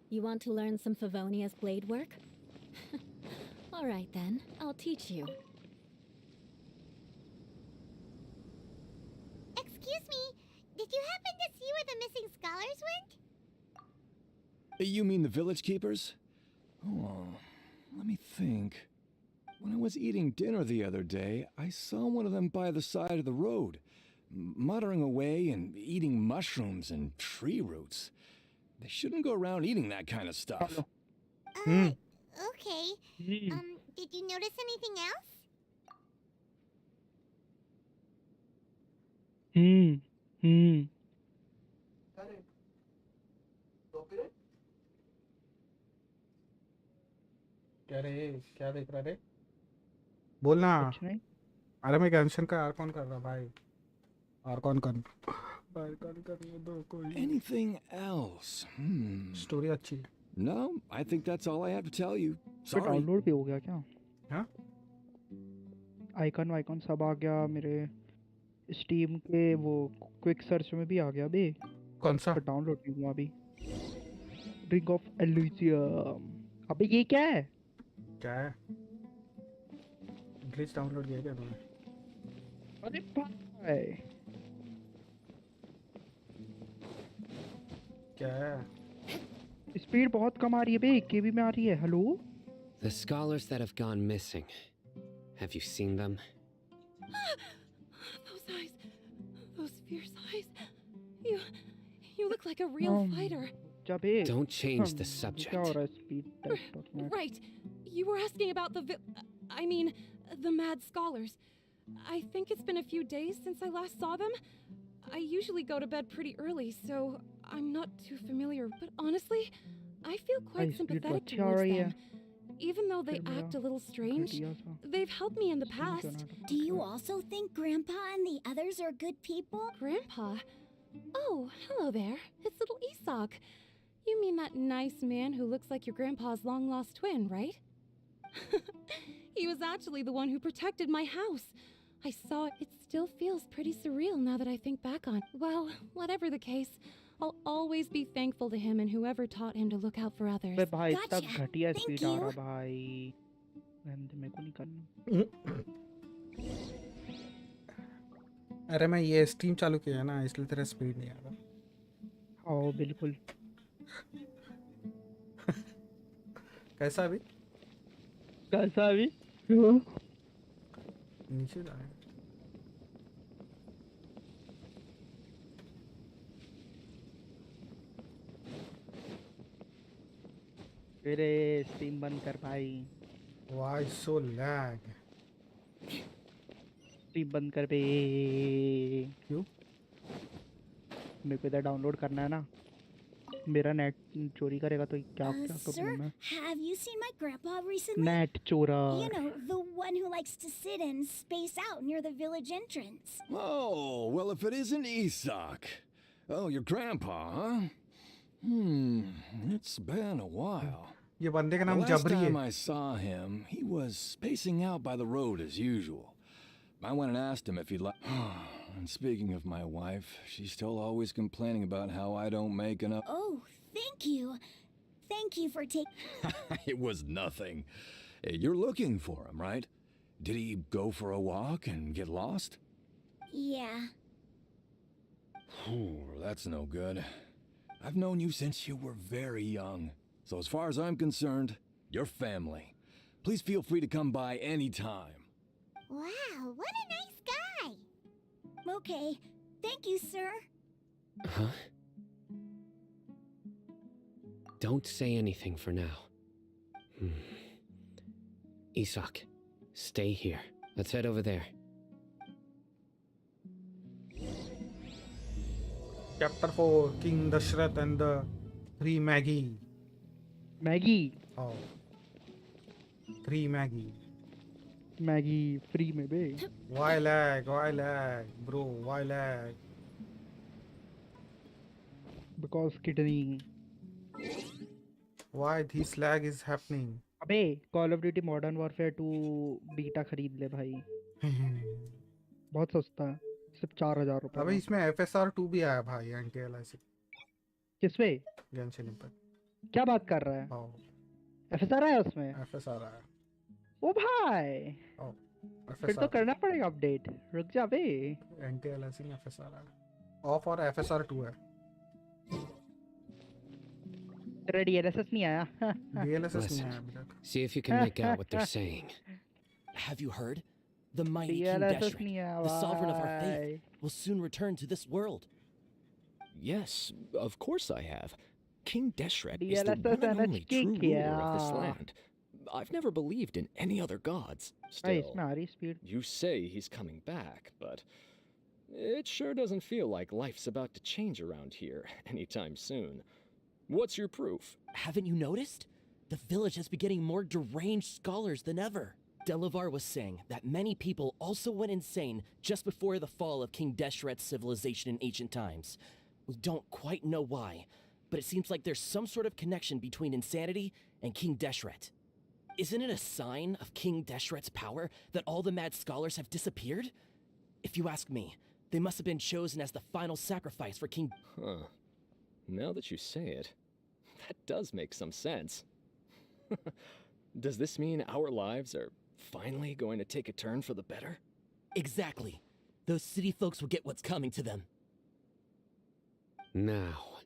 You want to learn some Favonia's blade work? Alright then, I'll teach you. Excuse me, did you happen to see where the missing scholars went? You mean the village keepers? Oh, let me think. When I was eating dinner the other day, I saw one of them by the side of the road, muttering away and eating mushrooms and tree roots. They shouldn't go around eating that kind of stuff. Okay. Did you notice anything else? क्या रे क्या देख रहा रे बोलना कुछ नहीं अरे मैं गेंशिन का आर्कॉन कर रहा भाई आर्कॉन करने दो कोई Anything else? स्टोरी अच्छी No, I think that's all I have to tell you. तो Sorry. डाउनलोड भी हो गया क्या? हाँ आइकन सब आ गया मेरे स्टीम के वो क्विक सर्च में भी आ गया अभी कौन सा पर डाउनलोड नहीं हुआ अभी रिंग ऑफ एल्यूजियम अबे ये क्या है क्या है ग्लिच डाउनलोड किया क्या तुमने अरे भाई क्या है स्पीड बहुत कम आ रही है बे केबी में आ रही है hello The scholars that have gone missing. Have you seen them? Those eyes. Those fierce eyes. You look like a real fighter. जा बे Don't change the क्या हो subject. रहा है स्पीड टेस्ट में Right. You were asking about the mad scholars. I think it's been a few days since I last saw them. I usually go to bed pretty early, so I'm not too familiar. But honestly, I feel quite speed sympathetic अच्छी आ towards रही है them. Even though they फिर act a little strange, घटिया सा they've helped me in the past. Do you also think Grandpa and the others are good people? Grandpa? Oh, hello there. It's little Isak. You mean that nice man who looks like your grandpa's long-lost twin, right? He was actually the one who protected my house. I saw it. It still feels pretty surreal now that I think back on. Well, whatever the case, I'll always be thankful to him and whoever taught him to look out for others. बे भाई इतना Gotcha. घटिया Thank speed uh you. रहा भाई मेरे को नहीं करना अरे मैं ये स्ट्रीम चालू किया है ना इसलिए तेरा स्पीड नहीं आ रहा हाँ बिल्कुल कैसा अभी कैसा अभी नीचे जा रहे हैं तेरे स्ट्रीम बंद कर भाई Why so lag? स्ट्रीम बंद कर बे क्यों मेरे को इधर डाउनलोड करना है ना मेरा नेट चोरी करेगा तो क्या क्या Sir, करूँ मैं have you seen my grandpa recently? Net चोरा You know, the one who likes to sit and space out near the village entrance. Oh, well, if it isn't Isak. Oh, your grandpa, huh? It's been a while. ये बंदे का The नाम last जबरी time है I saw him, he was spacing out by the road as usual. I went and asked him if he'd like. And speaking of my wife, she's still always complaining about how I don't make enough. Oh, thank you. Thank you for taking... It was nothing. Hey, you're looking for him, right? Did he go for a walk and get lost? Yeah. Ooh, that's no good. I've known you since you were very young. So as far as I'm concerned, you're family. Please feel free to come by anytime. Wow, what a nice guy. Okay. Thank you, sir. Huh? Don't say anything for now. Isak, stay here. Let's head over there. Chapter 4 King Dashrath and the 3 Maggie. Maggi Oh. 3 Maggie. Maggi free में बे Why lag? Why lag? Bro, why lag? Because kidney Why this lag is happening? अबे call of duty modern warfare 2 beta खरीद ले भाई, बहुत सस्ता है, सिर्फ 4000 रुपए अबे में। इसमें FSR2 भी आया भाई, एंटी एलाइसिंग किसपे? Genshin Impact. क्या बात कर रहा है? आओ एफएसआर है उसमें? FSR आया। ओ भाई, आओ फिर तो FSR करना पड़ेगा अपडेट, रुक जा बे। एंटी एलाइसिंग FSR आया। ऑफ और FSR2 है। तेरा DLSS नहीं आया? DLSS नहीं Listen. आया अभी तक। See if you can make out what they're saying. Have you heard? The mighty King DLSS Deshret, नहीं आया the sovereign of our भाई। faith, will soon return to this world. Yes, of course I have. King Deshret is the DLSS one and and only HK true ruler of this क्या? land. I've never believed in any other gods. भाई Still, इसमें आ रही speed. you say he's coming back, but it sure doesn't feel like life's about to change around here anytime soon. What's your proof? Haven't you noticed? The village has been getting more deranged scholars than ever. Delavar was saying that many people also went insane just before the fall of King Deshret's civilization in ancient times. We don't quite know why, but it seems like there's some sort of connection between insanity and King Deshret. Isn't it a sign of King Deshret's power that all the mad scholars have disappeared? If you ask me, they must have been chosen as the final sacrifice for King... Huh. Now that you say it, that does make some sense. Does this mean our lives are finally going to take a turn for the better? Exactly. Those city folks will get what's coming to them. Now,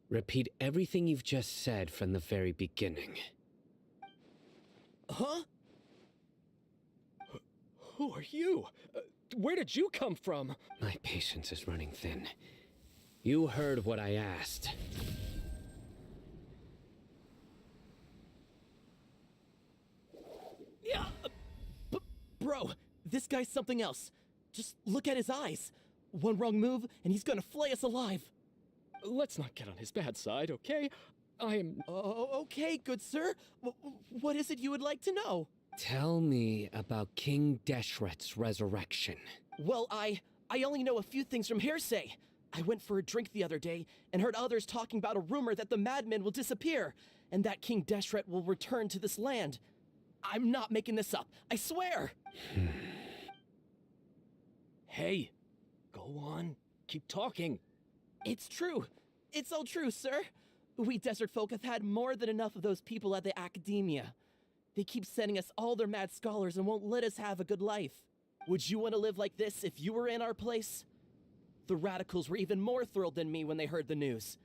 repeat everything you've just said from the very beginning. Huh? Who are you? Where did you come from? My patience is running thin. You heard what I asked. Yeah, bro, this guy's something else. Just look at his eyes. One wrong move, and he's gonna flay us alive. Let's not get on his bad side, okay? I am... Oh, okay, good sir. What is it you would like to know? Tell me about King Deshret's resurrection. Well, I only know a few things from hearsay. I went for a drink the other day and heard others talking about a rumor that the madmen will disappear and that King Deshret will return to this land. I'm not making this up, I swear! Hey, go on. Keep talking. It's true. It's all true, sir. We desert folk have had more than enough of those people at the academia. They keep sending us all their mad scholars and won't let us have a good life. Would you want to live like this if you were in our place? The radicals were even more thrilled than me when they heard the news.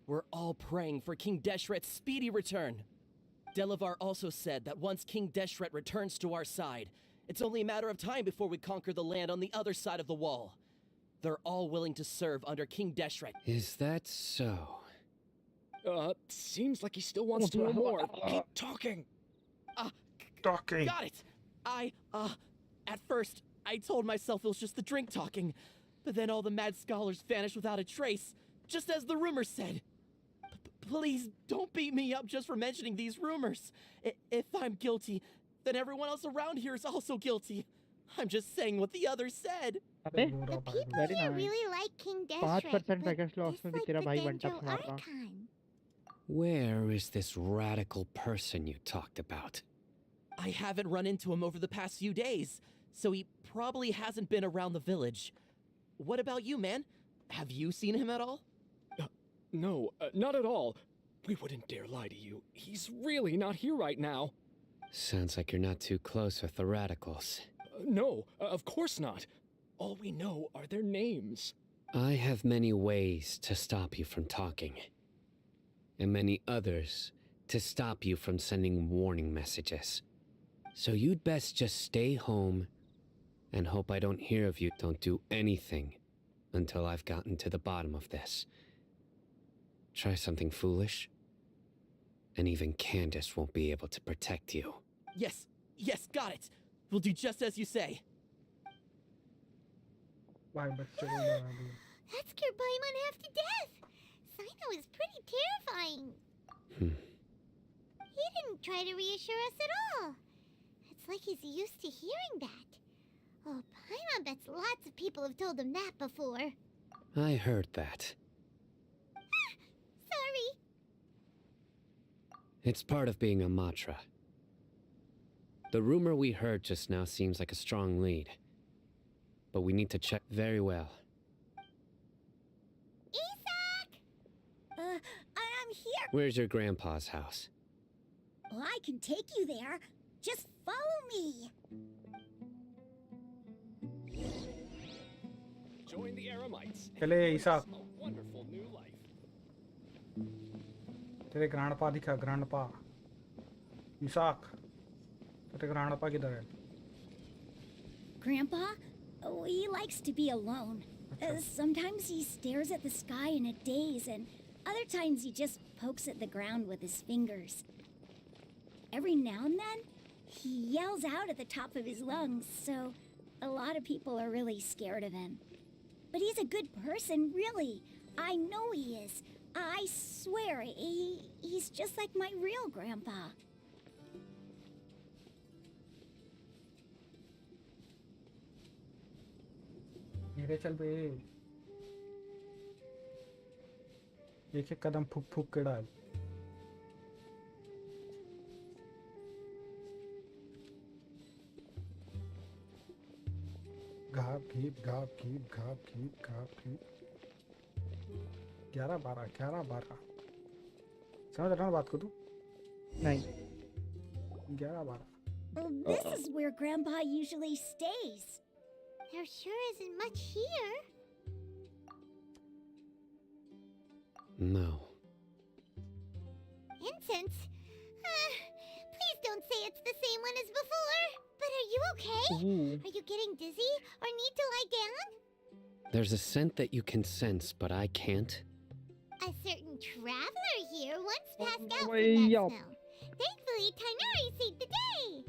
We're all praying for King Deshret's speedy return. Delavar also said that once King Deshret returns to our side, it's only a matter of time before we conquer the land on the other side of the wall. They're all willing to serve under King Deshret. Is that so? Seems like he still wants to know more. Keep talking. Talking. Got it! At first, I told myself it was just the drink talking, but then all the mad scholars vanished without a trace, just as the rumors said. Please don't beat me up just for mentioning these rumors. If I'm guilty, then everyone else around here is also guilty. I'm just saying what the others said. अबे The people Very here nice. really like King Deshret, 5% but package loss में भी dislike तेरा the भाई बनता Genjo मार रहा। Archon. Where is this radical person you talked about? I haven't run into him over the past few days, so he probably hasn't been around the village. What about you, man? Have you seen him at all? No, not at all. We wouldn't dare lie to you. He's really not here right now. Sounds like you're not too close with the radicals. No, of course not. All we know are their names. I have many ways to stop you from talking, and many others to stop you from sending warning messages. So you'd best just stay home and hope I don't hear of you. Don't do anything until I've gotten to the bottom of this. Try something foolish, and even Candace won't be able to protect you. Yes, got it. We'll do just as you say. भाई बच्चे को डरा दिया। That scared Paimon half to death. Sino is pretty terrifying. He didn't try to reassure us at all. It's like he's used to hearing that. Oh, Paimon bets lots of people have told him that before. I heard that. Sorry. It's part of being a Matra. The rumor we heard just now seems like a strong lead. But we need to check very well. Isak! I'm here. Where's your grandpa's house? Well, I can take you there. Just follow me. Join the Aramites. चले Isak A wonderful new life. तेरे grandpa दिखा grandpa Isak तेरे grandpa किधर है Grandpa? Oh, he likes to be alone. Sometimes he stares at the sky in a daze, and other times he just pokes at the ground with his fingers. Every now and then, he yells out at the top of his lungs, so a lot of people are really scared of him. But he's a good person, really. I know he is. I swear, he's just like my real grandpa. धीरे चल बे एक एक कदम फूक फूक के डाल घाप घीप घाप घीप घाप घीप घाप घीप 11-12 समझ रहा ना बात को तू नहीं 11-12 This is where Grandpa usually stays. There sure isn't much here. No. Incense? Please don't say it's the same one as before. But are you okay? Ooh. Are you getting dizzy or need to lie down? There's a scent that you can sense, but I can't. A certain traveler here once passed out from way that up. smell. Thankfully, Tainari saved the day.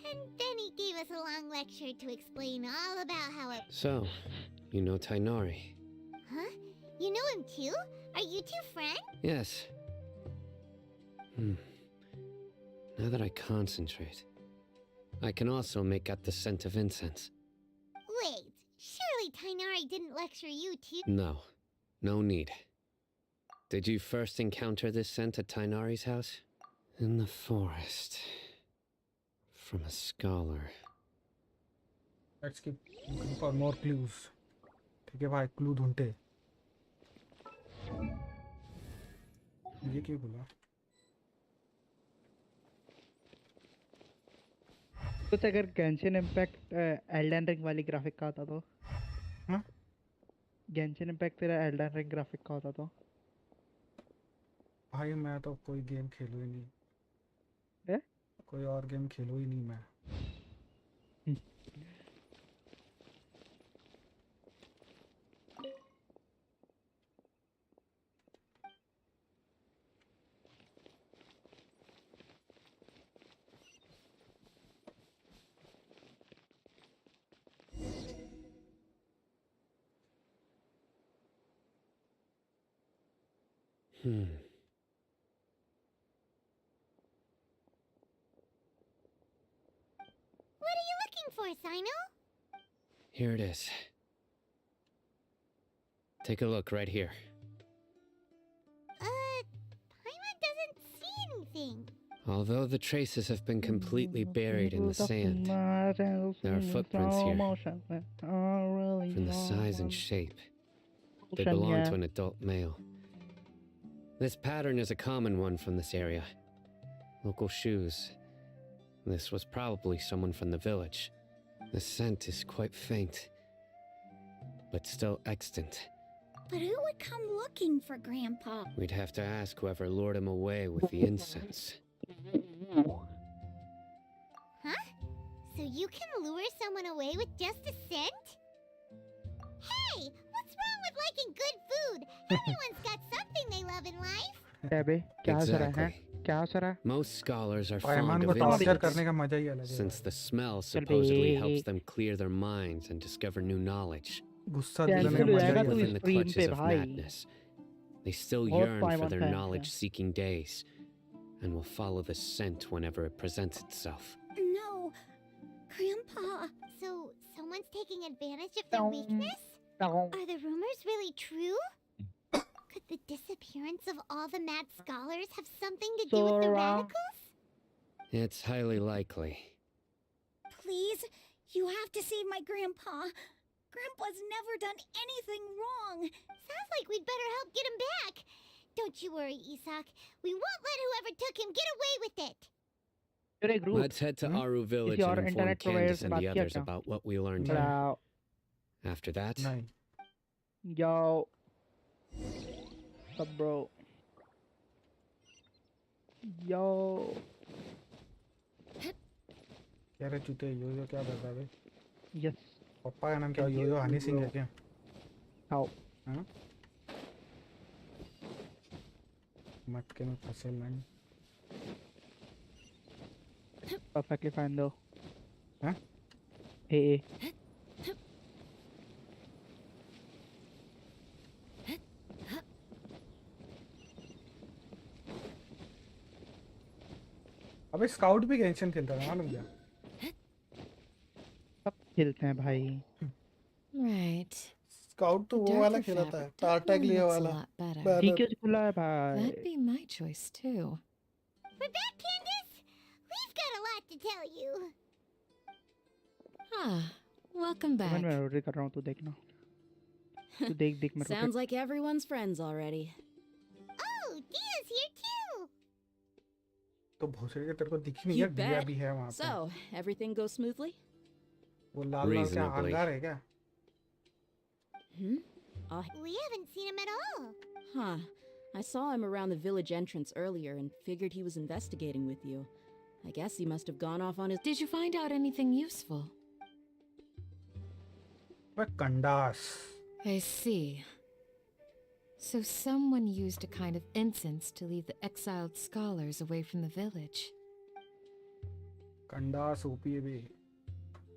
And then he gave us a long lecture to explain all about how it... So, you know Tainari? Huh? You know him too? Are you two friends? Yes. Now that I concentrate, I can also make out the scent of incense. Wait, surely Tainari didn't lecture you too? No. No need. Did you first encounter this scent at Tainari's house? In the forest. From a scholar. Let's keep looking for more clues. ठीक है भाई clue ढूंढते ये क्यों बोला कुछ अगर Genshin impact Elden ring वाली ग्राफिक का आता तो हाँ गेंशिन इम्पैक्ट तेरा एल्डन रिंग ग्राफिक का होता तो भाई मैं तो कोई गेम खेलूं ही नहीं है कोई और गेम खेलूं ही नहीं मैं What are you looking for, Sino? Here it is. Take a look right here. Paimon doesn't see anything. Although the traces have been completely buried in the sand, there are footprints here. From the size and shape, they belong to an adult male. This pattern is a common one from this area. Local shoes. This was probably someone from the village. The scent is quite faint, but still extant. But who would come looking for Grandpa? We'd have to ask whoever lured him away with the incense. Huh? So you can lure someone away with just a scent? Hey, what's wrong with liking good food? Everyone's got something they love in life. क्या बे क्या असर है Exactly. क्या असर है Most scholars are पायमान fond को of torture incense, करने का मजा ही अलग है since the smell supposedly helps them clear their minds and discover new knowledge. गुस्सा Cancel दिलाने का हो मजा जाएगा ही तू Even अलग in the screen पे clutches of भाई madness, they still बहुत yearn for पायमान their fans हैं knowledge-seeking days, and will follow the scent whenever it presents itself. No, Grandpa. So someone's taking advantage of their weakness? Are the rumors really true? Could the disappearance of all the mad scholars have something to do with the Sora. radicals? It's highly likely. please. You have to save my grandpa. Grandpa's never done anything wrong. Sounds like we'd better help get him back. Don't you worry, Isak. We won't let whoever took him get away with it. You're a group. Let's head to Aru Village your and inform internet provider Candace से and बात the किया others क्या? about what we learned here. Bro. After that, नहीं Yo. Sup, bro? Yo. क्या रे चूते यो क्या कर रहा है बे? Yes. पापा का नाम क्या यो हनी सिंह है क्या? How? हाँ मटके में फंसे man. Perfectly fine though. Huh? Hey. अबे स्काउट भी गेंशन खेलता था मालूम क्या? सब खेलते हैं भाई. Right. स्काउट तो वो वाला खेला था टार्टैग लिया वाला. ठीक है खुला है भाई. That'd be my choice too. We're back, Candace. We've got a lot to tell you. Ah, welcome back. मैं ऑर्डर कर रहा हूँ तू देखना. तू देख मेरे को. Sounds like everyone's friends already. Oh, Dia's here too. तो भोसड़ी के तेरे को दिखी नहीं You यार दिया bet. भी है वहाँ पे. So, everything goes smoothly? वो लाल लाल क्या Reasonably. अंगार है क्या? We haven't seen him at all. Huh. I saw him around the village entrance earlier and figured he was investigating with you. I guess he must have gone off on his... Did you find out anything useful? वह कंडास. I see. So someone used a kind of incense to lead the exiled scholars away from the village. कंडास OP है भी.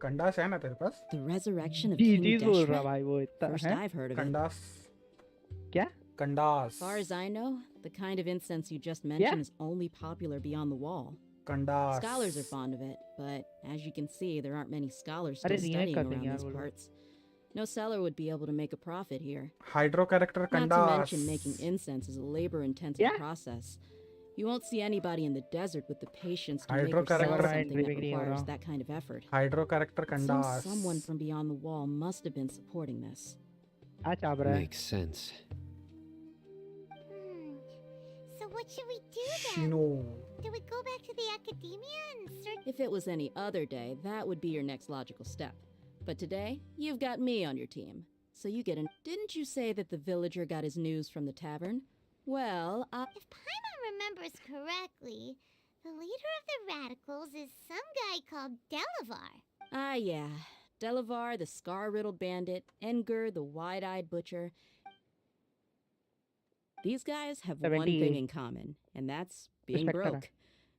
कंडास है ना तेरे पास? The resurrection of ji King बोल रहा Deshret? भाई वो इतना First है. I've heard of it. कंडास. क्या? कंडास. As far as I know, the kind of incense you just mentioned is only popular beyond the wall. कंडास. Scholars are fond of it, but as you can see, there aren't many scholars अरे still remake studying कर देंगे around यार these वो लोग. parts. No seller would be able to make a profit here. Hydro character Not to कंडास. mention making incense is a labor-intensive Yeah. process. You won't see anybody in the desert with the patience to make Hydro or sell character something that entry requires हो that kind of effort. Hydro character It seems कंडास. someone from beyond the wall must have been supporting this. क्या चाह रहा है? makes sense. So what should we do then? Shino. Do we go back to the academia and search? If it was any other day, that would be your next logical step. But today, you've got me on your team. So you get an... Didn't you say that the villager got his news from the tavern? Well, If Paimon remembers correctly, the leader of the radicals is some guy called Delavar. Ah, yeah. Delavar, the scar-riddled bandit, Engur, the wide-eyed butcher. These guys have one 78. thing in common, and that's being Respect broke.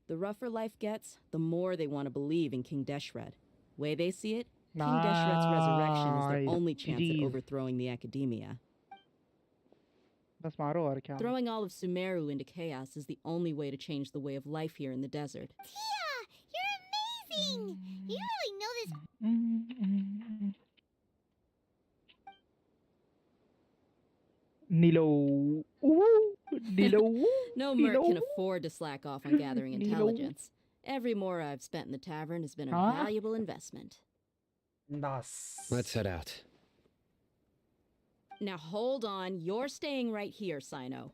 The rougher life gets, the more they want to believe in King Deshret. Way they see it, King Deshret's resurrection is their Nice. only chance at Jeez. overthrowing the academia. बस मारो और क्या? Throwing all of Sumeru into chaos is the only way to change the way of life here in the desert. Tia, you're amazing! You really know this. Nilo. Ooh, Nilo. No merc can Nilo. afford to slack off on gathering Nilo. intelligence. Every mora I've spent in the tavern has been a Huh? valuable investment. कंडास. Let's head out. Now hold on, you're staying right here, Sino.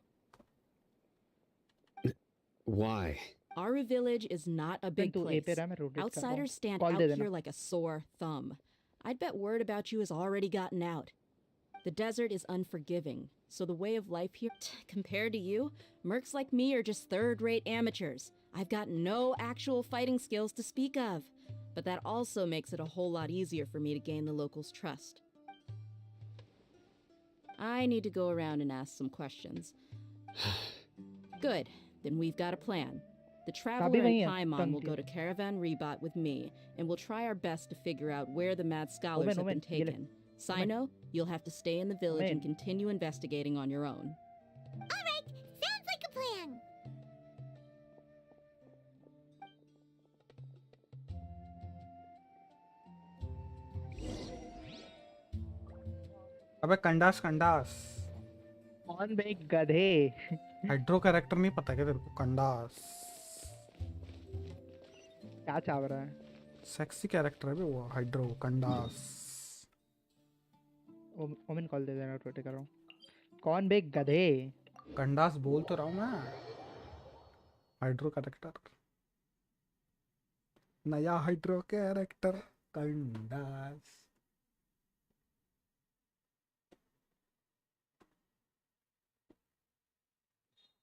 Why? Aru village is not a big तू place. A पे रहा, मैं rotate कर रहा हूँ. Outsiders stand Call out दे देना. here like a sore thumb. I'd bet word about you has already gotten out. The desert is unforgiving, so the way of life here, compared to you, mercs like me are just third-rate amateurs. I've got no actual fighting skills to speak of, but that also makes it a whole lot easier for me to gain the locals' trust. I need to go around and ask some questions. Good, then we've got a plan. The Traveler नहीं and है, Paimon will तंग go to Caravan Rebot with me, and we'll try our best to figure out where the mad scholars have been Omen, ये ले. taken. Sino, you'll have to stay in the village and continue investigating on your own. All right, sounds like a plan. अबे कंडास कंडास. कौन बे गधे? Hydro character नहीं पता क्या तेरे को? कंडास. क्या चाह रहा है? सेक्सी कैरेक्टर है बे वो हाइड्रो कंडास ओमिन कॉल दे देना रोटे कर रहा हूँ कौन बे गधे कंडास बोल तो रहा हूँ मैं हाइड्रो कैरेक्टर नया हाइड्रो कैरेक्टर कंडास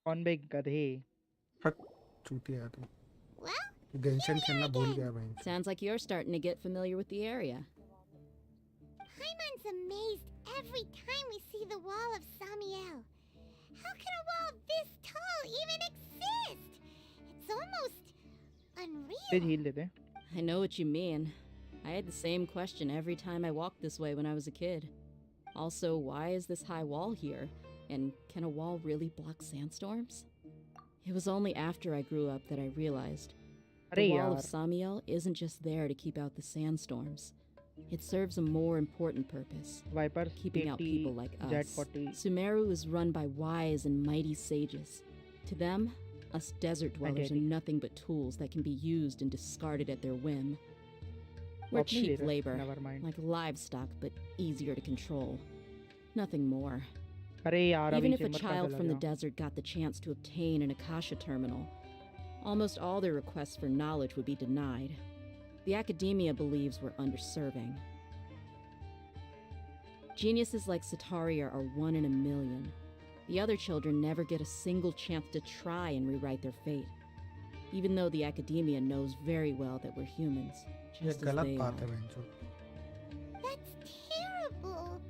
कौन बे गधे हट चूतिया है तू Well, गेंशन खेलना भूल गया भाई Sounds like you're starting to get familiar with the area. Paimon's amazed every time we see the wall of Samiel. How can a wall this tall even exist? It's almost तेज unreal. Heal दे दे I know what you mean. I had the same question every time I walked this way when I was a kid. Also, why is this high wall here? And can a wall really block sandstorms? It was only after I grew up that I realized अरे the wall of यार Samiel isn't just there to keep out the sandstorms. It serves a more important purpose, viper keeping out people like us. Z40 Sumeru is run by wise and mighty sages. To them, us desert dwellers are Identity. nothing but tools that can be used and discarded at their whim. We're Swap नहीं ले cheap रहा labor, never mind like livestock, but easier to control. Nothing more. अरे यार अभी Even if a chamber का child चला from the गया desert got the chance to obtain an Akasha terminal, almost all their requests for knowledge would be denied. The academia believes we're underserving. Geniuses like Sataria are one in a million. The other children never get a single chance to try and rewrite their fate, even though the academia knows very well that we're humans, ये just as गलत they बात है are. बहनचोद That's terrible.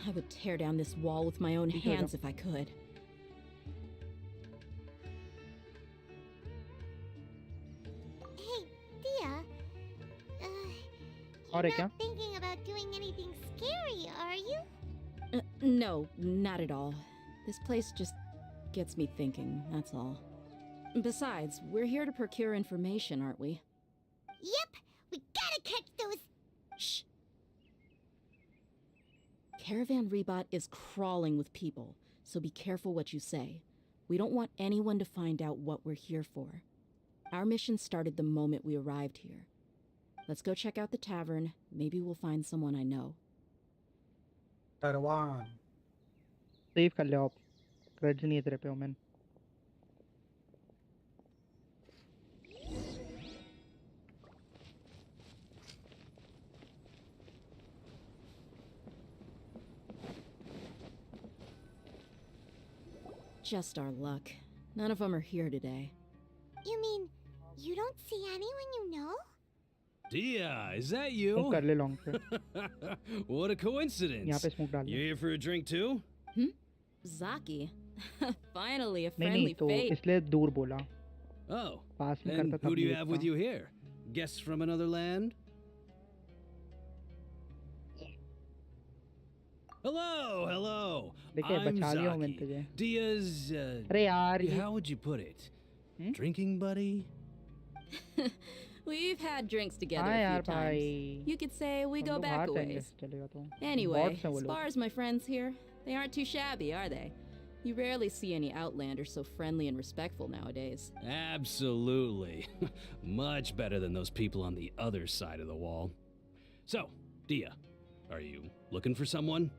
I would tear down this wall with my own ठीक है hands if I could. Hey, Dia. और है You're क्या not thinking about doing anything scary, are you? No, not at all. This place just gets me thinking, that's all. Besides, we're here to procure information, aren't we? Yep, we gotta catch those. Shh. Caravan Rebot is crawling with people, so be careful what you say. We don't want anyone to find out what we're here for. Our mission started the moment we arrived here. Let's go check out the tavern. Maybe we'll find someone I know. टरवान save कर ले आप credit नहीं है तेरे पे ओमिन Just our luck. None of them are here today. You mean you don't see anyone you know? Dia, is that smoke you? कर ले लॉन्ग पे What a यहाँ coincidence. पे स्मोक डाल You ले here for a drink too? Zaki. Finally, a नहीं friendly नहीं तो fate. इसलिए दूर बोला Oh, पास में and करता who तब do you नहीं have with देखता you here? Guests from another land? Hello, hello. देखिए I'm बचा लिया ओमिन Zaki. तुझे Dia's, अरे यार ये how would you put it? Hmm? Drinking buddy? We've had drinks together हाँ a यार few times. भाई You could say we हम go लोग back बाहर a जाएंगे ways. चलेगा तो Anyway, Bots हैं वो as लोग far as my friends here, they aren't too shabby, are they? You rarely see any outlanders so friendly and respectful nowadays. Absolutely. Much better than those people on the other side of the wall. So, Dia, are you looking for someone?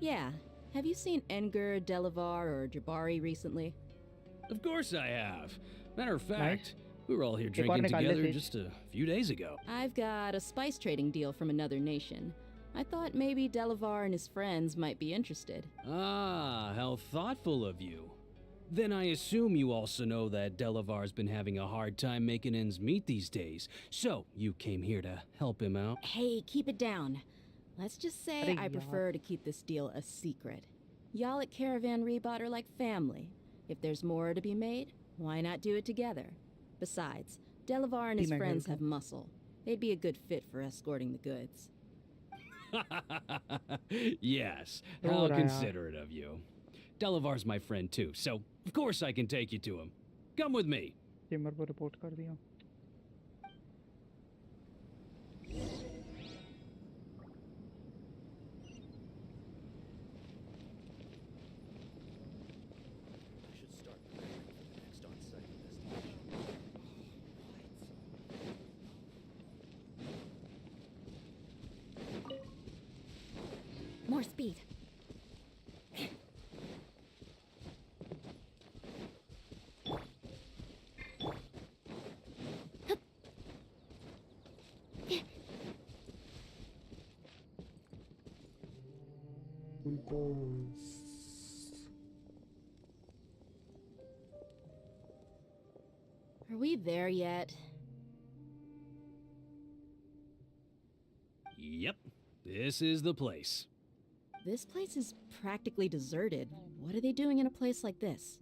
Yeah. Have you seen Enger, Delavar, or Jabari recently? Of course I have. Matter of Nice. fact, we were all here और drinking निकाल ले together Tej just a few days ago. I've got a spice trading deal from another nation. I thought maybe Delavar and his friends might be interested. Ah, how thoughtful of you. Then I assume you also know that Delavar's been having a hard time making ends meet these days. So, you came here to help him out? Hey, keep it down. Let's just say अरे I यार prefer to keep this deal a secret. Y'all at Caravan Rebot are like family. If there's more to be made, why not do it together? Besides, Delavar and his मैं friends खेलता have muscle. They'd be a good fit for escorting the goods. Yes, row how रहा है यार considerate of you. Delavar's my friend too, so of course I can take you to him. Come with me. Chamber को report कर दिया more speed. Are we there yet? Yep, this is the place. This place is practically deserted. What are they doing in a place like this?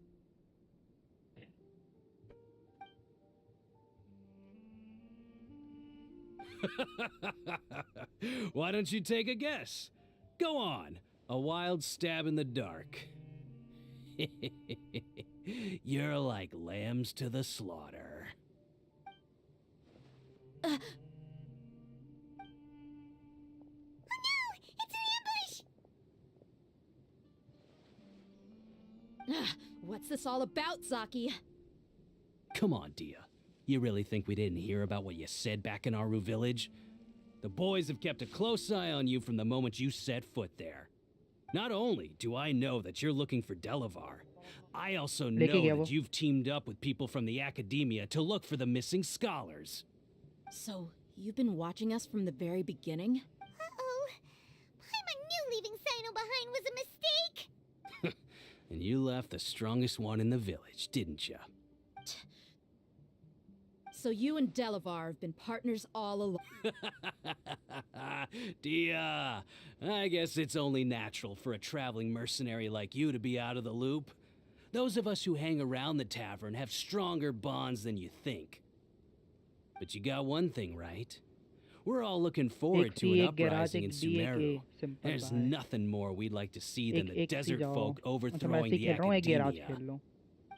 Why don't you take a guess? Go on, a wild stab in the dark. You're like lambs to the slaughter. Oh no! It's an ambush! What's this all about, Zaki? Come on, Dia. You really think we didn't hear about what you said back in Aru village? The boys have kept a close eye on you from the moment you set foot there. Not only do I know that you're looking for Delavar, I also know that you've teamed up with people from the academia to look for the missing scholars. So, you've been watching us from the very beginning? Uh-oh. Paimon knew leaving Sino behind was a mistake! And you left the strongest one in the village, didn't you? So you and Delavar have been partners all along. Dia, I guess it's only natural for a traveling mercenary like you to be out of the loop. Those of us who hang around the tavern have stronger bonds than you think. But you got one thing right. We're all looking forward to an uprising in Sumeru. There's nothing more we'd like to see than the desert folk overthrowing the academia.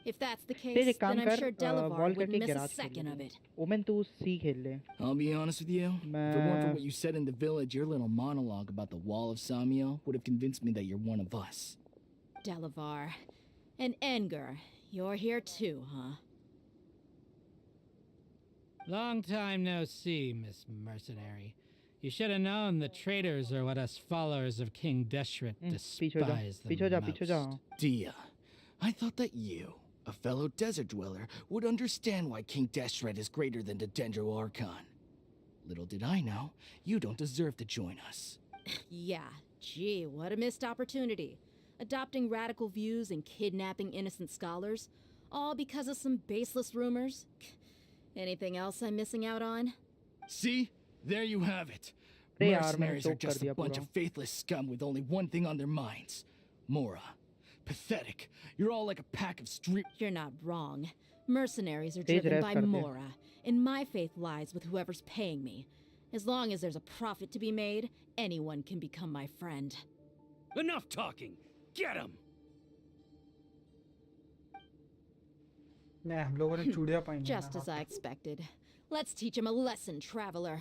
If that's the case, then I'm sure Delavar wouldn't miss a second of it. Omen तू C खेल ले I'll be honest with you. If it weren't for what you said in the village, your little monologue about the Wall of Samiel would have convinced me that you're one of us. Delavar. And Enger, you're here too, huh? Long time no see, Miss Mercenary. You should have known the traitors are what us followers of King Deshret despise the most. Dia, I thought that you, a fellow desert dweller, would understand why King Deshret is greater than the Dendro Archon. Little did I know, you don't deserve to join us. Yeah, gee, what a missed opportunity. Adopting radical views and kidnapping innocent scholars, all because of some baseless rumors. Anything else I'm missing out on? See? There you have it. Mercenaries are just a bunch of faithless scum with only one thing on their minds. Mora. Pathetic. You're all like a pack of street... You're not wrong. Mercenaries are driven by Mora, and my faith lies with whoever's paying me. As long as there's a profit to be made, anyone can become my friend. Enough talking! Get him! नहीं हम लोगों ने चूड़ियां पाई Just as I expected. Let's teach him a lesson, traveler.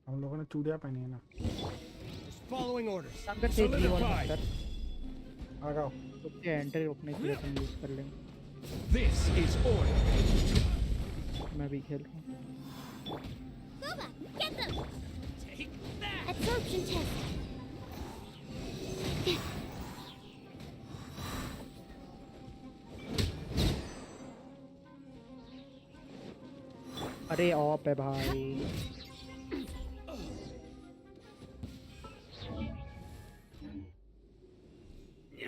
हम लोगों ने चूड़ियां पहनी है ना Following orders. संकट से जीवन अंतर आ जाओ तो एंटर रोकने के लिए तुम यूज कर लेंगे This is order. मैं भी खेल रहा हूँ Boba, get them! Take that! Absorption test! अरे ऑप है भाई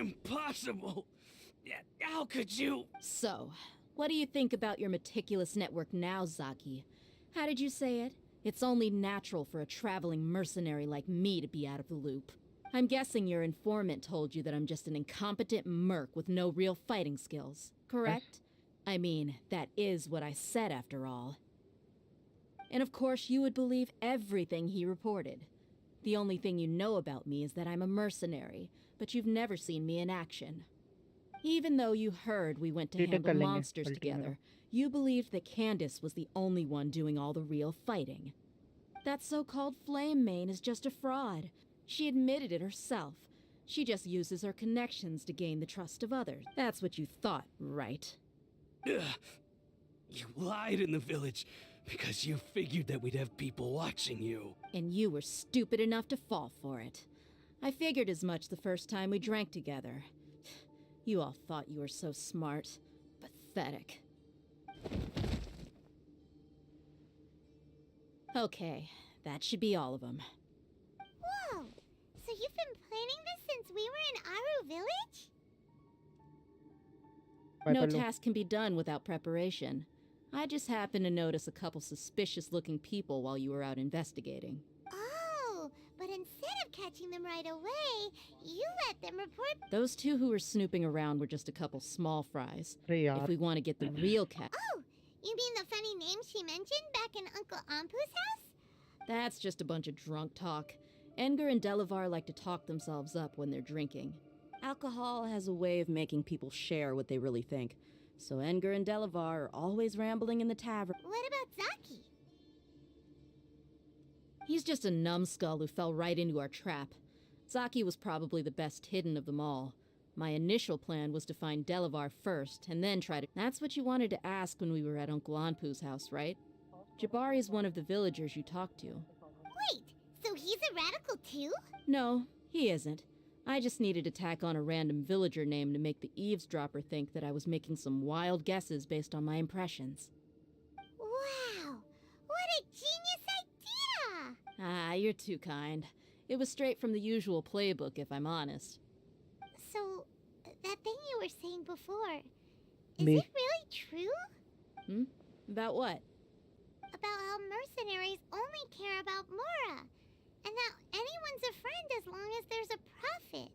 Impossible! How could you? So, what do you think about your meticulous network now, Zaki? How did you say it? It's only natural for a traveling mercenary like me to be out of the loop. I'm guessing your informant told you that I'm just an incompetent merc with no real fighting skills, correct? I mean, that is what I said after all. And of course, you would believe everything he reported. The only thing you know about me is that I'm a mercenary, but you've never seen me in action. Even though you heard we went to handle monsters together, you believed that Candace was the only one doing all the real fighting. That so-called Flame Main is just a fraud. She admitted it herself. She just uses her connections to gain the trust of others. That's what you thought, right? You lied in the village. Because you figured that we'd have people watching you. And you were stupid enough to fall for it. I figured as much the first time we drank together. You all thought you were so smart. Pathetic. Okay, that should be all of them. Whoa! So you've been planning this since we were in Aru Village? No task can be done without preparation. I just happened to notice a couple suspicious-looking people while you were out investigating. Oh, but instead of catching them right away, you let them report... Those two who were snooping around were just a couple small fries. Hey, if we want to get the real cat... Oh, you mean the funny name she mentioned back in Uncle Ampu's house? That's just a bunch of drunk talk. Edgar and Delavar like to talk themselves up when they're drinking. Alcohol has a way of making people share what they really think. So Edgar and Delavar are always rambling in the tavern. What about Zaki? He's just a numbskull who fell right into our trap. Zaki was probably the best hidden of them all. My initial plan was to find Delavar first, and then try to... That's what you wanted to ask when we were at Uncle Anpu's house, right? Jabari is one of the villagers you talked to. Wait, so he's a radical too? No, he isn't. I just needed to tack on a random villager name to make the eavesdropper think that I was making some wild guesses based on my impressions. Wow! What a genius idea! Ah, you're too kind. It was straight from the usual playbook, if I'm honest. So, that thing you were saying before, is it really true? About what? About how mercenaries only care about Mora, and that anyone's a friend as long as there's a profit.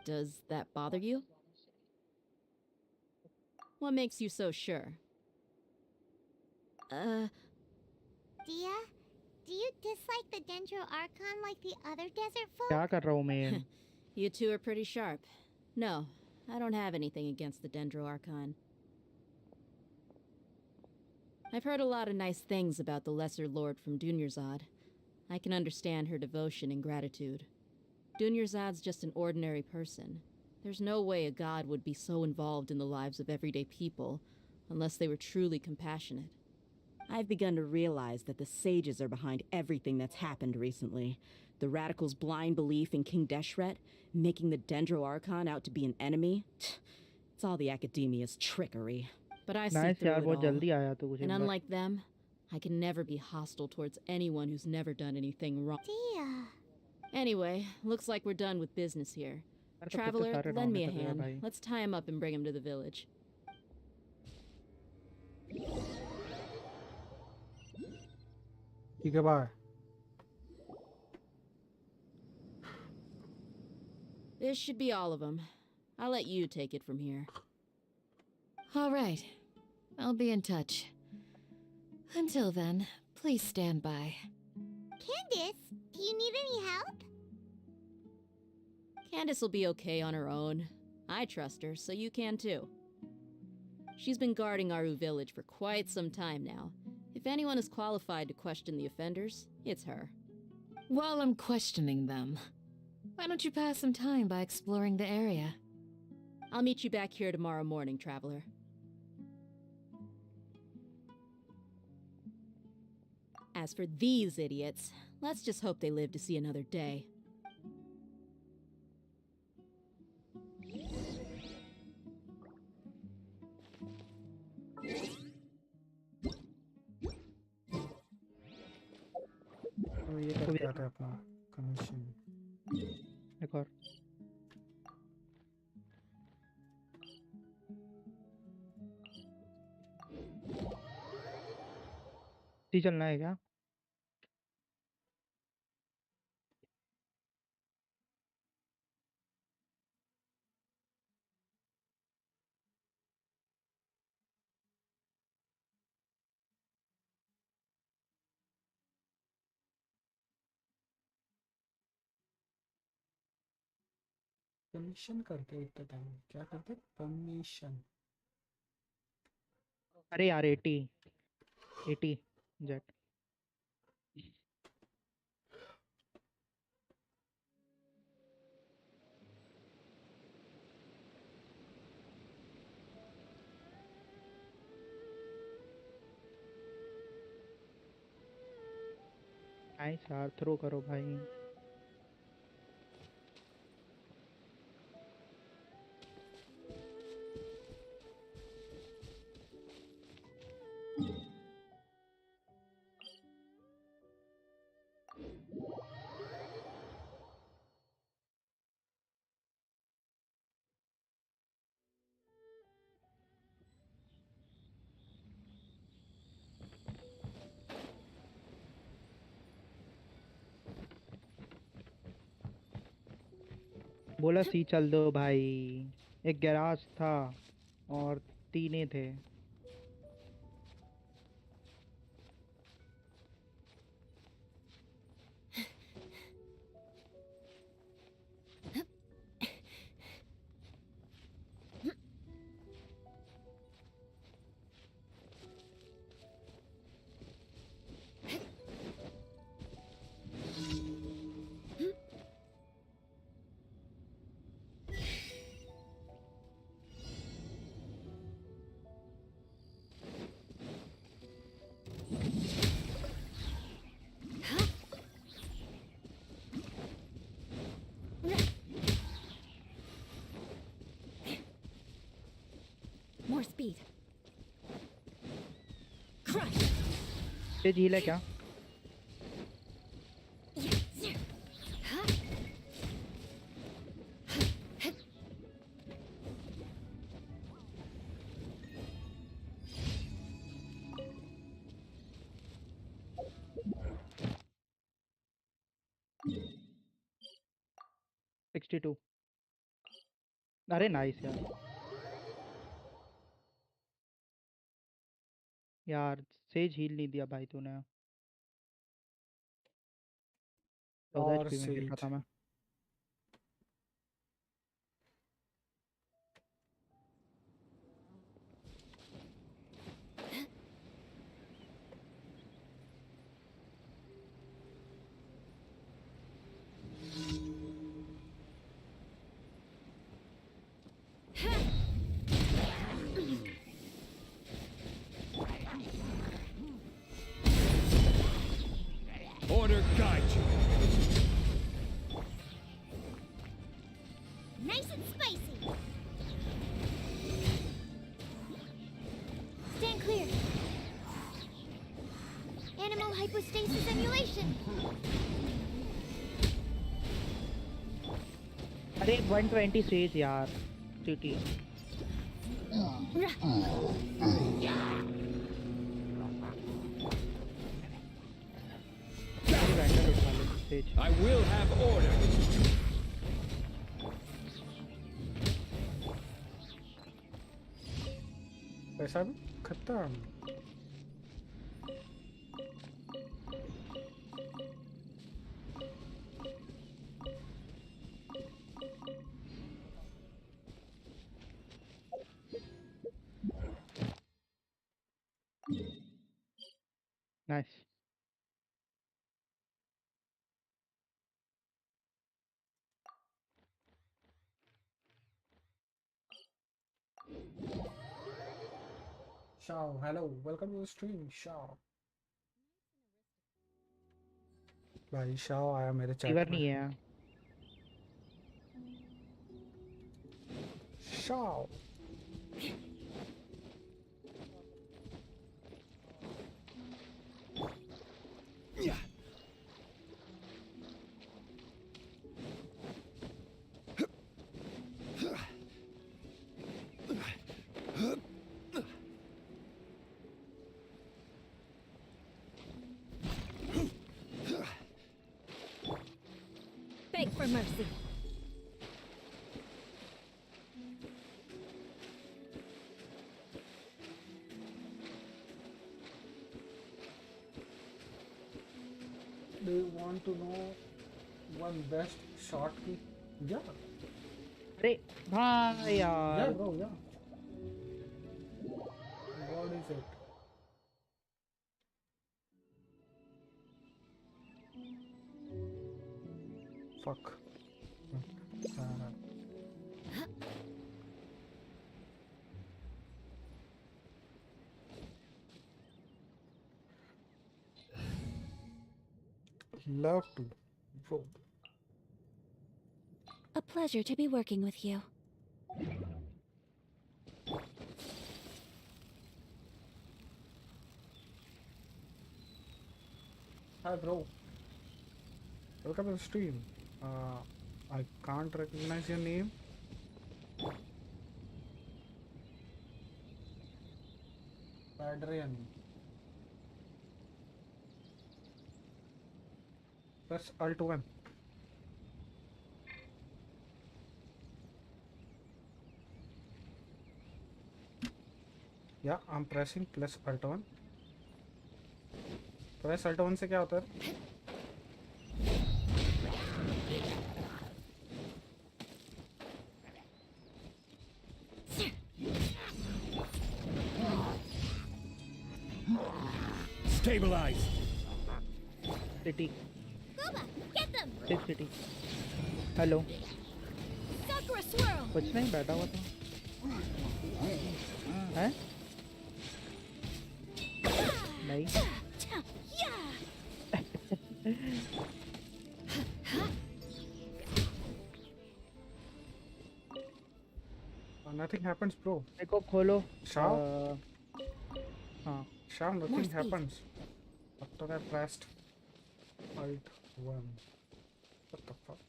Does that bother you? What makes you so sure? Dia, do you dislike the Dendro Archon like the other desert folk? क्या कर रहा हूँ मैं? You two are pretty sharp. No, I don't have anything against the Dendro Archon. I've heard a lot of nice things about the Lesser Lord from Dunyarzad. I can understand her devotion and gratitude. Dunyarzad's just an ordinary person. There's no way a god would be so involved in the lives of everyday people, unless they were truly compassionate. I've begun to realize that the sages are behind everything that's happened recently. The radicals' blind belief in King Deshret, making the Dendro Archon out to be an enemy. It's all the academia's trickery. But I see Nice through यार, it बहुत all. जल्दी आया तू कुछ And इधर। unlike them, I can never be hostile towards anyone who's never done anything wrong. Dia. Anyway, looks like we're done with business here. यार, तो Traveler, कितने सारे lend round me a कर रहे हैं hand. भाई। Let's tie him up and bring him to the village. ठीक है bye. This should be all of them. I'll let you take it from here. All right. I'll be in touch. Until then, please stand by. Candace, do you need any help? Candace will be okay on her own. I trust her, so you can too. She's been guarding Aru Village for quite some time now. If anyone is qualified to question the offenders, it's her. While I'm questioning them, why don't you pass some time by exploring the area? I'll meet you back here tomorrow morning, Traveler. As for these idiots, let's just hope they live to see another day. तो ये करके आते हैं अपना commission. एक और। सी चलना है क्या? कमीशन करते इतना टाइम क्या करते? परमिशन। अरे यार 80 जेट। नाइस यार, थ्रो करो भाई। बोला सी चल दो भाई। एक गैराज था और तीने थे। More speed. Crush. ये झील है क्या? अरे नाइस यार। यार सेज हील नहीं दिया भाई तूने। और में गिर रहा सेज था मैं। Order guide you. Nice and spicy. Stand clear. Animal hypostasis emulation. अरे 120 सेज यार city. I will have order. पैसा भी खत्म। Nice. Shao, hello, welcome to the stream, Shao. भाई शाओ आया मेरे चैट फीवर में। नहीं है। Shao Beg for mercy. Do you want to know one best shot key? Yeah. अरे भाई Yeah, यार। bro, yeah. What is it? Fuck. love to, bro. A pleasure to be working with you. Hi, bro. Welcome to the stream. I can't recognize your name. Adrian. Press Alt 1. Yeah, I'm pressing plus Alt 1. Press Alt 1 से क्या होता है? Stabilize. City. Gooba, get them! Big city. Hello. Sakura swirl! कुछ नहीं बैठा हुआ था. हैं? नहीं. Nothing happens, bro. देखो खोलो. Shao? हाँ. Shao, More nothing speed. happens. After I pressed Alt 1. What the fuck?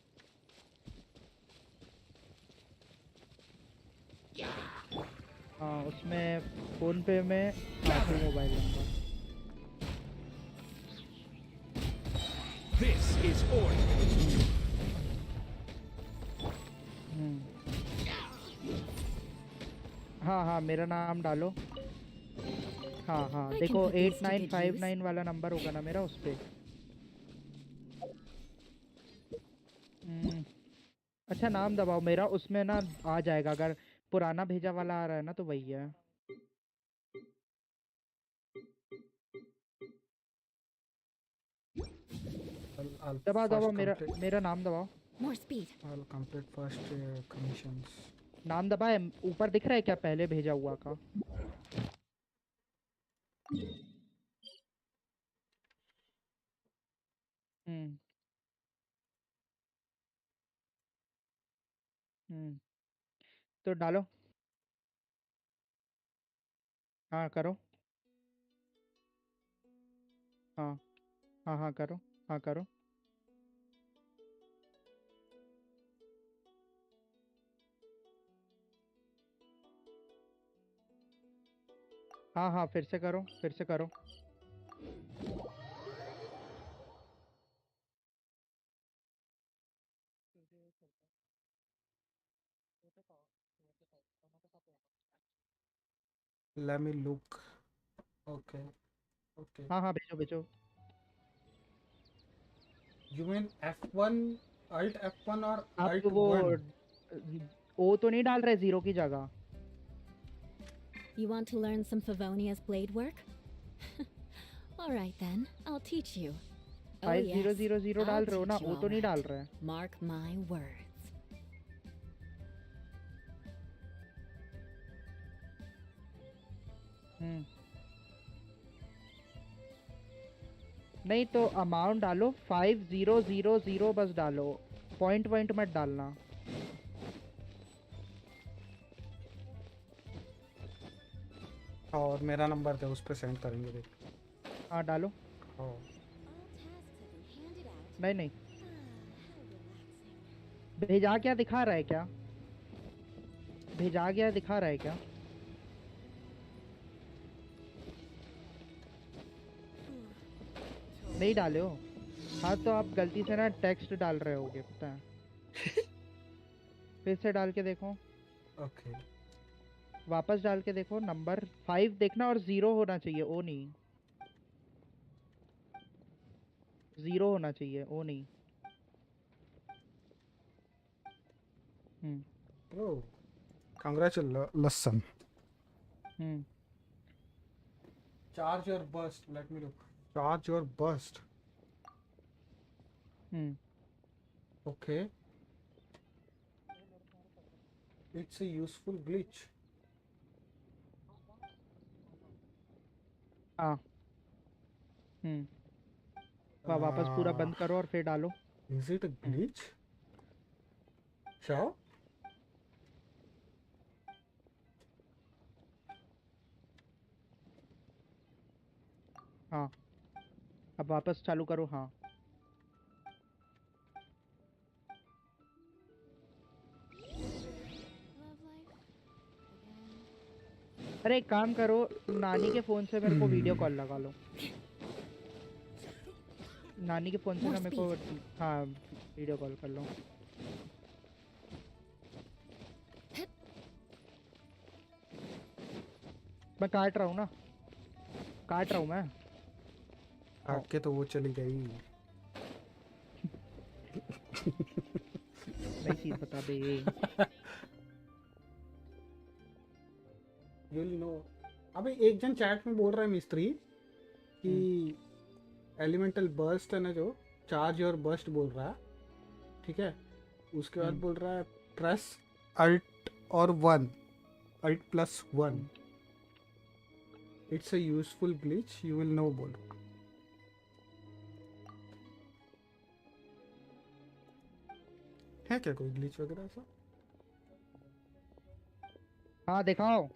हाँ उसमें फोन पे में आखिरी mobile number. This is order. हाँ हाँ मेरा नाम डालो. हाँ हाँ I can देखो put these to good 8959 वाला नंबर होगा ना मेरा उस पे. अच्छा नाम दबाओ मेरा उसमें ना आ जाएगा. अगर पुराना भेजा वाला आ रहा है ना तो वही है. I'll दबाओ दबाओ first मेरा complete. नाम दबाओ. More speed. I'll complete first commissions. नाम दबाए. ऊपर दिख रहा है क्या पहले भेजा हुआ का? तो डालो. हाँ करो. हाँ हाँ हाँ करो. हाँ करो. हाँ हाँ फिर से करो. फिर से करो. Let me look. Okay. Okay. हाँ हाँ भेजो भेजो. You mean F1, Alt F1 or आप Alt वो 1? ओ तो नहीं डाल रहे जीरो की जगह. You want to learn some Favonia's blade work? All right then, I'll teach you. Oh 5000 डाल रहे हो ना. teach you ओ तो all नहीं डाल right. रहे. Mark my words. नहीं तो अमाउंट डालो 5000 बस डालो. पॉइंट पॉइंट मत डालना. और मेरा नंबर दे उस पे सेंड करेंगे. देख. हाँ डालो. हाँ. नहीं नहीं भेजा क्या दिखा रहा है क्या? भेजा गया दिखा रहा है क्या? नहीं डाले हो. हाँ तो आप गलती से ना टेक्स्ट डाल रहे होगे पता है. फिर से डाल के देखो. ओके. वापस डाल के देखो. नंबर 5 देखना और 0 होना चाहिए. ओ नहीं 0 होना चाहिए. ओ नहीं. Bro, congratulations. Charge your burst. Let me look. Charge your burst. Okay. It's a useful glitch. हाँ. वापस पूरा बंद करो और फिर डालो। Is it a glitch? Shao? हाँ अब वापस चालू करो। हाँ अरे एक काम करो, नानी के फोन से मेरे को वीडियो कॉल लगा लो। नानी के फोन से ना मेरे को, हाँ वीडियो कॉल कर लो। मैं काट रहा हूँ ना, काट रहा हूँ मैं। काट के तो वो चली गई। नहीं चीज बता दे। You know, अबे एक जन चैट में बोल रहा है मिस्त्री कि एलिमेंटल बर्स्ट है ना, जो चार्ज और बर्स्ट बोल रहा है, ठीक है। उसके बाद बोल रहा है प्रेस अल्ट और 1, alt plus 1, it's a useful glitch, you will know बोल। है क्या कोई ग्लिच वगैरह ऐसा? हाँ दिखाओ।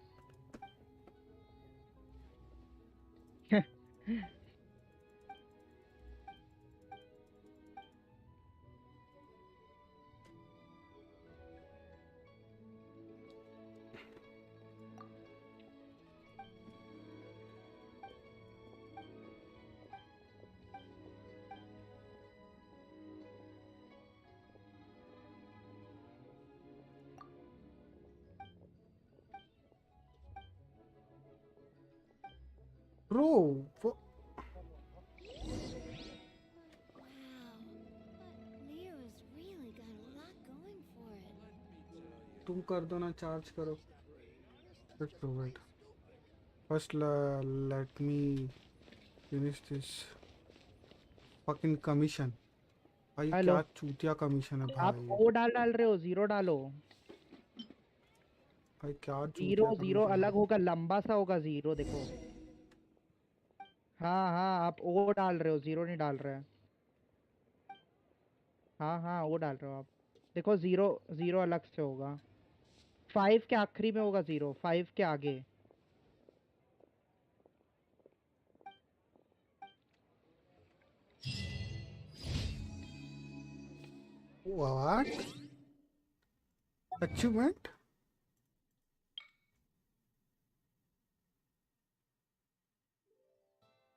Bro, तुम कर दो ना, चार्ज करो। Wait. First, let me finish this fucking commission. भाई क्या चूतिया कमीशन है भाई। आप ओ डाल रहे हो, 0 डालो भाई। क्या 0 अलग होगा, लंबा सा होगा 0, देखो। हाँ हाँ आप ओ डाल रहे हो, 0 नहीं डाल रहे हैं। हाँ हाँ वो डाल रहे हो आप, देखो 0 अलग से होगा। 5 के आखिरी में होगा 0, 5 के आगे। What? Achievement?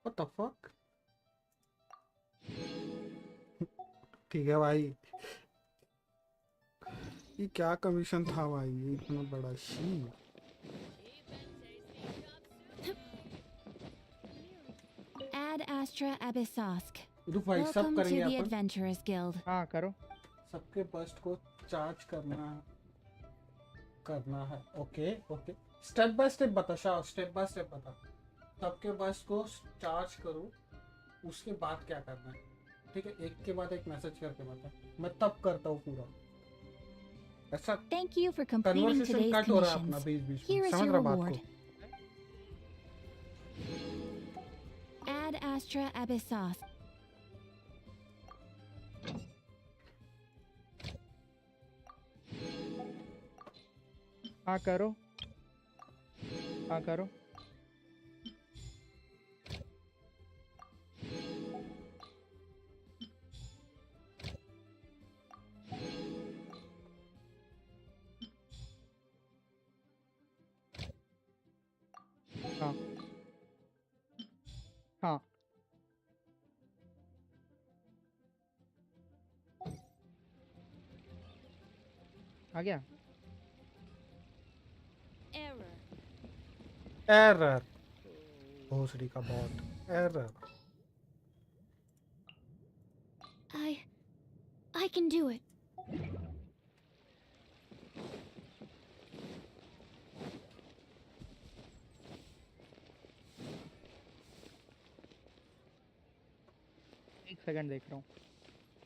What the fuck? ठीक है भाई, ये क्या कमीशन था भाई, ये इतना बड़ा शी। Ad Astra Abyssosk. रुक भाई, सब Welcome to करेंगे the अपन। Adventurers Guild. हाँ करो। सबके बस्ट को चार्ज करना है। Okay okay, step by step बता शाह, स्टेप बाय स्टेप बता। सबके बस्ट को चार्ज करो, उसके बाद क्या करना है, ठीक है। एक के बाद एक मैसेज करके बता, मैं तब करता हूँ पूरा ऐसा। Thank you for completing today's cut हो रहा है अपना commissions. बीच बीच Here में, is समझ your रहा बात reward. को। Ad Astra Abyssosk. हाँ करो, हाँ करो। हाँ हाँ आ गया। एरर, भोसड़ी का bot, error. I can do it. एक सेकंड देख रहा हूँ।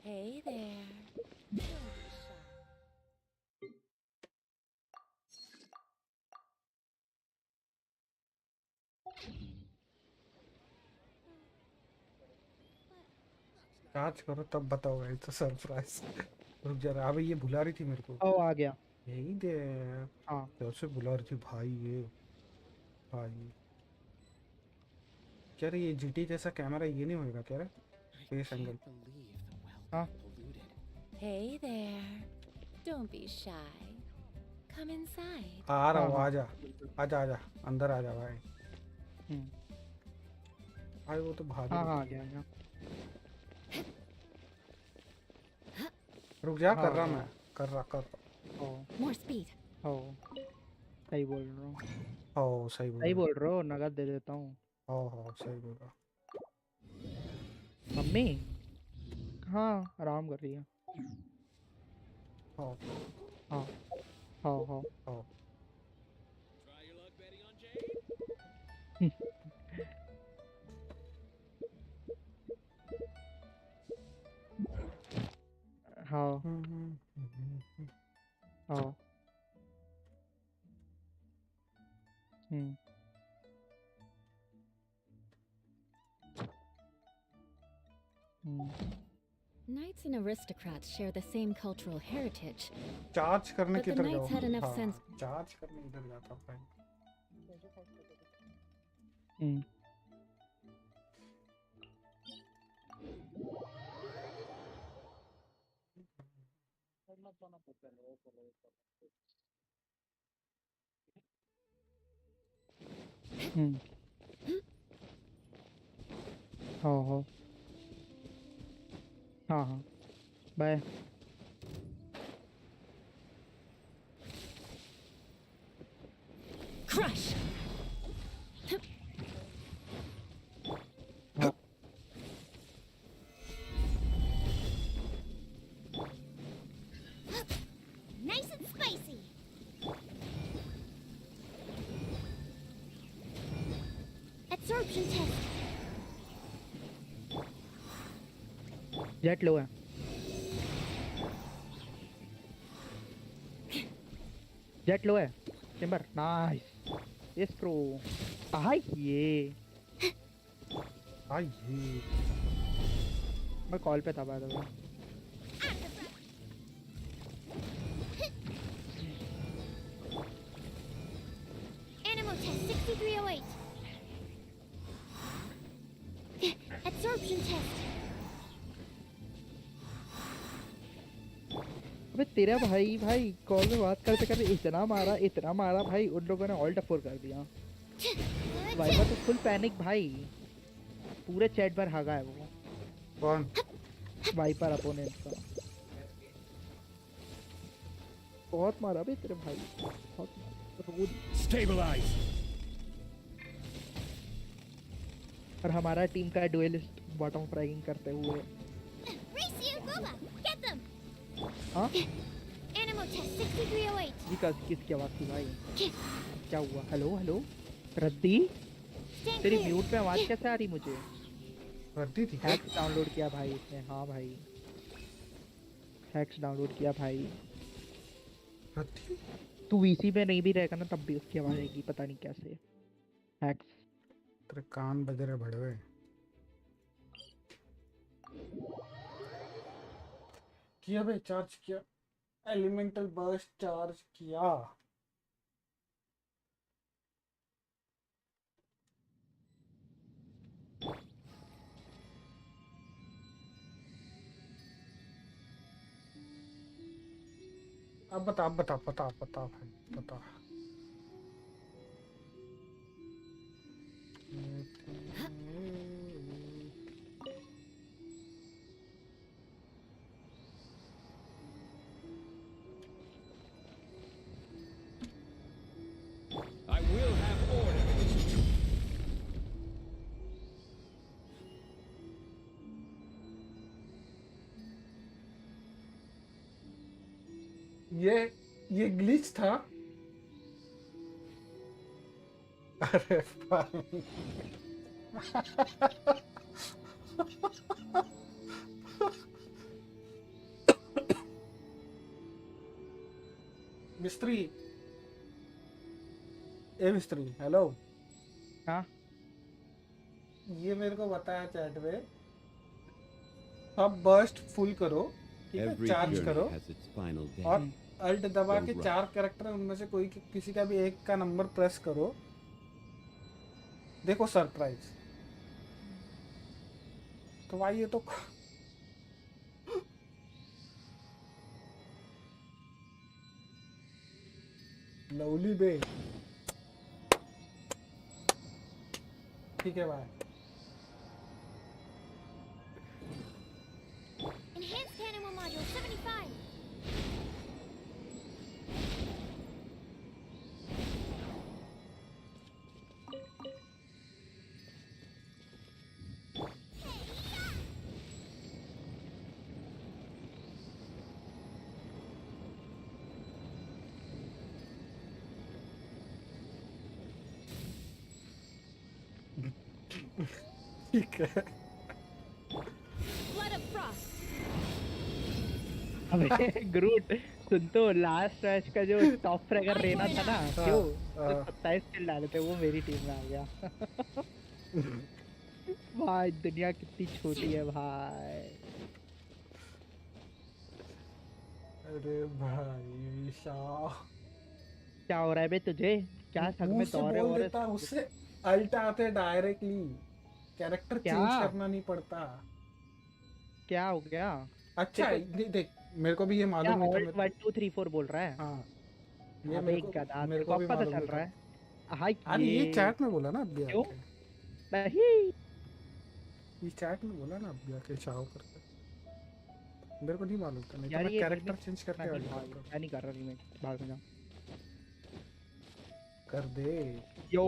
Hey there. चार्ज करो तब बताओ भाई, तो सरप्राइज। रुक जा रहा, अबे ये बुला रही थी मेरे को। ओ आ गया। यही दे। हाँ कैसे बुला रही थी भाई ये भाई। क्या रे ये जीटी जैसा कैमरा ये नहीं होएगा क्या रे? Face angle. हाँ Hey there. Don't be shy. Come inside. आ रहा हाँ हूँ, हाँ आजा आजा आजा अंदर आजा भाई। हम्म, भाई वो तो भाग हाँ रही हाँ आ थी। गया आ गया। रुक जा, हाँ कर रहा हाँ मैं, कर रहा। ओ More speed. ओ सही बोल रहा हूँ। ओ सही बोल सही रहा। बोल रहा हूँ, नगद दे देता हूँ। ओ सही बोल रहा। मम्मी हाँ आराम कर रही है। ओ हाँ हाँ हाँ ओ हाँ हाँ हम्म हम्म Knights and aristocrats share the same cultural heritage. Charge करने But the किधर knights had जाओ? enough हाँ sense. चार्ज करने इधर जाता भाई। हम्म हम्म हाँ हाँ हाँ हाँ बाय। Crush! हाँ Nice and spicy. Absorption test. जेट लो है। जेट लो है timber nice. Yes pro hi ये भाई ये मैं कॉल पे था by the way. Animal test 6308. Absorption test. अबे तेरा भाई भाई कॉल में बात करते करते इतना मारा भाई, उन लोगों ने ऑल्ट F4 कर दिया। वाइपर तो फुल पैनिक भाई, पूरे चैट पर हागा है वो। कौन? वाइपर अपोनेंट का बहुत मारा बे तेरे भाई, बहुत मारा रोज। Stabilize. और हमारा टीम का डुएलिस्ट बॉटम फ्रैगिंग करते हुए। Racy and Boba, get them. हाँ Animal test 6308. ये किसकी आवाज थी भाई? क्या हुआ? हेलो हेलो रद्दी, Stand तेरी clear. म्यूट पे आवाज कैसे आ रही मुझे? रद्दी थी? हैक्स डाउनलोड किया भाई इसने। हाँ भाई हैक्स डाउनलोड किया भाई। रद्दी? तू वीसी में नहीं भी रहेगा ना तब भी उसकी आवाज आएगी, पता नहीं कैसे। हैक्स तेरे कान बज रहे भड़वे। किया भाई, चार्ज किया, एलिमेंटल बर्स्ट चार्ज किया। अब बता भाई बता। I will have order. ये ग्लिच था। अरे भाई मिस्त्री, ए मिस्त्री, हेलो। हाँ ये मेरे को बताया चैट में सब बर्स्ट फुल करो, ठीक है, Every चार्ज journey करो has its final day. और अल्ट दबा Don't के rush. 4 कैरेक्टर उनमें से कोई किसी का भी एक का नंबर प्रेस करो, देखो सरप्राइज। तो भाई ये तो लवली बे, ठीक है भाई। Enhanced animal module 75. ठीक है। Blood of Frost. अबे ग्रूट सुन तो, लास्ट मैच का जो टॉप फ्रैगर रेना था ना, क्यों 27 किल डाले थे, वो मेरी टीम में आ गया। भाई दुनिया कितनी छोटी है भाई। अरे भाई शाह, क्या हो रहा है बे तुझे? क्या थक में दौरे बोल हो देता, उससे अल्ट आते डायरेक्टली, कैरेक्टर क्या? चेंज करना नहीं पड़ता। क्या हो गया? अच्छा देख, मेरे को भी ये मालूम नहीं था। 1 2 3 4 बोल रहा है। हाँ, ये अबे गधा, मेरे तेरे को को भी पता मालूम चल नहीं रहा था। है। हाय अरे ये चैट में बोला ना अभी क्यों? आके, नहीं, ये चैट में बोला ना अभी आके चाहो करके, मेरे को नहीं मालूम था। नहीं तो यार मैं ये कैरेक्टर remix चेंज करके नहीं, अल्ट भाई, मैं नहीं कर रहा रीमेक, भाग में जा। कर दे यो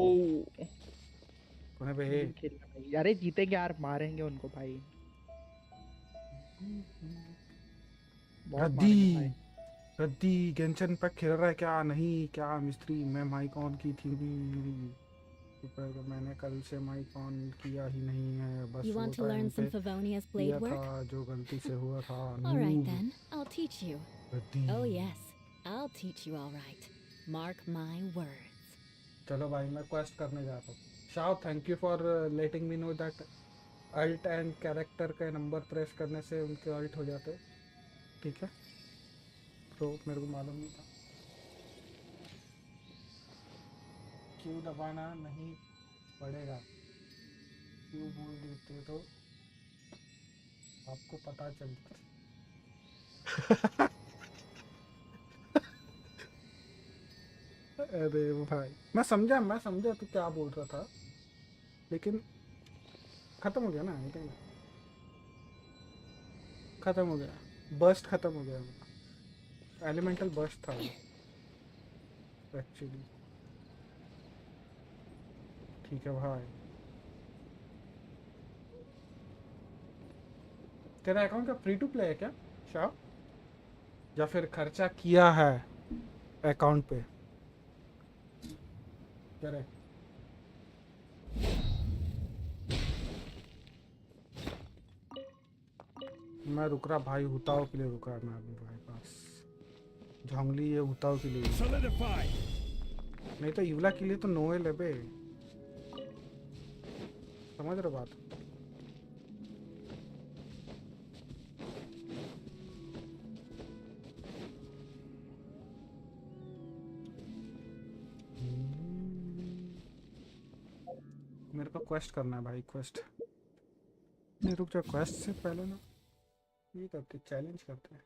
कोने पे। खेलना भाई, अरे जीतेंगे यार, मारेंगे उनको भाई, बहुत मारेंगे भाई। गद्दी गद्दी गेंशन इम्पैक्ट खेल रहा है क्या? नहीं क्या मिस्त्री, मैं माइक ऑन की थी पर मैंने कल से माइक ऑन किया ही नहीं है, बस You वो want to टाइम learn पे some Favonius blade किया work? था जो गलती से हुआ था। All right then, I'll teach you. Gaddi. Oh yes, I'll teach you all right. Mark my words. चलो भाई मैं क्वेस्ट करने जा रहा हूँ। Shah thank you for letting me know that alt and character का नंबर प्रेस करने से उनके अल्ट हो जाते, ठीक है, तो मेरे को मालूम नहीं था। क्यों दबाना नहीं पड़ेगा, क्यों बोल देते तो आपको पता चलता। अरे भाई मैं समझा तू क्या बोल रहा था, लेकिन खत्म हो गया ना, खत्म हो गया, बर्स्ट खत्म हो गया, एलिमेंटल बर्स्ट था एक्चुअली। ठीक है भाई, तेरा अकाउंट का फ्री टू प्ले है क्या शाह, या फिर खर्चा किया है अकाउंट पे? करे मैं रुक रहा भाई, हुताओ के लिए रुक रहा मैं अभी भाई पास, झोंगली ये हुताओ के लिए, नहीं तो इवला के लिए तो नोएल है बे, समझ रहे बात? मेरे को क्वेस्ट करना है भाई, क्वेस्ट नहीं, रुक जा, क्वेस्ट से पहले ना ये करते, चैलेंज करते हैं।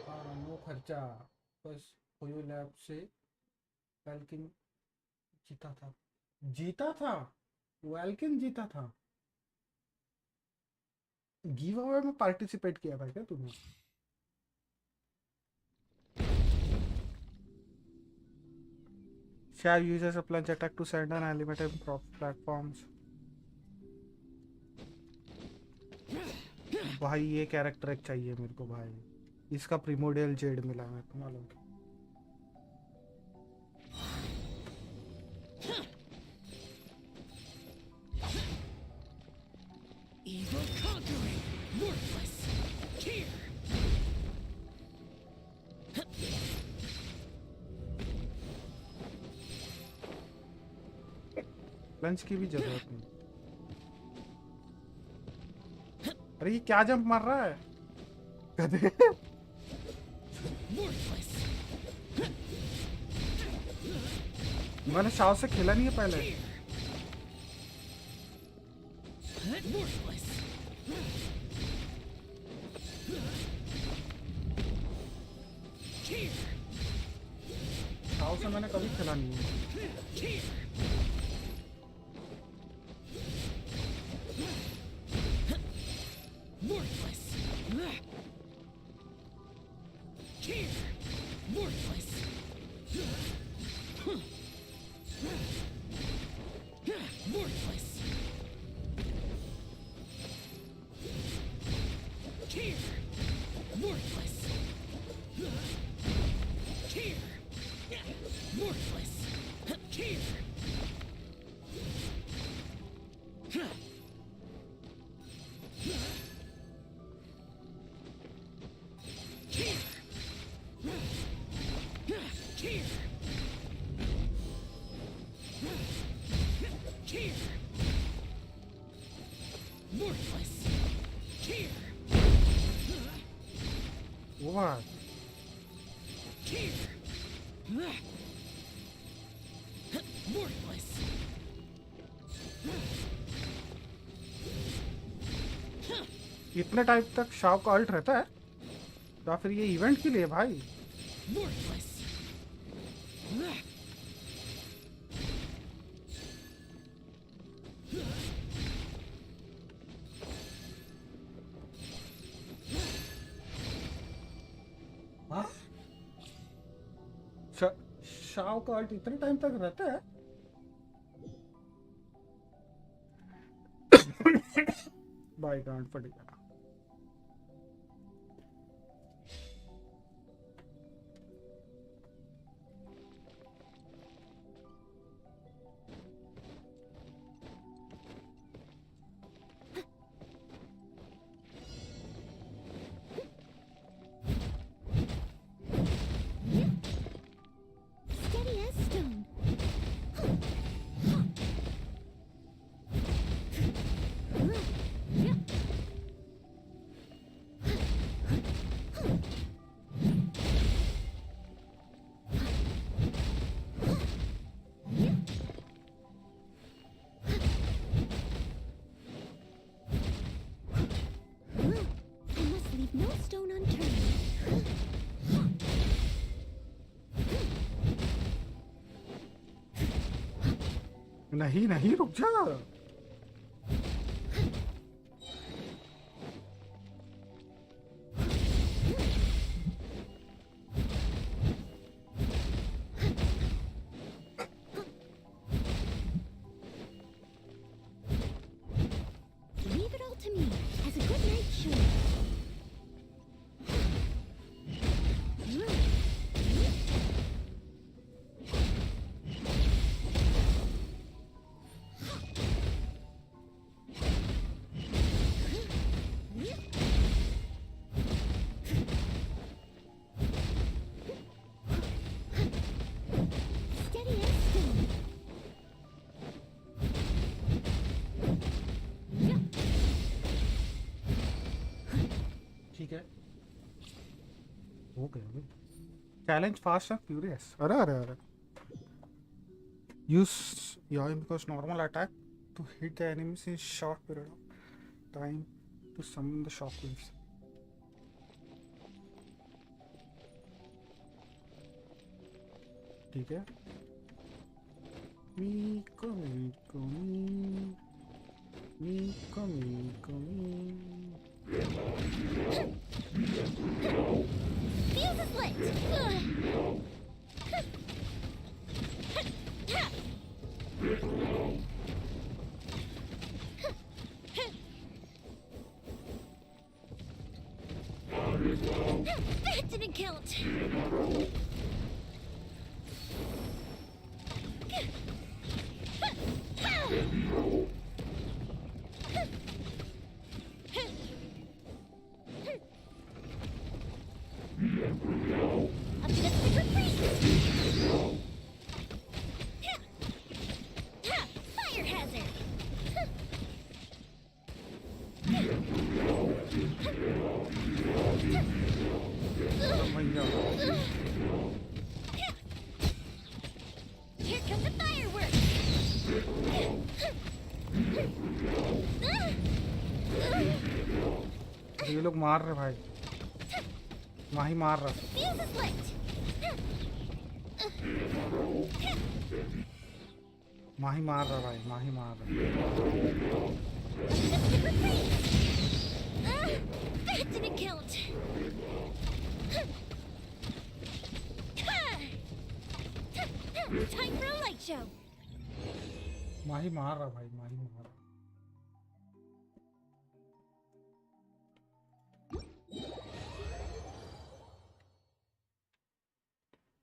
हाँ नो खर्चा, बस कोयो लैब से वेल्किन जीता था वेल्किन जीता था, गिव अवे में पार्टिसिपेट किया था क्या तुमने? Share users a plunge attack to send an elevator platforms. भाई ये कैरेक्टर एक चाहिए मेरे को भाई, इसका प्रीमोडियल जेड मिला है मेरे को मालूम। Evil conquering, worthless. Here. Lunch की भी जरूरत नहीं। अरे ये क्या जंप मार रहा है गधे? मैंने शाव से खेला नहीं है पहले। शाव से मैंने कभी खेला नहीं है। What? इतने टाइप तक शाव का अल्ट रहता है या फिर ये इवेंट के लिए भाई? शाव का अल्ट इतने टाइम तक रहता है? बाई गांड फट गया। नहीं नहीं रुक जा। Leave it all to me. Has a good night show. Challenge fast and furious. अरे use your because normal attack to hit the enemies in short period of time to summon the shockwaves. ठीक है। Miko. Fuse is lit! That didn't count! Fire hazard! ये लोग मार रहे भाई, माही मार रहा। Fuse is lit. माही मार रहा भाई, माही मार रहा। That didn't count. Time for a light show. माही मार रहा भाई, माही मार रहा।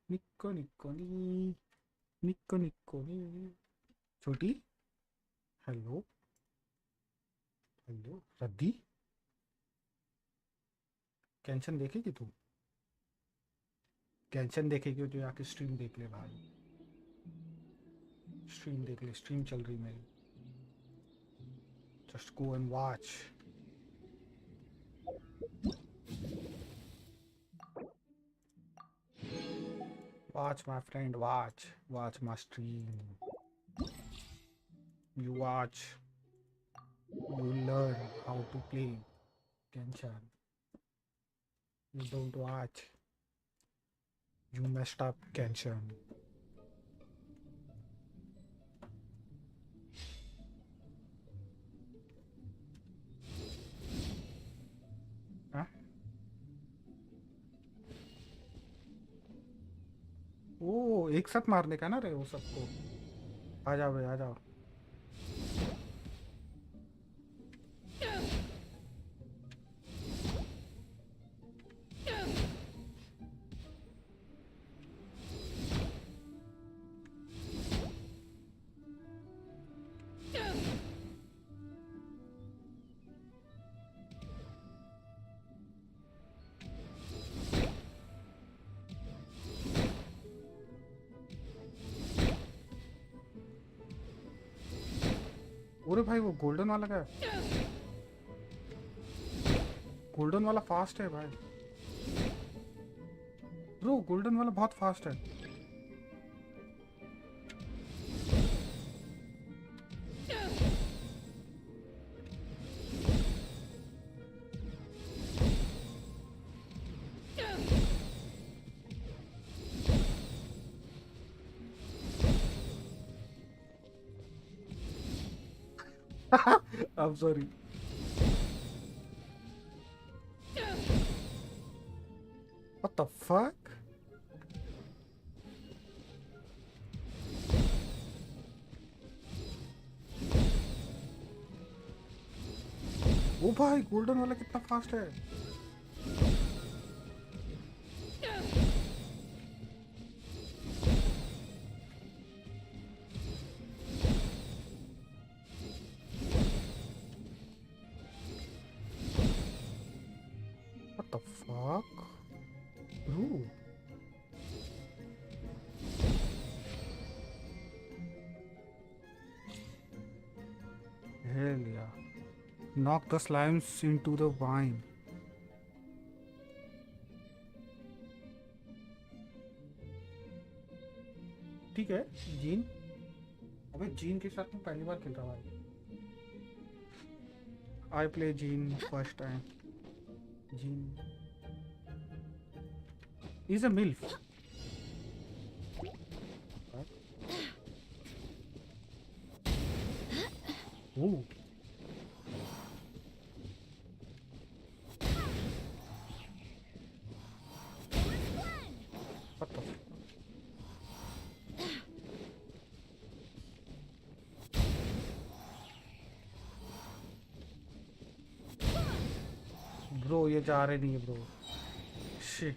निक्को निक्को नी, निक्को निक्को नी। छोटी, हेलो हेलो रद्दी, कैंशन देखेगी तू? कैंशन देखेगी तो आके स्ट्रीम देख ले भाई, स्ट्रीम देख ले, स्ट्रीम चल रही मेरी। Just go and watch. Watch my friend, watch my stream. You watch, you learn how to play Genshin. You don't watch, you messed up Genshin. Huh? ओ एक साथ मारने का ना रे वो सबको। आ जाओ भाई, आ जाओ। अरे भाई वो गोल्डन वाला क्या है? गोल्डन वाला फास्ट है भाई ब्रो, गोल्डन वाला बहुत फास्ट है। I'm sorry. What the fuck? ओ भाई गोल्डन वाला कितना फास्ट है। What the fuck? Bro. Hell yeah. Knock the slimes into the wine. ठीक है जीन। अबे जीन के साथ मैं पहली बार खेल रहा भाई। I play Jean first time. Jean is a MILF. Ooh. What the? Bro, ये जा रहे नहीं है bro. Shit.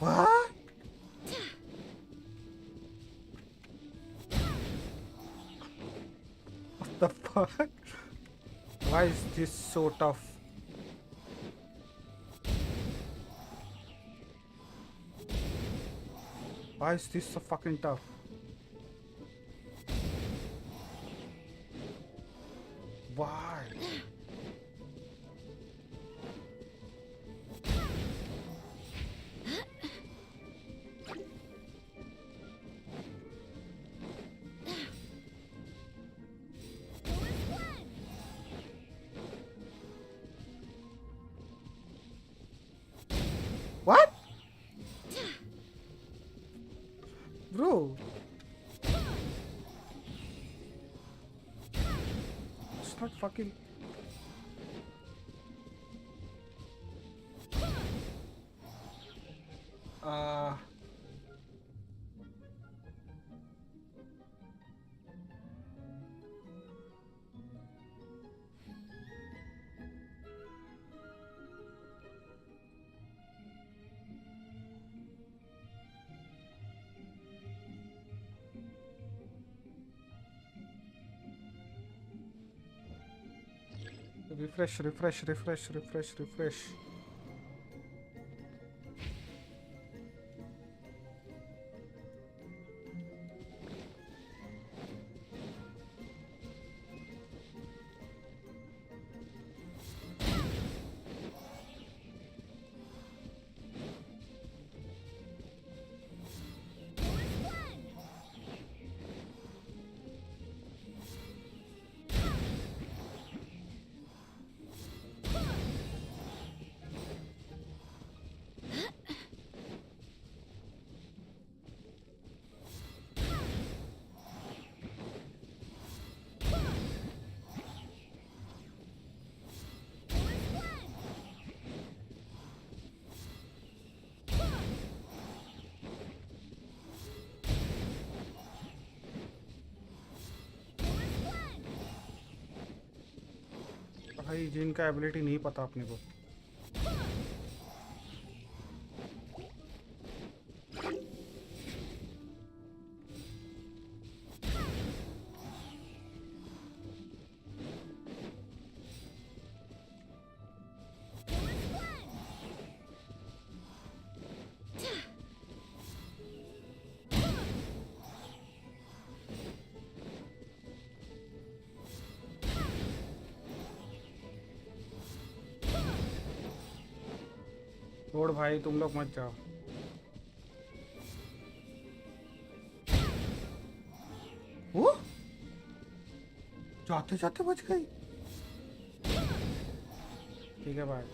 What? What the fuck? Why is this so tough? Why is this so fucking tough? Why? That's not fucking. Refresh. भाई जिनका ability नहीं पता अपने को। छोड़ भाई तुम लोग मत जाओ। वो जाते जाते बच गई। ठीक है भाई।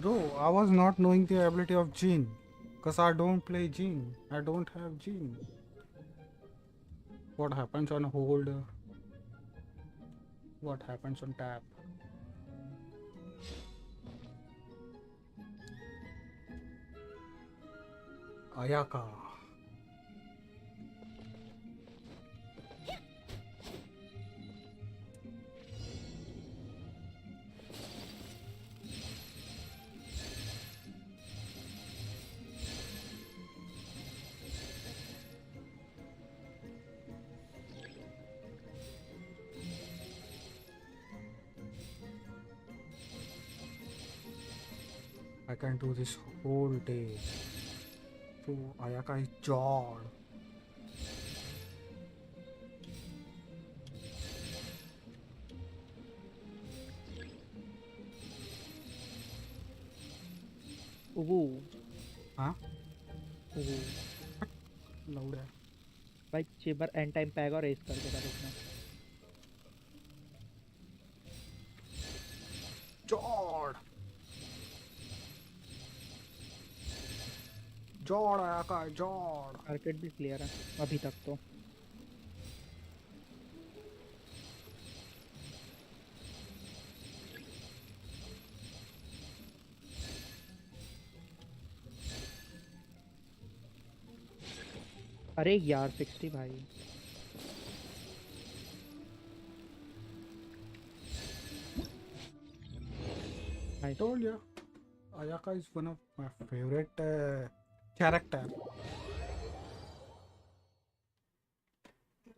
Bro, I was not knowing the ability of Jean. Because I don't play Jean. I don't have Jean. What happens on hold? What happens on tap? Ayaka. I can do this whole day. So Ayaka is jawed. Ooh. Huh? Ooh. Loud है। भाई चेबर and time peg और race कर देगा देखना। जॉर्ड जॉर्ड आया का जॉर्ड। Market भी clear है अभी तक तो। अरे यार 60 भाई। I told you, Ayaka is one of my favorite character.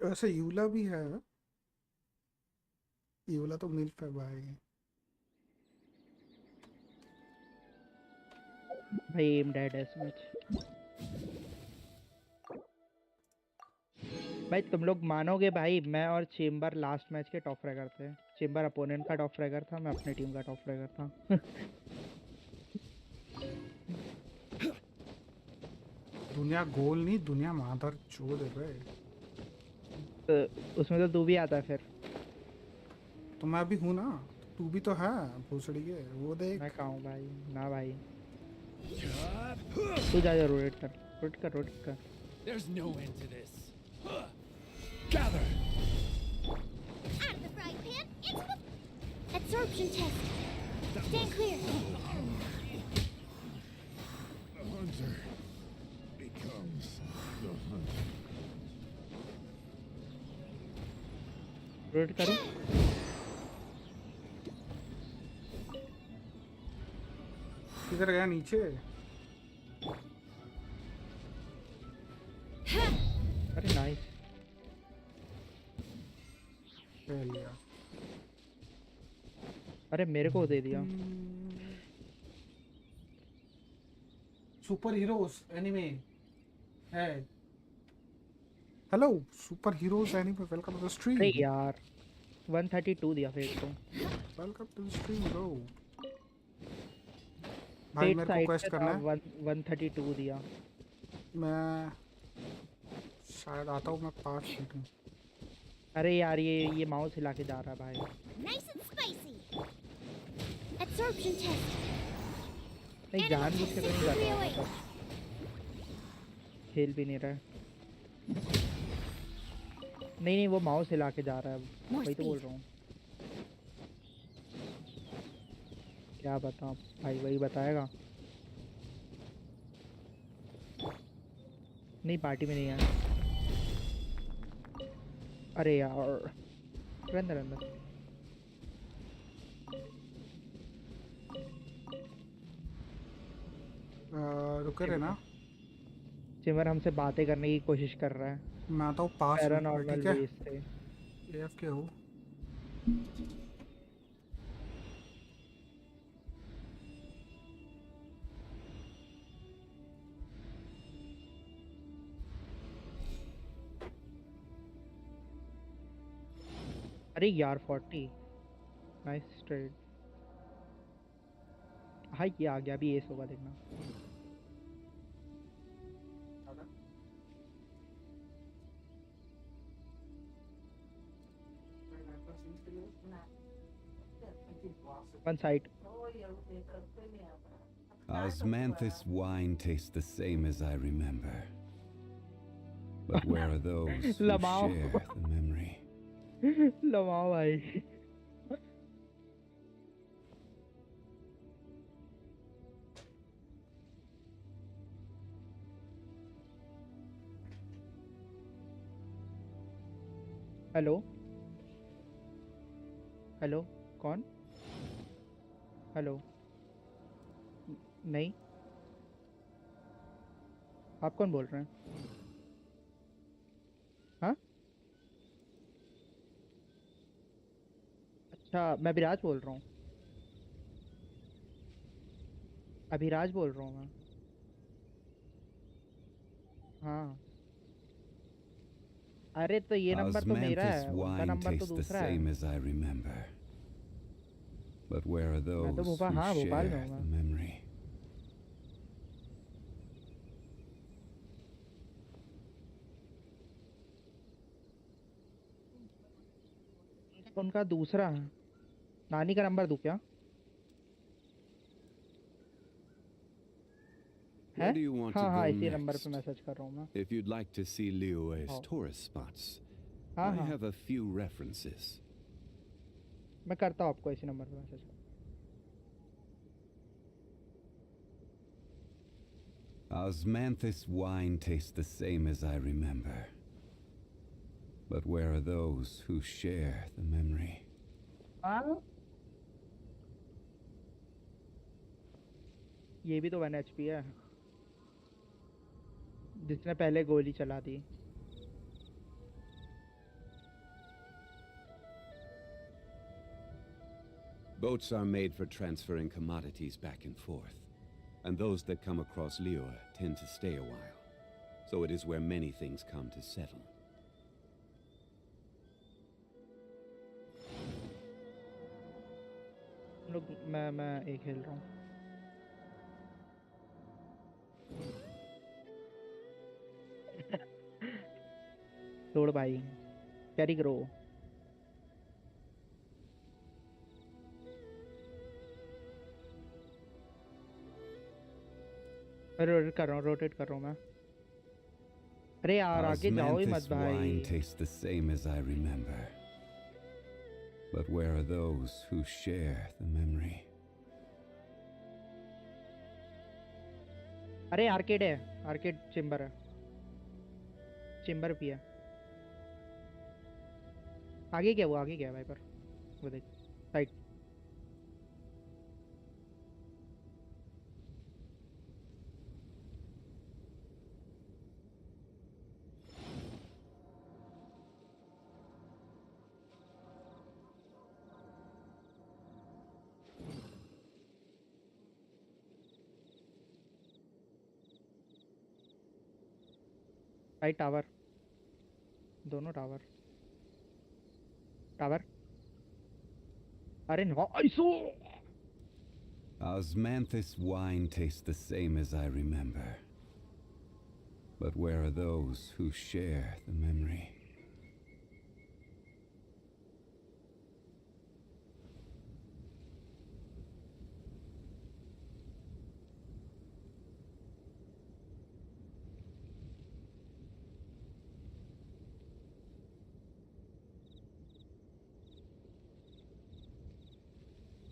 वैसे यूला भी है। यूला तो मिल्फ है भाई। भाई एम डेड है इसमें। भाई तुम लोग मानोगे भाई मैं और चेम्बर लास्ट मैच के टॉप फ्रैगर थे। चेम्बर अपोनेंट का टॉप फ्रैगर था, मैं अपने टीम का टॉप फ्रैगर था। दुनिया गोल नहीं, दुनिया मादर चोद है भाई। तो उसमें तो तू भी आता है फिर। तो मैं भी हूँ ना, तू भी तो है भोसड़ी के, वो देख। मैं कहूँ भाई ना भाई, तू जा रोटेट कर। There's no end to this. Gather. Out of the frying pan, into the absorption test. Stand clear. The hunter becomes the hunter. Rotate करो। किधर गया? नीचे। अरे नाइस, ले लिया। अरे मेरे को दे दिया। सुपर हीरोज एनिमे है। Hello superheroes anime, welcome to the stream. अरे यार 132 दिया फेट को। Welcome to the stream bro. भाई मेरे को क्वेस्ट करना है। 132 दिया। मैं शायद आता हूँ, मैं 5 मिनट में। अरे यार ये माउस हिला के जा रहा है भाई। Nice and spicy. Absorption test. नहीं जानबूझ के तो नहीं कर रहा है, खेल भी नहीं रहा है। नहीं वो माउस हिला के जा रहा है, वही तो बोल रहा हूँ। क्या बताऊँ भाई, वही बताएगा। नहीं पार्टी में नहीं है। अरे यार अंदर रुके रहे ना। सिमर हमसे बातें करने की कोशिश कर रहा है। मैं तो पास पैरानॉर्मल बेस से AFK हूँ। अरे यार 40 नाइस ट्रेड। हाँ ये आ गया, अभी एस होगा देखना। One side. Osmanthus wine tastes the same as I remember. But where are those who share the memory? लमाओ भाई। हेलो हेलो कौन? हेलो नहीं, आप कौन बोल रहे हैं? हाँ अच्छा, मैं विराज बोल रहा हूँ। अभिराज बोल रहा हूँ मैं। हाँ अरे तो ये नंबर तो मेरा है, उनका नंबर तो दूसरा है। मैं तो भोपाल, हाँ भोपाल में हूँ मैं। उनका दूसरा है। नानी का नंबर दूं क्या? Where do you want to go इसी नंबर पे next? मैसेज कर रहा हूँ मैं। If you'd like to see Liyue's tourist spots, I have a few references. मैं करता हूँ आपको इसी नंबर पे message. Osmanthus wine tastes the same as I remember. But where are those who share the memory? ये भी तो 1 HP है, जिसने पहले गोली चला दी। Boats are made for transferring commodities back and forth, and those that come across Liyue tend to stay a while. So it is where many things come to settle. लोग मैं एक खेल रहा हूँ। छोड़ भाई, कैरी करो। रोटेट कर रहा हूँ मैं। अरे यार आगे जाओ ही मत भाई। Wine tastes the same as I remember. But where are those who share the memory? अरे आर्केड है, आर्केड चेम्बर है, चेम्बर भी है। आगे क्या वो आगे क्या वाइपर, वो देख साइड। साइड टावर, दोनों टावर टावर। अरे nice. Osmanthus wine tastes the same as I remember. But where are those who share the memory?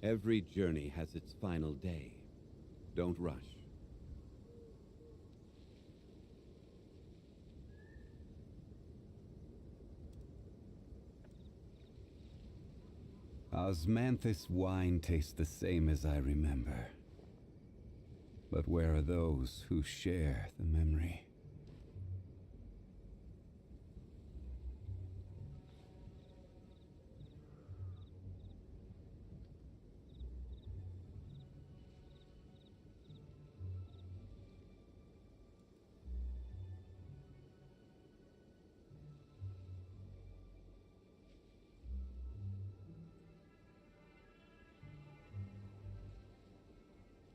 Every journey has its final day. Don't rush. Osmanthus wine tastes the same as I remember. But where are those who share the memory?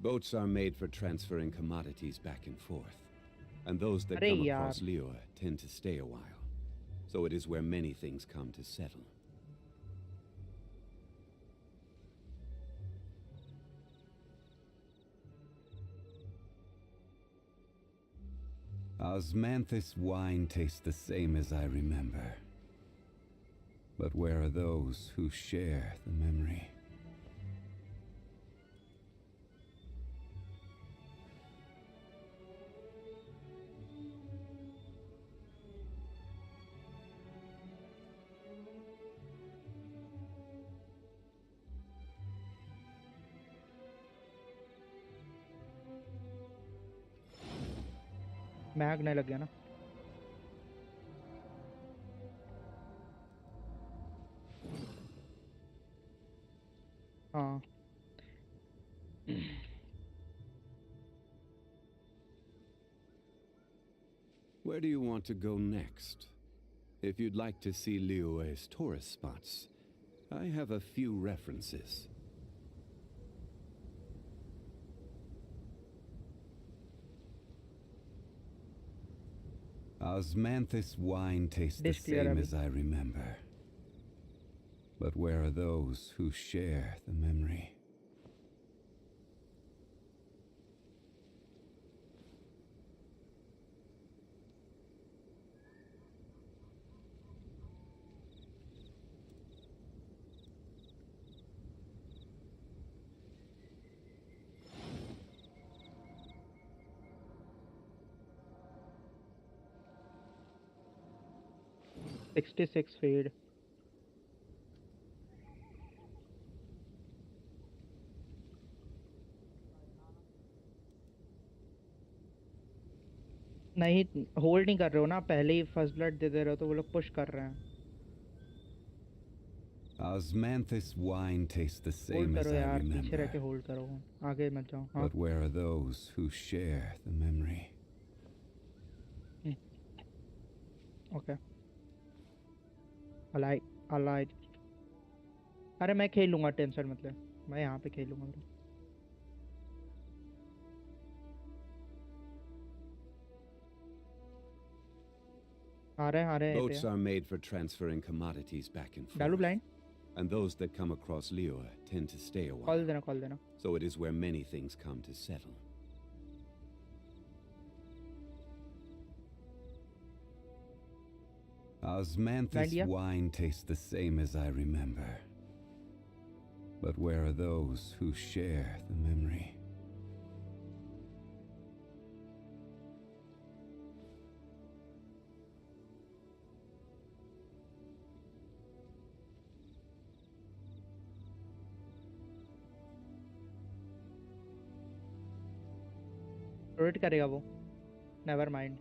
Boats are made for transferring commodities back and forth, and those that come across Liyue tend to stay a while. So it is where many things come to settle. Osmanthus wine tastes the same as I remember. But where are those who share the memory? Mag नहीं लग गया ना। हाँ Where do you want to go next? If you'd like to see Liyue's tourist spots, I have a few references. Osmanthus wine tastes the same as I remember. But where are those who share the memory? $66 feed. नहीं hold नहीं कर रहे हो ना, पहले ही first blood दे दे रहे हो तो वो लोग पुश कर रहे हैं। Osmanthus wine tastes the same as I remember. पीछे रह के होल्ड करो, आगे मत जाओ। हाँ। But where are those who share the memory? Okay. Allied. अरे मैं खेल लूँगा, टेंशन मत ले, मैं यहाँ पे खेल लूँगा। आ रहे Boats are made for transferring commodities back and forth. डालू blind. And those that come across Liyue tend to stay a while. Call देना। So it is where many things come to settle. Osmanthus wine tastes the same as I remember. But where are those who share the memory? Rotate करेगा वो, never mind.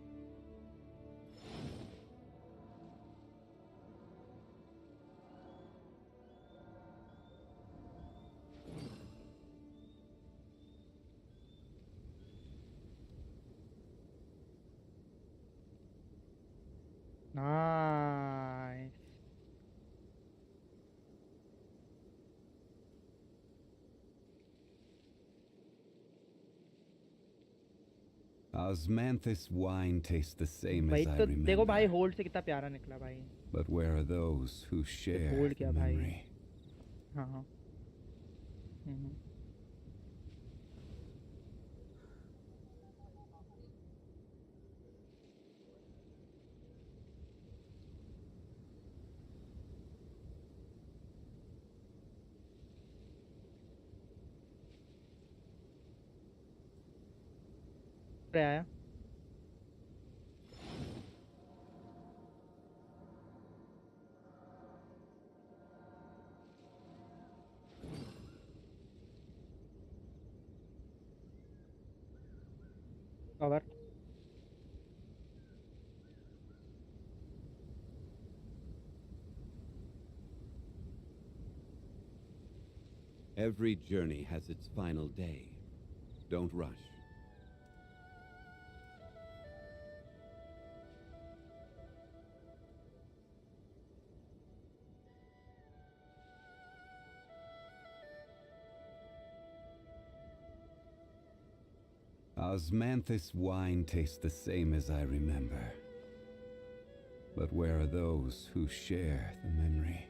Nice. Osmanthus wine tastes the same भाई as I तो remember. देखो भाई hold से कितना प्यारा निकला भाई। But where are those who share hold the किया भाई। memory? हाँ हाँ। आया cover. Every journey has its final day. Don't rush. Osmanthus wine tastes the same as I remember. But where are those who share the memory?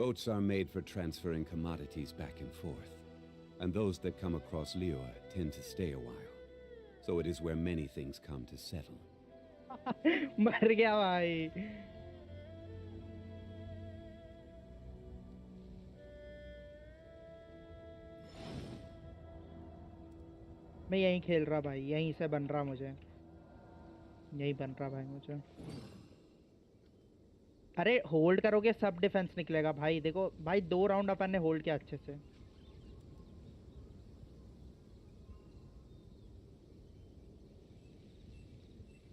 Boats are made for transferring commodities back and forth. And those that come across Liyue tend to stay a while. So it is where many things come to settle. मर गया भाई। मैं यहीं खेल रहा भाई, यहीं से बन रहा मुझे, यहीं बन रहा भाई मुझे। अरे होल्ड करोगे सब डिफेंस निकलेगा भाई। देखो भाई 2 राउंड अपन ने होल्ड किया अच्छे से।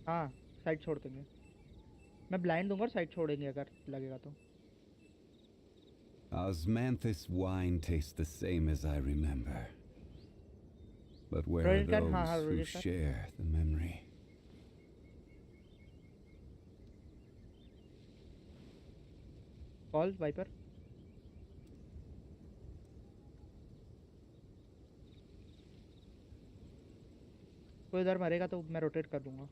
हाँ साइड छोड़ देंगे, मैं ब्लाइंड दूंगा और साइड छोड़ेंगे अगर लगेगा तो। Osmanthus wine tastes the same as I remember. But where are those who share the memory? Call Viper. कोई इधर मरेगा तो मैं रोटेट कर दूंगा।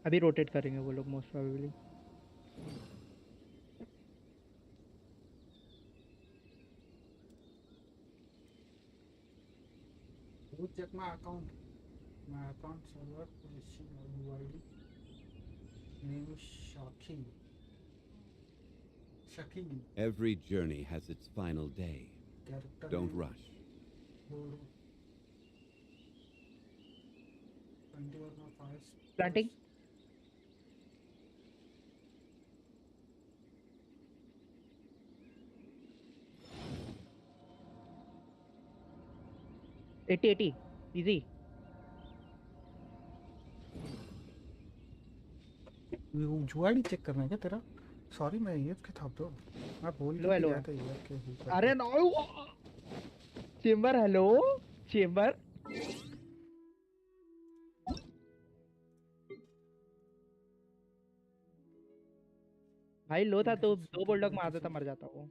अभी रोटेट करेंगे वो लोग most probably. check my account server position or UID name is Shaki. Every journey has its final day. Character Don't name. rush. 21 or 5 Planting. एटी इजी। जुआड़ी चेक करना है क्या तेरा? सॉरी मैं ये के था तो मैं बोल के गया था यार के। अरे नो चेंबर, हेलो चेंबर। भाई लो था तो 2 बुलडॉग मार देता, मर जाता वो।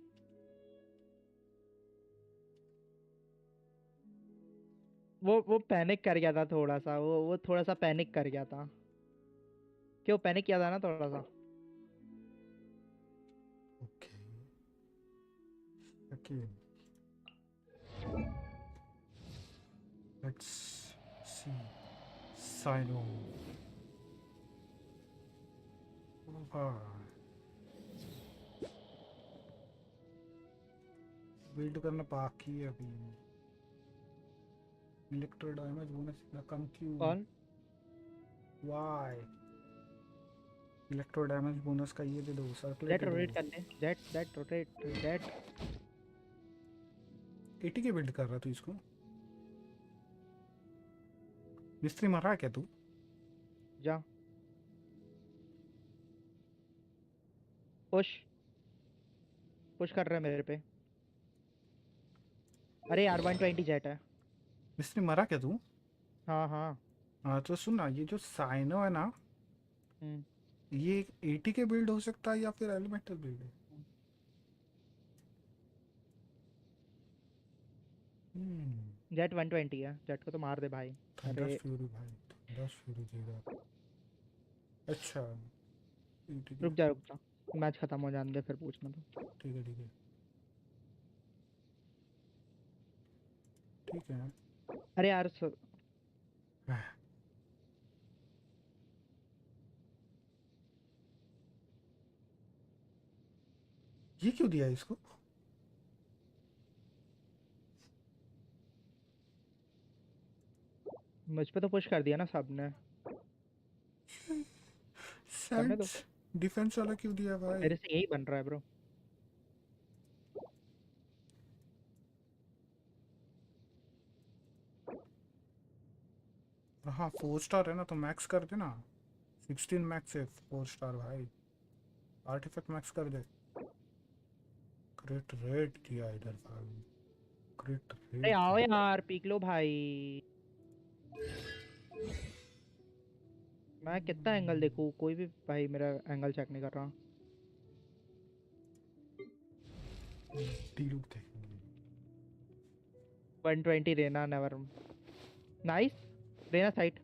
वो पैनिक कर गया था थोड़ा सा, वो थोड़ा सा पैनिक कर गया था। क्यों पैनिक किया था ना थोड़ा सा। Okay okay, let's see Cyno. Build करना बाकी है अभी। इलेक्ट्रो डैमेज बोनस इतना कम क्यों? कौन? वाई इलेक्ट्रो डैमेज बोनस का ये दे दो, सर्कुलेट जेट रोटेट कर ले, जेट रोटेट जेट। 80 के बिल्ड कर रहा तू इसको? मिस्त्री मरा क्या तू? जा पुश पुश कर रहा है मेरे पे। अरे यार 120 जेट है। मिस्त्री मरा क्या तू? हाँ हाँ हाँ तो सुन ना, ये जो साइनो है ना, ये 80 के बिल्ड हो सकता है या फिर एलिमेंटल बिल्ड है? जेट 120 है, जेट को तो मार दे भाई। अरे फ्यूरी भाई, 10 फ्यूरी देगा। अच्छा रुक जा मैच खत्म हो जाने दे फिर पूछना तो। ठीक है ठीक है ठीक है। अरे यार ये क्यों दिया इसको? मुझ पे तो पुश कर दिया ना सबने। करने दो। डिफेंस वाला क्यों दिया भाई? मेरे से यही बन रहा है ब्रो। हाँ 4 स्टार है ना तो मैक्स कर दे ना। 16 मैक्स है 4 स्टार भाई। आर्टिफैक्ट मैक्स कर दे। क्रिट रेट किया इधर भाई, क्रिट रेट। अरे आओ यार पीक लो भाई। मैं कितना एंगल देखूं, कोई भी भाई मेरा एंगल चेक नहीं कर रहा। टीलूक देखेंगे। 120 Rena never. Nice Rena side.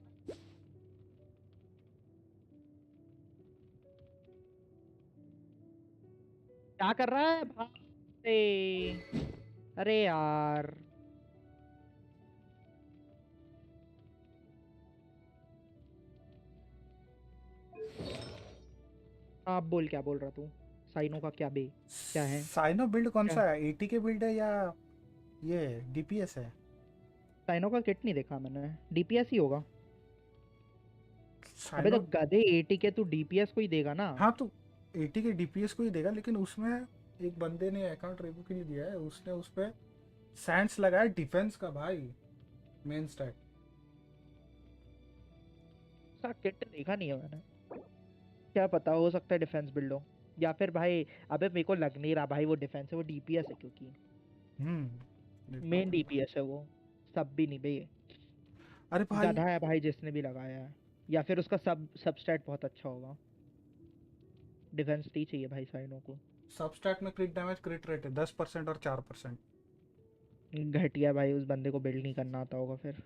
क्या कर रहा है भाई? अरे यार आप बोल, क्या बोल रहा तू? साइनो का क्या क्या है? साइनो बिल्ड कौन सा है? 80 के बिल्ड है या ये डीपीएस है? साइनो का किट नहीं देखा मैंने, डीपीएस ही होगा। अबे तो साइनो गधे 80 के तू डीपीएस को ही देगा ना। हाँ तो 80 के डीपीएस को ही देगा, लेकिन उसमें एक बंदे ने अकाउंट रिव्यू के लिए दिया है, उसने उस पे सैंड्स लगाया डिफेंस का भाई, मेन स्टैट। सा किट देखा नहीं है मैंने, क्या पता हो सकता है डिफेंस बिल्ड हो या फिर भाई। अबे मेरे को लग नहीं रहा भाई वो डिफेंस है, वो डीपीएस है क्योंकि मेन डीपीएस है वो, सब भी नहीं भाई। अरे भाई गधा है भाई जिसने भी लगाया है, या फिर उसका सबस्टैट बहुत अच्छा होगा। डिफेंस ही चाहिए भाई साइनो को। सबस्टैट में क्रिट डैमेज क्रिट रेट है 10% और 4%। घटिया भाई, उस बंदे को बिल्ड नहीं करना आता होगा फिर।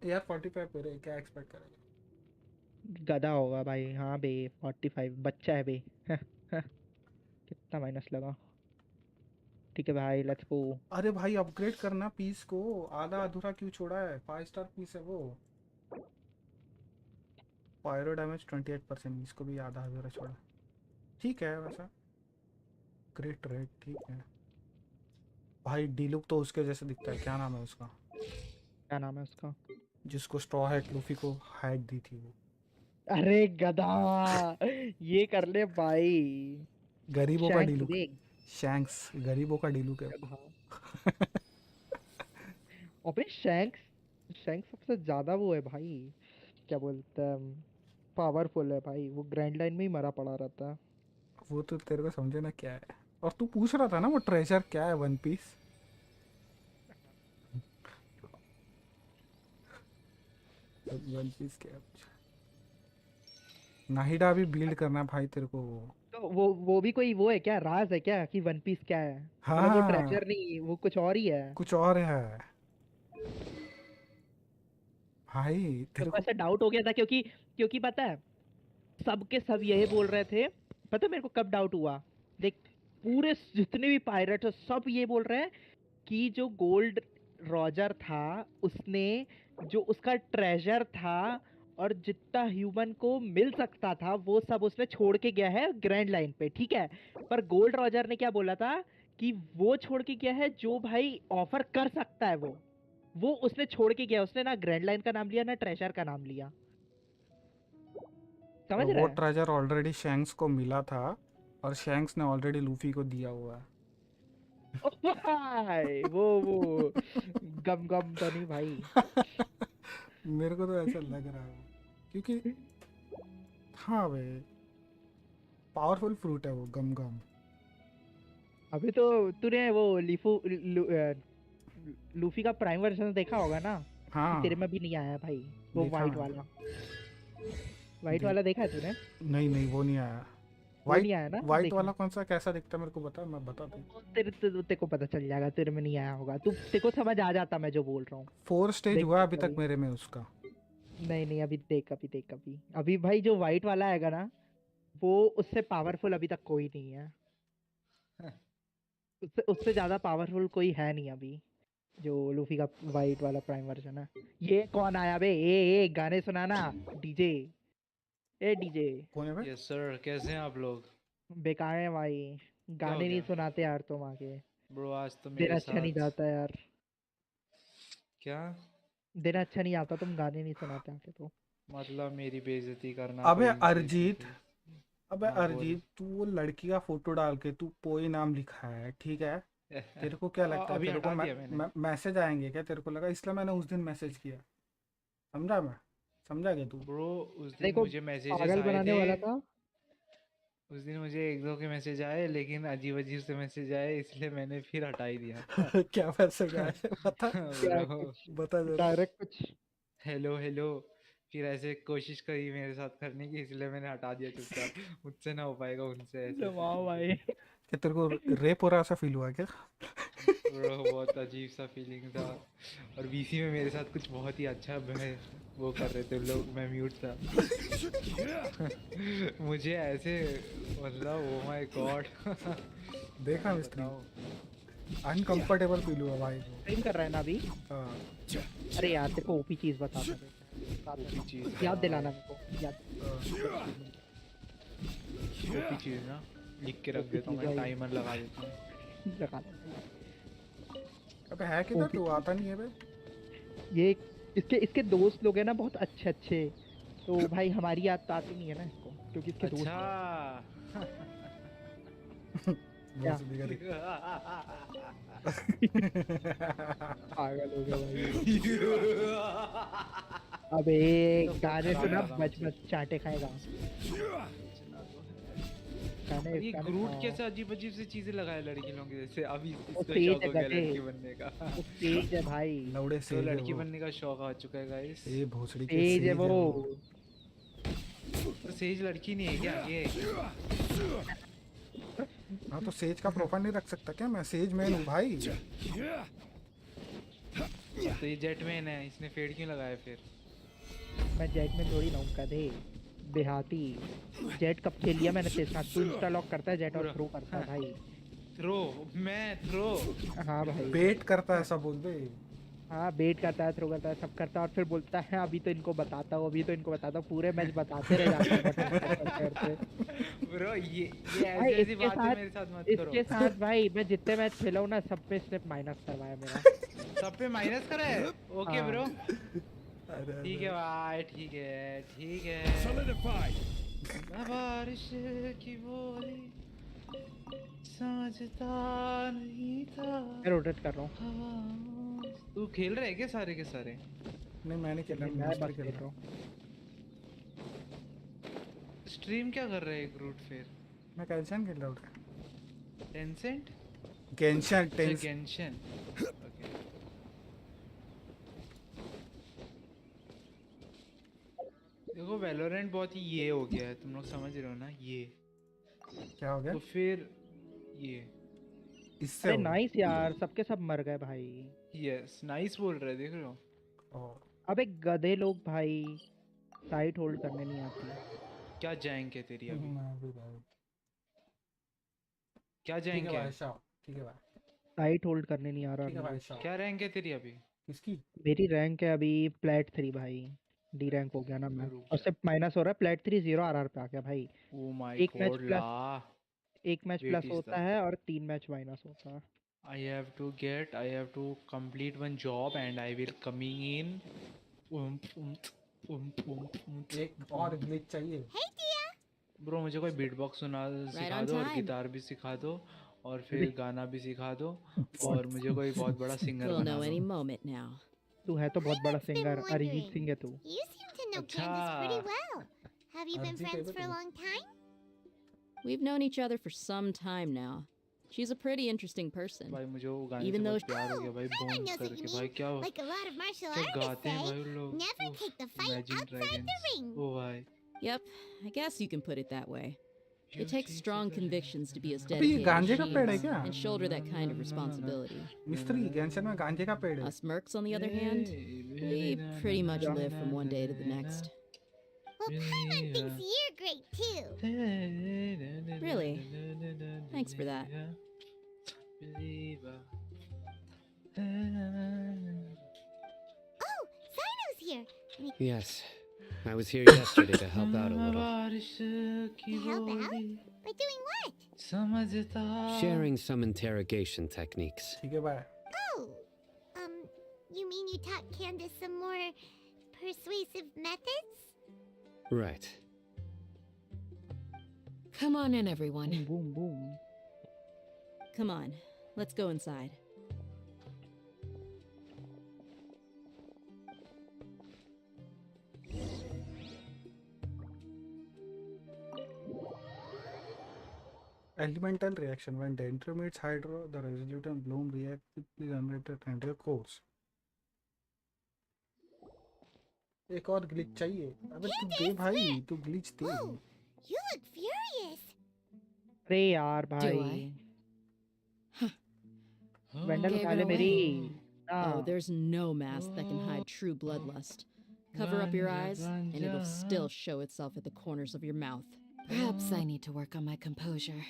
यार 45 पे रहे, क्या एक्सपेक्ट करेगा? गधा होगा भाई। हाँ बे 45 बच्चा है बे। कितना माइनस लगा। ठीक है भाई लेट्स गो। अरे भाई अपग्रेड करना पीस को, आधा अधूरा क्यों छोड़ा है? 5 स्टार पीस है वो। पायरो डैमेज 28%, इसको भी आधा अधूरा छोड़ा। ठीक है वैसा क्रिट रेट ठीक है भाई। डीलुक तो उसके जैसे दिखता है, क्या नाम है उसका? क्या नाम है उसका? जिसको स्ट्रॉ हैट लूफी को हैक दी थी वो। अरे गधा ये कर ले भाई। गरीबों का डीलुक, शैंक्स गरीबों का डीलुक है। अबे शैंक्स सबसे ज्यादा वो है भाई, क्या बोलते हैं, पावरफुल है भाई। वो ग्रैंड लाइन में ही मरा पड़ा रहता है। वो तो तेरे को समझे ना क्या है। और तू पूछ रहा था ना वो ट्रेजर क्या है, वन पीस। वन पीस क्या है? नाहिडा भी बिल्ड करना भाई तेरे को। तो वो भी कोई वो है क्या, राज है क्या कि वन पीस क्या है? हाँ मतलब वो ट्रेजर नहीं, वो कुछ और ही है। कुछ और है। भाई मेरे तेरे को को ऐसा डाउट हो गया था क्योंकि क्योंकि पता है सबके सब यही बोल रहे थे। पता है मेरे को कब डाउट हुआ? देख, पूरे जितने भी पायरेट्स हैं सब ये बोल रहे हैं कि जो गोल्ड रॉजर था उसने जो उसका ट्रेजर था और जितना ह्यूमन को मिल सकता था वो सब उसने छोड़ के गया है ग्रैंड लाइन पे, ठीक है। पर गोल्ड रॉजर ने क्या बोला था कि वो छोड़ के गया है जो भाई ऑफर कर सकता है वो उसने छोड़ के गया। उसने ना ग्रैंड लाइन का नाम लिया ना ट्रेजर का नाम लिया, समझ रहे वो हैं? ट्रेजर ऑलरेडी शैंक्स को मिला था और शैंक्स ने ऑलरेडी लूफी को दिया हुआ है। ओ भाई वो गम गम तो नहीं भाई। मेरे को तो ऐसा लग रहा है क्योंकि हाँ भाई पावरफुल फ्रूट है वो गम गम। अभी तो तूने वो लूफी का प्राइम वर्जन देखा होगा ना कि हाँ तेरे में भी नहीं आया भाई वो देखा वाइट मैंने। वाला वाला देखा है तूने? नहीं नहीं वो नहीं आया। वो नहीं आया ना, वाइट देखना। वाला कौन सा कैसा दिखता है मेरे को बता, मैं बता दूँ। तेरे को पता चल जाएगा, तेरे में नहीं आया होगा। तेरे को समझ आ जाता मैं जो बोल रहा हूँ। 4 स्टेज देख हुआ के अभी तक मेरे में उसका। नहीं अभी देख अभी भाई जो वाइट वाला आएगा ना वो उससे पावरफुल अभी तक कोई नहीं है। उससे ज्यादा पावरफुल कोई है नहीं अभी जो लूफी का वाइट वाला प्राइम वर्जन है। ये कौन आया बे? ए गाने सुनाना डीजे। ए डीजे कौन है बे? यस सर, कैसे हैं आप लोग? बेकार है भाई, हो गाने नहीं गया? सुनाते यार तुम आके। ब्रो आज तो दिन मेरे अच्छा नहीं साथ जाता यार, क्या दिन अच्छा नहीं आता, तुम गाने नहीं सुनाते आके तो। मतलब मेरी बेइज्जती करना अबे कोई बेइज्जती? अरिजीत, अबे हाँ बोल। अरिजीत तू वो लड़की का फोटो डाल के तू पोई नाम लिखा है, ठीक है। तेरे को क्या लगता है अभी तेरे को हटा दिया मैंने। मैसेज आएंगे क्या? तेरे को लगा इसलिए मैंने उस दिन मैसेज किया, समझा? मैं समझा क्या तू? ब्रो उस दिन देखो मुझे मैसेजेस पागल आए बनाने थे। वाला था। उस दिन मुझे 1-2 के मैसेज आए लेकिन अजीब अजीब से मैसेज आए इसलिए मैंने फिर हटा ही दिया। क्या मैसेज आया है? बता क्या ब्रो कुछ बता जरा। डायरेक्ट कुछ हेलो हेलो, फिर ऐसे कोशिश करी मेरे साथ करने की इसलिए मैंने हटा दिया चुपचाप। मुझसे ना हो पाएगा उनसे ऐसे जमाओ भाई। क्या तेरे को रेप हो रहा सा फील हुआ क्या? ब्रो बहुत अजीब सा फीलिंग था। और बीसी में मेरे साथ कुछ बहुत ही अच्छा वो कर रहे थे लोग, मैं म्यूट था। मुझे ऐसे मतलब ओ माय गॉड। देखा मिस्त्री, अनकंफर्टेबल फील हुआ भाई को। स्ट्रीम कर रहा है ना अभी? हाँ। अरे यार तेरे को ओपी चीज बता चीज याद दिलाना मेरे को याद। कॉपी चीज ना लिख के रख देता हूँ मैं, टाइमर लगा देता हूँ। लगा अबे है किधर तू? आता नहीं है बे। ये इसके दोस्त लोग हैं ना बहुत अच्छे अच्छे, तो भाई हमारी याद तो आती नहीं है ना इसको क्योंकि इसके दोस्त अच्छा क्या? पागल हो गया भाई। अबे गाने सुना बच चाटे खाएगा। ये ग्रूट कैसे अजीब अजीब सी चीजें लगाए लड़की लोगों के जैसे? अभी इसको तेज शौक है हो गया गधे। लड़की बनने का। वो तेज है भाई, लौड़े तो से लड़की बनने का शौक आ चुका है गाइस। ये भोसड़ी के तेज है सेज वो। तो सेज लड़की नहीं है क्या ये? हाँ तो सेज का प्रोफाइल नहीं रख सकता क्या? मैं सेज मैन हूँ भाई। तो ये जेटमैन है, इसने फेड क्यों लगाया फिर? मैं जेट में थोड़ी ना हूँ गधे देहाती। जेट कब खेल लिया मैंने तेरे साथ? तू इंस्टा लॉक करता है जेट और थ्रो करता है भाई। थ्रो? मैं थ्रो? हाँ भाई बेट करता है सब बोल दे। हाँ बेट करता है, थ्रो करता है, सब करता है और फिर बोलता है अभी तो इनको बताता हूँ, अभी तो इनको बताता हूँ। पूरे मैच बताते रह जाते हैं। ब्रो ये भाई ऐसी बात है मेरे साथ मत करो। इसके साथ भाई मैं जितने मैच खेला हूँ ना सब पे इसने माइनस करवाया मेरा। सब पे माइनस करा है? ओके हाँ। ब्रो अरे ठीक है भाई, ठीक है ठीक है। मैं बारिश की बोली समझता नहीं था। मैं रोटेट कर रहा हूँ। तू खेल रहा है क्या सारे के सारे? नहीं मैंने खेला, मैं मिस्त्री बस खेल खेल रहा रहा हूँ। हूँ। स्ट्रीम क्या कर रहे हैं ग्रूट फिर? मैं गेंशन खेल रहा हूँ। टेंसेंट? गेंशन गेंशन। देखो वैलोरेंट बहुत ही ये हो गया है, तुम लोग समझ रहे हो ना? ये क्या हो गया? तो फिर ये इससे अरे हो गया। नाइस यार, सबके सब मर गए भाई। यस नाइस बोल रहे हैं, देख रहे हो? अबे गधे लोग भाई साइट होल्ड करने नहीं आती। क्या जैंक है तेरी अभी? मैं भी भाई। क्या ठीक जैंक है है? भाई साहब, ठीक है भाई, साइट होल्ड करने नहीं आ रहा ठीक है भाई अभी। साहब। क्या रैंक है तेरी अभी? किसकी? मेरी रैंक है अभी प्लेट 3 भाई। डी रैंक हो गया ना मैं, रुक और जा। सिर्फ माइनस हो रहा है। प्लेट 3 0 आरआर पे आ गया भाई। ओ माय एक मैच गॉड प्लस ला। एक मैच वेट प्लस इज होता द है और 3 मैच माइनस होता है। I have to complete one job and I will coming in. एक और ग्लिच चाहिए। ब्रो मुझे कोई बीटबॉक्स सुना सिखा on दो और time. गिटार भी सिखा दो और फिर गाना भी सिखा दो और मुझे कोई बहुत बड़ा सिंगर We'll बना know any दो। moment now. तू है तो बहुत बड़ा I've been singer, Arijit wondering. Singh है तू। You seem to know अच्छा। Candace pretty well. Have you been Arjit friends है for a तू? long time? We've known each other for some time now. She's a pretty interesting person. भाई मुझे वो गाने से Even बहुत though प्यार हो गया भाई Someone बोन्स knows what करके। you भाई mean. क्या Like a lot of martial क्या artists गाते हैं say, भाई वो लोग। never उफ, take the fight Imagine outside the Dragons। ring. ओ भाई Yep, I guess you can put it that way. It takes strong convictions to be as अबे ये dedicated गांजे as का she पेड़ है is क्या? and shoulder that kind of responsibility. मिस्त्री गेंशन में गांजे का पेड़ है। Us mercs, on the other hand, we pretty much live from one day to the next. Well, Paimon thinks you're great too. Really? Thanks for that. Oh, Zino's here. Yes, I was here yesterday to help out a little. To help out? By doing what? Sharing some interrogation techniques. ठीक है भाई। Oh, you mean you taught Candace some more persuasive methods? Right. Come on in, everyone. boom boom। Come on, let's go inside. Elemental reaction when dendro meets hydro, the resolute and bloom react with the generated dendro cores. एक और glitch चाहिए। अबे तू दे भाई, तू glitch they. Oh, you look furious. अरे यार भाई वेंडल Gave उठा it ले मेरी। away. Oh, there's no mask that can hide true bloodlust. Cover up your eyes, and it'll still show itself at the corners of your mouth. Perhaps I need to work on my composure.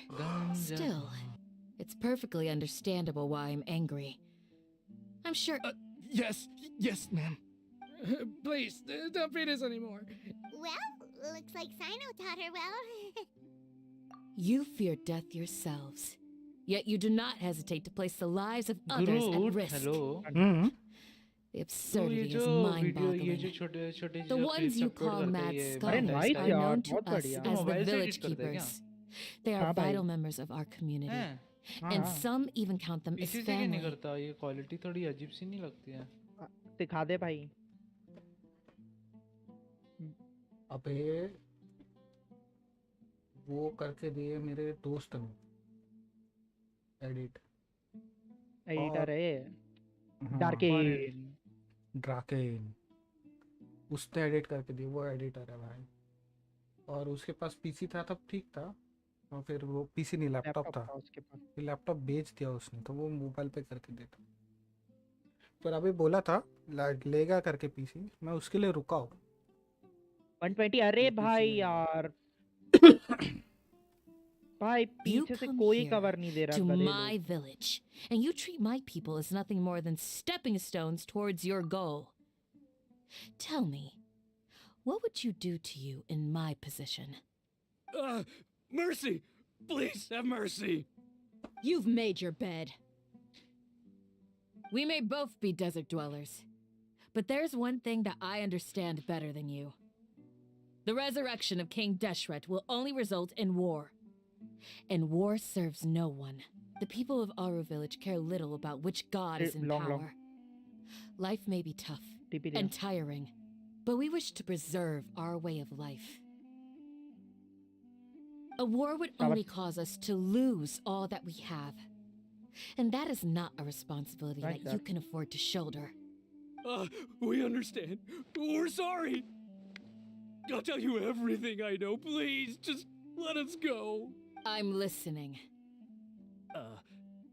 Still, it's perfectly understandable why I'm angry. I'm sure. Yes, ma'am. Please, don't beat us anymore. Well, looks like Sino taught her well. You fear death yourselves, yet you do not hesitate to place the lives of others at Groot, risk. hello। The absurdity is mind-boggling. The ones you call mad scholars are known to us as the village keepers. They are vital members of our community, and some even count them as PC से क्यों नहीं family. करता? ये quality थोड़ी अजीब सी नहीं लगती है? सिखा दे भाई। अबे वो करके दिए मेरे दोस्त ने एडिट। एडिटर है हाँ, डार्केन। ड्राकेन उसने एडिट करके दिए, वो एडिटर है भाई। और उसके पास पीसी था तब ठीक था, और फिर वो पीसी नहीं लैपटॉप था, उसके पास। फिर लैपटॉप बेच दिया उसने, तो वो मोबाइल पे करके देता। पर अभी बोला था लेगा करके पीसी, मैं उसके लिए रुका हूँ। 120 अरे भाई यार भाई You पीछे से come कोई here कवर नहीं दे रहा to गधे my लोग। village, and you treat my people as nothing more than stepping stones towards your goal. Tell me, what would you do to you in my position? Mercy! Please have mercy! You've made your bed. We may both be desert dwellers, but there's one thing that I understand better than you. The resurrection of King Deshret will only result in war. And war serves no one. The people of Aru village care little about which god is in power. Life may be tough and tiring, but we wish to preserve our way of life. A war would only cause us to lose all that we have. And that is not a responsibility that you can afford to shoulder. We understand. We're sorry. I'll tell you everything I know. Please, just let us go. I'm listening.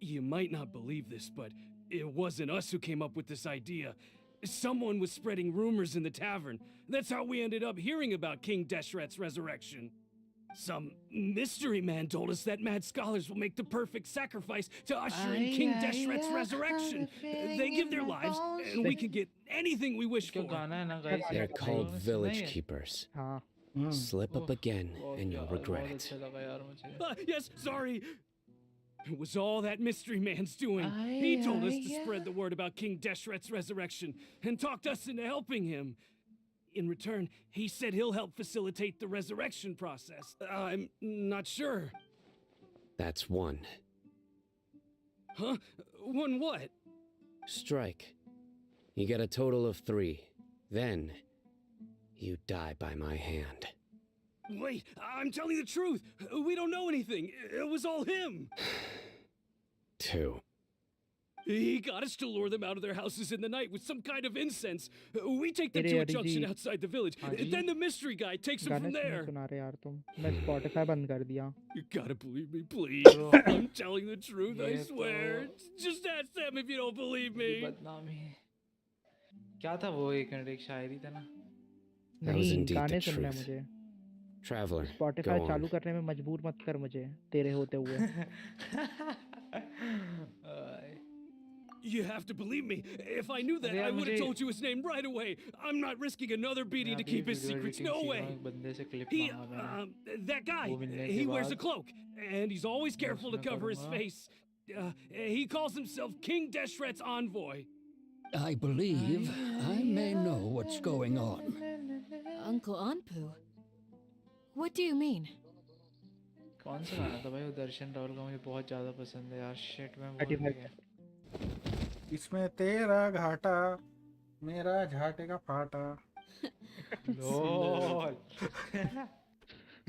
You might not believe this, but it wasn't us who came up with this idea. Someone was spreading rumors in the tavern. That's how we ended up hearing about King Deshret's resurrection. Some mystery man told us that mad scholars will make the perfect sacrifice to usher in King Deshret's resurrection. They give their lives, and we can get anything we wish for. They're called village keepers. Slip up again, and you'll regret it. Yes, sorry. It was all that mystery man's doing. He told us to spread the word about King Deshret's resurrection and talked us into helping him. In return, he said he'll help facilitate the resurrection process. I'm not sure. That's one. Huh? One what? Strike. You get a total of 3. Then, you die by my hand. Wait, I'm telling the truth. We don't know anything. It was all him. 2. He got us to lure them out of their houses in the night with some kind of incense. We take them to a junction outside the village. Then the mystery guy takes them from there. You gotta believe me, please. I'm telling the truth, I swear. Just ask them if you don't believe me. That was indeed the truth. Traveler, Spotify go चालू on. करने में मजबूर मत कर मुझे तेरे होते हुए. You have to believe me. If I knew that, I would have told you his name right away. I'm not risking another beating to keep his secrets. No way. That guy, he wears a cloak, and he's always careful to cover his face. He calls himself King Deshret's envoy. I believe I may know what's going on. Uncle Anpu? What do you mean? कौन सा गाना था भाई वो दर्शन रावल का मुझे बहुत ज़्यादा पसंद है यार शिट मैं भूल गया इसमें तेरा घाटा मेरा झाटे का फाटा lol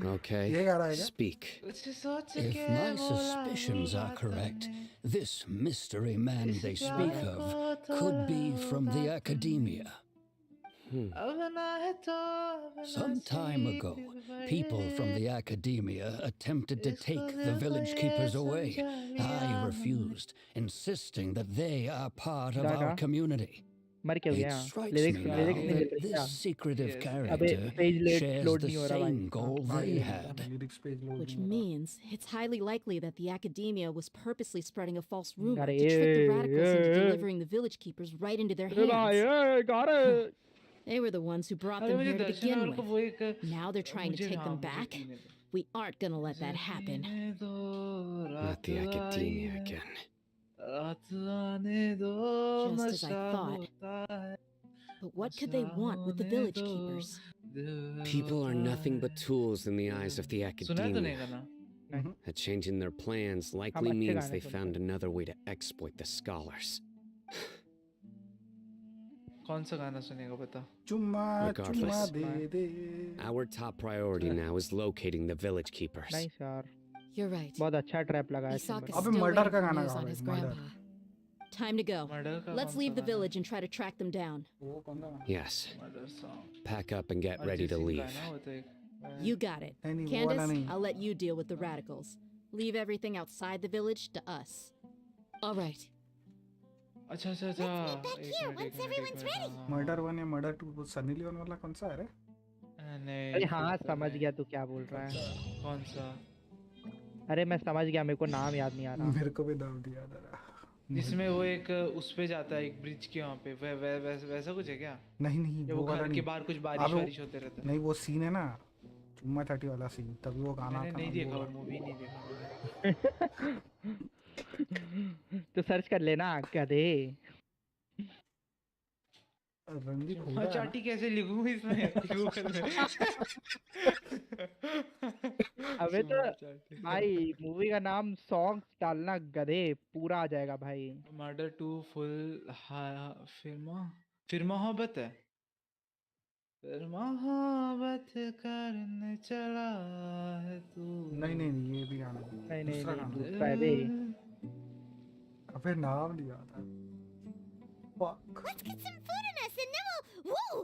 Okay, speak. If my suspicions are correct, this mystery man they speak of could be from the academia. Some time ago, people from the academia attempted to take the village keepers away. I refused, insisting that they are part of our community. It strikes me now that this secretive character shares the same goal they had. Which means it's highly likely that the academia was purposely spreading a false rumor to trick the radicals into delivering the village keepers right into their hands. They were the ones who brought them here to begin with. Now they're trying to take them back. We aren't gonna let that happen. Not the academia again. Just as I thought. But what could they want with the village keepers? People are nothing but tools in the eyes of the academia. A change in their plans likely means they found another way to exploit the scholars. Regardless, our top priority now is locating the village keepers. You're right. बहुत अच्छा trap लगा है Isaac is still waiting for news on his grandpa. Time to go. Let's leave the village and try to track them down. Yes. Pack up and get ready to leave. You got it. Candace, I'll let you deal with the radicals. Leave everything outside the village to us. All right. अच्छा अच्छा Let's meet back here once everyone's ready. Murder 1 या murder 2 वो Sunny Leone वाला कौन सा है रे? अरे हाँ समझ गया तू क्या बोल रहा है कौन सा अरे मैं समझ गया मेरे को नाम याद नहीं आ रहा मेरे को भी नाम नहीं याद आ रहा जिसमें वो एक उस पे जाता है एक ब्रिज के वहाँ पे वैसा कुछ है क्या नहीं नहीं वो घर के बाहर कुछ बारिश होते रहता है नहीं वो सीन है ना चुम्मा चाटी वाला सीन तभी वो गाना मैंने नहीं देखा वो मूवी नहीं देखा तो सर्च कर लेना गधे चाटी कैसे लिखूं इसमें अबे तो भाई मूवी का नाम सॉन्ग डालना गधे पूरा आ जाएगा भाई मर्डर 2 फुल फिर मोहब्बत है फिर मोहब्बत करने चला है तू नहीं ये भी गाना नहीं दूसरा है बे अबे नाम नहीं आता Let's get some food in us and then we'll... Woo!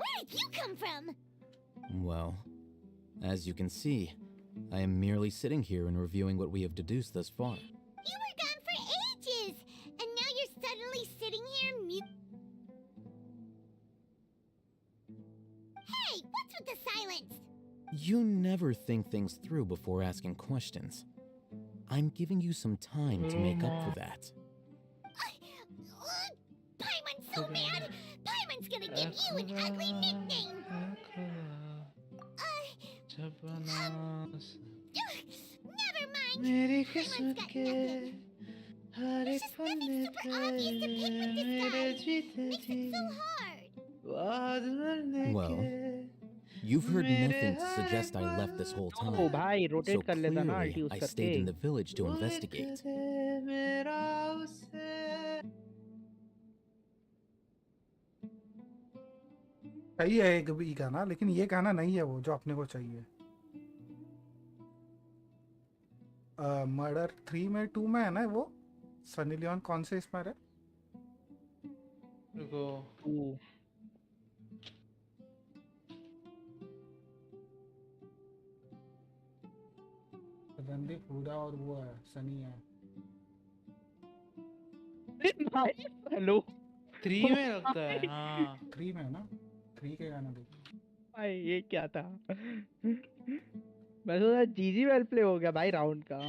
Where did you come from? Well, as you can see, I am merely sitting here and reviewing what we have deduced thus far. You were gone for ages! And now you're suddenly sitting here with the silence? You never think things through before asking questions. I'm giving you some time to make up for that. Paimon's so mad! Paimon's gonna give you an ugly nickname! Never mind! Paimon's got nothing. There's just nothing super obvious to pick with this guy. Makes it so hard. Well, you've heard nothing to suggest I left this whole time. Oh, bhai, rotate So कर लेता ना alt clearly, use I करके. stayed in the village to investigate. चाहिए है एक भी गाना, लेकिन ये गाना नहीं है वो जो अपने को चाहिए। मर्डर 3 में 2 में है ना वो, सनी लियोन कौन से इसमें है? रुको रणदीप हुडा और वो है सनी है। हेलो 3 में लगता है। हाँ 3 में है ना, 3 के गाना देख। भाई ये क्या था? मैं सोचा जीजी वेल प्ले हो गया भाई राउंड का।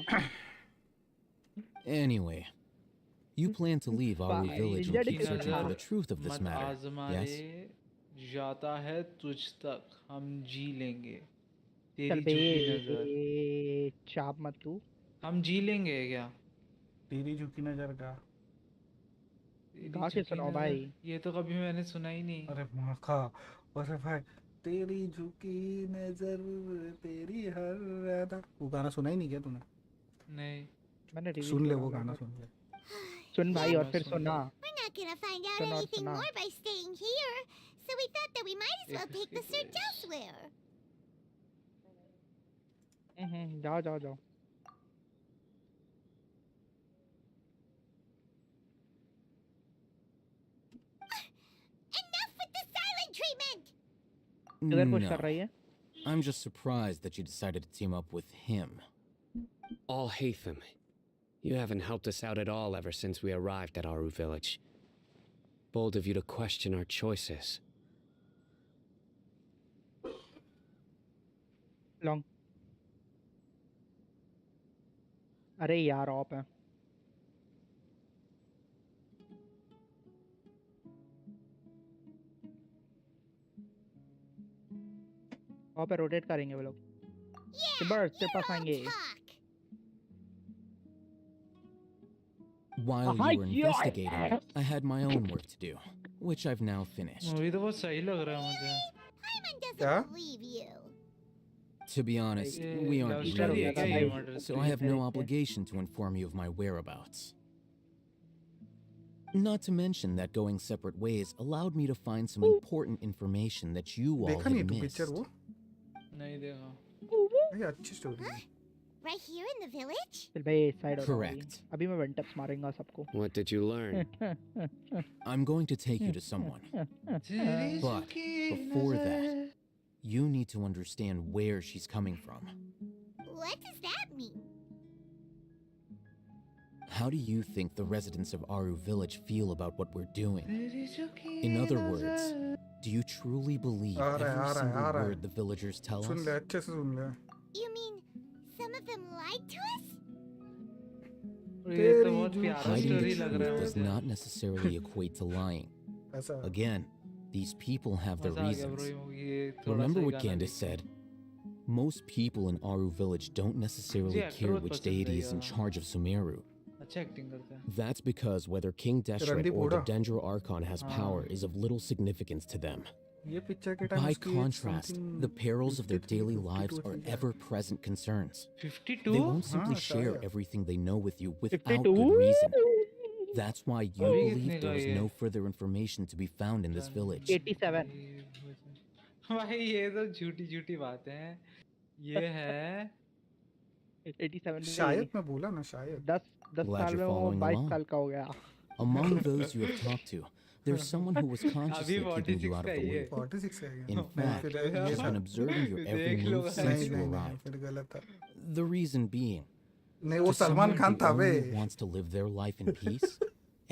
Anyway, you plan to leave Aru village and keep searching for the truth of this मत matter, आजमाए yes? जाता है तुझ तक, हम जी लेंगे। चल तेरी बे झुकी नजर, चाप मत तू। हम जी लेंगे क्या? तेरी झुकी नजर का गा के सुनाओ भाई। ये तो कभी मैंने सुना ही नहीं। अरे माखा, अरे भाई तेरी झुकी नजर तेरी हर अदा, वो गाना सुना ही नहीं क्या तूने? नहीं मैंने सुन ले वो गाना, सुन ले। सुन भाई और फिर सुना। We're not gonna find out Suno, anything suno. more by staying here, so we thought that we might as well take the search elsewhere. जाओ जाओ जाओ। Enough with the silent treatment! किधर पुश कर No. रही है? I'm just surprised that you decided to team up with him. All Hatham, you haven't helped us out at all ever since we arrived at Aru village. Bold of you to question our choices. Long. अरे यार op है। Op पे rotate करेंगे वो लोग। Bird तेरे पास आएंगे। While you were investigating, I had my own work to do, which I've now finished. Movie तो बहुत सही लग रहा है मुझे। Paimon doesn't believe you. To be honest, we aren't love story related, है क्या ये? so I have no obligation to inform you of my whereabouts. Not to mention that going separate ways allowed me to find some important information that you all देखा have नहीं तू missed. Picture वो? नहीं देखा। ये अच्छी story है। Right here in the village? चल भाई साइड हो। Correct. अभी मैं वन टैप्स मारूंगा सबको। What did you learn? I'm going to take you to someone. But before that, you need to understand where she's coming from. What does that mean? How do you think the residents of Aru village feel about what we're doing? In other words, do you truly believe every single word the villagers tell soon us? ले, अच्छे से सुन ले। You mean some of them lied to us? ये तो बहुत प्यारा Hiding story the लग truth रहा है does मुझे। not necessarily equate to lying. ऐसा। Again, these people have their मजा आ गया reasons. bro, ये थोड़ा Remember सा what गाना Candace देख के। said? Most people in Aru village don't necessarily मुझे care actor which पसंद है deity is in यार। charge of Sumeru. अच्छा एक्टिंग करता है। That's because whether King Deshret Randeep or the Hooda. Dendro Archon has power is of little significance to them. ये picture के time By उसकी age contrast, something the perils of their 53, daily 52 lives are थी क्या? ever-present concerns. 52? They won't simply हाँ, share शायद। everything they know with you without 52? good reason. That's why you अभी believe कितने there का is ये? no further information to be found in this village. 87। भाई ये तो झूठी झूठी बातें हैं। ये है 87 में शायद मैं बोला ना शायद। 10 Glad साल you're में वो following 22 along. साल का हो गया। Among those you have talked to, there's someone who was अभी consciously keeping you 46 out का of the ही है। loop. 46 है क्या? In नहीं, fact, फिर he's been observing your every देख लो move भाई। since नहीं you नहीं नहीं, arrived. फिर गलत है। The reason being, नहीं वो to Salman someone Khan who था बे। only wants to live their life in peace,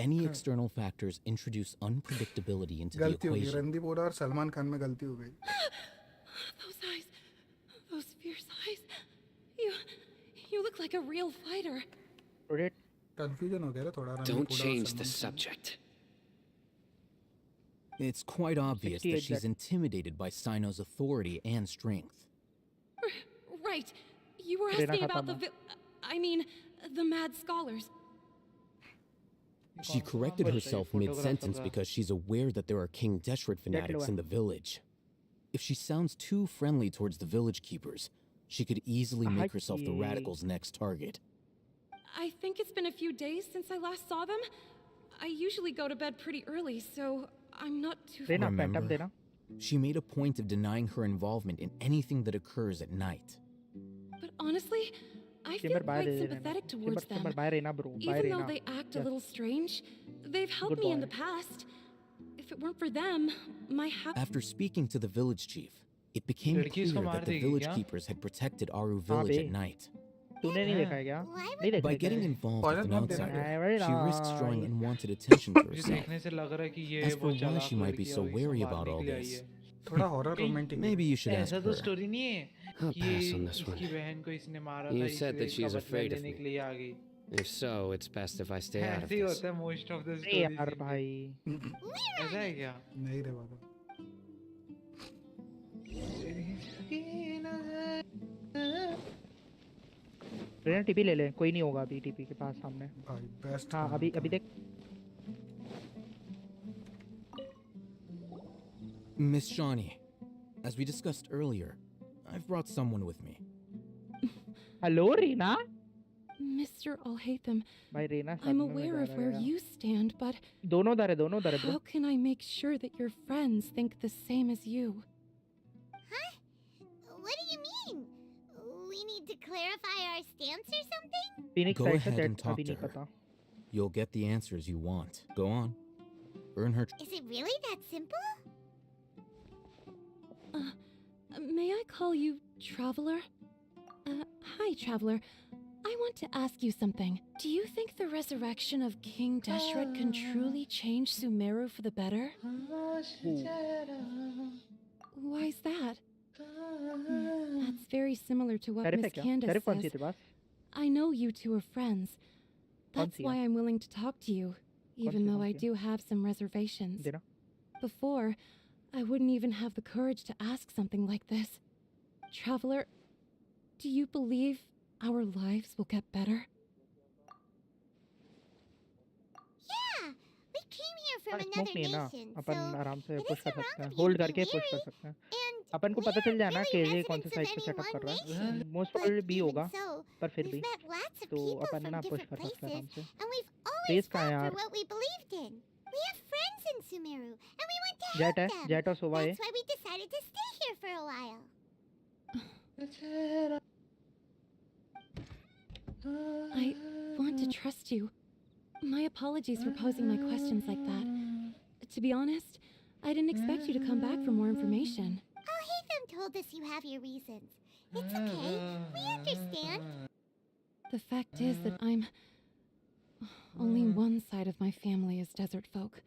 any external factors introduce unpredictability into the गलती हो गई, equation. रणदीप हुडा और सलमान खान में गलती हो गई। Those eyes. Those fierce eyes. You look like a real fighter. Confusion हो गया रे थोड़ा Don't change the subject. It's quite obvious that she's intimidated by Sino's authority and strength. Right. You were asking about the mad scholars. She corrected herself mid-sentence because she's aware that there are King Deshret fanatics in the village. If she sounds too friendly towards the village keepers, she could easily make herself the radicals' next target. I think it's been a few days since I last saw them. I usually go to bed pretty early, so I'm not too... Remember, she made a point of denying her involvement in anything that occurs at night. But honestly, I feel quite sympathetic towards them. Even though they act a little strange, they've helped me in the past. If it weren't for them, my After speaking to the village chief, it became clear that the village keepers had protected Aru village at night. By getting involved with an outsider, she risks drawing unwanted attention to herself. As for why she might be so wary about all this, maybe you should ask her. I'll pass on this one. You said that she is afraid of me. If so, it's best if I stay out of this. most of the stories. यार भाई ऐसा है क्या? नहीं रे बाबा. Train TP ले ले, कोई नहीं होगा अभी टीपी के पास सामने. भाई बेस्ट. हाँ अभी देख. Miss Shawnee, as we discussed earlier, I've brought someone with me. Hello, Reena. Mr. Alhaitham, I'm aware of where you stand, but how can I make sure that your friends think the same as you? Huh? What do you mean? We need to clarify our stance or something? Go ahead and talk to her. You'll get the answers you want. Go on. Earn her. Is it really that simple? May I call you Traveler? Hi, Traveler. I want to ask you something. Do you think the resurrection of King Deshret can truly change Sumeru for the better? Why's that? That's very similar to what Miss Candace says. I know you two are friends. That's why I'm willing to talk to you, even though I do have some reservations. Before, I wouldn't even have the courage to ask something like this. Traveler, do you believe our lives will get better? Yeah, we came here from another nation, अपन आराम से so push कर सकते हैं. Hold करके push कर सकते हैं. अपन को पता चल जाए ना कि ये कौन से साइड पे सेटअप कर रहा है. मोस्ट प्रोबेबली बी होगा, पर फिर भी तो अपन ना पुश कर सकते हैं आराम से. प्लीज कहाँ है यार? We have friends in Sumeru, and we want to help them. Jet और सोवा है. That's why we decided to stay here for a while. I want to trust you. My apologies for posing my questions like that. To be honest, I didn't expect you to come back for more information. Alhaitham told us you have your reasons. It's okay. We understand. The fact is that only one side of my family is desert folk.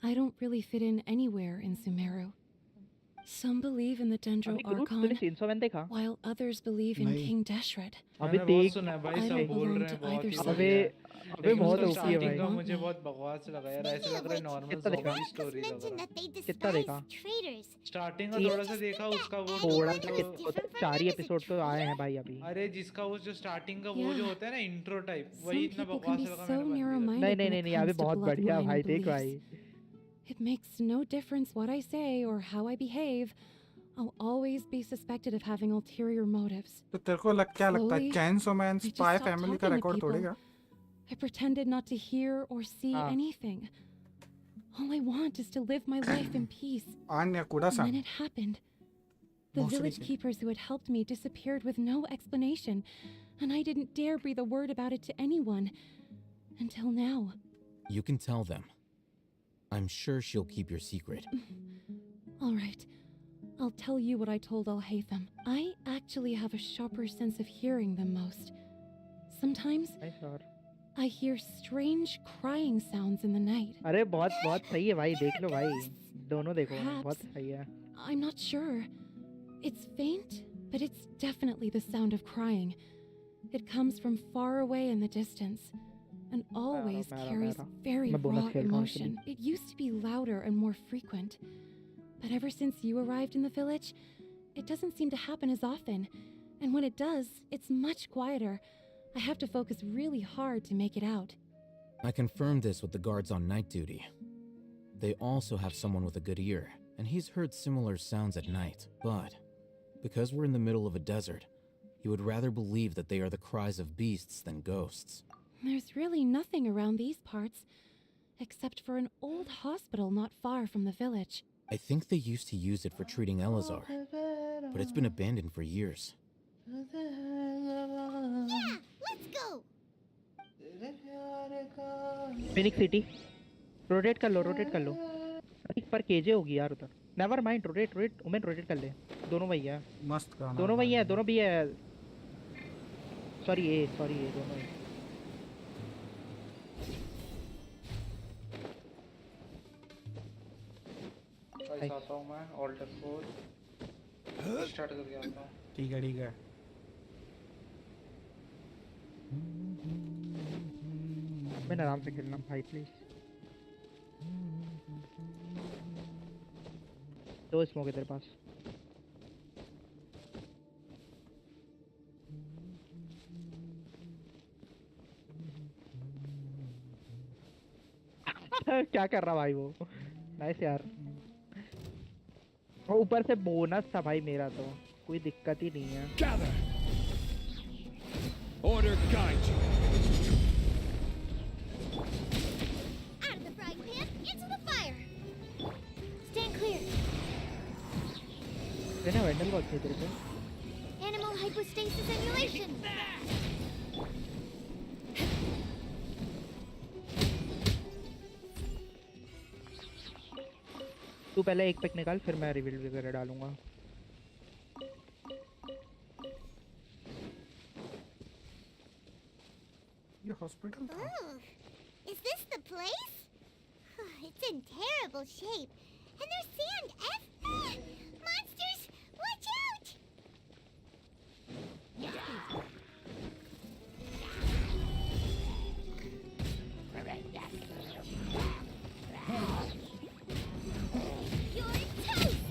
I don't really fit in anywhere in Sumeru. Some believe in the Dendro Archon, while others believe in King Deshret. I don't belong to either side. अबे बहुत OP है भाई. मुझे बहुत बकवास लगा यार. ऐसा लग रहा है नॉर्मल स्टोरी लग रहा है. कितना देखा? स्टार्टिंग का थोड़ा सा देखा उसका वो थोड़ा सा 4 ही एपिसोड तो आए हैं भाई अभी. अरे जिसका वो जो स्टार्टिंग का वो जो होता है ना इंट्रो टाइप, वही इतना बकवास लगा मैंने. नहीं अभी बहुत बढ़िया भाई. देख भाई. It makes no difference what I say or how I behave. I'll always be suspected of having ulterior motives. तो तेरे को क्या लगता है Chainsaw Man Spy Family का record तोड़ेगा? I pretended not to hear or see anything. All I want is to live my life in peace. And then it happened. The village keepers who had helped me disappeared with no explanation, and I didn't dare breathe a word about it to anyone. Until now. You can tell them. I'm sure she'll keep your secret. All right. I'll tell you what I told Alhaitham. I actually have a sharper sense of hearing than most. Sometimes I hear strange crying sounds in the night. अरे बहुत सही है भाई. देख लो भाई. दोनों देखो. बहुत सही है. I'm not sure. It's faint, but it's definitely the sound of crying. It comes from far away in the distance, and always carries very raw emotion. It used to be louder and more frequent, but ever since you arrived in the village, it doesn't seem to happen as often, and when it does, it's much quieter. I have to focus really hard to make it out. I confirmed this with the guards on night duty. They also have someone with a good ear, and he's heard similar sounds at night, but because we're in the middle of a desert, he would rather believe that they are the cries of beasts than ghosts. There's really nothing around these parts, except for an old hospital not far from the village. I think they used to use it for treating Elazar, but it's been abandoned for years. Yeah, let's go. Phoenix City. Rotate कर लो. एक पर KJ होगी यार उधर. Never mind, rotate. Women rotate कर ले. दोनों भैया. मस्त गाना. दोनों भैया. Sorry, दोनों. आता हूँ मैं Alt F4 स्टार्ट करके आता हूँ. ठीक है. मैं आराम से खेलना भाई प्लीज. दो स्मोक है तेरे पास. क्या कर रहा भाई वो. नाइस यार. और ऊपर से बोनस था भाई मेरा तो कोई दिक्कत ही नहीं है. Gather. Order guide you. Out of the frying pan, into the fire. Stand clear. मैंने वेंडल बहुत थे तेरे पे. Animal hypostasis emulation. तू पहले एक पिक निकाल फिर मैं रिवील वगैरह डालूंगा. ये हॉस्पिटल था. Is this the place? It's in terrible shape. And there's sand monsters! Watch out! You're toast!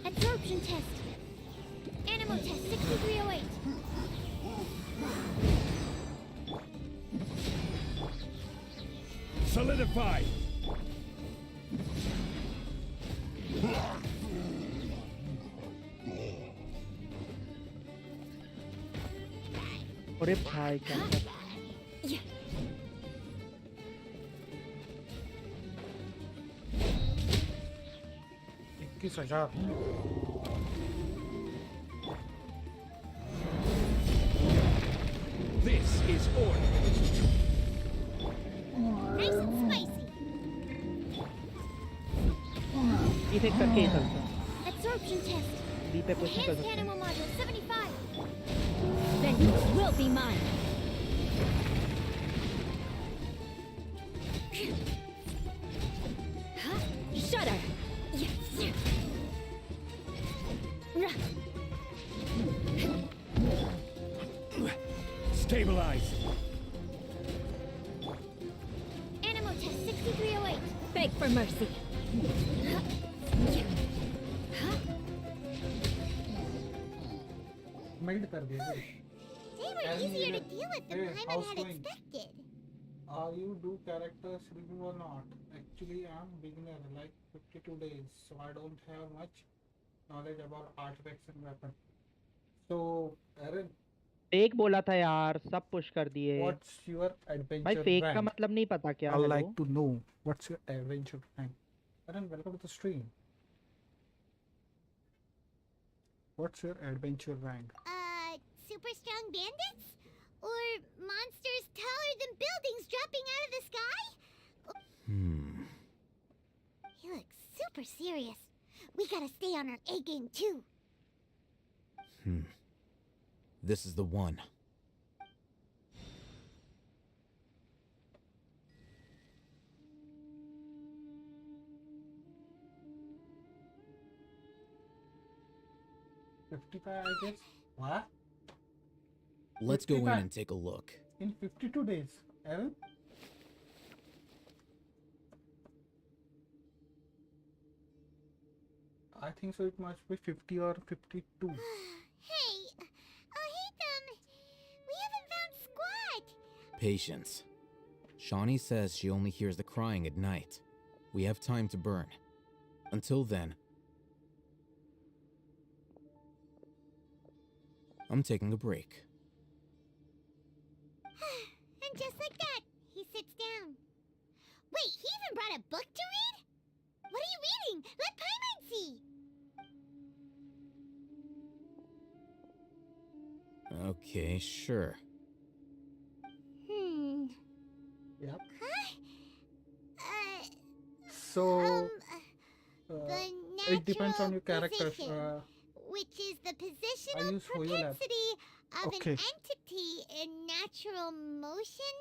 Absorption test. Animal test 6308. Solidify. अरे भाई क्या. 21,000. This is order. Nice and spicy. ये फिक्स करके ही चलता. Absorption test. बी पे push कर Enhanced सकते हैं. animal module 75. Vengeance will be mine. Shudder. Stabilize. Animal test 6308. Beg for mercy. Meld कर दिया. They were easier to deal with than Paimon had expected. You do characters review or not? Actually, I'm beginner, like 52 days, so I don't have much knowledge about artifacts and weapons. So, Aaron, fake बोला था यार सब push कर दिए. what's your adventure भाई fake का rank? मतलब नहीं पता क्या. I'd like to know what's your adventure rank. Aaron, welcome to the stream. What's your adventure rank? Super strong bandits? Or monsters taller than buildings dropping out of the sky? He looks super serious. We gotta stay on our A game too. This is the one. 55, I guess. What? Let's go in 55 and take a look. in 52 days. Aaron? I think so. It must be 50 or 52. Hey, oh hey them. We haven't found squat. Patience. Shawnee says she only hears the crying at night. We have time to burn. Until then, I'm taking a break. And just like that, he sits down. Wait, he even brought a book to read? What are you reading? Let Paimon see. Okay, sure. Yep. Huh? So, The it depends on your character. position, which is the I positional use Hoyo Lab. propensity of Okay. an entity in natural motion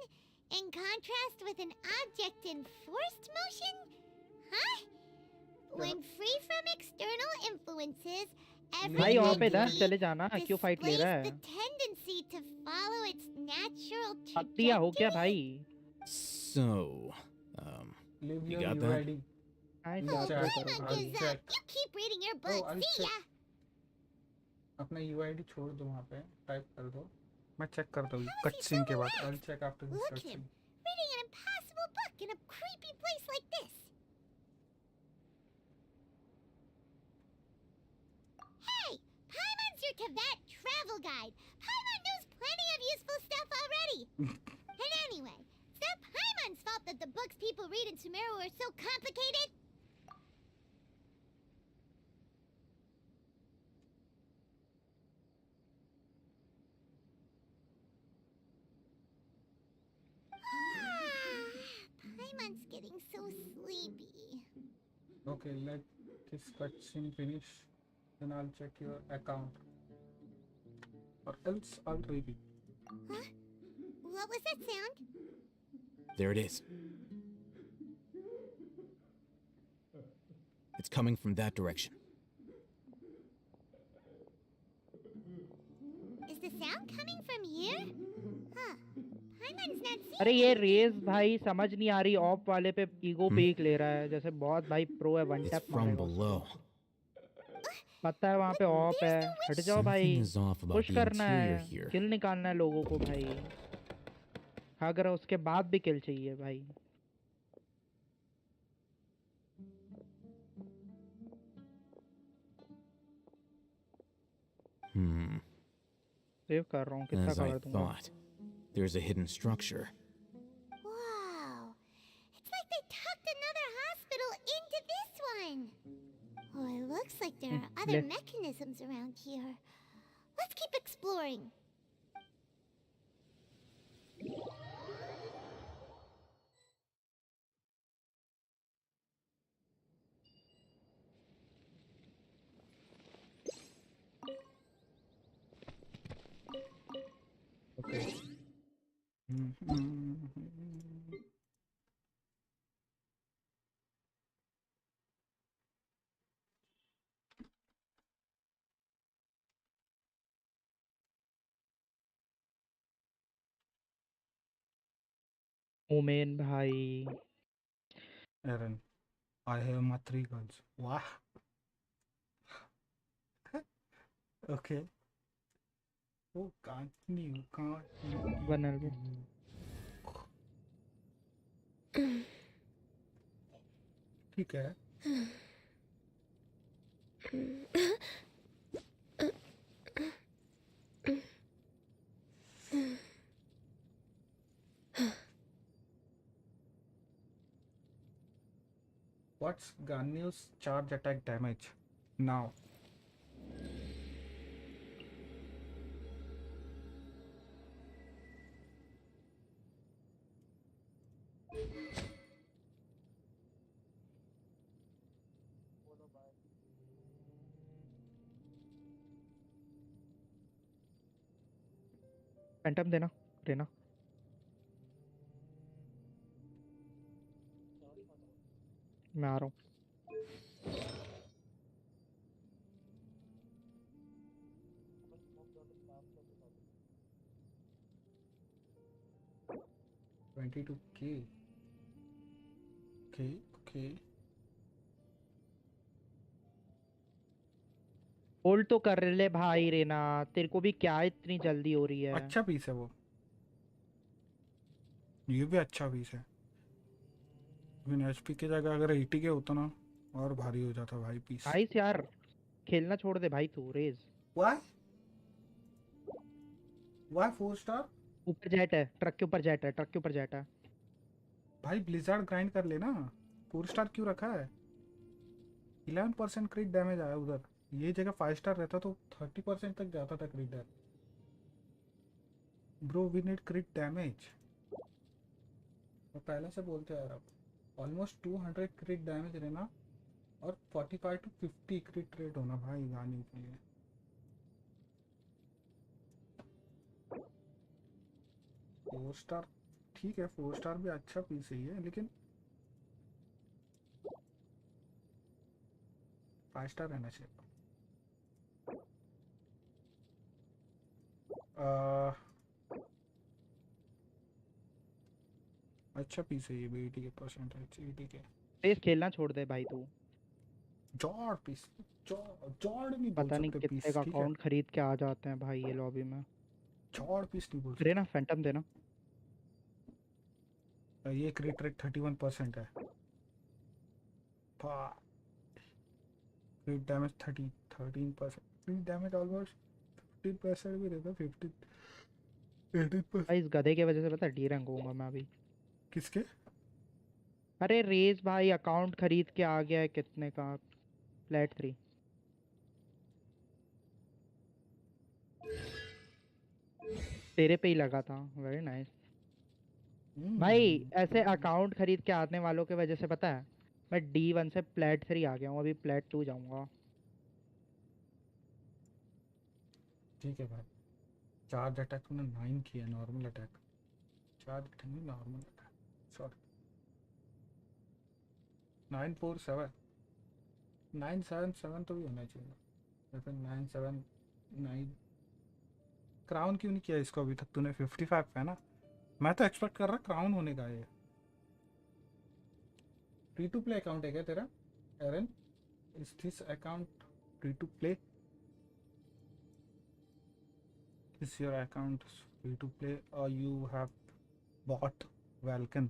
in contrast with an object in forced motion? Huh? When free from external influences, every भाई वहाँ पे इधर entity चले जाना क्यों fight ले रहा displays है the tendency to follow its natural हत्या हो क्या trajectory. भाई So, Leave you your got that? UID. हाँ Oh, चार Check. करो Paimon I'll gives check. up. You keep reading your Oh, book. I'll See check. ya. अपना UID छोड़ दो वहाँ पे. टाइप कर दो. मैं चेक करता हूँ कट सीन के बाद. I'll check after this Look cut him, scene. reading an impossible book in a creepy place like this. Hey, Paimon's your Tibet travel guide. Paimon knows plenty of useful stuff already. And anyway, it's not Paimon's fault that the books people read in Sumeru are so complicated. Paimon's getting so sleepy. Okay, let this cutscene finish. Then I'll check your account. Or else I'll read it. Huh? What was that sound? there it is. It's coming from that direction. Is the sound coming from here? Huh. Paimon's not seeing अरे ये anything. Race भाई समझ नहीं आ रही of वाले पे ego peak ले रहा है जैसे बहुत भाई प्रो है वन It's टैप from मारेगा below. पता है वहाँ पे ऑफ है हट जाओ भाई Something is off about push the करना interior है here. किल निकालना है लोगों को भाई अगर उसके बाद भी किल चाहिए भाई सेव कर रहा हूँ कितना As I कवर दूंगा thought, there's a hidden structure. Wow. It's like they tucked another hospital into this one. Oh, it looks like there are other ले mechanisms around here. Let's keep exploring. Okay. Omen भाई Aaron, I have my 3 guns. Wow. Okay. Oh, can't you? बनल पे ठीक है. What's Ganyo's charge attack damage now? Phantom देना देना मैं आ रहा हूँ 22K. Okay. होल्ड तो कर ले भाई रेना, तेरे को भी क्या इतनी जल्दी हो रही है? अच्छा पीस है वो, ये भी अच्छा पीस है। लेकिन HP की जगह अगर 80 के होता ना और भारी हो जाता भाई पीस। आइस यार खेलना छोड़ दे भाई तू रेज। Why 4 star? ऊपर जेट है, ट्रक के ऊपर जेट है, ट्रक के ऊपर जेट है। भाई ब्लिज़ार्ड ग्राइंड कर लेना, 4 स्टार क्यों रखा है? 11% क्रिट डैमेज आया उधर, ये जगह 5 स्टार रहता तो 30% तक जाता था crit damage. Bro we need crit damage, मैं पहले से बोलते आ रहा हूँ। ऑलमोस्ट 200 क्रिट डैमेज रहना और 45 to 50 क्रिट रेट होना भाई गाने के लिए। फोर स्टार ठीक है, 4 स्टार भी अच्छा पीस ही है, लेकिन 5 स्टार रहना चाहिए। अच्छा पीस है ये भी, 80 के परसेंटेज, 80 के। रेज खेलना छोड़ दे भाई तू। जॉर्ड पीस, जॉर्ड नहीं बोल पता नहीं सकते पीस, कितने का ठीक है? अकाउंट खरीद के आ जाते हैं भाई ये लॉबी में। जॉर्ड पीस नहीं बोल रेना फैंटम देना। सकते। ये क्रिट रेट 31% है। क्रिट डैमेज 13%, क्रिट डैमेज ऑलमोस्ट 15% भी रहता, 18%। भाई इस गधे की वजह से पता है डी रैंक होऊंगा मैं अभी। किसके? अरे रेज भाई अकाउंट खरीद के आ गया है, कितने का? फ्लैट 3। तेरे पे ही लगा था, वेरी नाइस। भाई ऐसे अकाउंट खरीद के आने वालों की वजह से पता है मैं D1 से प्लेट 3 आ गया हूँ, अभी प्लेट 2 जाऊंगा। ठीक है भाई। चार्ज अटैक तूने 9 किया, नॉर्मल अटैक। चार्ज अटैक नहीं, नॉर्मल अटैक, सॉरी। 947 977 तो भी होना चाहिए, लेकिन 979। क्राउन क्यों नहीं किया इसको अभी तक तूने? 55 पे है ना, मैं तो एक्सपेक्ट कर रहा क्राउन होने का। ये फ्री टू प्ले अकाउंट है क्या तेरा Aaron? Is this account free to play? Is your account free to play or you have bought Valken?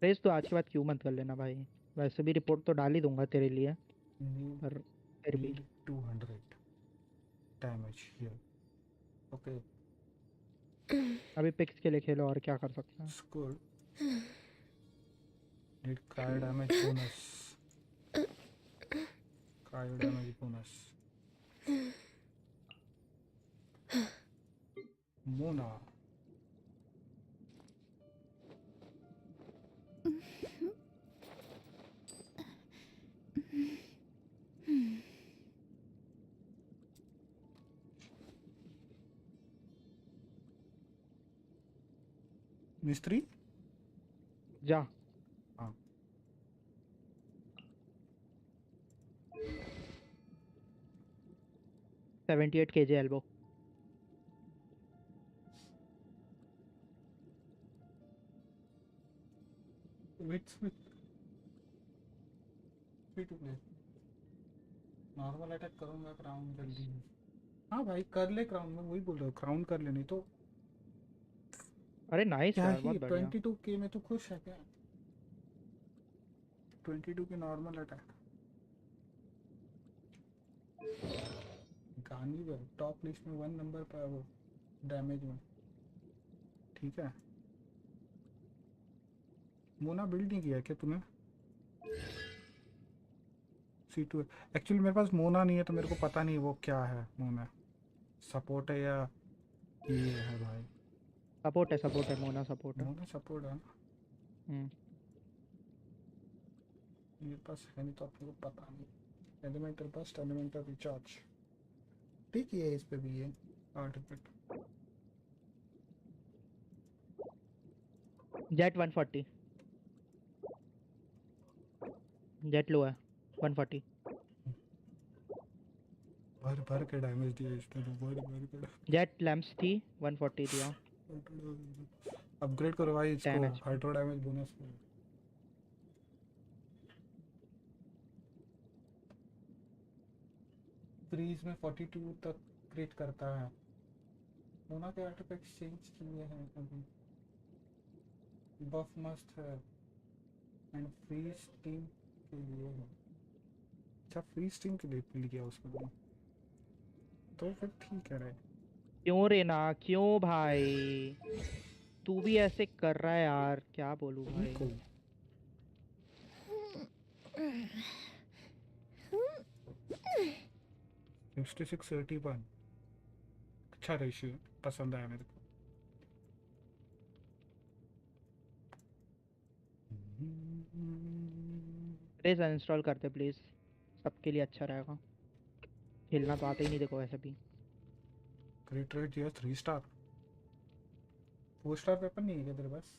Raze तो आज के बाद क्यों मत कर लेना भाई, वैसे भी रिपोर्ट तो डाल ही दूंगा तेरे लिए, पर फिर भी 200 damage here. Okay. अभी पिक्स के लिए खेलो, और क्या कर सकते हैं? It's good. Need cryo damage bonus. Cryo damage bonus. Mona. मिस्त्री जा। हाँ 78 kg elbow. Wits with free to play. Normal attack करूंगा क्राउन जल्दी में। हाँ भाई कर ले क्राउन, में वही बोल रहा हूँ, क्राउन कर ले, नहीं तो अरे नाइस क्या यार, ही बहुत बढ़िया। 22K में तो खुश है क्या? 22 की नॉर्मल अटैक। गानी में टॉप लिस्ट में 1 नंबर पर वो डैमेज में, ठीक है। मोना बिल्ड नहीं किया क्या तूने? C2 एक्चुअली मेरे पास मोना नहीं है तो मेरे को पता नहीं वो क्या है। मोना सपोर्ट है या ये है भाई? सपोर्ट है मोना सपोर्ट है। मोना सपोर्ट है ना? मेरे पास है नहीं तो अपने को पता नहीं। एलिमेंटल बस्ट, एलिमेंटल रिचार्ज, ठीक है। इस पे भी है आर्टिफैक्ट। जेट 140, जेट लो है 140। भर के डैमेज दिया इसने तो, भर के। जेट लैम्प्स थी 140 दिया। अपग्रेड करो भाई इसको, हाइड्रो डैमेज बोनस। फ्रीज में 42 तक क्रिएट करता है। होना के आर्टिफैक्ट चेंज किए हैं अभी, बफ मस्ट है एंड फ्रीज टीम के लिए है। अच्छा फ्रीज टीम के लिए लिया उसमें, तो फिर ठीक है रे। क्यों रे ना, क्यों भाई तू भी ऐसे कर रहा है यार, क्या बोलूं भाई। सिक्सटी 81 अच्छा रेशियो, पसंद आया मेरे को। रेज अनइंस्टॉल करते प्लीज, सबके लिए अच्छा रहेगा। खेलना तो आता ही नहीं देखो ऐसे भी। क्रिएट रेट दिया 3 स्टार, 4 स्टार वेपन नहीं है क्या तेरे पास?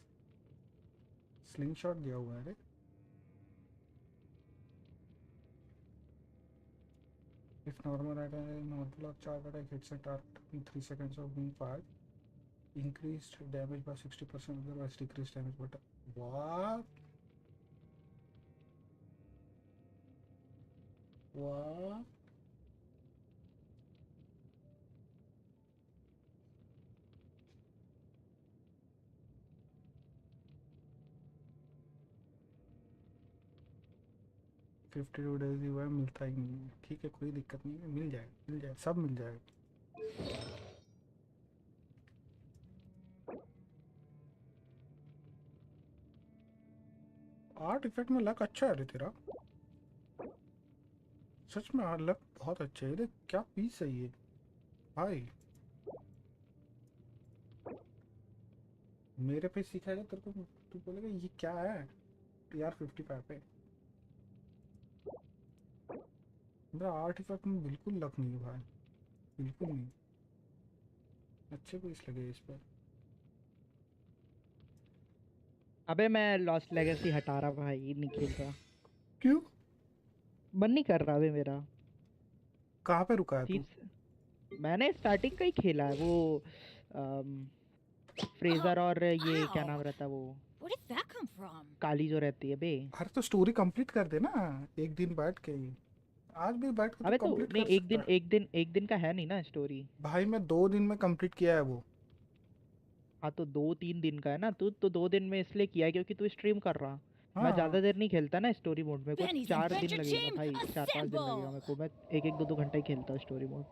स्लिंग शॉट दिया हुआ है रे। If normal attack, normal or charge attack hits a target in 3 seconds of being fired, increased damage by 60%, otherwise decreased damage. But what? What? $52 ही हुआ है, मिलता ही नहीं है। ठीक है कोई दिक्कत नहीं है, मिल जाएगा सब मिल जाएगा। आर्ट इफेक्ट में लक अच्छा है रे तेरा, सच में लक बहुत अच्छा है। क्या पीस है ये भाई, मेरे पे सिखाएगा तेरे को, तू बोलेगा ये क्या है यार। 55 पे मेरा आर्ट इफेक्ट में बिल्कुल लक नहीं है भाई, बिल्कुल नहीं। अच्छे पीस लगे इस पर। अबे मैं लॉस्ट लेगेसी हटा रहा भाई, नहीं खेल रहा। क्यों? मन नहीं कर रहा अबे मेरा। कहाँ पे रुका है तू? मैंने स्टार्टिंग का ही खेला है वो फ्रेजर और ये क्या नाम रहता है वो काली जो रहती है बे। अरे तो स्टोरी कंप्लीट कर दे ना एक दिन बैठ के ही, आज भी बैठ के अबे तो तो कंप्लीट नहीं, कर सकता एक दिन का है नहीं ना स्टोरी भाई। मैं 2 दिन में कंप्लीट किया है वो। हाँ तो 2-3 दिन का है ना, तू तो 2 दिन में इसलिए किया है क्योंकि तू स्ट्रीम कर रहा। मैं हाँ। ज्यादा देर नहीं खेलता ना स्टोरी मोड में, कुछ 4 दिन लगेगा भाई, 4-5 दिन लगेगा मेरे को। मैं 1-2 घंटा ही खेलता हूँ स्टोरी मोड।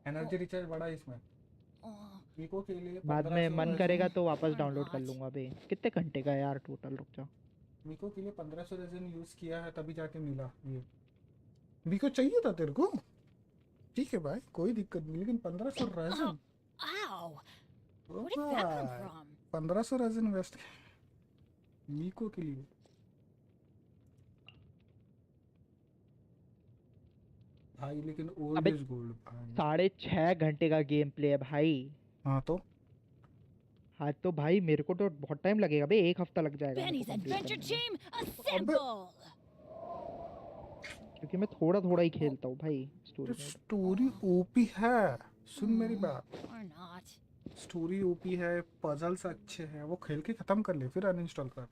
एनर्जी रिचार्ज बड़ा है इसमें। मीको के लिए बाद में 1500 मन करेगा तो वापस डाउनलोड कर लूंगा बे। कितने घंटे का है यार टोटल, रुक जा। मीको के लिए 1500 रेज़न यूज किया है तभी जाके मिला ये। मीको चाहिए था तेरे को, ठीक है भाई कोई दिक्कत नहीं, लेकिन 1500 रेज़न 1500 रेज़न वेस्ट मीको के लिए। भाई लेकिन ओल्ड इज गोल्ड भाई। 6.5 घंटे का गेम प्ले है भाई। हाँ तो भाई मेरे को तो बहुत टाइम लगेगा बे, 1 हफ्ता लग जाएगा क्योंकि मैं थोड़ा थोड़ा ही खेलता हूँ भाई स्टोरी। स्टोरी ओपी है, सुन मेरी बात, स्टोरी ओपी है, पजल्स अच्छे हैं, वो खेल के खत्म कर ले फिर अनइंस्टॉल कर।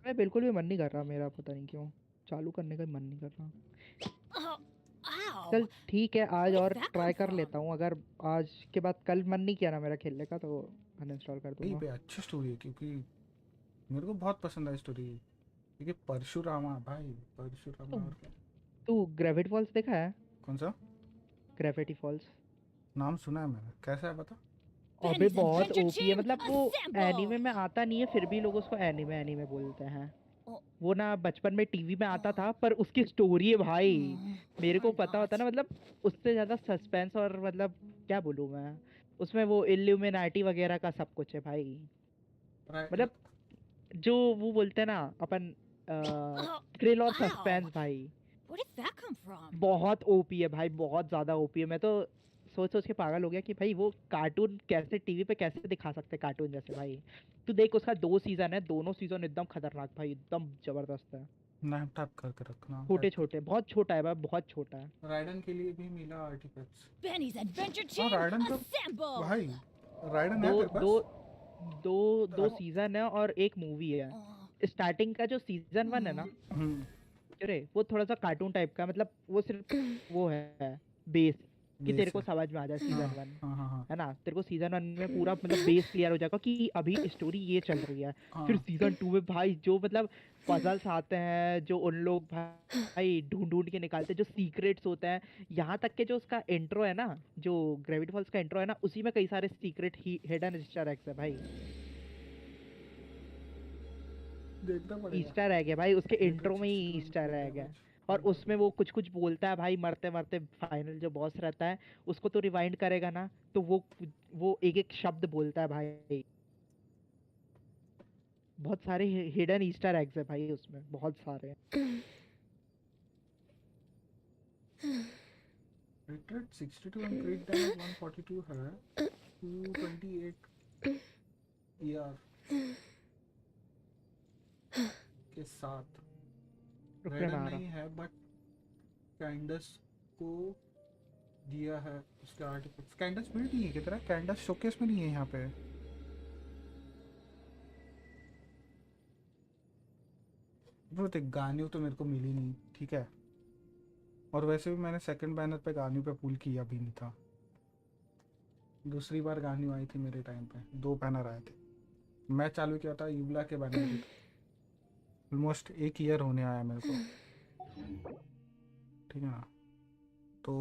मैं बिल्कुल भी मन नहीं कर रहा मेरा, पता नहीं क्यों चालू करने का मन नहीं कर रहा। चल ठीक है आज और ट्राई कर लेता हूँ, अगर आज के बाद कल मन नहीं किया ना मेरा खेलने का तो अनइंस्टॉल कर दूंगा। नहीं अच्छी स्टोरी है क्योंकि मेरे को बहुत पसंद है स्टोरी, क्योंकि परशुरामा भाई, परशुरामा। तू ग्रेविटी फॉल्स देखा है? कौन सा? ग्रेविटी फॉल्स नाम सुना है मैंने, कैसा है बता। अबे बहुत ओपी है, मतलब वो एनीमे में आता नहीं है फिर भी लोग उसको एनीमे बोलते हैं। वो ना बचपन में टीवी में आता था, पर उसकी स्टोरी है भाई, मेरे को पता होता ना, मतलब उससे ज्यादा सस्पेंस और मतलब क्या बोलूं मैं, उसमें वो इल्यूमिनाटी वगैरह का सब कुछ है भाई। मतलब जो वो बोलते हैं ना अपन थ्रिल और सस्पेंस भाई, बहुत ओपी है भाई, बहुत ज्यादा ओपी है। मैं तो सोच के पागल हो गया कि भाई वो कार्टून कैसे टीवी पे कैसे दिखा सकते कार्टून जैसे। भाई तू देख उसका 2 सीजन है, दोनों सीजन एकदम खतरनाक भाई, एकदम जबरदस्त है। नाम टैप करके रखना, छोटे बहुत छोटा है भाई, बहुत छोटा है। राइडन के लिए भी मिला आर्टिफैक्ट्स। राइडन का भाई राइडन है दो तेरे पास? दो दो दो सीजन है और एक मूवी है। स्टार्टिंग का जो सीजन 1 है ना, अरे वो थोड़ा सा कार्टून टाइप का, मतलब वो सिर्फ वो है बेस कि तेरे को समझ में आ जाए सीजन 1, है ना। तेरे को सीजन 1 में पूरा मतलब बेस क्लियर हो जाएगा कि अभी स्टोरी ये चल रही है। फिर सीजन 2 में भाई जो मतलब पजल्स आते हैं, जो उन लोग भाई ढूंढ ढूंढ के निकालते हैं, जो सीक्रेट्स होते हैं, यहाँ तक के जो उसका इंट्रो है ना, जो ग्रेविटी फॉल्स का इंट्रो है ना, उसी में कई सारे सीक्रेट हिडन ईस्टर एग्स है भाई। देखना पड़ेगा। ईस्टर एग है भाई, उसके इंट्रो में ही ईस्टर एग है। और उसमें वो कुछ कुछ बोलता है भाई, मरते मरते फाइनल जो बॉस रहता है उसको तो रिवाइंड करेगा ना, तो वो एक एक शब्द बोलता है भाई। बहुत सारे हिडन ईस्टर एग्स है भाई उसमें, बहुत सारे। Retreat 62 and crit damage 142 है, 228 ER के साथ। राइडन नहीं है बट कैंडस को दिया है उसके आर्टिफैक्ट्स। कैंडस बिल्ड नहीं है कितना, कैंडस शोकेस में नहीं है यहाँ पे। ब्रो देख गानियों तो मेरे को मिली नहीं, ठीक है, और वैसे भी मैंने सेकंड बैनर पे गानियों पे पुल किया भी नहीं था। दूसरी बार गानियों आई थी मेरे टाइम पे, 2 बैनर आए थे। मैं चालू किया था युवला के बैनर पे, ऑलमोस्ट 1 ईयर होने आया मेरे को, ठीक है ना। तो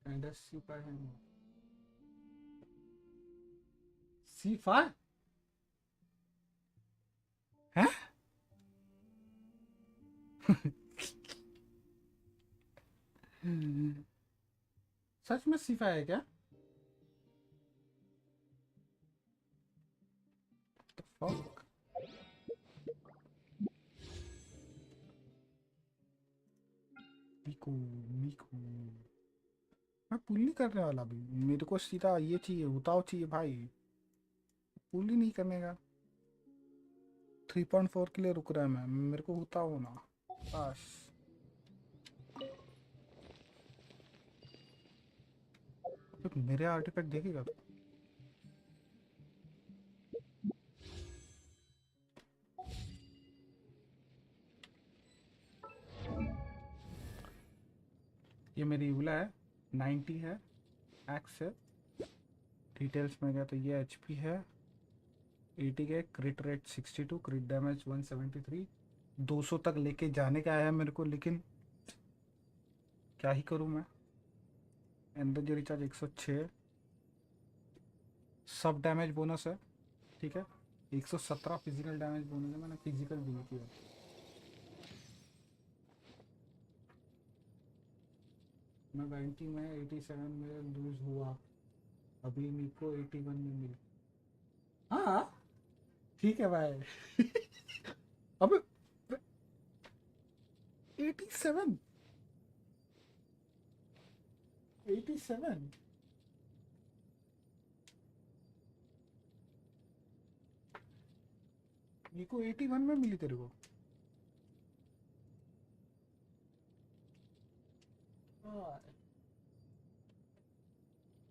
कैंडस सीफा है, सीफा है। सच में सीफा है क्या? Fuck. मीकू मीकू मैं पुल नहीं करने वाला अभी, मेरे को सीधा ये चाहिए, उताव चाहिए भाई, पुल ही नहीं करने का। 3.4 के लिए रुक रहा है मैं, मेरे को उताव होना बस। तो मेरे आर्टिफैक्ट देखेगा तो ये मेरी यूला है, 90 है, एक्स है। डिटेल्स में गया तो ये एचपी है 80 के, क्रिट रेट 62, क्रिट डैमेज 173, 200 तक लेके जाने का आया मेरे को, लेकिन क्या ही करूं मैं। एनर्जी रिचार्ज 106, सब डैमेज बोनस है, ठीक है। 117 फिजिकल डैमेज बोनस है, मैंने फिजिकल भी किया। मैं 90 में 87 में लूज हुआ, अभी मेरे को 81 में मिल। हाँ ठीक है भाई। अब 87 ये को 81 में मिली तेरे को।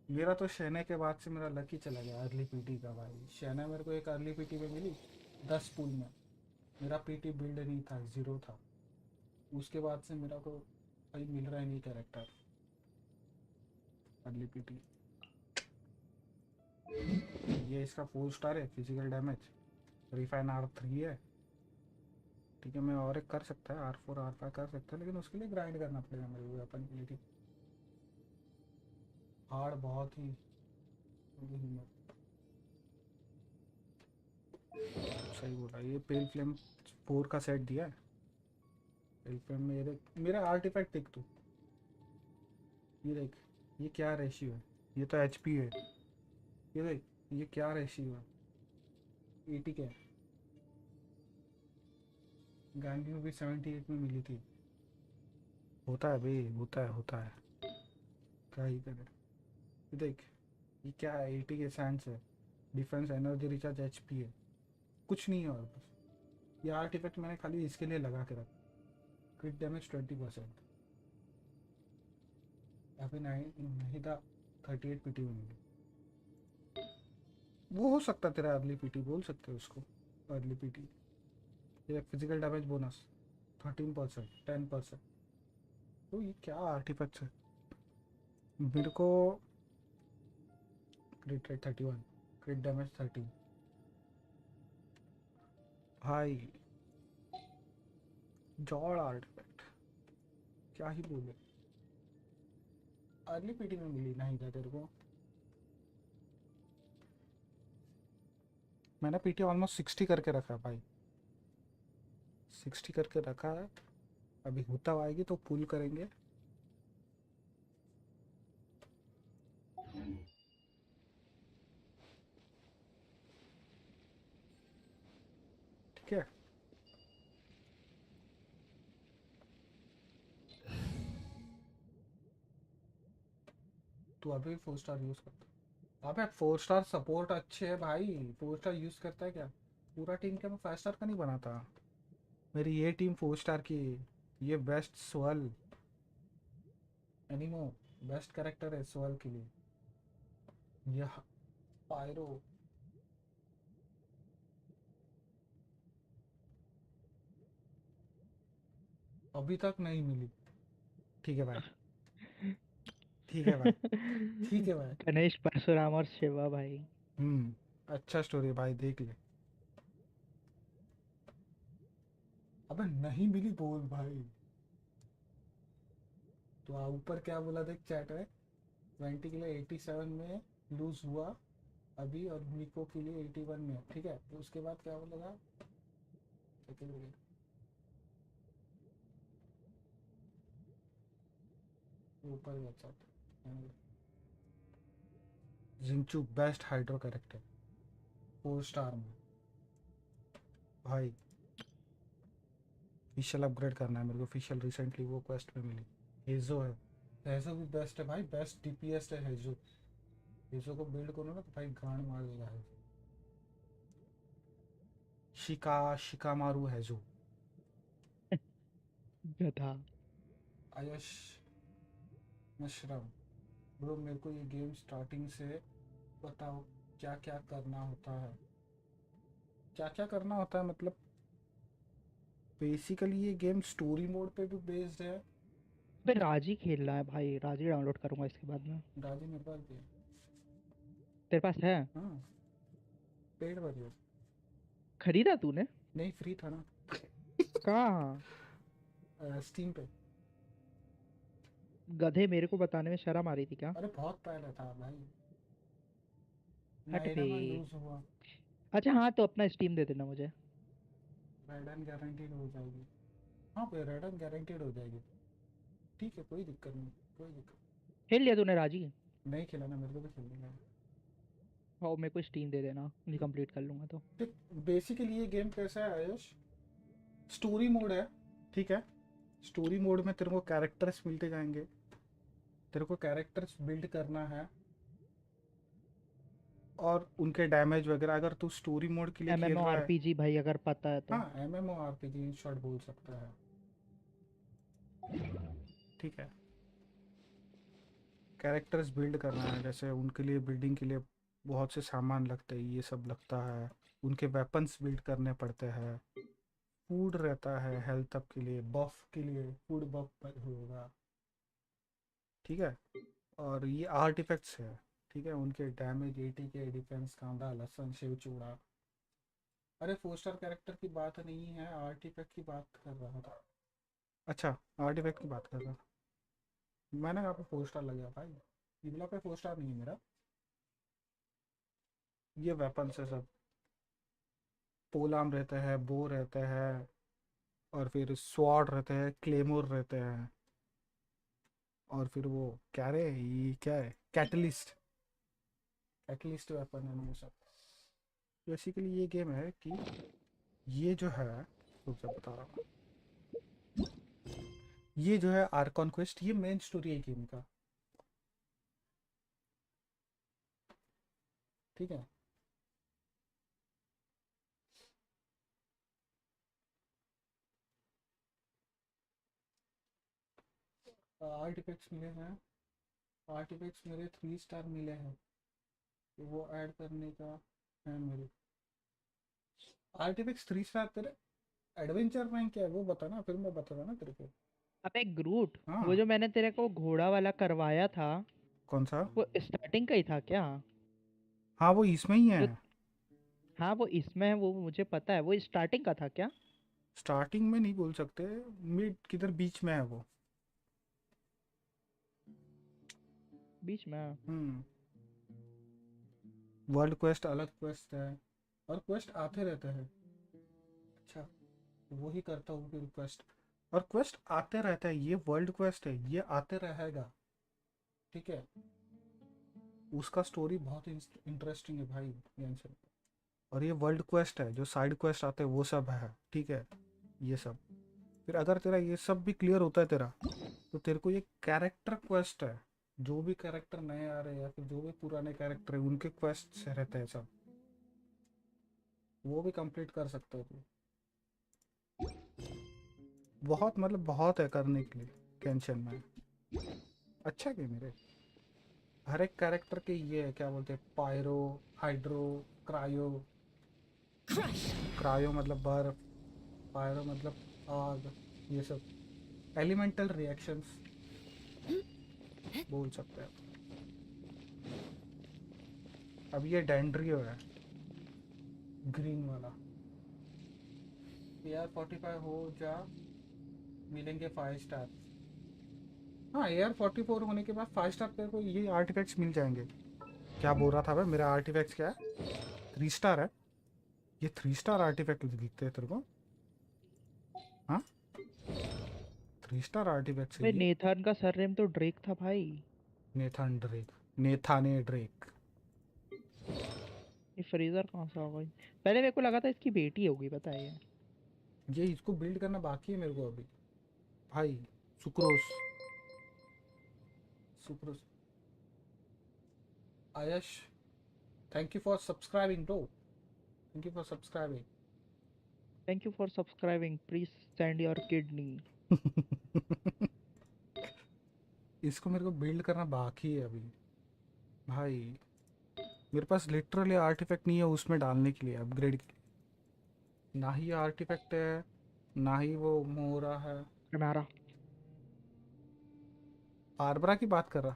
मेरा तो शहने के बाद से मेरा लकी चला गया अर्ली पीटी का भाई। शहना मेरे को एक अर्ली पीटी में मिली 10 पुल में, मेरा पीटी बिल्ड नहीं था, 0 था। उसके बाद से मेरा को भाई मिल रहा है नहीं कैरेक्टर अर्ली पीटी। ये इसका 4 स्टार है, फिजिकल डैमेज, रिफाइन R3 है, ठीक है। मैं और एक कर सकता है, R4 R5 कर सकता है, लेकिन उसके लिए ग्राइंड करना पड़ेगा मेरे को अपन के लिए, ठीक। हार्ड बहुत ही सही बोला। ये पेल फ्लेम 4 का सेट दिया है। पेल फ्लेम में ये देख, मेरा आर्टिफैक्ट देख तू, ये देख ये क्या रेशियो है, ये तो HP है, ये देख ये क्या रेशियो है, 80 के। गांधी में भी 78 में मिली थी। होता है भाई, होता है क्या ही करे। ये देख ये क्या है, 80 के सैंड्स है, डिफेंस, एनर्जी रिचार्ज, HP है, कुछ नहीं है और बस ये आर्टिफैक्ट मैंने खाली इसके लिए लगा के रखा। क्रिट डैमेज 20%। अभी नहीं था 38 पीटी में मिली। वो हो सकता तेरा अर्ली पीटी, बोल सकते हो उसको अर्ली पीटी। ये फिजिकल डैमेज बोनस 13%, 10%। तो ये क्या आर्टिफैक्ट्स है? मेरे को क्रिट रेट 31, क्रिट डैमेज 13। भाई जॉड आर्टिफैक्ट क्या ही बोले। अर्ली पीटी में मिली नहीं था तेरे को? मैंने पीटी ऑलमोस्ट 60 करके रखा है भाई, 60 करके रखा है। अभी होता आएगी तो पुल करेंगे। ठीक है, तू अभी 4 स्टार यूज करता? अबे 4 स्टार सपोर्ट अच्छे है भाई, 4 स्टार यूज करता है क्या? पूरा टीम क्या मैं 5 स्टार का नहीं बनाता? मेरी ये टीम 4 स्टार की। ये बेस्ट स्वर्ल एनिमो, बेस्ट कैरेक्टर है स्वर्ल के लिए। यह पायरो अभी तक नहीं मिली। ठीक है भाई, ठीक है भाई, ठीक है भाई। गणेश परशुराम और शिवा भाई। अच्छा स्टोरी भाई, देख ले। अबे नहीं मिली बोल भाई। तो ऊपर क्या बोला देख चैट में, 20 के लिए 87 में लूज हुआ अभी, और निको के लिए 81 में। ठीक है, तो उसके बाद क्या बोलेगा? ऊपर वेबसाइट जिंचू बेस्ट हाइड्रो कैरेक्टर 4 स्टार में भाई। फिशल अपग्रेड करना है मेरे को, फिशल रिसेंटली वो क्वेस्ट में मिली। हेजो है, हेजो भी बेस्ट है भाई, बेस्ट डीपीएस है हेजो। हेजो को बिल्ड करो ना तो भाई गांड मार देगा हेजो। शिकामारू हेजो। गधा। आयुष मशरम ब्रो, मेरे को ये गेम स्टार्टिंग से बताओ क्या क्या करना होता है। क्या क्या करना होता है मतलब? बेसिकली ये गेम स्टोरी मोड पे भी बेस्ड है। अबे राजी खेल रहा है भाई, राजी डाउनलोड करूंगा इसके बाद में। राजी मेरे पास भी है। तेरे पास है? हाँ, पेड वर्जन। खरीदा तूने? नहीं, फ्री था ना। कहाँ? स्टीम पे। गधे, मेरे को बताने में शर्म आ रही थी क्या? अरे बहुत पहले था भाई, हट नायरा बे। में लूज हुआ। अच्छा हाँ, तो अपना स्टीम दे देना मुझे। रेडन गारंटीड हो जाएगी। हाँ पे रेडन गारंटीड हो जाएगी। ठीक है, कोई दिक्कत नहीं, कोई दिक्कत खेल लिया तूने राजी? नहीं। खेला ना, मेरे को भी खेलने का। और मेरे को स्टीम दे देना, मैं कंप्लीट कर लूंगा तो। ठीक, बेसिकली ये गेम कैसा है आयुष? स्टोरी मोड है, ठीक है। स्टोरी मोड में तेरे को कैरेक्टर्स मिलते जाएंगे, तेरे को कैरेक्टर्स बिल्ड करना है, और उनके डैमेज वगैरह। अगर तू स्टोरी मोड के लिए खेल रहा है, MMORPG भाई अगर पता है तो। हाँ MMORPG इन शॉर्ट बोल सकता है। ठीक है, कैरेक्टर्स बिल्ड करना है, जैसे उनके लिए बिल्डिंग के लिए बहुत से सामान लगते हैं, ये सब लगता है। उनके वेपन्स बिल्ड करने पड़ते हैं। फूड रहता है हेल्थ अप के लिए, बफ के लिए फूड बफ होगा। ठीक है, और ये आर्टिफैक्ट्स है। ठीक है, उनके डैमेज 80 के, डिफेंस, कांदा, लहसन, शिव चूड़ा। अरे 4 स्टार कैरेक्टर की बात नहीं है, आर्टिफैक्ट की बात कर रहा था। अच्छा, आर्टिफैक्ट की बात कर रहा। मैंने कहा पे 4 स्टार लग गया भाई, इबला पे 4 स्टार नहीं है मेरा। ये वेपन्स है सब, पोलाम रहते हैं, बो रहते हैं, और फिर स्वॉर्ड रहते हैं, क्लेमोर रहते हैं, और फिर वो क्या रे, ये क्या है, कैटलिस्ट। कैटलिस्ट वेपन है वो सब। बेसिकली ये गेम है कि ये जो है, रुक जा बता रहा हूँ। ये जो है आर्कॉन क्वेस्ट, ये मेन स्टोरी है गेम का। ठीक है, आर्टिफैक्ट्स मिले हैं, आर्टिफैक्ट्स मेरे 3 स्टार मिले हैं, तो वो ऐड करने का है मेरे। आर्टिफैक्ट्स 3 स्टार तेरे एडवेंचर रैंक क्या है वो बता ना, फिर मैं बताता ना तेरे को। अबे ग्रूट, हाँ वो जो मैंने तेरे को घोड़ा वाला करवाया था, कौन सा? वो स्टार्टिंग का ही था क्या? हाँ वो इसमें ही है। जो हाँ वो इसमें है, वो मुझे पता है, वो स्टार्टिंग का था क्या? स्टार्टिंग में नहीं बोल सकते, मिड किधर बीच में है वो। बीच में? हम्म। वर्ल्ड क्वेस्ट अलग क्वेस्ट है, और क्वेस्ट आते रहते हैं। अच्छा, वो ही करता हूँ फिर क्वेस्ट, और क्वेस्ट आते रहता है। ये वर्ल्ड क्वेस्ट है, ये आते रहेगा, ठीक है। उसका स्टोरी बहुत इंटरेस्टिंग है भाई गेंशिन। और ये वर्ल्ड क्वेस्ट है, जो साइड क्वेस्ट आते हैं वो सब है, ठीक है। ये सब फिर अगर तेरा ये सब भी क्लियर होता है तेरा, तो तेरे को ये कैरेक्टर क्वेस्ट है, जो भी कैरेक्टर नए आ रहे हैं या फिर जो भी पुराने कैरेक्टर है उनके क्वेस्ट से रहते हैं सब, वो भी कंप्लीट कर सकते हो तू। बहुत मतलब बहुत है करने के लिए टेंशन में। अच्छा गेम मेरे, हर एक कैरेक्टर के ये है, क्या बोलते हैं, पायरो, हाइड्रो, क्रायो। क्रायो मतलब बर्फ, पायरो मतलब आग, ये सब एलिमेंटल रिएक्शंस बोल सकते हैं। अब ये डेंड्रियो है, ग्रीन वाला। AR-45 हो जा, मिलेंगे 5 स्टार। हाँ AR-44 होने के बाद 5 स्टार तेरे को ये आर्टिफैक्ट्स मिल जाएंगे। क्या बोल रहा था भाई, मेरा आर्टिफैक्ट्स क्या है, 3 स्टार है। ये 3 स्टार आर्टिफैक्ट दिखते हैं तेरे को? हाँ 3 स्टार आर्टिफैक्ट्स है भाई ये। नेथान का सरनेम तो ड्रेक था भाई। नेथान ड्रेक, नेथाने ड्रेक। ये फ्रीजर कौन सा होगा? पहले मेरे को लगा था इसकी बेटी होगी, पता है ये इसको बिल्ड करना बाकी है मेरे को अभी भाई। Sucrose, Sucrose. आयश, thank you for subscribing bro, thank you for subscribing. Thank you for subscribing, please send your kidney. इसको मेरे को बिल्ड करना बाकी है अभी भाई। मेरे पास लिटरली आर्टिफैक्ट नहीं है उसमें डालने के लिए, अपग्रेड के लिए। ना ही आर्टिफैक्ट है, ना ही वो मोरा है। हमारा बारबरा की बात कर रहा।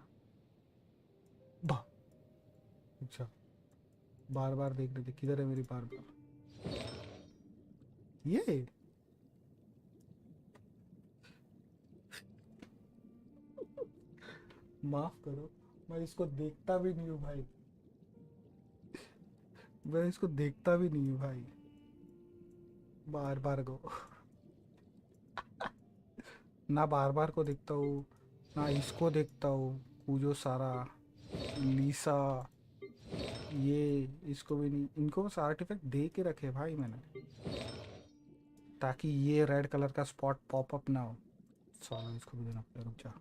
अच्छा, बार बार देख रहे थे, किधर है मेरी बार बार? ये माफ करो, मैं इसको देखता भी नहीं हूँ भाई, मैं इसको देखता भी नहीं हूँ भाई। बार बार को ना बार बार को देखता हूँ, ना इसको देखता हूँ, पूजो सारा, लीसा, ये इसको भी नहीं। इनको बस आर्टिफैक्ट दे के रखे भाई मैंने, ताकि ये रेड कलर का स्पॉट पॉप अप ना हो। सारा इसको भी देना पड़ेगा, रुक जा।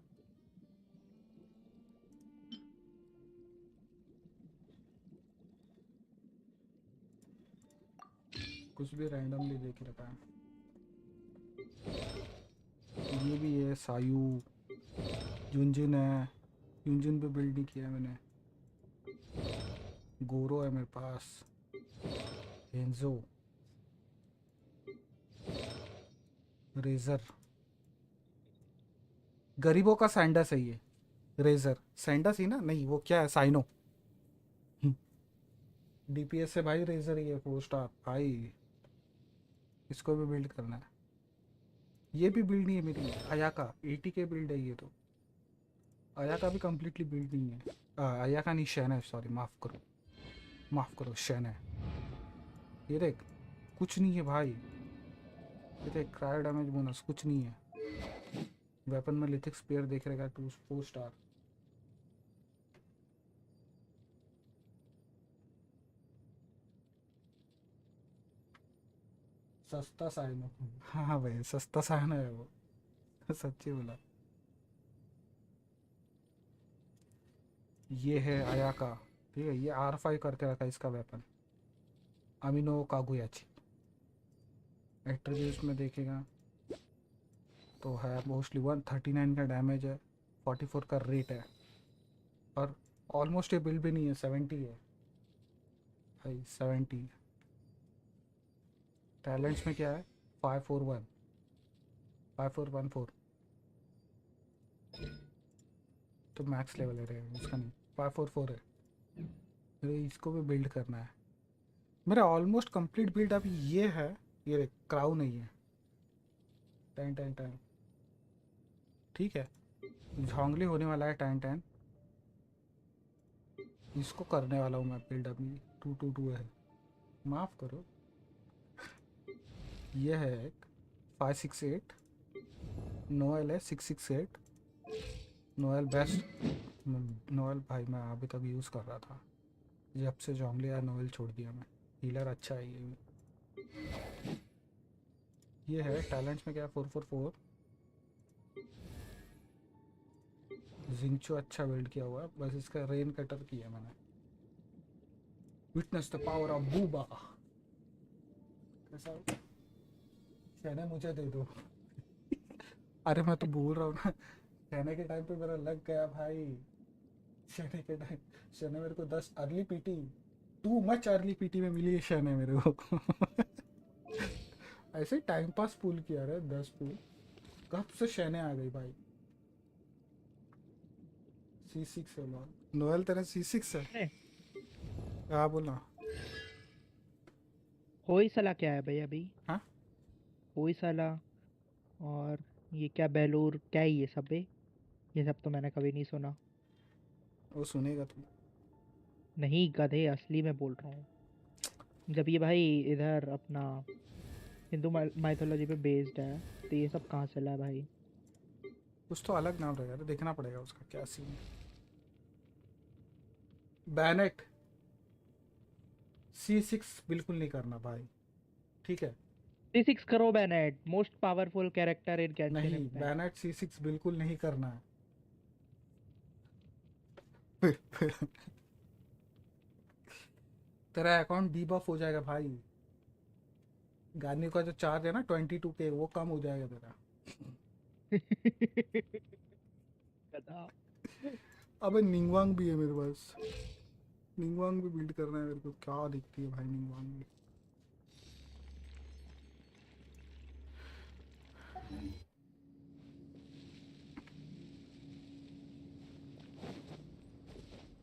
कुछ भी रैंडमली दे के रखा है। ये भी है सायू, युंजिन है, युंजिन पे बिल्ड नहीं किया है मैंने। गोरो है मेरे पास, हेंजो, रेजर। गरीबों का सैंडस है ये, रेजर सैंडस ही ना, नहीं वो क्या है, साइनो। DPS से भाई रेजर ही है 4 स्टार भाई। इसको भी बिल्ड करना है। ये भी बिल्ड नहीं है मेरी, अयाका 80 के बिल्ड है ये तो। अयाका भी कंप्लीटली बिल्ड नहीं है। अयाका नहीं, शैन है, सॉरी माफ़ करो, माफ़ करो, शैन है। ये देख कुछ नहीं है भाई, ये देख क्रायो डैमेज बोनस कुछ नहीं है। वेपन में लिथिक स्पेयर देख रहेगा 4 स्टार। सस्ता साइनो। हाँ भाई सस्ता साइनो है वो, सच्ची बोला। ये है अयाका, ठीक है। ये R5 करके रखा है इसका वेपन, अमिनो कागुयाची। एट्रीब्यूट्स में देखेगा तो है मोस्टली 139 का डैमेज है, 44 का रेट है और ऑलमोस्ट ये बिल्ड भी नहीं है, 70 है भाई, 70। टैलेंट्स में क्या है? 541 5414 तो मैक्स लेवल है उसका, नहीं 544 है। मेरे इसको भी बिल्ड करना है। मेरा ऑलमोस्ट कंप्लीट बिल्ड अभी ये है, ये क्राउन नहीं है। 10 10 10 ठीक है, झोंगली होने वाला है 10 10। इसको करने वाला हूँ मैं बिल्ड अभी। 222 है, माफ़ करो। ये है एक 568, नोएल है 668। नोएल बेस्ट, नोएल भाई मैं अभी तक यूज़ कर रहा था, जब से जोंगली या नोएल छोड़ दिया मैं। हीलर अच्छा है ये। ये है टैलेंट्स में क्या? 444। जिंचो अच्छा बिल्ड किया हुआ है, बस इसका रेन कटर किया मैंने। Witness the power of boba. कैसा शहने मुझे दे दो। अरे मैं तो बोल रहा हूँ ना, शहने के टाइम पे मेरा लग गया भाई। शहने के टाइम, शहने मेरे को 10 early PT, too much early PT में मिली है शहने मेरे को। ऐसे टाइम पास पुल किया रहे 10 पुल, कब से शहने आ गई भाई। C6 है नोएल, तेरा C6 है क्या? बोलना होई साला क्या है भाई अभी? हाँ होई साला और ये क्या बेलूर क्या है ये सब है? ये सब तो मैंने कभी नहीं सुना। वो सुनेगा तू। नहीं गधे, असली में बोल रहा हूँ। जब ये भाई इधर अपना हिंदू माइथोलॉजी पे बेस्ड है तो ये सब कहाँ से ला भाई? कुछ तो अलग नाम रहेगा, तो देखना पड़ेगा उसका क्या सीन है। बैनेट C6 बिल्कुल नहीं करना भाई, ठीक है? C6 करो Bennett, most powerful character in Genshin नहीं, इम्पैक्ट। बैनेट C6 बिल्कुल नहीं करना है। तेरा अकाउंट डीबफ हो जाएगा भाई। गाने का जो चार्ज है ना 22K, वो कम हो जाएगा तेरा। अबे निंगवांग भी है मेरे पास, निंगवांग भी बिल्ड करना है मेरे को। क्या दिखती है भाई निंगवांग भी।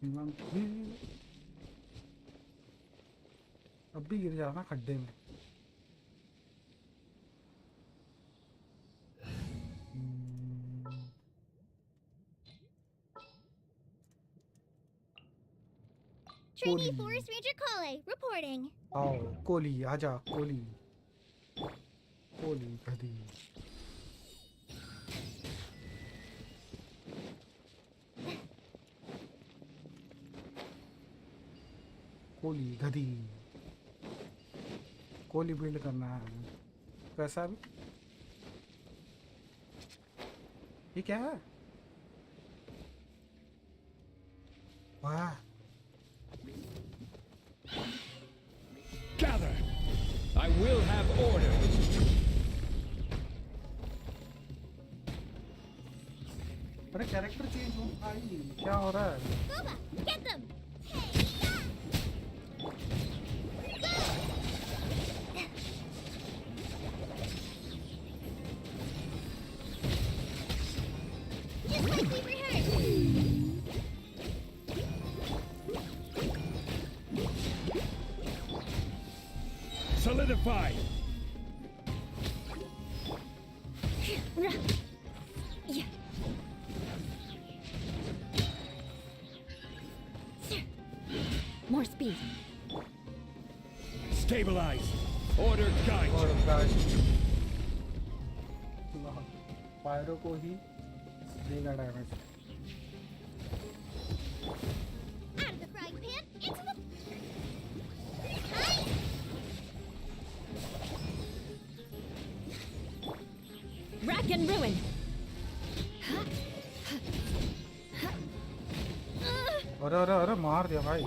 निंगवांग अब भी गिर जाना खड्डे में। Trainee Forest Ranger Kale reporting. आओ कोली, आजा कोली, कोली गधी। कोली गधी, कोली बिल्ड करना है। कैसा भी ये क्या है? वाह, Gather! I will have order! अरे कैरेक्टर चेंज हो भाई, क्या हो रहा है? Booba, get them! Just like we rehearsed. Solidify! Yeah. More speed. Stabilize! Order guide! और गाइस पायरो को ही देगा damage. Out of the frying pan, into the... Rack and ruin. अरे अरे अरे मार दिया भाई।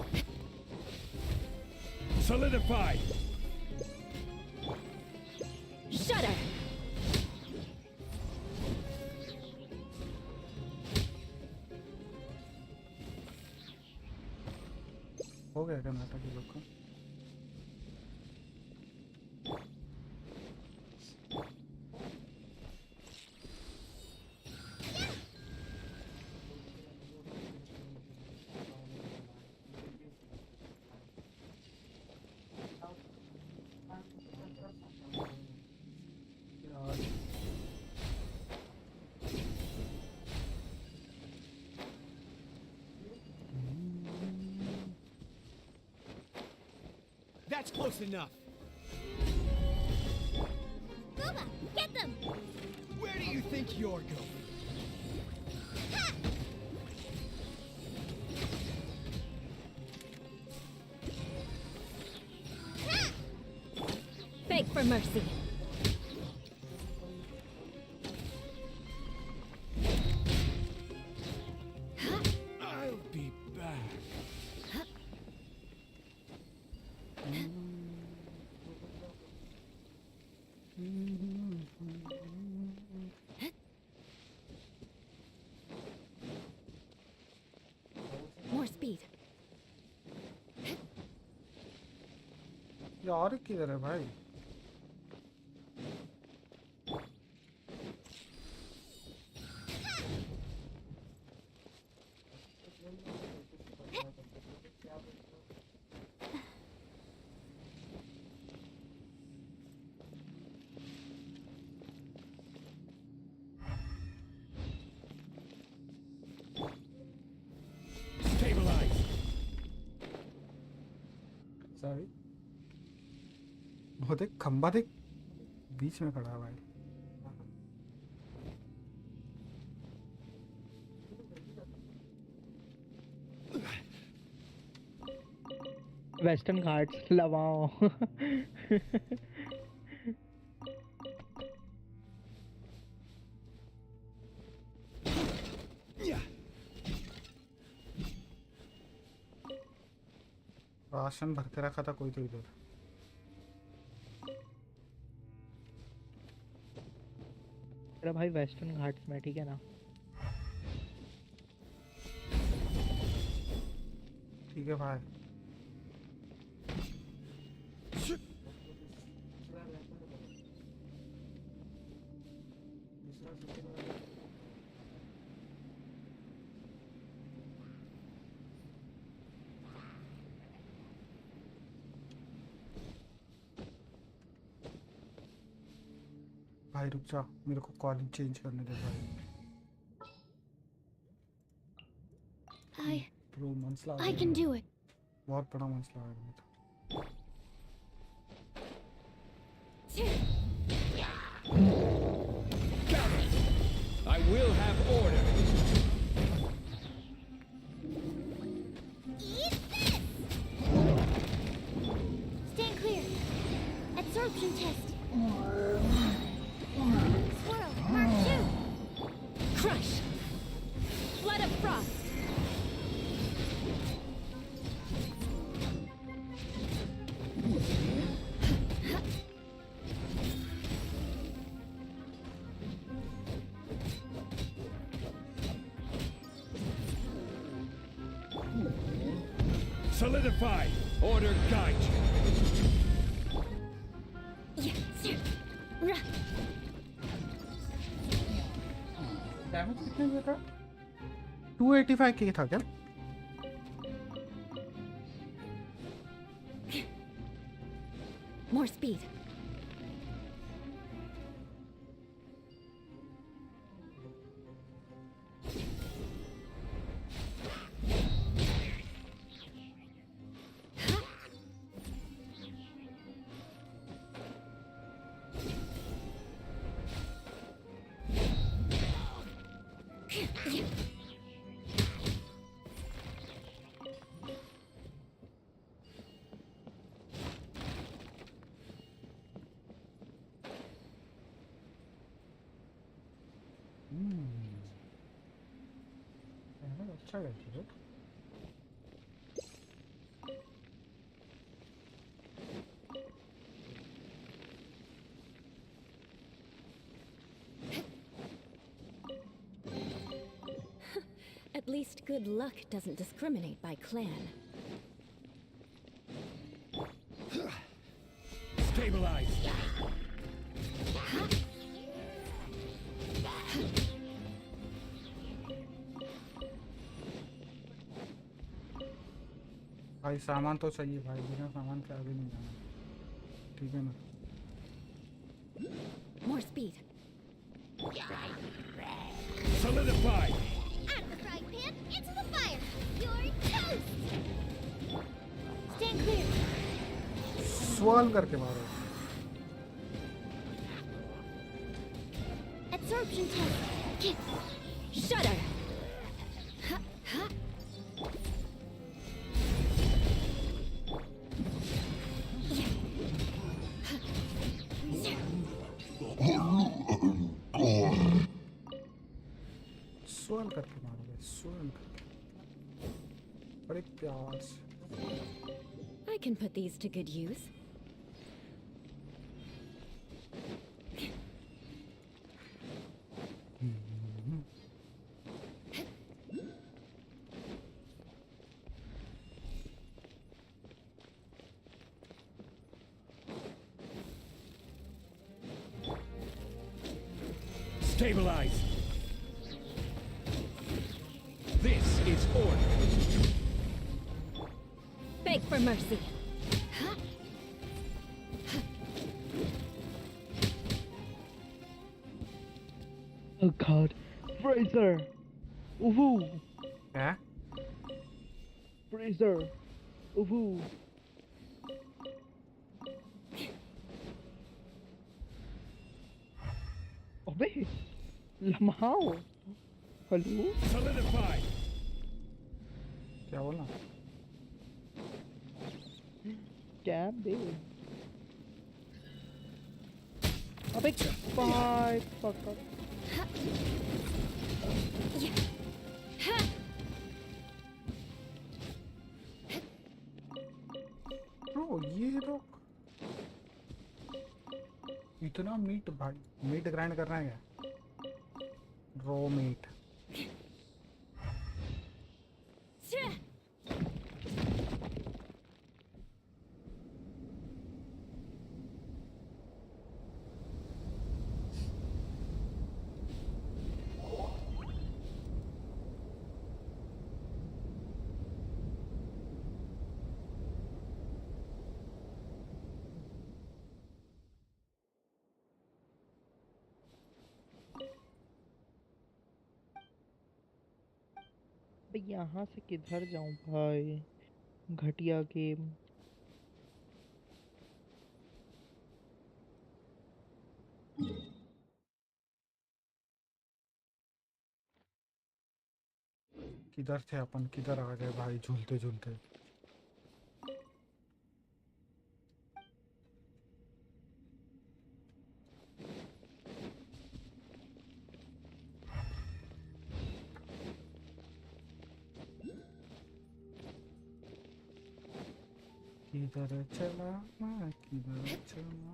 Solidify! Shudder. हो गया क्या नाटक ये लोग का? That's close enough. Booba, get them! Where do you think you're going? Beg for mercy. I'll be back. More speed. ये और किधर है भाई? Stabilize. Sorry. वो देख खंबा देख बीच में खड़ा है भाई. वेस्टर्न घाट्स लवाओ. राशन भर के रखा था कोई तो इधर. तेरा भाई वेस्टर्न घाट्स में, ठीक है ना? ठीक है भाई. भाई रुक जा, मेरे को कॉलिंग चेंज करने दे भाई. ब्रो मंसला I can do it. बहुत बड़ा मंसला है ये तो. I will have order. Eat this! Stand clear. Absorption test. Swirl, Mark 2. Crush. Flood of frost. Solidify. Order guide you. Yes, sir. Damage कितने हुआ था? 285 के था क्या? More speed. अच्छा है ठीक है. At least good luck doesn't discriminate by clan. भाई सामान तो चाहिए भाई, बिना सामान के आगे नहीं जाना, ठीक है ना? More speed. Solidify! Out of the frying pan, into the fire! You're toast! Stand clear! swirl करके मारो. Absorption test! Shudder! swirl करके मारो भाई, swirl करके. बड़े प्यार से. I can put these to good use. Stabilize! This is order! Beg for mercy. Oh god. Fraser! Woohoo! क्या? Fraser! Woohoo! अबे लम्हाओ हेलो Solidify! क्या बोला? कैम दे अबे बाय फक ब्रो ये लोग इतना मीट भाई, मीट ग्राइंड करना है क्या? Raw meat. यहाँ से किधर जाऊं भाई, घटिया गेम. किधर थे अपन, किधर आ गए भाई झूलते झूलते. किधर चला मैं, किधर चला.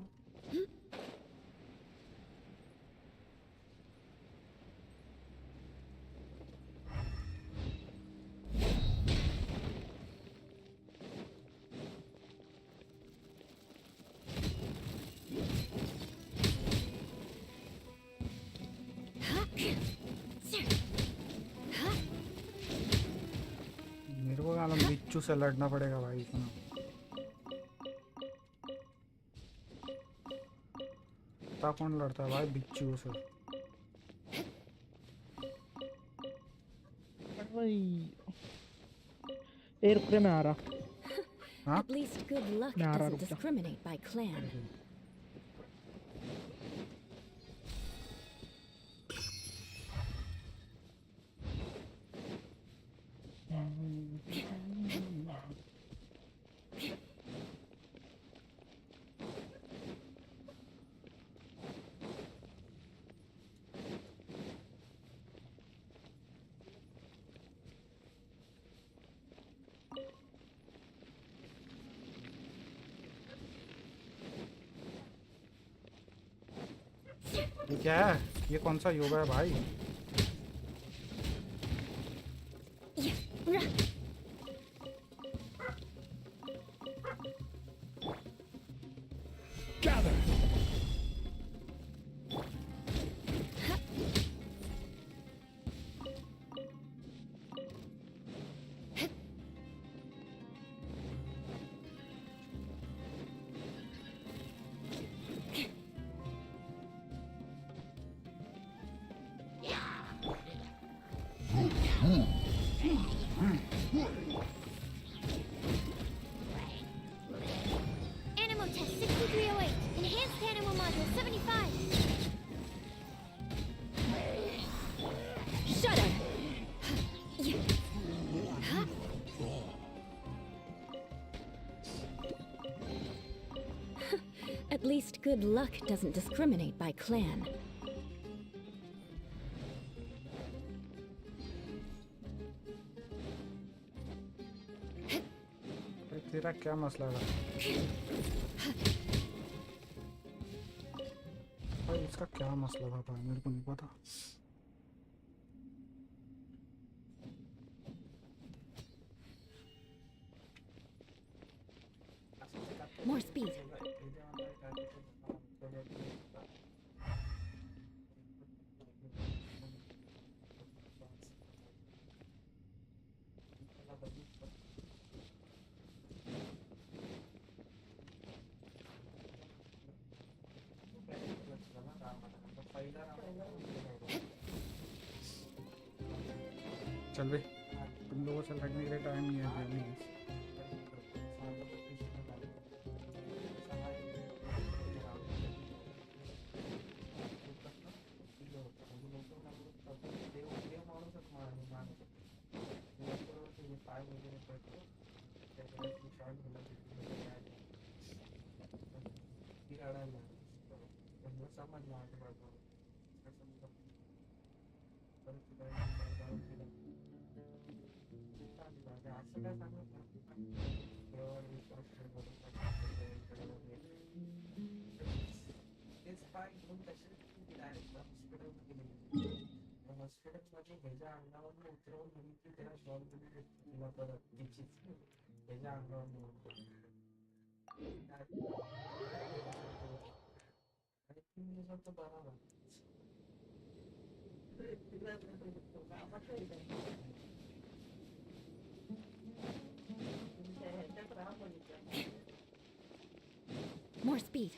मेरे को गाना बिच्छू से लड़ना पड़ेगा भाई इतना. पता कौन लड़ता है भाई बिच्छू से? ए रुक रे मैं आ रहा. हाँ? At least good luck मैं आ रहा, doesn't रुक जा. discriminate by clan. ये क्या है? ये कौन सा योगा है भाई? Gather! Animal test 6308. Enhanced animal module 75. Shut up! At least good luck doesn't discriminate by clan. तेरा क्या मसला है भाई? इसका क्या मसला था भाई, मेरे को नहीं पता। More speed. चल बे, तुम लोगों से लड़ने के लिए टाइम नहीं है। More speed.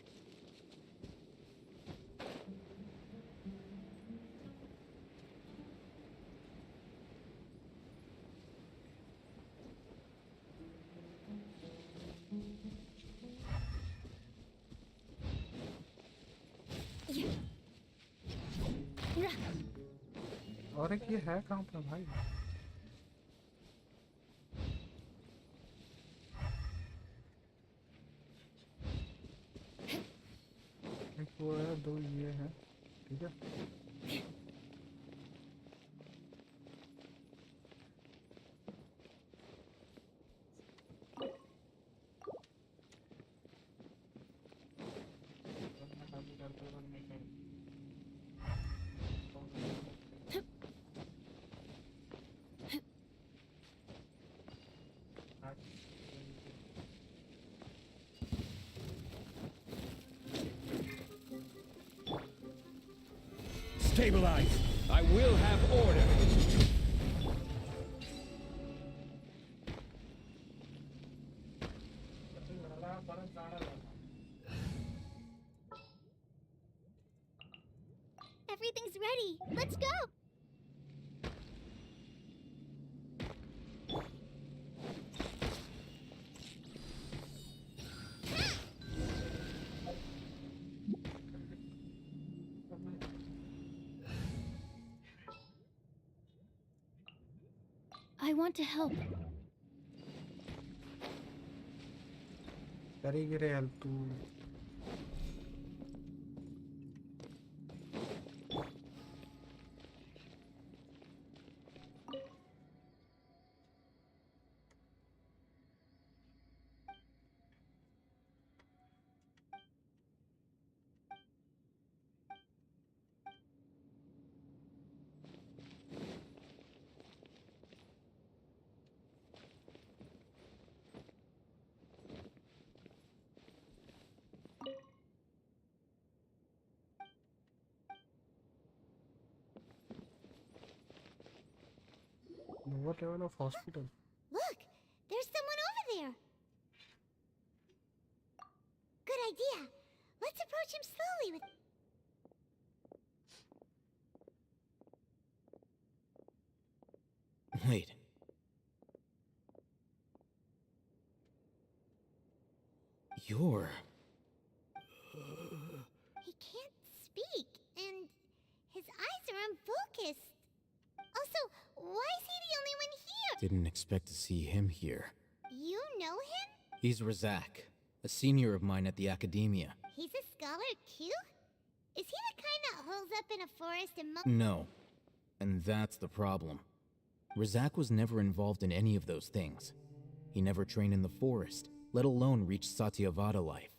और एक ये है कहाँ पर भाई? एक वो है, दो ये है, ठीक है। Stabilize! I will have order! Everything's ready. Let's go. I want to help. करेगी रे हेल्प तू। Lower level of hospital. Look, there's someone over there. Good idea. Let's approach him slowly with... Wait. You're... He can't speak, and his eyes are unfocused. Also, why is he the only one here? Didn't expect to see him here. You know him? He's Razak, a senior of mine at the academia. He's a scholar too? Is he the kind that holes up in a forest and No. And that's the problem. Razak was never involved in any of those things. He never trained in the forest, let alone reach Satyavada life.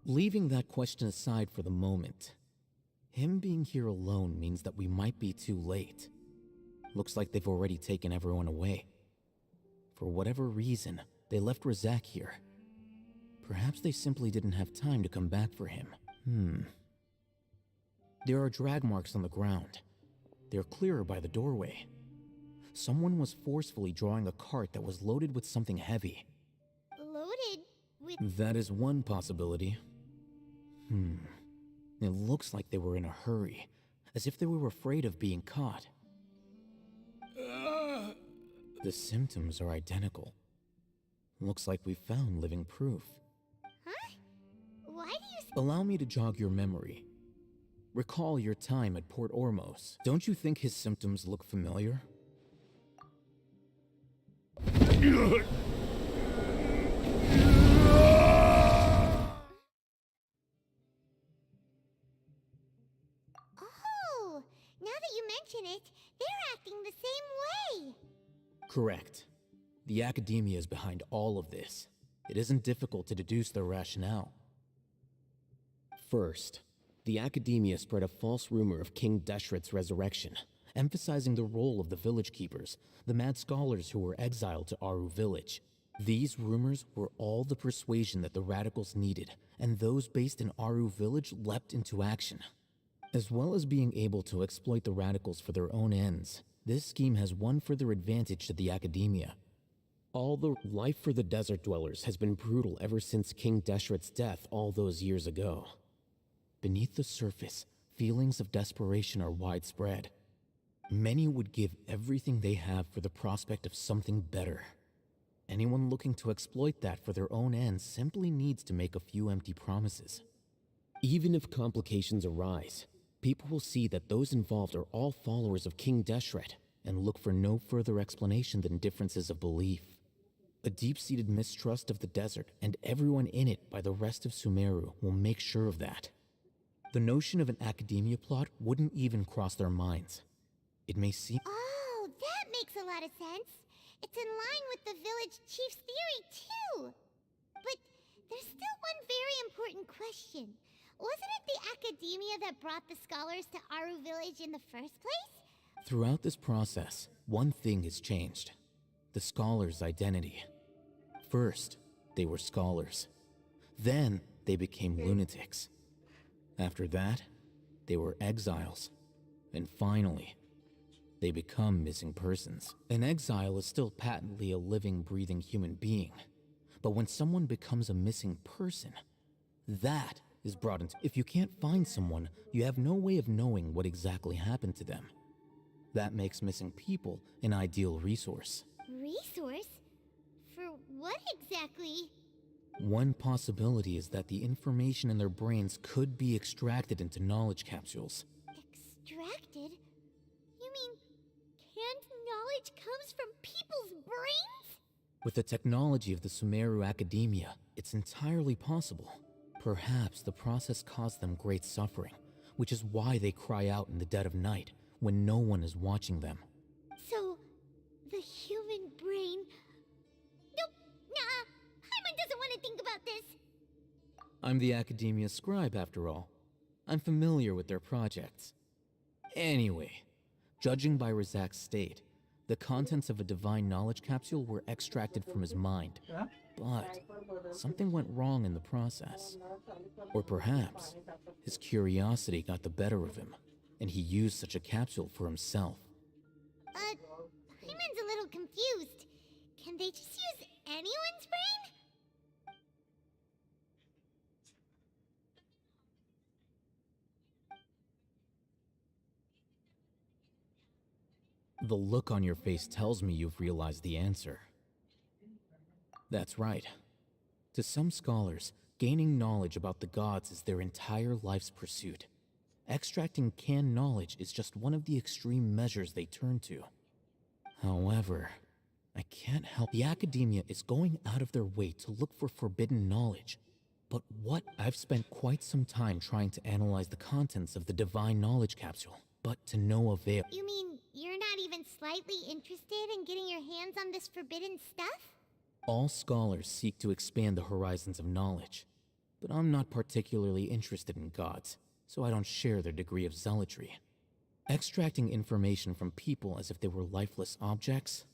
Leaving that question aside for the moment, him being here alone means that we might be too late. Looks like they've already taken everyone away. For whatever reason, they left Razak here. Perhaps they simply didn't have time to come back for him. There are drag marks on the ground. They're clearer by the doorway. Someone was forcefully drawing a cart that was loaded with something heavy. loaded with... That is one possibility. It looks like they were in a hurry, as if they were afraid of being caught. The symptoms are identical. Looks like we found living proof. Huh? Why do you... Allow me to jog your memory. Recall your time at Port Ormos. Don't you think his symptoms look familiar? Oh, now that you mention it, they're acting the same way. Correct. The academia is behind all of this. It isn't difficult to deduce their rationale. First, the academia spread a false rumor of King Deshret's resurrection, emphasizing the role of the village keepers, the mad scholars who were exiled to Aru village. These rumors were all the persuasion that the radicals needed, and those based in Aru village leapt into action. As well as being able to exploit the radicals for their own ends, this scheme has one further advantage to the academia. All the life for the desert dwellers has been brutal ever since King Deshret's death all those years ago. Beneath the surface, feelings of desperation are widespread. Many would give everything they have for the prospect of something better. Anyone looking to exploit that for their own ends simply needs to make a few empty promises. Even if complications arise, people will see that those involved are all followers of King Deshret and look for no further explanation than differences of belief. A deep-seated mistrust of the desert and everyone in it by the rest of Sumeru will make sure of that. The notion of an academia plot wouldn't even cross their minds. It may seem... Oh, that makes a lot of sense. It's in line with the village chief's theory, too. But there's still one very important question. Wasn't it the academia that brought the scholars to Aru village in the first place? Throughout this process, one thing has changed. The scholars' identity. First, they were scholars. Then, they became lunatics. After that, they were exiles. And finally, they become missing persons. An exile is still patently a living, breathing human being. But when someone becomes a missing person, that is brought into... If you can't find someone, you have no way of knowing what exactly happened to them. That makes missing people an ideal resource. Resource? For what exactly? One possibility is that the information in their brains could be extracted into knowledge capsules. Extracted? You mean canned knowledge comes from people's brains? With the technology of the Sumeru Academia, it's entirely possible. Perhaps the process caused them great suffering, which is why they cry out in the dead of night when no one is watching them. So, the human brain... Nope, nah, Hyman doesn't want to think about this. I'm the Academia scribe, after all. I'm familiar with their projects. Anyway, judging by Razak's state, the contents of a divine knowledge capsule were extracted from his mind. But something went wrong in the process. Or perhaps his curiosity got the better of him, and he used such a capsule for himself. Hyman's a little confused. Can they just use anyone's brain? The look on your face tells me you've realized the answer. That's right. To some scholars, gaining knowledge about the gods is their entire life's pursuit. Extracting canned knowledge is just one of the extreme measures they turn to. However, I can't help. The academia is going out of their way to look for forbidden knowledge. But what? I've spent quite some time trying to analyze the contents of the divine knowledge capsule, but to no avail. You mean you're not even slightly interested in getting your hands on this forbidden stuff? All scholars seek to expand the horizons of knowledge, but I'm not particularly interested in gods, so I don't share their degree of zealotry. Extracting information from people as if they were lifeless objects?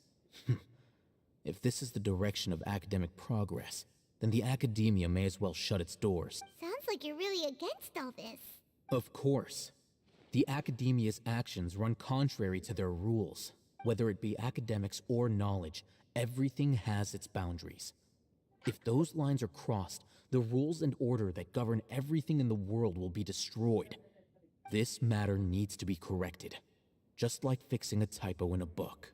If this is the direction of academic progress, then the academia may as well shut its doors. Sounds like you're really against all this. Of course. The academia's actions run contrary to their rules. Whether it be academics or knowledge, everything has its boundaries. If those lines are crossed, the rules and order that govern everything in the world will be destroyed. This matter needs to be corrected, just like fixing a typo in a book.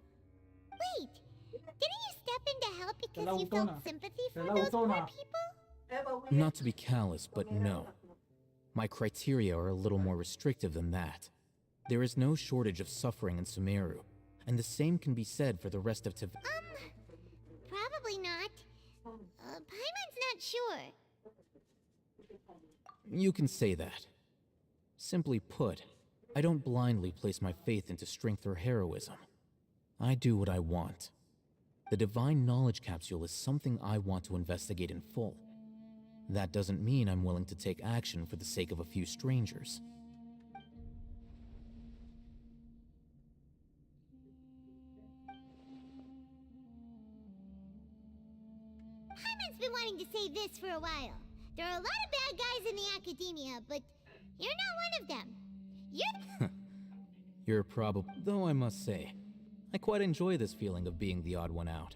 Wait, didn't you step in to help because you felt sympathy for those poor people? Not to be callous, but no. My criteria are a little more restrictive than that. There is no shortage of suffering in Sumeru, and the same can be said for the rest of Probably not. Paimon's not sure. You can say that. Simply put, I don't blindly place my faith into strength or heroism. I do what I want. The divine knowledge capsule is something I want to investigate in full. That doesn't mean I'm willing to take action for the sake of a few strangers. Paimon's been wanting to say this for a while. There are a lot of bad guys in the academia, but you're not one of them. You're probably... Though I must say, I quite enjoy this feeling of being the odd one out.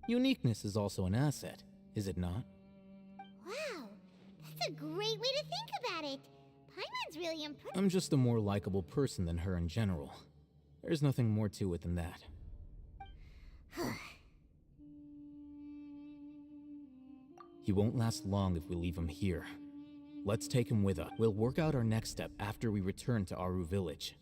Uniqueness is also an asset, is it not? Wow, that's a great way to think about it. Paimon's really impressive. I'm just a more likable person than her in general. There's nothing more to it than that. He won't last long if we leave him here. Let's take him with us. We'll work out our next step after we return to Aru Village.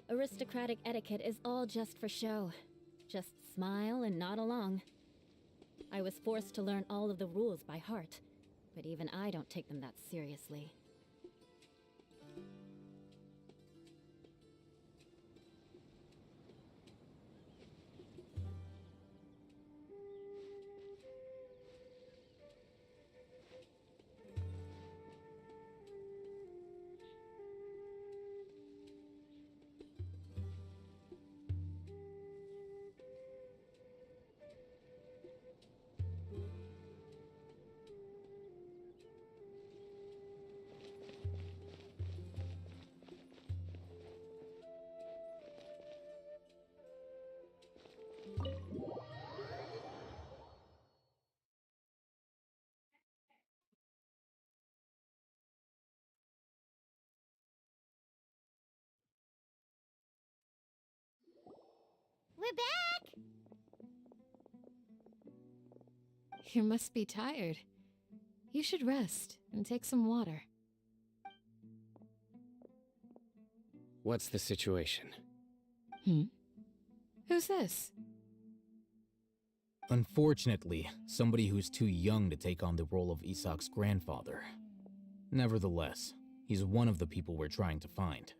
Aristocratic etiquette is all just for show. Just smile and nod along. I was forced to learn all of the rules by heart, but even I don't take them that seriously. We're back! You must be tired. You should rest and take some water. What's the situation? Who's this? Unfortunately, somebody who's too young to take on the role of Isak's grandfather. Nevertheless, he's one of the people we're trying to find.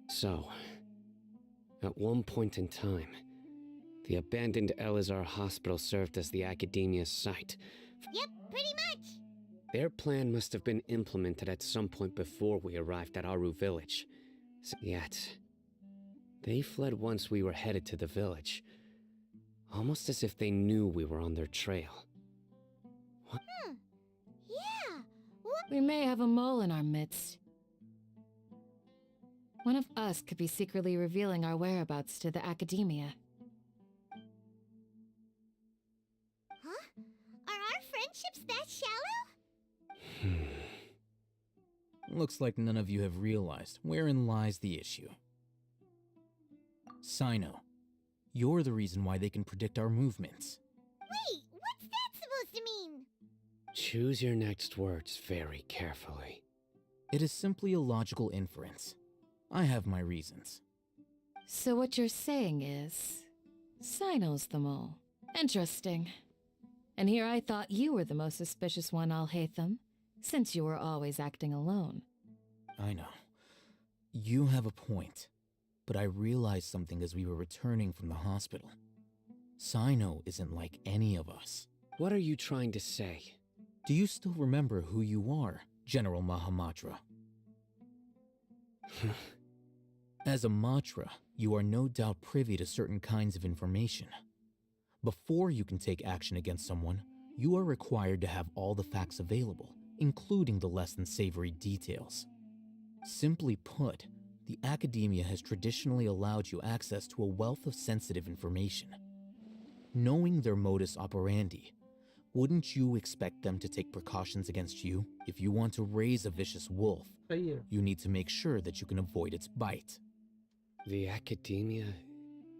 So, at one point in time, the abandoned Elazar hospital served as the academia's site. Yep, pretty much. Their plan must have been implemented at some point before we arrived at Aru village. Yet, they fled once we were headed to the village, almost as if they knew we were on their trail. Yeah. We may have a mole in our midst. One of us could be secretly revealing our whereabouts to the academia. Huh? Are our friendships that shallow? Looks like none of you have realized wherein lies the issue. Sino, you're the reason why they can predict our movements. Wait, what's that supposed to mean? Choose your next words very carefully. It is simply a logical inference. I have my reasons. So what you're saying is, Sino's the mole. Interesting. And here I thought you were the most suspicious one, Al-Haytham, since you were always acting alone. I know. You have a point. But I realized something as we were returning from the hospital. Sino isn't like any of us. What are you trying to say? Do you still remember who you are, General Mahamatra? As a Matra, you are no doubt privy to certain kinds of information. Before you can take action against someone, you are required to have all the facts available, including the less than savory details. Simply put, the academia has traditionally allowed you access to a wealth of sensitive information. Knowing their modus operandi, wouldn't you expect them to take precautions against you? If you want to raise a vicious wolf, you need to make sure that you can avoid its bite. The academia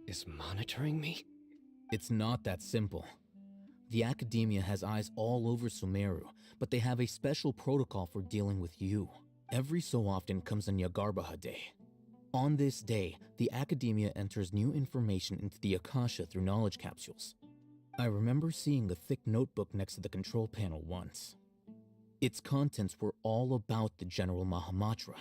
is monitoring me? It's not that simple. The academia has eyes all over Sumeru, but they have a special protocol for dealing with you. Every so often comes a Nyagarbaha Day. On this day, the academia enters new information into the Akasha through knowledge capsules. I remember seeing a thick notebook next to the control panel once. Its contents were all about the General Mahamatra,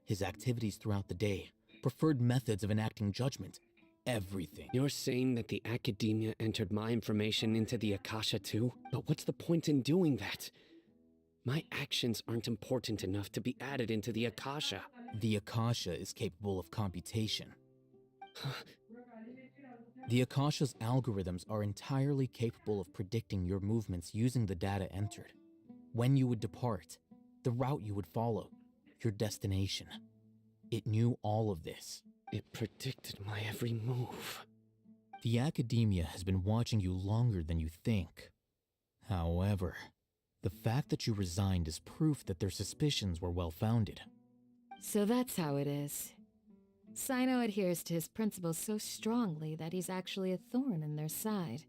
his activities throughout the day, preferred methods of enacting judgment, everything. You're saying that the academia entered my information into the Akasha too? But what's the point in doing that? My actions aren't important enough to be added into the Akasha. The Akasha is capable of computation. The Akasha's algorithms are entirely capable of predicting your movements using the data entered. When you would depart, the route you would follow, your destination. It knew all of this. It predicted my every move. The academia has been watching you longer than you think. However, the fact that you resigned is proof that their suspicions were well-founded. So that's how it is. Sino adheres to his principles so strongly that he's actually a thorn in their side.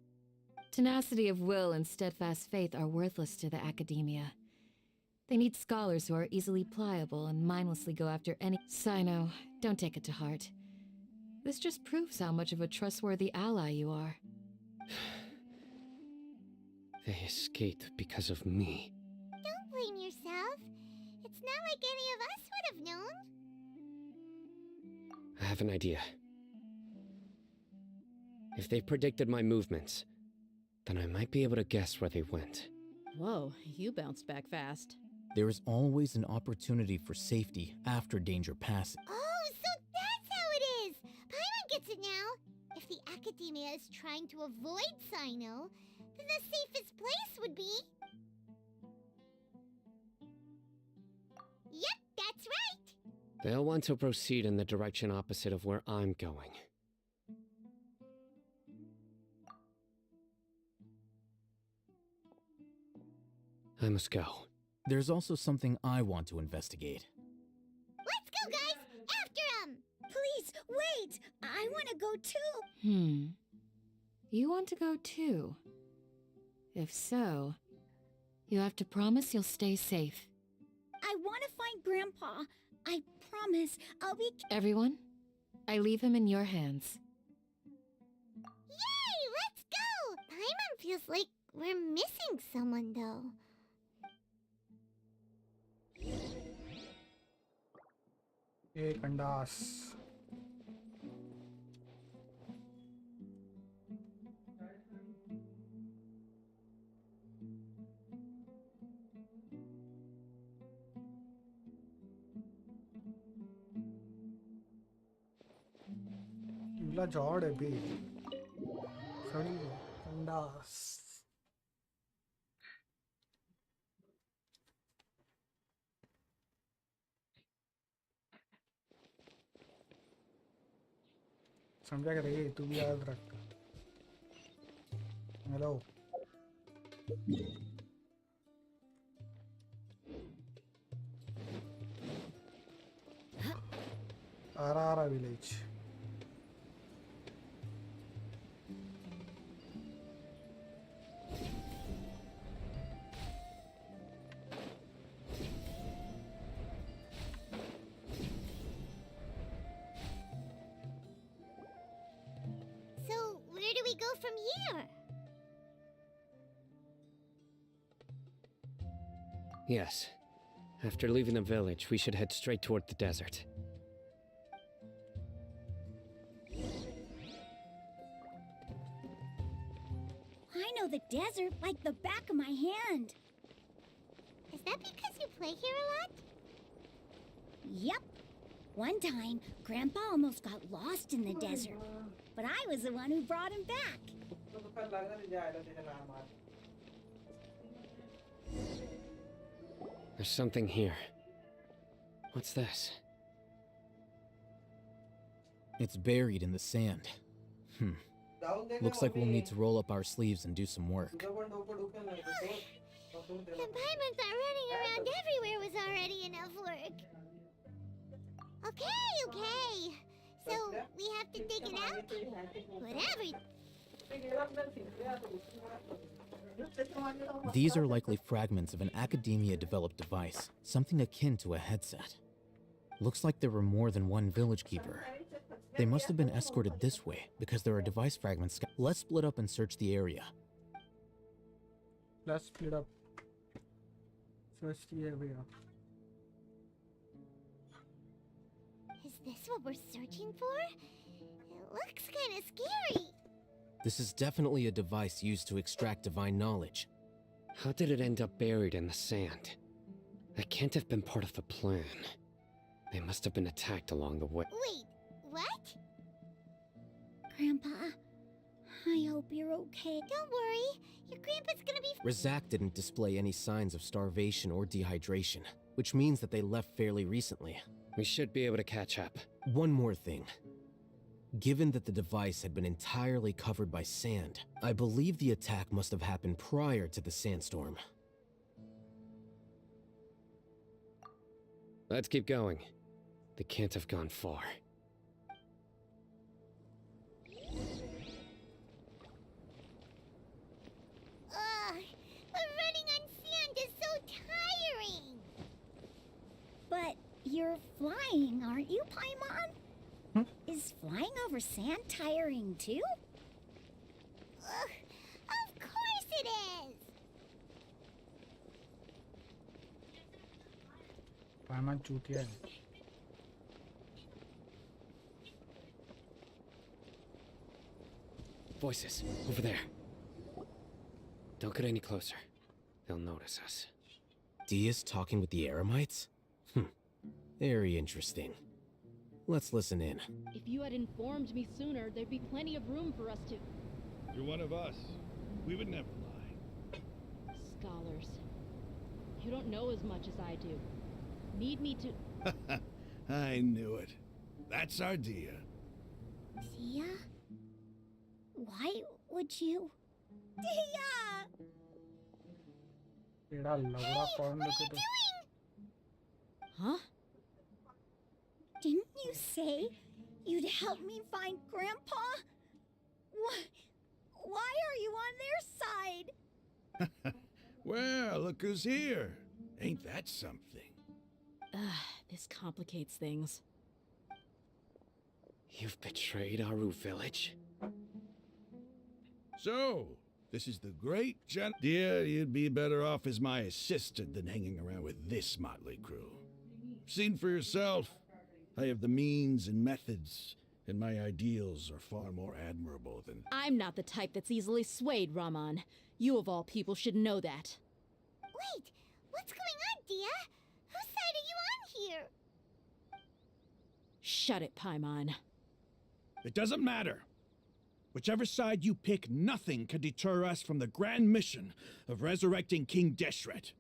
Tenacity of will and steadfast faith are worthless to the academia. They need scholars who are easily pliable and mindlessly go after any— Sino, don't take it to heart. This just proves how much of a trustworthy ally you are. They escaped because of me. Don't blame yourself. It's not like any of us would have known. I have an idea. If they predicted my movements, then I might be able to guess where they went. Whoa, you bounced back fast. There is always an opportunity for safety after danger passes. Oh, so that's how it is! Paimon gets it now! If the academia is trying to avoid Sino, then the safest place would be... Yep, that's right! They'll want to proceed in the direction opposite of where I'm going. I must go. There's also something I want to investigate. Let's go, guys! After him! Please, wait! I want to go too! You want to go too? If so, You have to promise you'll stay safe. I want to find Grandpa. I promise I'll be... Everyone, I leave him in your hands. Yay! Let's go! Paimon feels like we're missing someone, though. एक अंडास. इला jawed है भी. सड़ी अंडास. समझा कर रही तू भी याद रख. Hello. Arrah village. From here? Yes. After leaving the village, we should head straight toward the desert. I know the desert like the back of my hand. Is that because you play here a lot? Yep. One time, Grandpa almost got lost in the desert, but I was the one who brought him back. There's something here. What's this? It's buried in the sand. Looks like we'll need to roll up our sleeves and do some work. And Paimon thought running around everywhere was already enough work. Okay. So, we have to dig it out? Whatever. These are likely fragments of an academia-developed device, something akin to a headset. Looks like there were more than one village keeper. They must have been escorted this way, because there are device fragments. Let's split up and search the area. Let's split up. Search the area. Is this what we're searching for? It looks kind of scary. This is definitely a device used to extract divine knowledge. How did it end up buried in the sand? That can't have been part of the plan. They must have been attacked along the way. Wait, what? Grandpa, I hope you're okay. Don't worry, your grandpa's gonna be... Razak didn't display any signs of starvation or dehydration, which means that they left fairly recently. We should be able to catch up. One more thing. Given that the device had been entirely covered by sand, I believe the attack must have happened prior to the sandstorm. Let's keep going. They can't have gone far. But running on sand is so tiring! But you're flying, aren't you, Paimon? Is flying over sand tiring too? Of course it is! Paimon chutiya hai. Voices, over there. Don't get any closer. They'll notice us. Dia's talking with the Eremites? Very interesting. Let's listen in. If you had informed me sooner, there'd be plenty of room for us to... You're one of us. We would never lie. Scholars. You don't know as much as I do. Need me to... I knew it. That's our Dia. Dia? Why would you... Dia! What are you doing? Huh? Didn't you say you'd help me find Grandpa? Why are you on their side? Well, look who's here. Ain't that something? This complicates things. You've betrayed Aru village? So, this is the great Dear, you'd be better off as my assistant than hanging around with this motley crew. Seen for yourself. I have the means and methods, and my ideals are far more admirable than... I'm not the type that's easily swayed, Raman. You of all people should know that. Wait, what's going on, Dia? Whose side are you on here? Shut it, Paimon. It doesn't matter. Whichever side you pick, nothing can deter us from the grand mission of resurrecting King Deshret.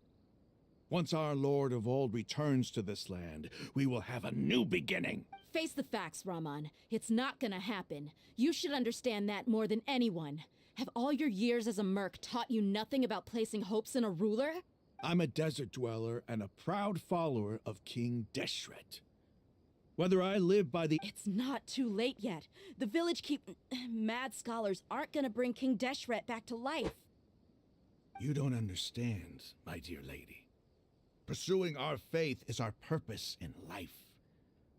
Once our Lord of Old returns to this land, we will have a new beginning. Face the facts, Raman. It's not gonna happen. You should understand that more than anyone. Have all your years as a merc taught you nothing about placing hopes in a ruler? I'm a desert dweller and a proud follower of King Deshret. Whether I live by the... It's not too late yet. The village mad scholars aren't gonna bring King Deshret back to life. You don't understand, my dear lady. Pursuing our faith is our purpose in life.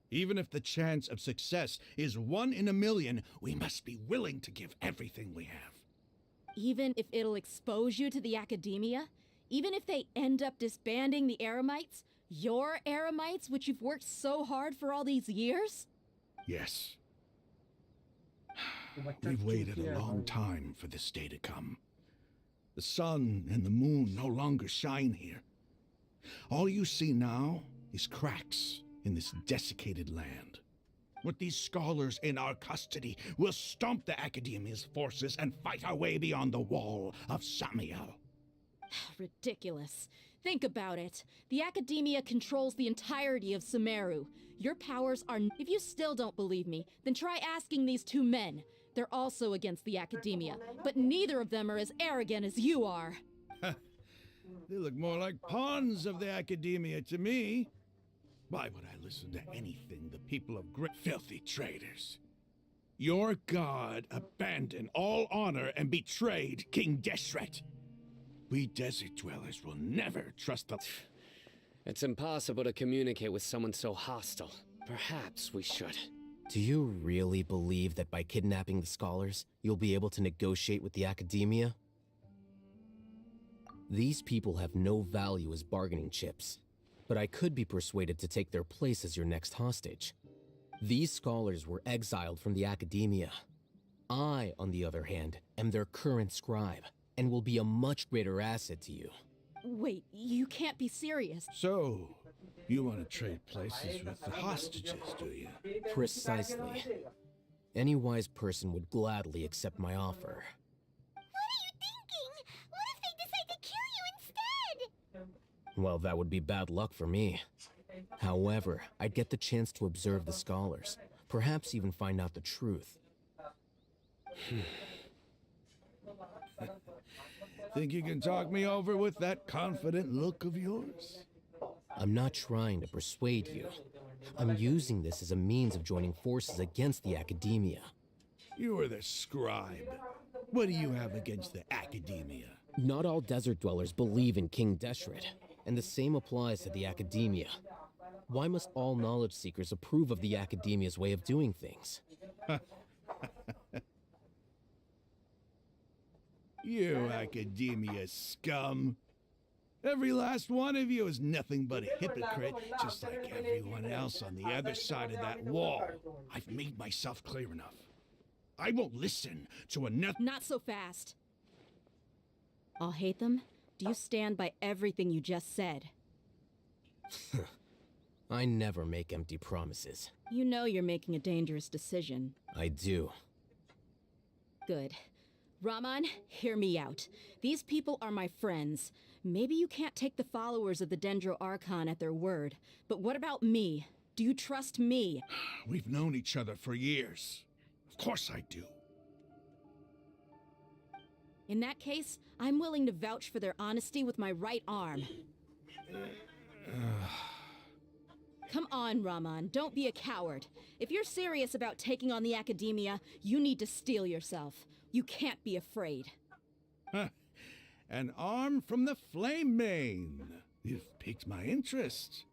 Even if the chance of success is 1 in a million, we must be willing to give everything we have. Even if it'll expose you to the academia? Even if they end up disbanding the Eremites? Your Eremites, which you've worked so hard for all these years? Yes. We've waited a long time for this day to come. The sun and the moon no longer shine here. All you see now is cracks in this desiccated land. With these scholars in our custody, we'll stomp the Academia's forces and fight our way beyond the wall of Samiel. Ridiculous. Think about it. The Academia controls the entirety of Sumeru. Your powers are... If you still don't believe me, then try asking these 2 men. They're also against the Academia, but neither of them are as arrogant as you are. They look more like pawns of the Academia to me. Why would I listen to anything the people of Grit... Filthy traitors. Your god abandoned all honor and betrayed King Deshret. We desert dwellers will never trust the... It's impossible to communicate with someone so hostile. Perhaps we should. Do you really believe that by kidnapping the scholars, you'll be able to negotiate with the Academia? These people have no value as bargaining chips, but I could be persuaded to take their place as your next hostage. These scholars were exiled from the Academia. I, on the other hand, am their current scribe, and will be a much greater asset to you. Wait, you can't be serious. So, you want to trade places with the hostages, do you? Precisely. Any wise person would gladly accept my offer. Well, that would be bad luck for me. However, I'd get the chance to observe the scholars, perhaps even find out the truth. Think you can talk me over with that confident look of yours? I'm not trying to persuade you. I'm using this as a means of joining forces against the Academia. You are the scribe. What do you have against the Academia? Not all desert dwellers believe in King Deshret, and the same applies to the Academia. Why must all knowledge seekers approve of the Academia's way of doing things? You Academia scum. Every last one of you is nothing but a hypocrite, just like everyone else on the other side of that wall. I've made myself clear enough. I won't listen to another— Not so fast. I'll hate them. Do you stand by everything you just said? I never make empty promises. You know you're making a dangerous decision. I do. Good. Raman, hear me out. These people are my friends. Maybe you can't take the followers of the Dendro Archon at their word, but what about me? Do you trust me? We've known each other for years. Of course I do. In that case, I'm willing to vouch for their honesty with my right arm. Come on, Raman, don't be a coward. If you're serious about taking on the Academia, you need to steel yourself. You can't be afraid. An arm from the Flame Main. You've piqued my interest.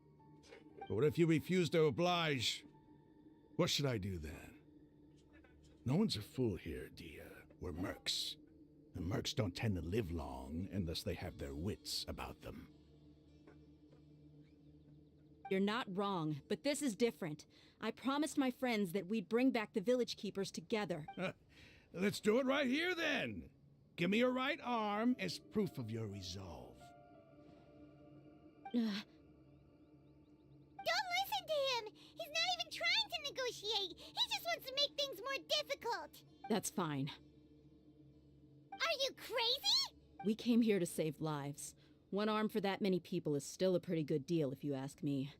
But what if you refuse to oblige? What should I do then? No one's a fool here, Dia. We're mercs. And mercs don't tend to live long unless they have their wits about them. You're not wrong, but this is different. I promised my friends that we'd bring back the village keepers together. Let's do it right here then. Give me your right arm as proof of your resolve. Don't listen to him! He's not even trying to negotiate! He just wants to make things more difficult! That's fine. Are you crazy? We came here to save lives. One arm for that many people is still a pretty good deal, if you ask me.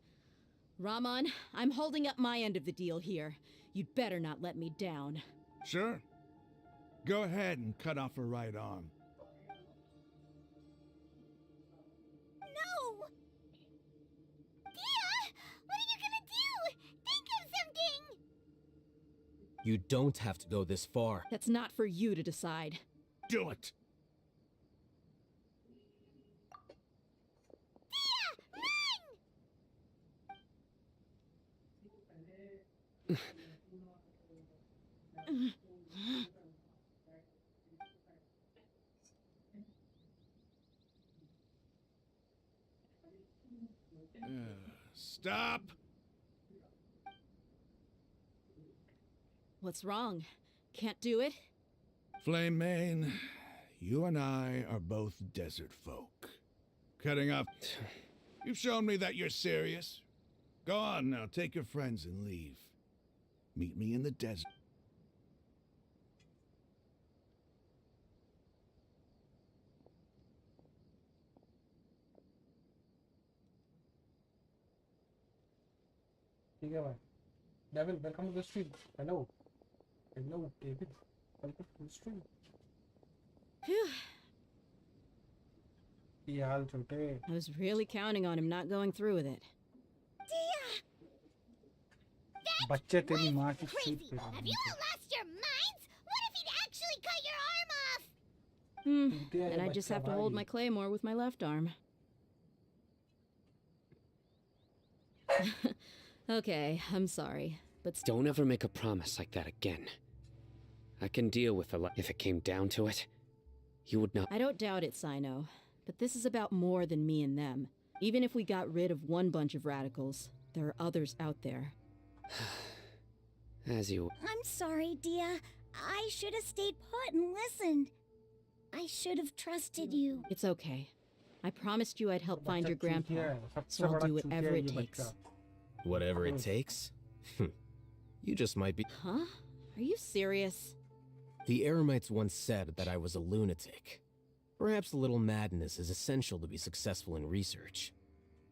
Rahman, I'm holding up my end of the deal here. You'd better not let me down. Sure. Go ahead and cut off her right arm. No! Dia! What are you gonna do? Think of something! You don't have to go this far. That's not for you to decide. Do it! Stop! What's wrong? Can't do it? Flame Main, you and I are both desert folk. Cutting off... You've shown me that you're serious. Go on now, take your friends and leave. Meet me in the desert. ठीक है भाई Devil, welcome to the stream. Hello. Hello, David. Welcome to the stream. I was really counting on him not going through with it. बच्चे तेरी माँ की Crazy! Seat पे Have you all lost your minds? What if he'd actually cut your arm off? And I just have to hold my claymore with my left arm. Okay, I'm sorry, but don't ever make a promise like that again. I can deal with a lot if it came down to it. You would not. I don't doubt it, Sino, but this is about more than me and them. Even if we got rid of one bunch of radicals, there are others out there. As you... I'm sorry, Dia. I should have stayed put and listened. I should have trusted you. It's okay. I promised you I'd help find your grandpa, so I'll do whatever it takes. Whatever it takes? You just might be... Huh? Are you serious? The Eremites once said that I was a lunatic. Perhaps a little madness is essential to be successful in research.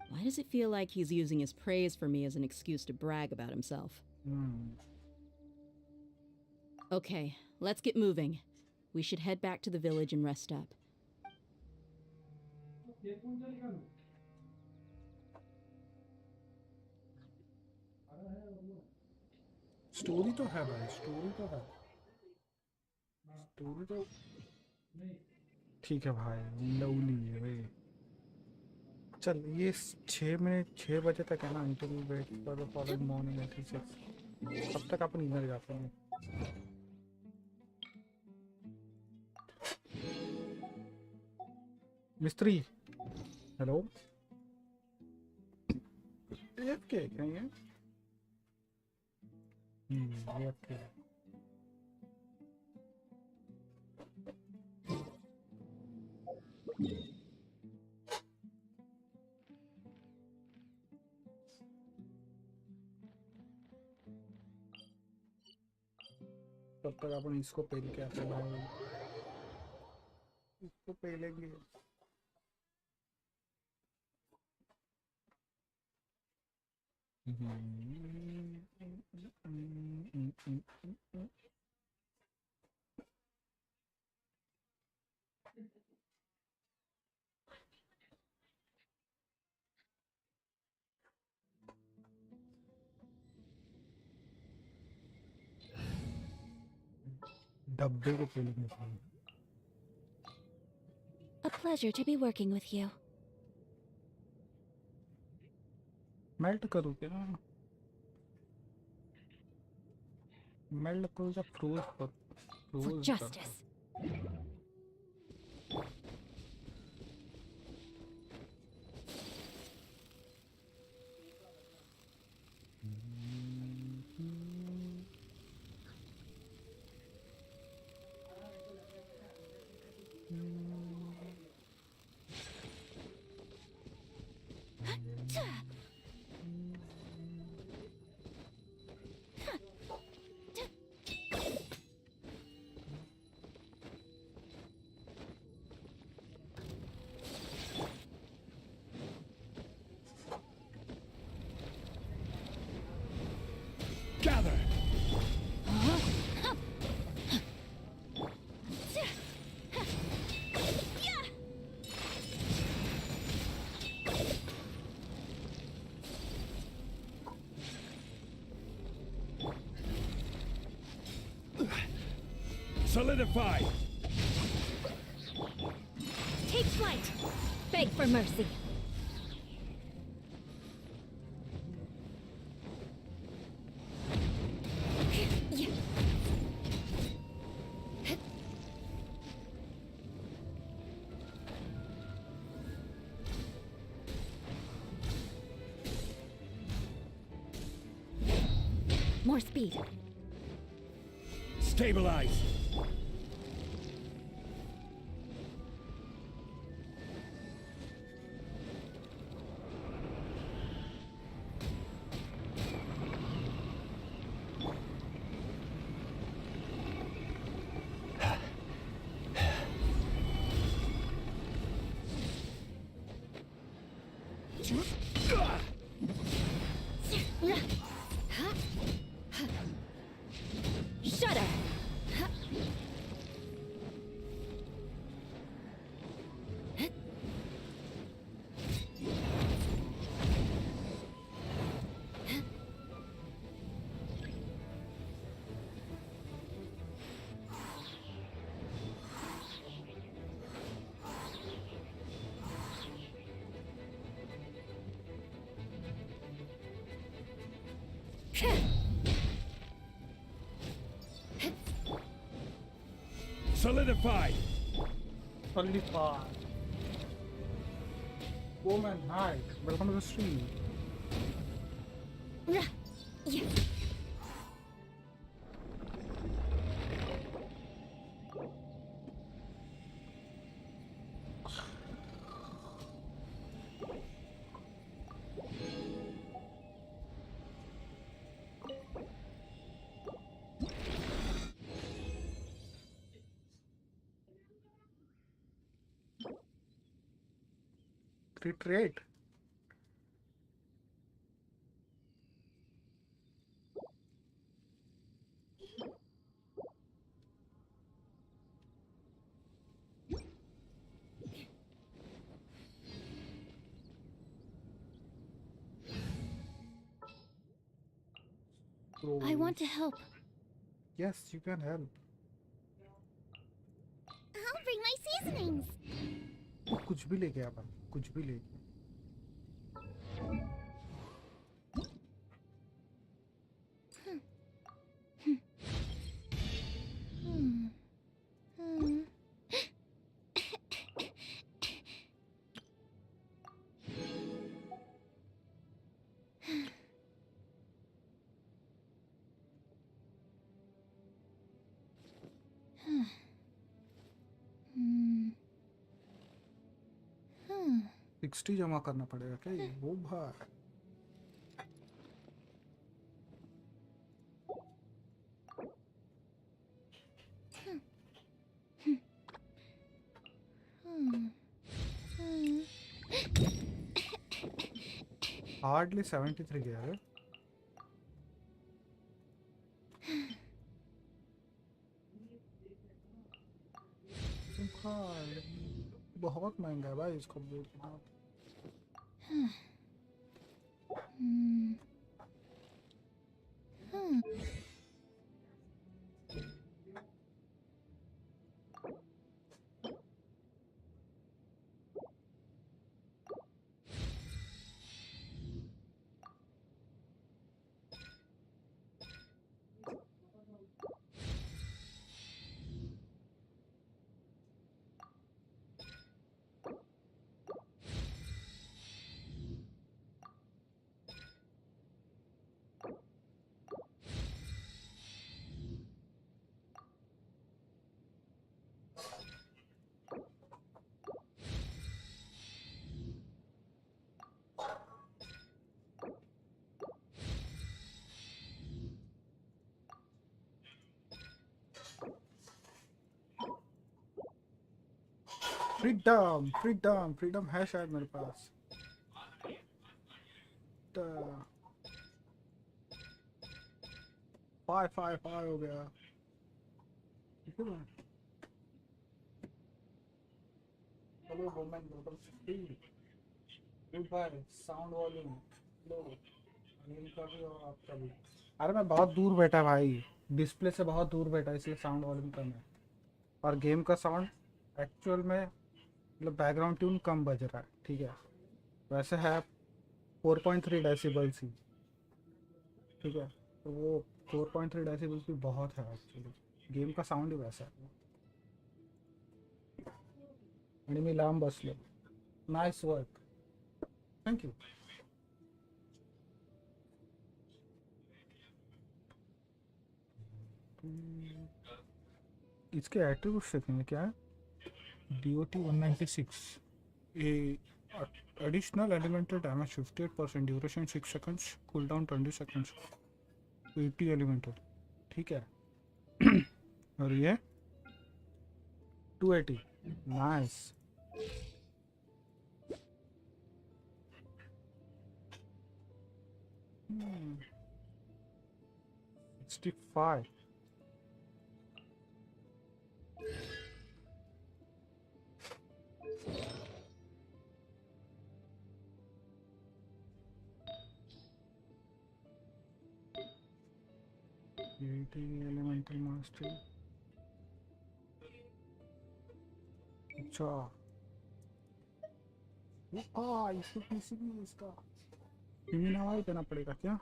Why does it feel like he's using his praise for me as an excuse to brag about himself? Okay, let's get moving. We should head back to the village and rest up. Story तो है भाई story तो है story तो ठीक है भाई lovely है भाई चल ये 6 बजे तक है ना interview wait for the following morning at 6 तब तक अपन इधर जाते हैं मिस्त्री हेलो एफके कहीं है AFK तब तक अपन इसको पहले क्या करना है इसको पहलेंगे A pleasure to be working with you. Melt करूँ क्या? मेल्ट करूँ या फ्रोज कर? For justice. Gather! Solidify! Take flight! Beg for mercy. More speed. Stabilize! Shudder! Solidify! Solidify. Woman, hi. Welcome to the stream. Retreat. I want to help. Yes, you can help. I'll bring my seasonings. तू कुछ भी लेके आ पर कुछ भी लेके $60 जमा करना पड़ेगा क्या ये? वो भाई हार्डली 73 गया है। बहुत महंगा है भाई इसको बेचना। फ्रीडम है शायद मेरे पास। फाइव हो गया। चलो मोमेंट टोटल स्पीड भाई, साउंड वॉल्यूम लो, अनिल का भी और आपका भी। अरे मैं बहुत दूर बैठा भाई, डिस्प्ले से बहुत दूर बैठा, इसलिए साउंड वॉल्यूम कम है। और गेम का साउंड एक्चुअल में मतलब बैकग्राउंड ट्यून कम बज रहा है, ठीक है। वैसे है 4.3 डेसिबल्स ही, ठीक है। तो वो 4.3 डेसिबल्स भी बहुत है एक्चुअली, गेम का साउंड ही वैसा है। आणि मी लांब बसलो। Nice work, thank you. इसके एट्रीब्यूट्स देखेंगे क्या है। DOT 196, ए additional elemental damage 58%, duration 6 seconds, cooldown 20 seconds, 80 elemental, ठीक है। और ये 280, नाइस। Hmm. 65. Elemental master. अच्छा इसको किसी भी इसका नावा देना पड़ेगा क्या।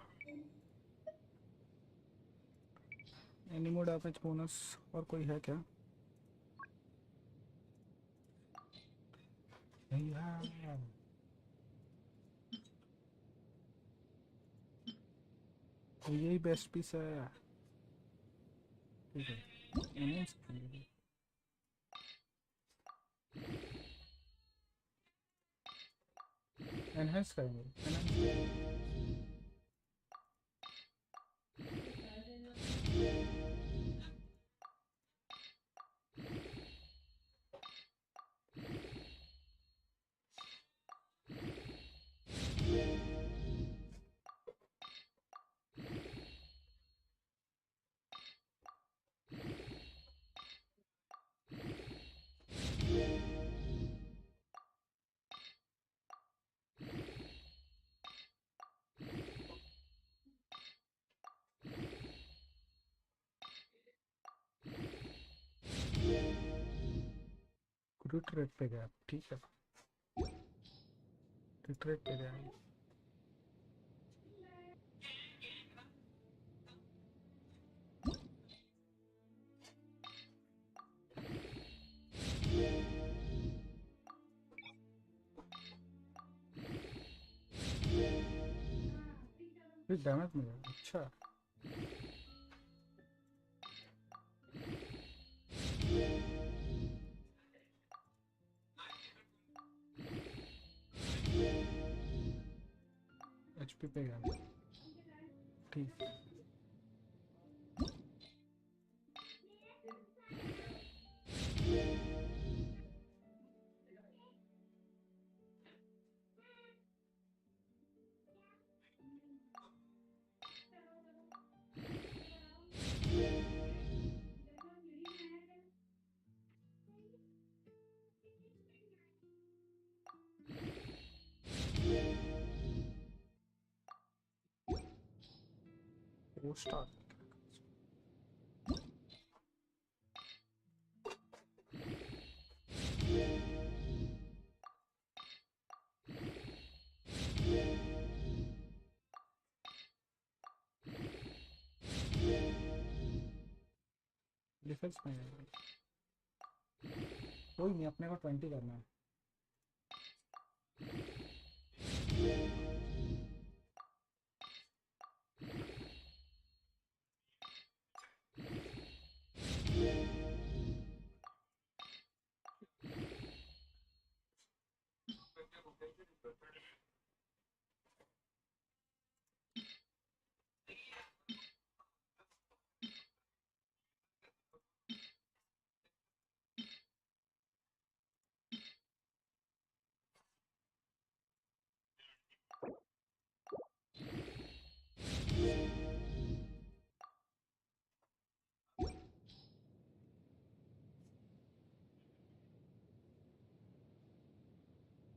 एनिमो डैमेज बोनस और कोई है क्या। नहीं है। तो यही बेस्ट पीस है, ठीक है। एनहांस करेंगे। ग्रूट रेट पे गया, ठीक है। ग्रूट रेट पे गया। फिर डैमेज मिला, अच्छा। HP पे गया, ठीक। वो स्टार्ट डिफेंस में है। कोई नहीं, अपने को 20 करना है।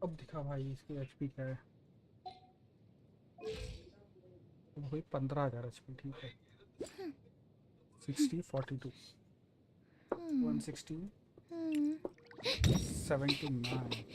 अब दिखा भाई इसकी एचपी क्या है। वही 15,000 एचपी, ठीक है। 60 42 160 79।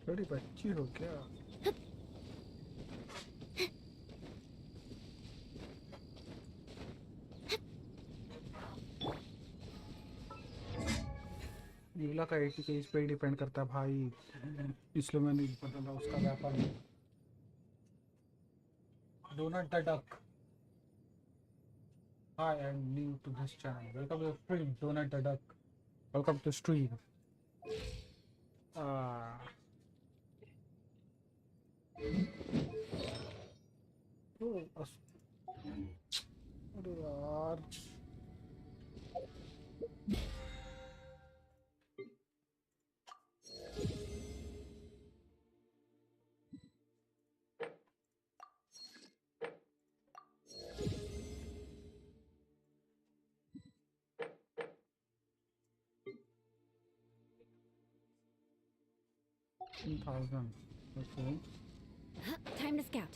बड़ी बच्ची हो क्या? नीला का 80 के इस पे डिपेंड करता है भाई, इसलिए मैंने बदला उसका व्यापार। Donut the duck, hi, I'm new to this channel. Welcome to the stream, Donut the Duck. Welcome to stream. अरे यार okay. Time to scout.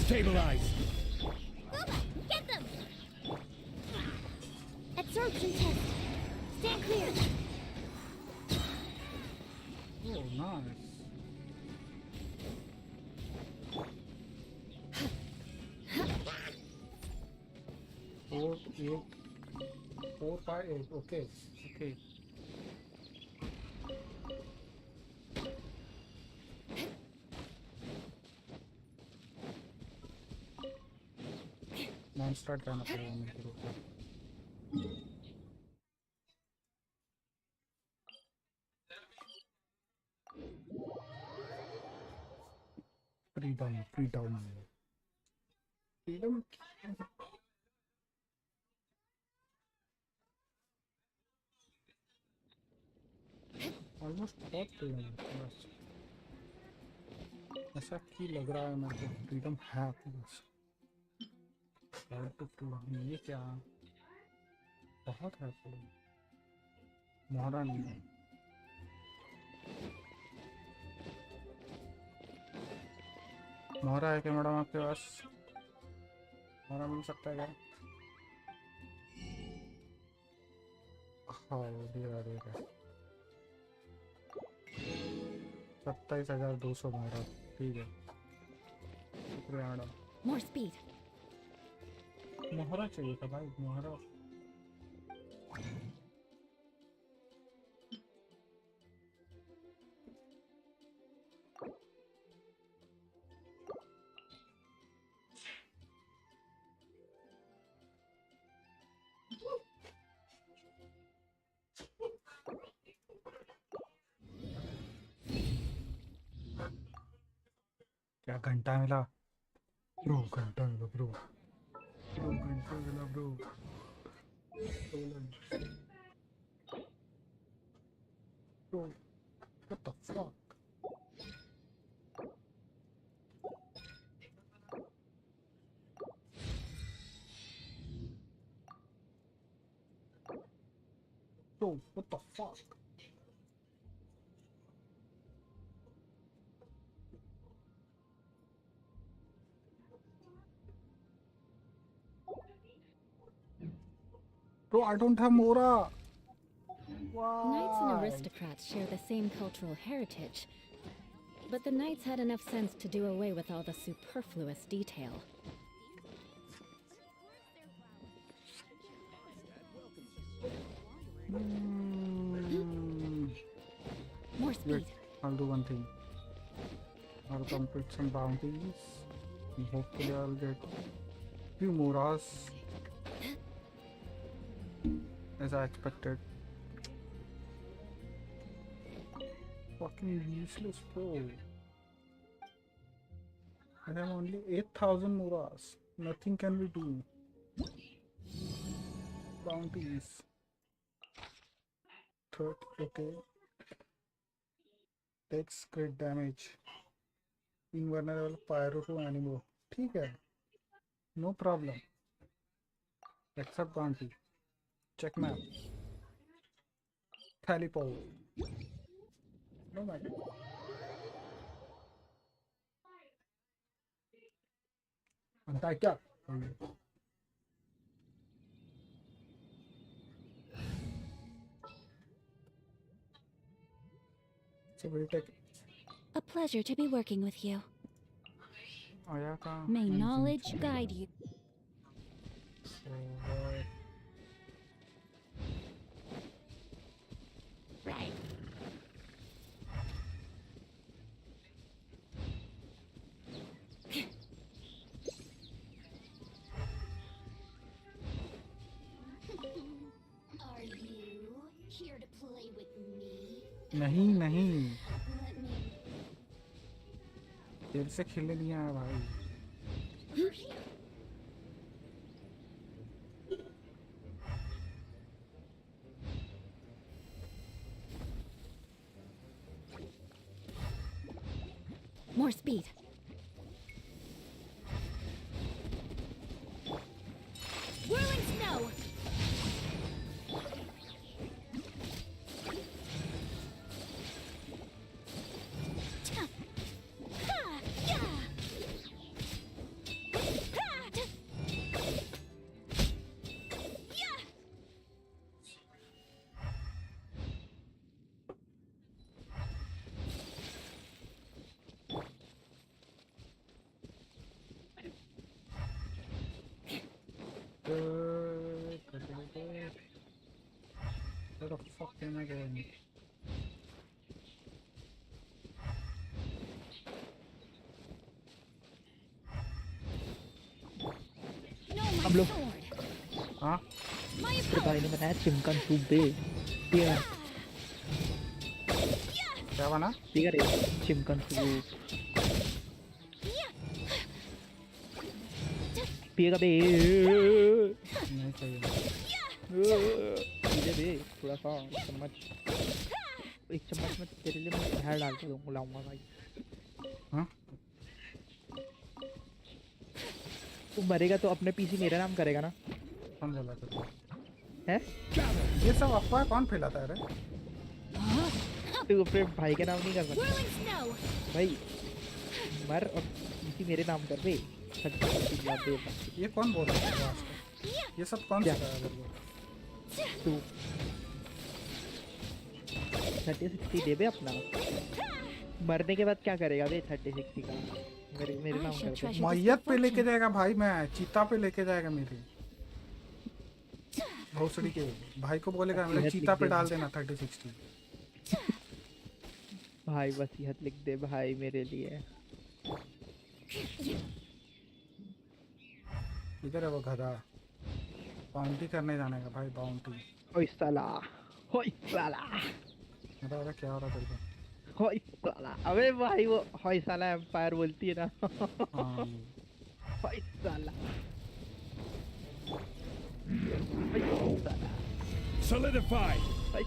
Stabilize. Booba, get them! Absorption test. Stand clear. Oh, nice. 4 8 4 5 8. Okay, okay. Non-start करना पड़ेगा मेरे को। Freedom, freedom, freedom. Almost बहुत freedom है बस। ऐसा क्यों लग रहा है मेरे को freedom है बस। ये क्या बहुत है मोहरा नहीं है। मोहरा है क्या मैडम आपके पास? मोहरा मिल सकता है क्या? हाँ दे रहा 27,200 मोहरा, ठीक है, शुक्रिया मैडम। More speed. मोहरा चाहिए था भाई, मोहरा। क्या घंटा मिला ब्रो? घंटा मिला ब्रो, घंटा मिला bro. Bro, what the fuck? auto. What the fuck? Bro, I don't have Mora. Knights and Why? aristocrats share the same cultural heritage, but the knights had enough sense to do away with all the superfluous detail. More speed. Wait, I'll do one thing. I'll complete some bounties. And hopefully I'll get few Moras. As I expected. Fucking useless bro. I have only 8,000 Moras. Nothing can we do. Bounties. Third, okay. Takes crit damage. Invulnerable pyro to animo. ठीक है. No problem. Accept bounty. Check map. Tally power. No matter. Antec क्या? So we'll take. A pleasure to be working with you. Oh yeah, का. May knowledge guide you. Right. Are you here to play with me? नहीं नहीं. Let me. तेरे से खेलने नहीं आया भाई. More speed. Whirling snow. Where the fuck am I going? हम लोग हाँ तेरे भाई ने बनाया चिमकन सूप दे पिया क्या बना पिया रे चिमकन सूप पिएगा बे नहीं चाहिए पीले बे थोड़ा सा चम्मच एक चम्मच में तेरे लिए मैं शहर डाल के दूंगा लाऊंगा भाई हाँ तू मरेगा तो अपने पीसी मेरा नाम करेगा ना कौन बोला तुझे हैं ये सब अफवाह कौन फैलाता है रे तू अपने भाई के नाम नहीं कर सकता भाई मर और पीसी मेरे नाम कर बे ये कौन बोल रहा है आजकल ये सब कौन सिखाया तेरे को तू 3060 दे बे अपना मरने के बाद क्या करेगा बे 3060 का मेरे नाम कर दे मैयत पे लेके जाएगा भाई मैं चिता पे लेके जाएगा मेरे भोसड़ी के भाई को बोलेगा मेरे चिता पे डाल देना 3060 भाई वसीयत लिख दे भाई मेरे लिए इधर है वो गधा बाउंटी करने जाने का भाई बाउंटी ओए साला ओए साला अरे क्या हो रहा है तेरे को होय साला अबे भाई वो होय साला एम्पायर बोलती है ना होय साला होय साला Solidify. होय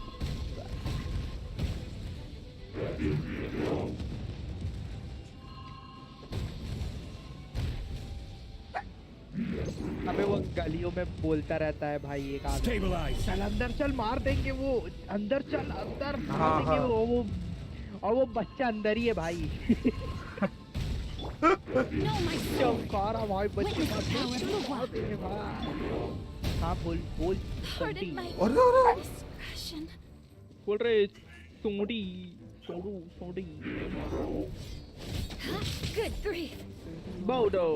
अबे वो गलियों में बोलता रहता है भाई एक आदमी, चल अंदर चल मार देंगे वो, अंदर चल अंदर मार देंगे वो और वो बच्चा अंदर ही है भाई। चौकारा भाई बच्चे मार देंगे भाई। हाँ बोल बोल बोल रहे सोडी सोडू सोडी Good grief. Bodo.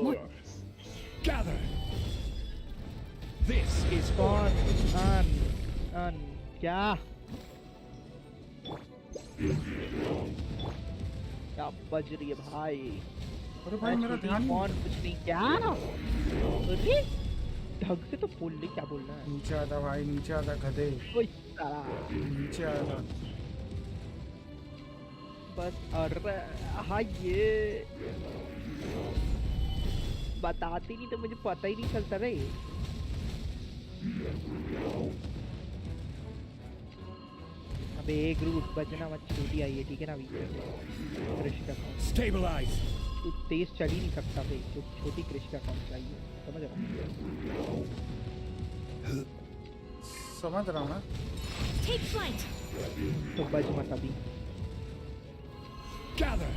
Gather. This is on क्या क्या बज रही है भाई? अरे भाई मेरा ध्यान कौन कुछ नहीं क्या? अरे ढंग से तो बोल ले, क्या बोलना है? नीचे आता भाई, नीचे आता गधे। ओए साला नीचे आता बस। अरे हाँ ये बताती नहीं तो मुझे पता ही नहीं चलता रे। अबे ग्रूट बचना मत, छोटी आई है ठीक है ना अभी कृष्ण का stabilize. तू तेज चल ही नहीं सकता बे, तो छोटी कृष्ण का कौन चाहिए, समझ रहा हूँ? समझ रहा हूँ ना। Take flight. तो बच मत अभी। Gather.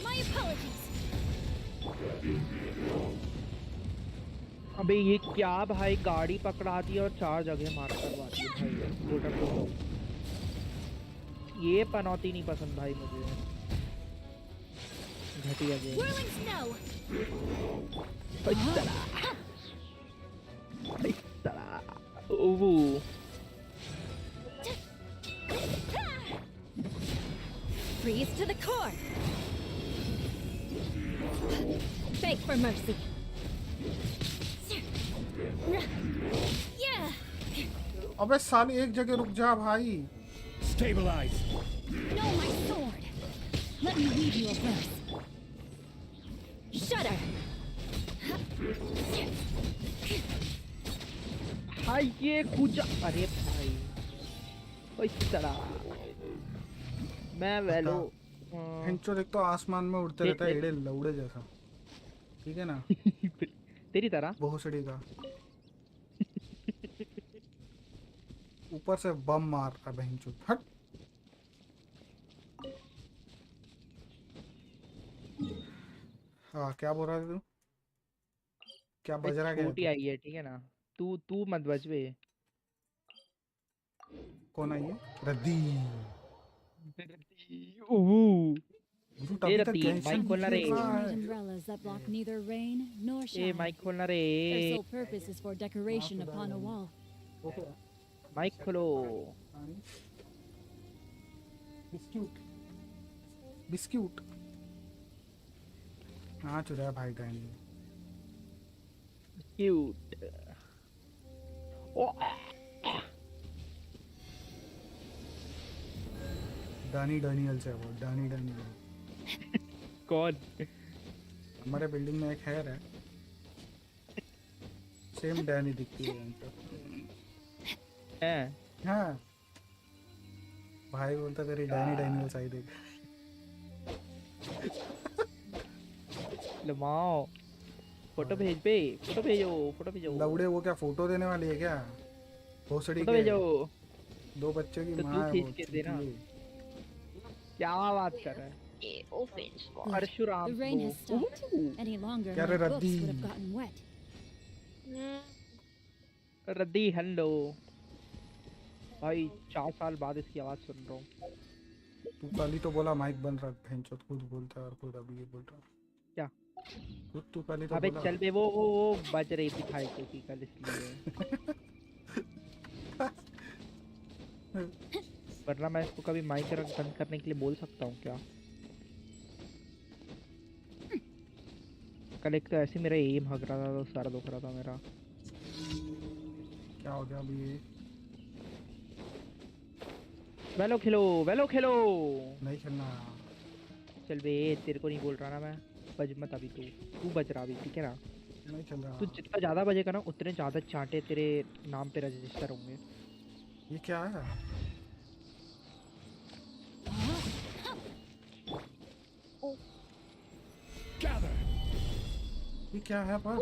My apologies. अबे ये क्या भाई, गाड़ी पकड़ा दी और 4 जगह मार करवा दी भाई। बोटा बोलो ये पनौती नहीं पसंद भाई मुझे, घटिया game. Oh Freeze to the core. Beg for mercy. Yeah. अबे साले एक जगह रुक जा भाई। Stabilize. No, my sword. Let me read you a verse. Shudder. हाय ये कुछ, अरे भाई ओए साला मैं वेलो हेंचो देख तो आसमान में उड़ते रहता है एड़े लौड़े जैसा, ठीक है ना? तेरी तरह भोसड़ी का ऊपर से बम मार रहा है बहनचोद। हट। हाँ क्या बोल रहा था तू? क्या बज रहा है? छोटी आई है ठीक है ना, तू मत बज बे। कौन आई है? रद्दी। ये रद्दी माइक खोलना रे। Umbrellas that block neither rain nor A shine. Mic खोलना रे। Their sole purpose is for decoration upon a wall. Mic खोलो। बिस्कुट बिस्कुट हाँ चुरा भाई गाड़ी क्यूट। डानी डैनियल से वो डानी डैनियल कौन? हमारे बिल्डिंग में एक है सेम डैनी दिखती है उनको। हाँ भाई बोलता तेरी डानी डैनियल साइड है। लमाओ फोटो भेज बे, फोटो भेजो, फोटो भेजो। लौड़े वो क्या फोटो देने वाली है क्या? भोसड़ी फोटो भेजो। 2 बच्चों की तो माँ तू है खींच के देना। क्या बात कर रहा है? Parshuram The rain has stopped. Any longer, क्या my रे books रद्दी? would have gotten wet. रद्दी हेलो भाई, 4 साल बाद इसकी आवाज सुन रहा हूँ। तू कल ही तो बोला माइक बंद रख, भैंचोद खुद बोलता है और खुद अभी ये बोल रहा है। क्या खुद तू कल ही तो अबे बोला। चल बे, वो बज रही थी भाई क्योंकि कल इसलिए। वरना मैं इसको कभी माइक बंद करने के लिए बोल सकता हूँ क्या? कल एक तो ऐसे मेरा एम हग रहा था तो सारा दुख रहा था मेरा। क्या हो गया अभी ये? वेलो खेलो, वेलो खेलो। नहीं खेलना। चल बे, तेरे को नहीं बोल रहा ना मैं, बज मत अभी। तू बज रहा अभी ठीक है ना? नहीं खेल रहा। तू जितना ज्यादा बजेगा ना उतने ज्यादा चांटे तेरे नाम पे रजिस्टर होंगे। ये क्या है? ये क्या है पर?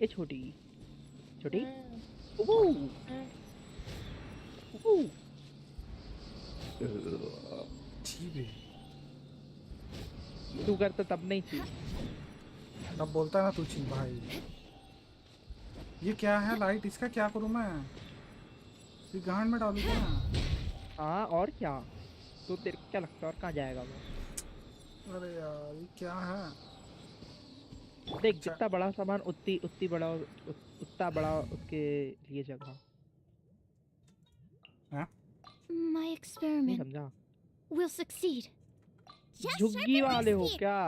ये छोटी छोटी तू कर तो तब नहीं थी, तब बोलता ना तू छी भाई। ये क्या है लाइट? इसका क्या करूं मैं? ये गांड में डालूं क्या? हाँ और क्या, तो तेरे को क्या लगता है और कहाँ जाएगा वो? अरे यार ये क्या है? देख जितना बड़ा सामान उतनी बड़ा उतना बड़ा उसके लिए जगह। My experiment समझा? will succeed. झुग्गी वाले हो क्या?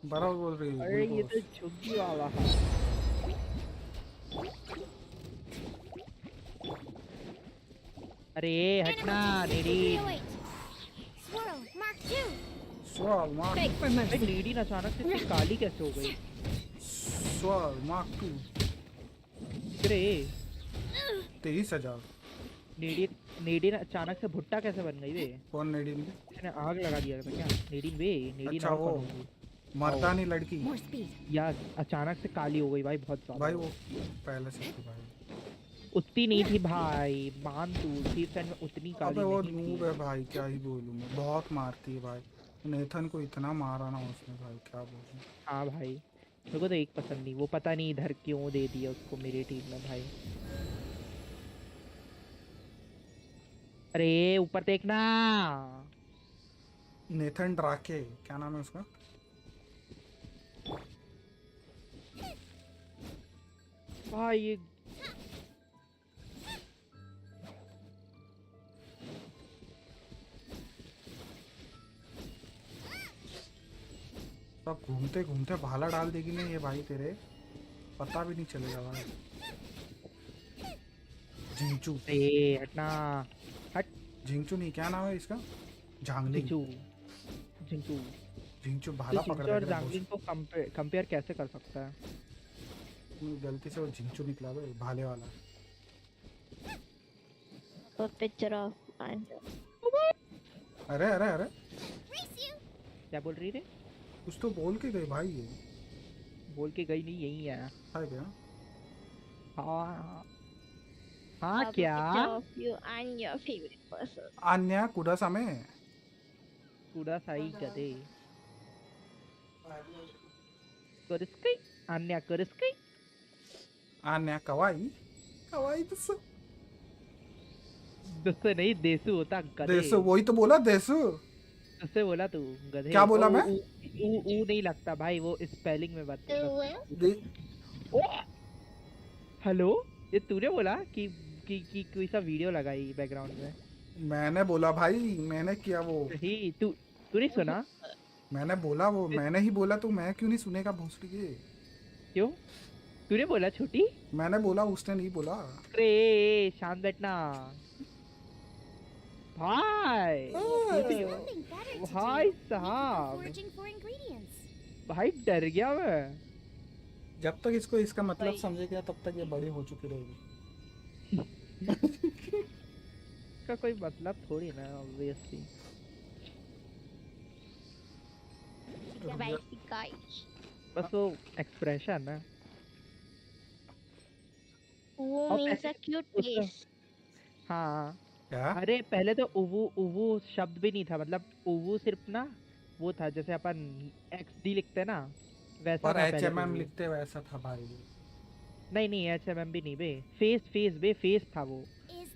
बराबर बोल रही है। अरे ये तो झुग्गी वाला है। अरे हटना नेडी। Swirl, Mark 2. Swirl, Mark. Beg for mercy. नेडी अचानक से इतनी काली कैसे हो गई? Swirl, Mark 2. अरे 23,000। नेडी अचानक से भुट्टा कैसे बन गई वे? कौन नेडी? इसने आग लगा दिया था क्या? नेडी वे नेडी अच्छा वो मर्दानी लड़की यार अचानक से काली हो गई भाई, बहुत ज्यादा भाई। वो पहले से थी भाई, उतनी नहीं थी भाई, मान तू सीट में उतनी काली अबे वो नहीं नूब थी। है भाई, क्या ही बोलूं मैं। बहुत मारती है भाई, नेथन को इतना मारा ना उसने भाई, क्या बोलूं। हाँ भाई मेरे को तो एक पसंद नहीं, वो पता नहीं इधर क्यों दे दिया उसको मेरी टीम में भाई। अरे ऊपर देखना, नेथन ड्राके क्या नाम है उसका? भाई ये सब घूमते घूमते भाला डाल देगी ना ये भाई, तेरे पता भी नहीं चलेगा भाई। जिंचू हटना, हट। जिंचू नहीं, क्या नाम है इसका? झांगलिंग। जिंचू जिंचू भाला पकड़ और जांगलिंग को कंपेयर कैसे कर सकता है? गलती से वो जिंचू निकला भाई, भाले वाला। पिक्चर ऑफ अरे अरे अरे क्या बोल रही रे? कुछ तो बोल के गई भाई, ये बोल के गई नहीं, यही है। क्या? हाँ हाँ क्या? अन्या कुडासामे कुडासाई गदे करस्कई अन्या करस्कई अन्या कवाई कवाई दसो नहीं देसु होता गधे। देसु, वही तो बोला देसु। उससे बोला तू गधे। क्या बोला मैं? ऊ नहीं लगता भाई, वो स्पेलिंग में बात हेलो ये तूने बोला कि कोई सा वीडियो लगाई बैकग्राउंड में? मैंने बोला भाई, मैंने किया वो। तू नहीं सुना? मैंने बोला वो, मैंने ही बोला, तो मैं क्यों नहीं सुनेगा भोसड़ी के? क्यों तूने बोला छोटी? मैंने बोला, उसने नहीं बोला। अरे शांत बैठना भाई। भाई साहब भाई डर गया मैं। जब तक इसको इसका मतलब समझेगा तब तक ये बड़ी हो चुकी रहेगी। का कोई मतलब थोड़ी ना ऑब्वियसली। बस वो एक्सप्रेशन है। वो मींस अ क्यूट फेस। हाँ क्या? अरे पहले तो उवू शब्द भी नहीं था, मतलब उवू सिर्फ ना वो था जैसे अपन XD लिखते ना वैसा और था। HMM लिखते वैसा था भाई। नहीं HMM भी नहीं बे, फेस बे फेस था वो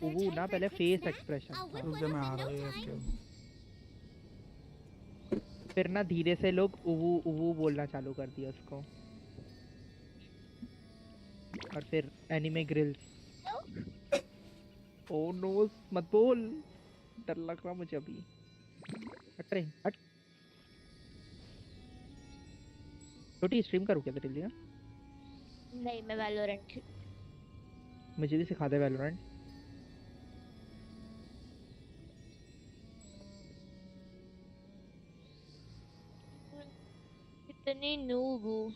उवू ना, पहले फेस एक्सप्रेशन था। फिर ना धीरे से लोग उवू बोलना चालू कर दिया उसको, और फिर एनिमे ग्रिल्स। ओ नो मत बोल, डर लग रहा मुझे अभी। हट रे हट। छोटी स्ट्रीम करूँ क्या तेरे लिए? नहीं मैं वैलोरेंट। मुझे भी सिखा दे वैलोरेंट। इतनी नूब हूँ।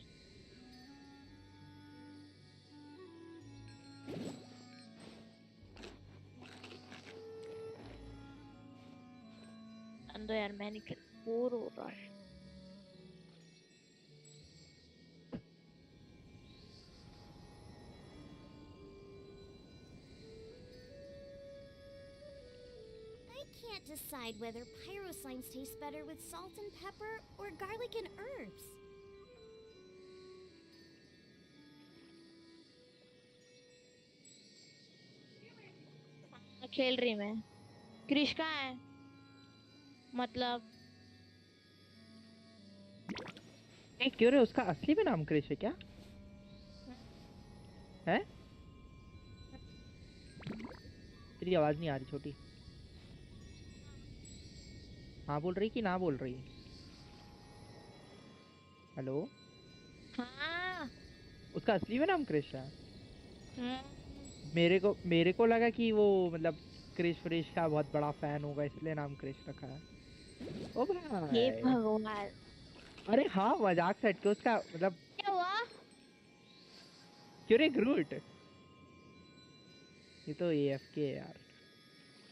अंदर यार मैंने बोर हो रहा है। can't decide whether pyro slimes taste better with salt and pepper or garlic and herbs. खेल रही मैं। क्रिश कहाँ है? मतलब नहीं क्यों रे, उसका असली में नाम क्रिश है क्या? है? तेरी आवाज नहीं आ रही छोटी। हाँ बोल रही कि ना बोल रही? हेलो? हाँ। उसका असली में नाम क्रिश है? मेरे को लगा कि वो मतलब क्रिश फ्रिश का बहुत बड़ा फैन होगा इसलिए नाम क्रिश रखा है। ओ भाई। हे भगवान। अरे हाँ मजाक सेट के उसका मतलब क्या हुआ? क्यों रे ग्रूट? ये तो AFK है यार।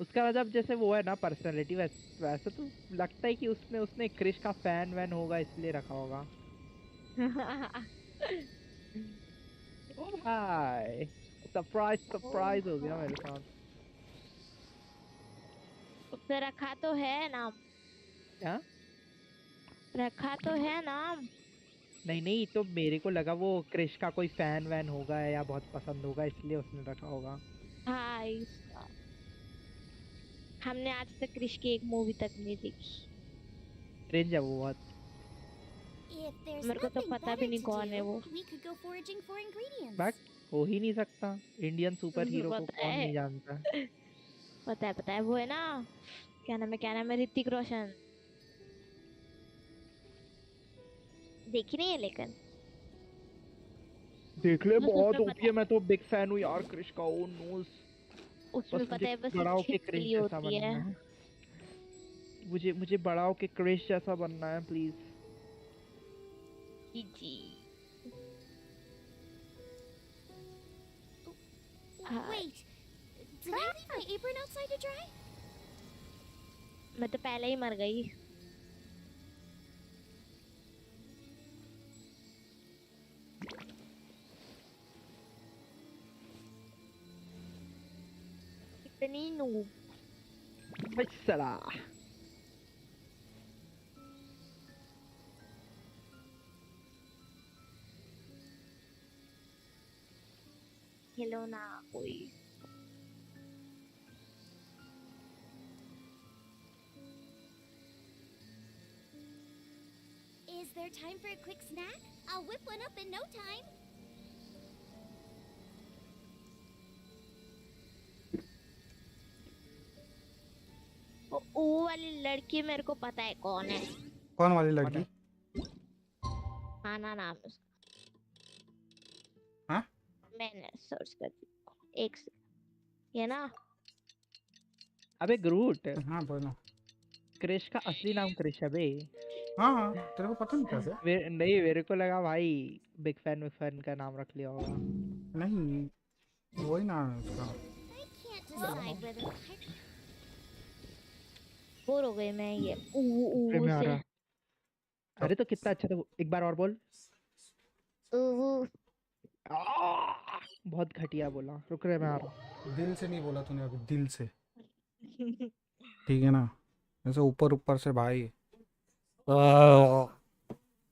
उसका मतलब जैसे वो है ना पर्सनालिटी वैसे तो लगता है कि उसने क्रिश का फैन वैन होगा इसलिए रखा होगा। ओ भाई सरप्राइज हो गया मेरे साथ। उसने रखा तो है नाम। क्या? रखा तो है नाम। नहीं तो मेरे को लगा वो क्रिश का कोई फैन वैन होगा या बहुत पसंद होगा इसलिए उसने रखा होगा। हाँ इसका हमने आज तक क्रिश की एक मूवी तक नहीं देखी। क्रिंज है वो बहुत। मेरे को तो पता भी नहीं कौन है वो। बट हो ही नहीं सकता, इंडियन सुपर हीरो को कौन नहीं जानता। पता है वो है ना, क्या नाम है ऋतिक रोशन। देखी नहीं है लेकिन देख ले बहुत ओपी है। मैं तो बिग फैन हूँ यार क्रिश का। ओ नोस उसमें पता है बस बड़ा होके एक क्रिश खिचड़ी जैसा होती बनना है। है। मुझे बड़ा होके क्रिश जैसा बनना है प्लीज। जी Wait, did I leave my apron outside to dry? मैं तो पहले ही मर गई। इतनी नूब। बच्चा खेलो ना कोई। Is there time for a quick snack? I'll whip one up in no time. वो वाली लड़की मेरे को पता है कौन है। कौन वाली लड़की? हाँ ना नाम उसका। हाँ? मैंने सर्च कर दिया एक से। ये ना। अबे ग्रूट। हाँ बोलो। क्रिश का असली नाम क्रिश है बे। हाँ तेरे को पता नहीं कैसे? नहीं मेरे को लगा भाई बिग फैन का नाम रख लिया होगा। नहीं वही नाम है उसका। बोर हो गई मैं ये में आ रहा। अरे तो कितना अच्छा था वो। एक बार और बोल। बहुत घटिया बोला। रुक रे मैं आ रहा। दिल से नहीं बोला तूने अभी, दिल से। ठीक है ना, ऐसे ऊपर से भाई।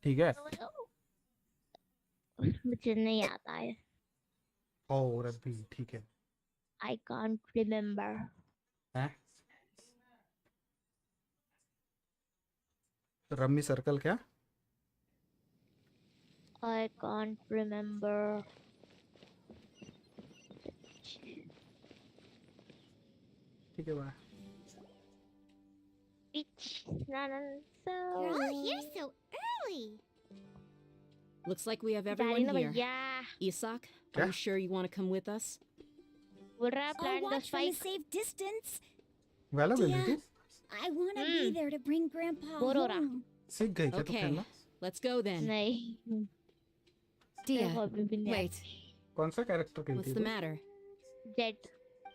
ठीक है। मुझे नहीं आता है। ओ रब्बी ठीक है। I can't remember. हैं? रम्मी सर्कल क्या? I can't remember. ठीक है भाई। You're all here so early. Looks like we have everyone here. Yeah. Isak, are you sure you want to come with us? I'll watch from a safe distance. Availability? I want to be there to bring Grandpa Borora. home. सीख गई क्या तू Okay, खेलना? let's go then. नहीं। Dia, wait. कौन सा character खेलती What's है the तू? matter? Jet.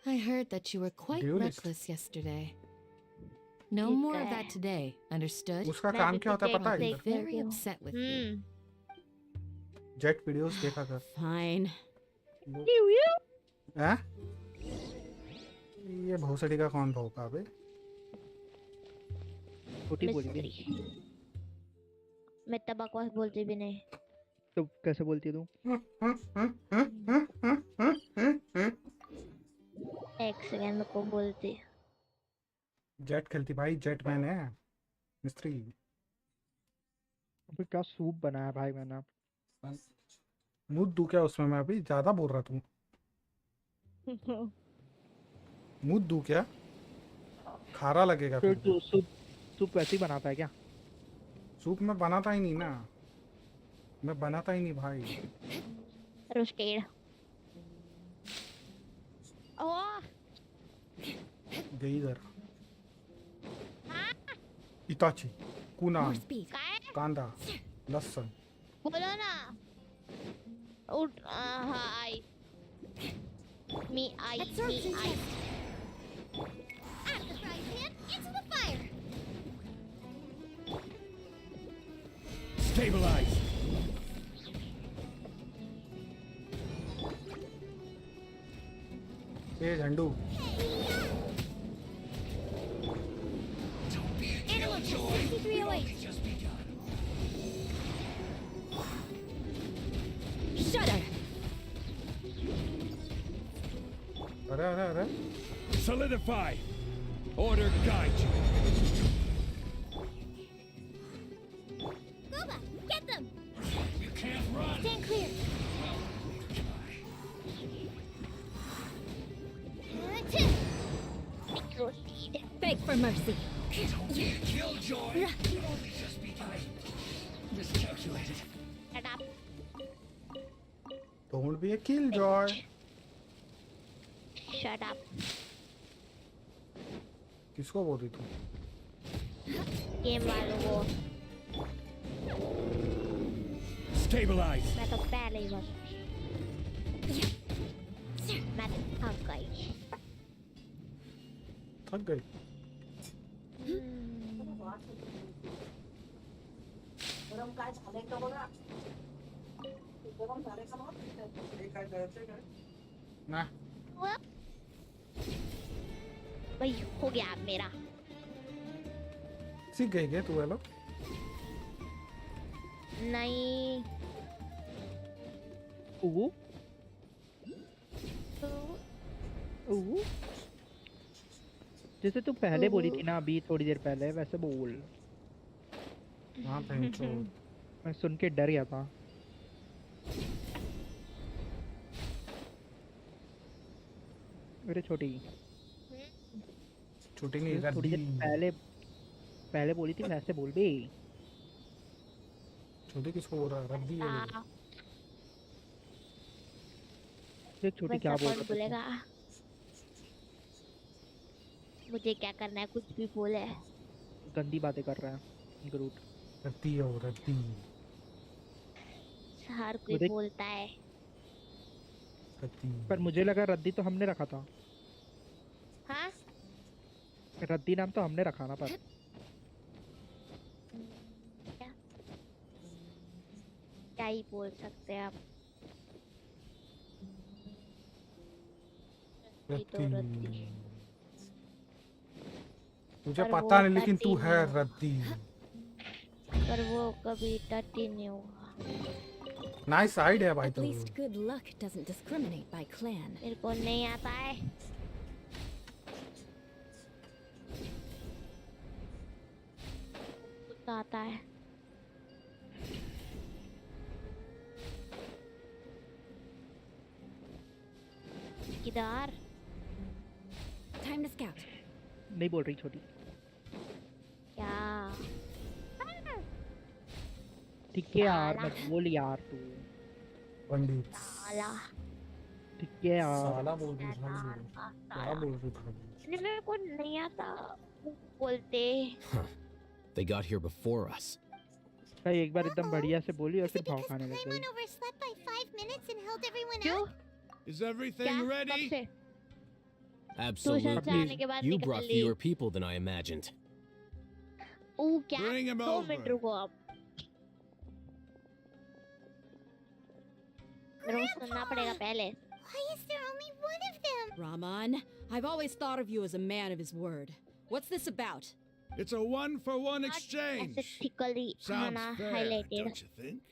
I heard that you were quite Duelist. reckless yesterday. No more of that today, understood? उसका काम क्या होता है पता है? I'll be very upset with you. Jet videos देखा कर। Fine. हैं? ये भोसड़ी का कौन भौंका बे? छोटी बोली थी। मैं इतना बकवास बोलती भी नहीं। तो कैसे बोलती है तू? एक सेकंड को बोलती। जेट खेलती भाई, जेट मैन है मिस्त्री। अबे क्या सूप बनाया भाई मैंने। मूड दू क्या उसमें? मैं अभी ज्यादा बोल रहा तू। मूड दू क्या? खारा लगेगा फिर फिर। तू सूप वैसे ही बनाता है क्या? सूप में बनाता ही नहीं ना, मैं बनाता ही नहीं भाई। रोस्टेड। ओह गई इधर। इताची, कुना, कांदा, लहसुन। बोलो ना। उठ हाँ आई। मी आई मी आई। Add the frying pan into the fire. Stabilize. A Jhandu. Analog 6308. Shudder! अरे अरे अरे। Solidify. Order guide you. Goba, get them. You can't run. Stand clear. Beg for mercy. Don't be a killjoy. Just be miscalculated. Shut up. Don't be a killjoy. Shut up. किसको बोल रही तू? Game वालों को। Stabilize. मैं तो पहले ही बस। मैं तो थक गई। थक गई। ना भाई हो गया मेरा। सीख गई क्या तू? हेलो नहीं। ओह जैसे तू पहले बोली थी ना अभी थोड़ी देर पहले, वैसे बोल। हाँ पेंचो। मैं सुन के डर गया था। मेरे छोटी छोटी नहीं, थोड़ी देर पहले बोली थी वैसे बोल बे। छोटी किसको बोल रहा है? रद्दी है वो। देख छोटी क्या बोल रहा बोलेगा। मुझे क्या करना है, कुछ भी बोले। गंदी बातें कर रहा है ग्रूट। रद्दी है वो, रद्दी। हर कोई बोलता है। रद्दी। पर मुझे लगा रद्दी तो हमने रखा था। हाँ? रद्दी नाम तो हमने रखा ना। पर क्या ही बोल सकते हैं आप। रद्दी। मुझे पता नहीं लेकिन तू है रद्दी। पर वो कभी टट्टी नहीं होगा। नाइस साइड है भाई। At least good luck doesn't discriminate by clan. मेरे को नहीं आता है। कुछ आता है। किधर? Time to scout. नहीं बोल रही छोटी। क्या? ठीक है यार, मत बोल यार तू। पंडित। साला। ठीक है यार। साला बोल रही भाई। क्या बोल रही भाई? मेरे को नहीं आता बोलते। They got here before us. भाई एक बार एकदम बढ़िया से बोली और फिर भाव खाने लग गई। Overslept by 5 minutes and held everyone out. Is everything ready? Absolutely. You brought fewer people than I imagined. ओ क्या? Bring him 2 मिनट रुको आप। मेरे को सुनना पड़ेगा पहले। Why is there only one of them? Raman, I've always thought of you as a man of his word. What's this about? It's a one-for-one exchange. Aesthetically Sounds fair, highlighted. don't you think?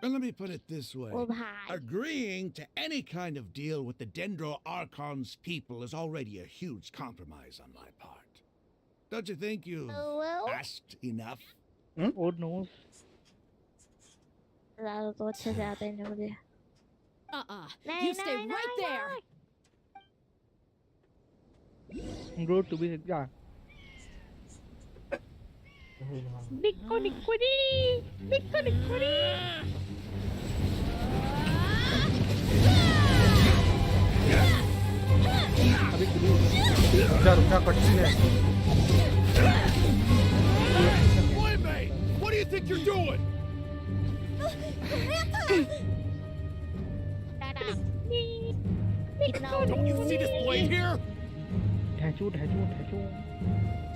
And let me put it this way. Oh, bhai. Agreeing to any kind of deal with the Dendro Archon's people is already a huge compromise on my part. Don't you think you've asked enough? Oh no. ज़्यादा तो अच्छा से आता ही नहीं मुझे। You stay right there. Groot to be yeah. Nikkoni koni, nikkoni koni. रुका courtesy है। Boy, what do you think you're doing? Don't you see this blade here?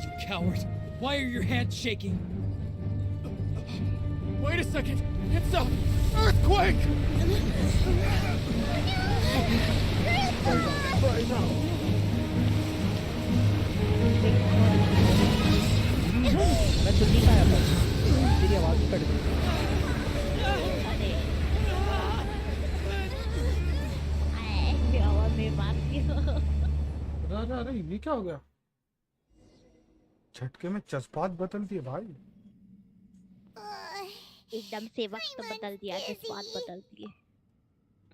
You coward! Why are your hands shaking? Wait a second! It's a earthquake! मैं सुन नहीं पाया था तेरी आवाज ही cut गई आवाज में मारती हो अरे ये क्या हो गया झटके में जज्बात बदल दिए भाई एकदम से वक्त बदल दिया जज्बात बदल दिए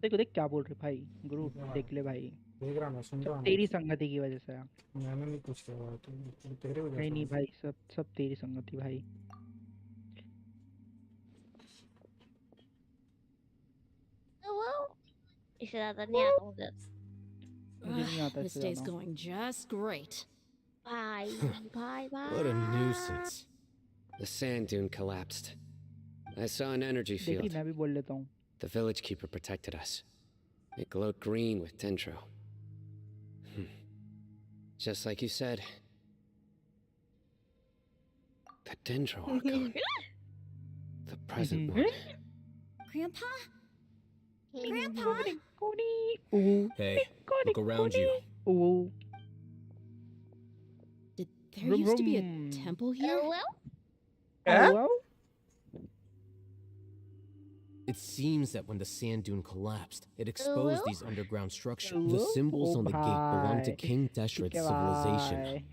देखो देख क्या बोल रहे भाई गुरु देख ले भाई देख रहा मैं सुन रहा हूं तेरी संगति की वजह से मैंने नहीं कुछ किया तुम तेरे वजह से नहीं भाई सब तेरी संगति भाई इससे ज्यादा नहीं आता मुझे मुझे नहीं आता This day's going just great. भाई भाई भाई What a nuisance. The sand dune collapsed. I saw an energy देखिए field. मैं भी बोल लेता हूँ The village keeper protected us. It glowed green with dendro. Just like you said. The dendro archon. The present one. Grandpa? Grandpa? Hey, look around you. There used to be a temple here? Hello? It seems that when the sand dune collapsed, it exposed these underground structures. The Hello? symbols Oh, on the gate belong to bhai. King Deshret's Bye. civilization.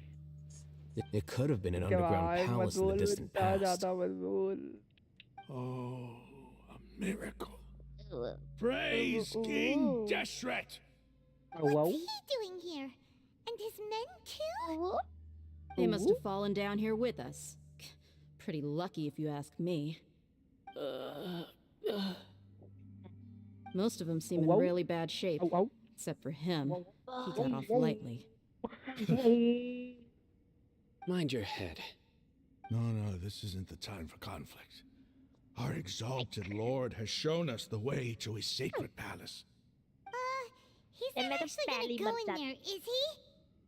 It could have been an underground palace in the distant past. Oh, a miracle. Praise King Deshret! What's he doing here? And his men too? They must have fallen down here with us. Pretty lucky if you ask me. Most of them seem in really bad shape. Except for him. He got off lightly. Mind your head. No, this isn't the time for conflict. Our exalted Lord has shown us the way to his sacred palace. He's not actually gonna go in there, is he?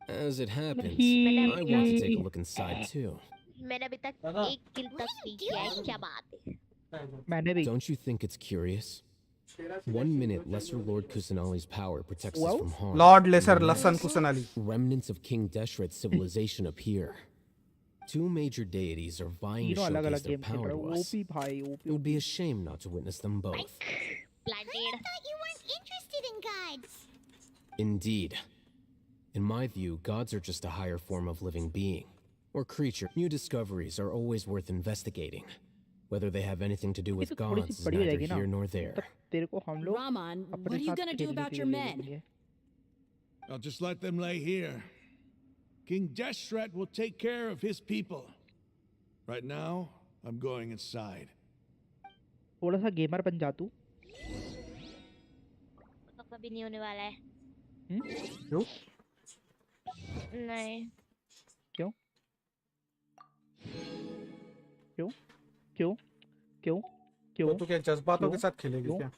As it happens, I want to take a look inside too. मैंने अभी तक एक किल तक नहीं किया है क्या बात है Don't you think it's curious? 1 minute, Lesser Lord Kusanali's power protects us from harm. Lord Lesser Lasan Kusanali. Remnants of King Deshret's civilization appear. 2 major deities are vying to showcase their power to us. It would be a shame not to witness them both. I thought you weren't interested in gods. Indeed. In my view, gods are just a higher form of living being. Or creature. New discoveries are always worth investigating. Whether they have anything to do with gods is neither here nor there. Raman, what are you gonna do about your men? I'll just let them lay here. King Deshret will take care of his people. Right now, I'm going inside. थोड़ा सा gamer बन जा तू तो कभी नहीं होने वाला है क्यों नहीं क्यों क्यों क्यों क्यों क्यों तो क्या जज्बातों के साथ खेलेगी क्या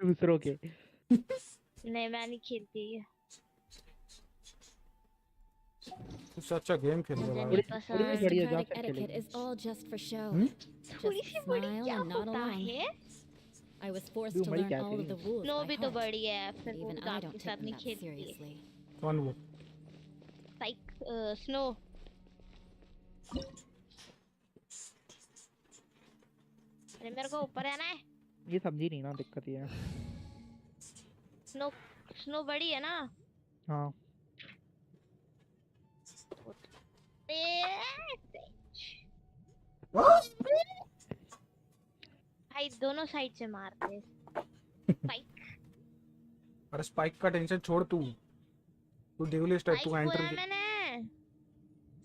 दूसरों के नहीं मैं नहीं खेलती such a game खेलने वाला Aristocratic etiquette is all just for show. Just smile and nod along. I was forced to learn all of the rules. No भी by तो heart. बड़ी है फिर वो Even I आपके don't साथ take them नहीं that खेलती seriously. कौन वो Snow. अरे मेरे को ऊपर जाना है। ये समझी नहीं ना, दिक्कत ये है। स्नो बड़ी है ना। हाँ। भाई दोनों साइड से मारते स्पाइक। अरे स्पाइक का टेंशन छोड़, तू ड्यूलिस्ट है, तू एंटर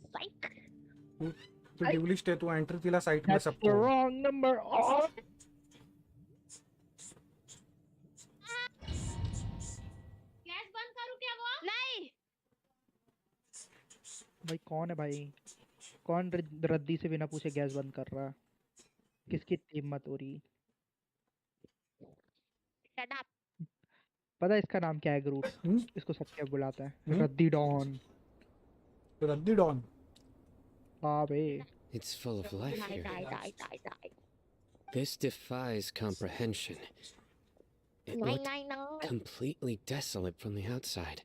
स्पाइक तू ड्यूलिस्ट है, तू एंटर दिला साइट में सबको। Wrong number. गैस बंद करूं क्या वो? नहीं। भाई कौन है भाई? कौन रद्दी से बिना पूछे गैस बंद कर रहा? किसकी हिम्मत हो रही? Shut up. पता है इसका नाम क्या है ग्रूट? इसको सब क्या बुलाता है? रद्दी डॉन। रद्दी डॉन। हाँ बे। It's full of life here. This defies comprehension. It looked completely desolate from the outside.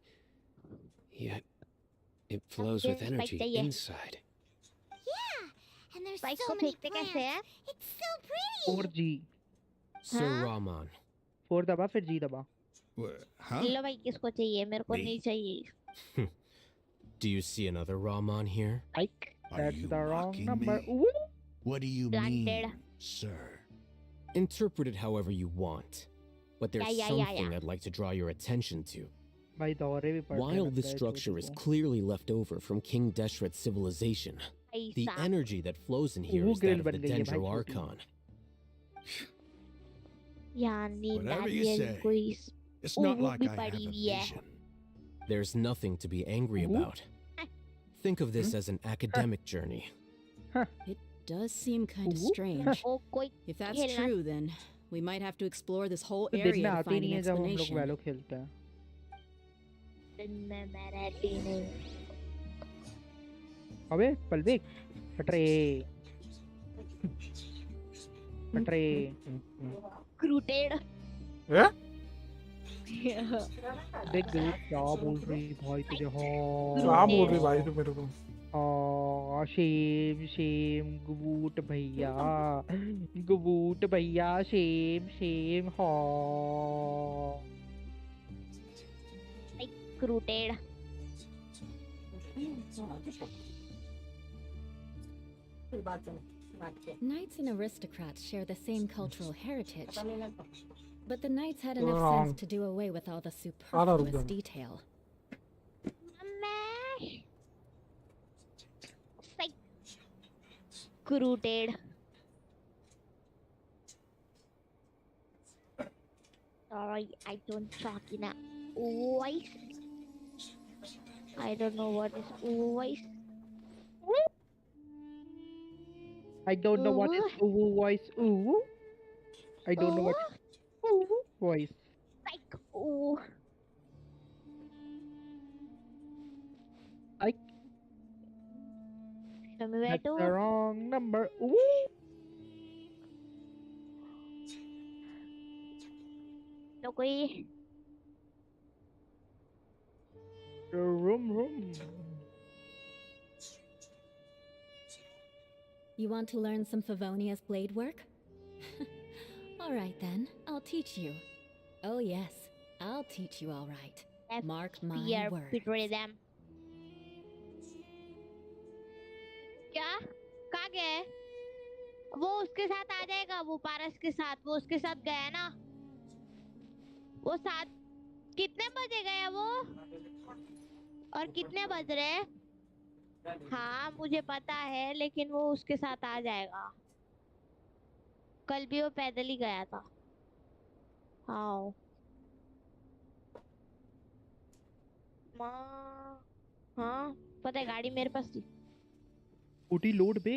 Yet, it flows with energy inside. Yeah, and there's so many plants. It's so pretty. 4G. Sir Rahman. 4 दबा फिर G दबा। लो भाई, किसको चाहिए? मेरे को नहीं चाहिए। Do you see another Rahman here? That's the wrong number. What do you mean, sir? Interpret it however you want. But there's something I'd like to draw your attention to. While this structure is clearly left over from King Deshret's civilization, the energy that flows in here is that of the Dendro Archon. Whatever you say. It's not like I have a vision. There's nothing to be angry about. Think of this as an academic journey. It does seem kind of strange. If that's true, then we might have to explore this whole area to find an explanation. अबे पलविक हटरे हटरे ग्रूटेड देख ग्रूट क्या बोल रही भाई तुझे? क्या बोल रही भाई तू मेरे को? शेम शेम ग्रूट भैया शेम शेम ग्रूटेड। Knights and aristocrats share the same cultural heritage, but the knights had enough sense to do away with all the superfluous detail. Grooted. Sorry, I don't talk in a voice. I don't know what is voice. I don't know what is voice. I don't know what is voice. Like ooh. That's the wrong number. तो कोई room. You want to learn some Favonia's blade work? All right then, I'll teach you. Oh yes, I'll teach you all right. Mark my words. क्या? कहाँ गए? वो उसके साथ आ जाएगा, वो पारस के साथ, वो उसके साथ गया ना? वो साथ कितने बजे गया वो? और कितने बज रहे? हाँ मुझे पता है, लेकिन वो उसके साथ आ जाएगा। कल भी वो पैदल ही गया था। हाँ माँ, हाँ पता है, गाड़ी मेरे पास थी। स्कूटी लोड पे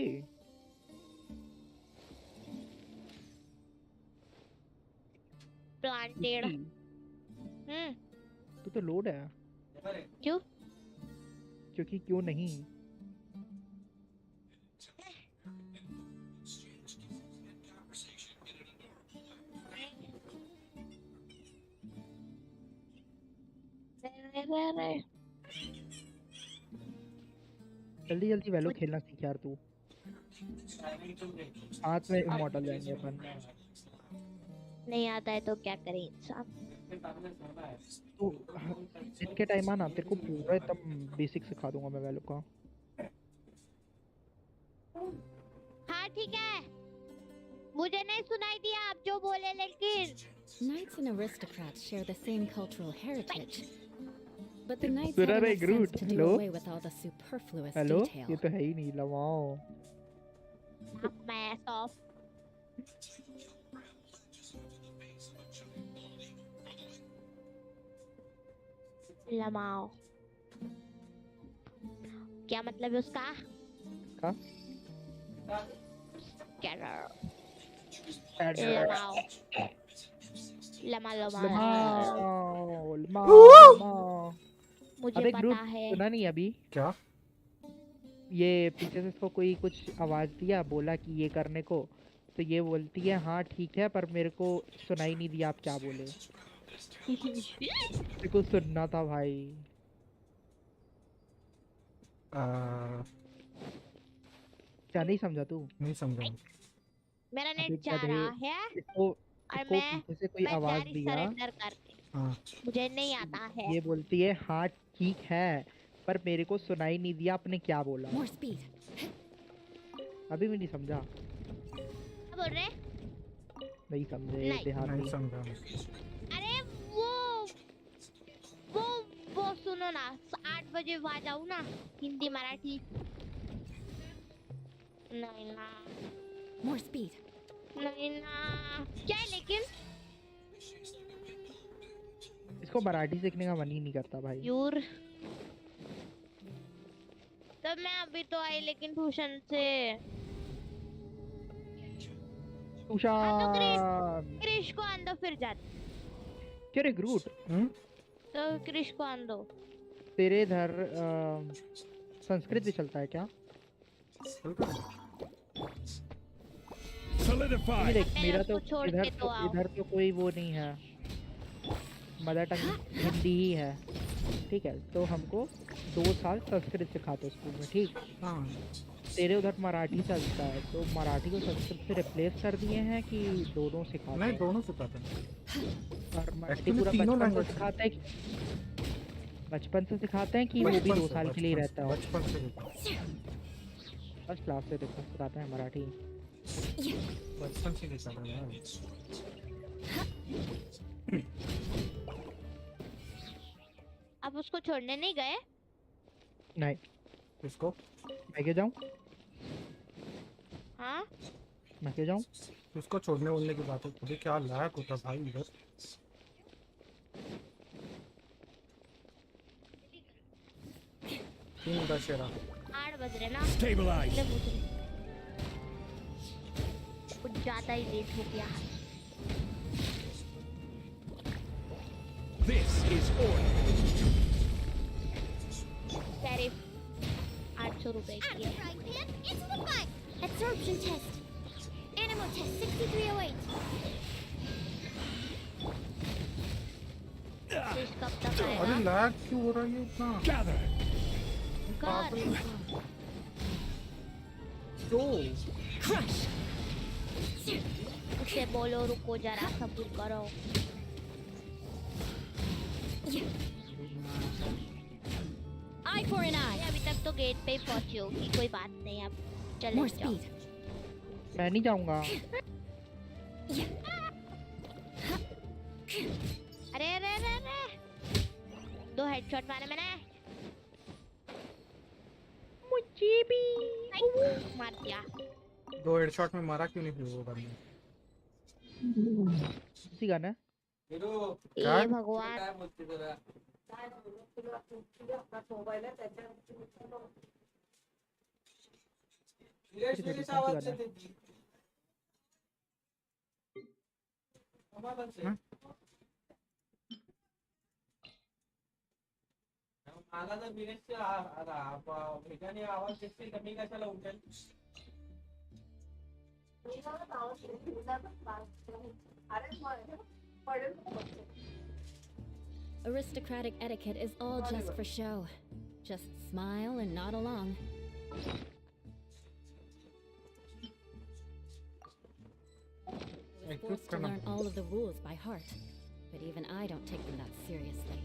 प्लांटेड। तू तो लोड है। क्यों? क्योंकि क्यों नहीं? जल्दी जल्दी वैलो खेलना सीख यार तू। हाथ में इमॉर्टल जाएंगे अपन। नहीं आता है तो क्या करे इंसान। तो इनके टाइम आना, तेरे को पूरा एकदम बेसिक सिखा दूंगा मैं वैलो का। हाँ ठीक है, मुझे नहीं सुनाई दिया आप जो बोले, लेकिन Knights and aristocrats share the same cultural heritage. But the knights सुना had रे enough Groot? sense to do hello away with all the superfluous hello, detail. ये तो है ही नहीं लवाओ। मैं सॉफ्ट लमाओ, क्या मतलब है उसका? का? लमाओ लमा लमा लमाओ लमाओ। मुझे अबे पता ग्रूट है। सुना नहीं अभी? क्या? ये पीछे से इसको कोई कुछ आवाज दिया, बोला कि ये करने को, तो ये बोलती है हाँ ठीक है, पर मेरे को सुनाई नहीं दिया आप क्या बोले। मेरे को सुनना था भाई। क्या नहीं समझा तू? नहीं समझा। मेरा अबे नेट जा गधे, रहा है इसको और इसको मैं पीछे से कोई आवाज जारी दिया, सरेंडर करके मुझे नहीं आता है। ये बोलती है हाँ ठीक है, पर मेरे को सुनाई नहीं दिया आपने क्या बोला। More speed. अभी भी नहीं समझा? क्या बोल रहे? नहीं समझे नहीं देहाती। समझा। अरे वो सुनो ना, 8 बजे वहाँ जाऊँ ना, हिंदी मराठी। नहीं ना। More speed. नहीं ना। क्या है लेकिन? इसको मराठी सीखने का मन ही नहीं करता भाई। यूर। तब मैं अभी तो आई लेकिन ट्यूशन से। ट्यूशन। क्रिश को आंदो फिर जाते। क्या रे ग्रूट? तो क्रिश को आंदो। तेरे इधर संस्कृत भी चलता है क्या? Solidify. देख मेरा तो छोड़ के तो आओ। इधर तो कोई वो नहीं है, मदर टंग हिंदी ही है, ठीक है? तो हमको 2 साल संस्कृत सिखाते स्कूल में, ठीक? हाँ। तेरे उधर मराठी चलता है, तो मराठी को संस्कृत से रिप्लेस कर दिए हैं कि दोनों सिखाते हैं? नहीं, दोनों सिखाते हैं। और मराठी पूरा बचपन से सिखाते हैं, बचपन से सिखाते हैं कि वो भी 2 साल के लिए रहता है? बचपन से फर्स्ट क्लास से सिखाते हैं मराठी। बचपन से सिखाते हैं। अब उसको छोड़ने नहीं गए? नहीं। किसको? मैं क्यों जाऊँ? हाँ? मैं क्यों जाऊँ? किसको छोड़ने बोलने की बात है? तुझे क्या लायक होता भाई इधर? दशहरा 8 बज रहे ना। Stabilize. कुछ ज्यादा ही लेट हो गया। This is order. टैरिफ 800 रुपए की है। Into the fight. Absorption test. Animal test 6308. Krrish कब तक अरे आएगा? लैग क्यों हो रहा है ये इतना? Gather. Crush. उसे बोलो रुको जरा, सब्र करो। Eye for an eye. अभी तक तो गेट पे ही पहुंची होगी, कोई बात नहीं, अब चले More जाओ। speed. मैं नहीं जाऊँगा। अरे अरे अरे अरे 2 हेडशॉट मारे मैंने। मुझे भी मार दिया। 2 हेडशॉट में मारा क्यों नहीं फिर वो बंदा? किसी गाना? हे भगवान। मला जर विरेशच्या भेटाने आवाज दिसतील तर मी कशाला उठेल? Aristocratic etiquette is all just for show. Just smile and nod along. I was forced to learn all of the rules by heart, but even I don't take them that seriously.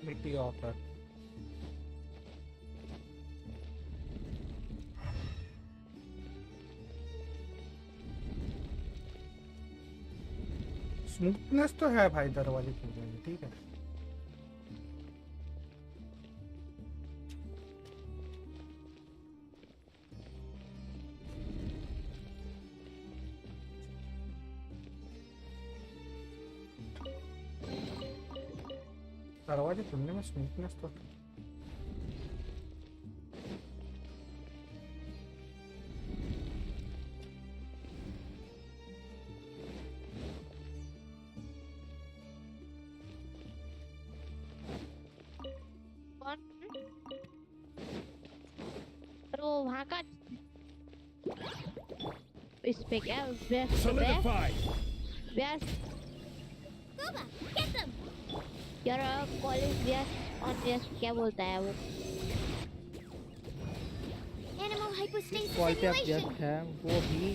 मिट्टी offer smoothness तो है भाई दरवाजे खुलने में, ठीक है। दरवाजे खुलने में स्मूथनेस तो है। तो वहाँ का इस पे क्या व्यस्त यार कॉलेज व्यस्त और व्यस्त क्या बोलता है वो कॉल पे आप व्यस्त है वो भी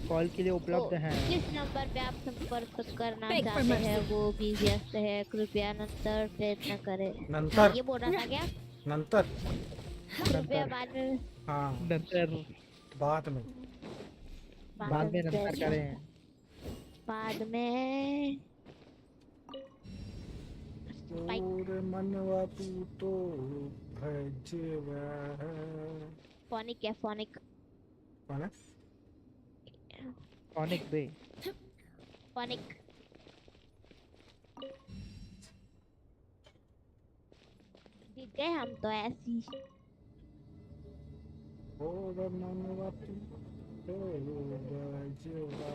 कॉल के लिए उपलब्ध हैं। किस नंबर पे आप संपर्क करना चाहते हैं वो भी व्यस्त है, कृपया नंतर प्रयत्न करें। नंतर ये बोल रहा था क्या? नंतर कृपया बाद में। हाँ नंतर बाद में नंतर करें। बाद में पूरे मनवा तू तो भजेवा है। फोनिक है फोनिक कौन है? फोनिक बे फोनिक जीत गए हम तो ऐसी। पूरे मनवा तू तो भजेवा।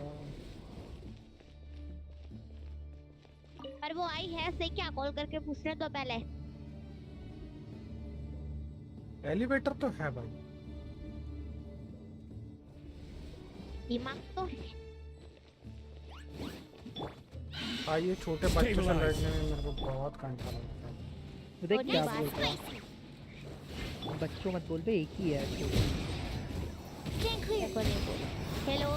पर वो आई है सही क्या? कॉल करके पूछने तो पहले। एलिवेटर तो है भाई, दिमाग तो है। हाँ ये छोटे बच्चों से लड़ने में मेरे को बहुत कंटाला लगता है। देख क्या बोल रहा है, बच्चों मत बोल बे, एक ही है। हेलो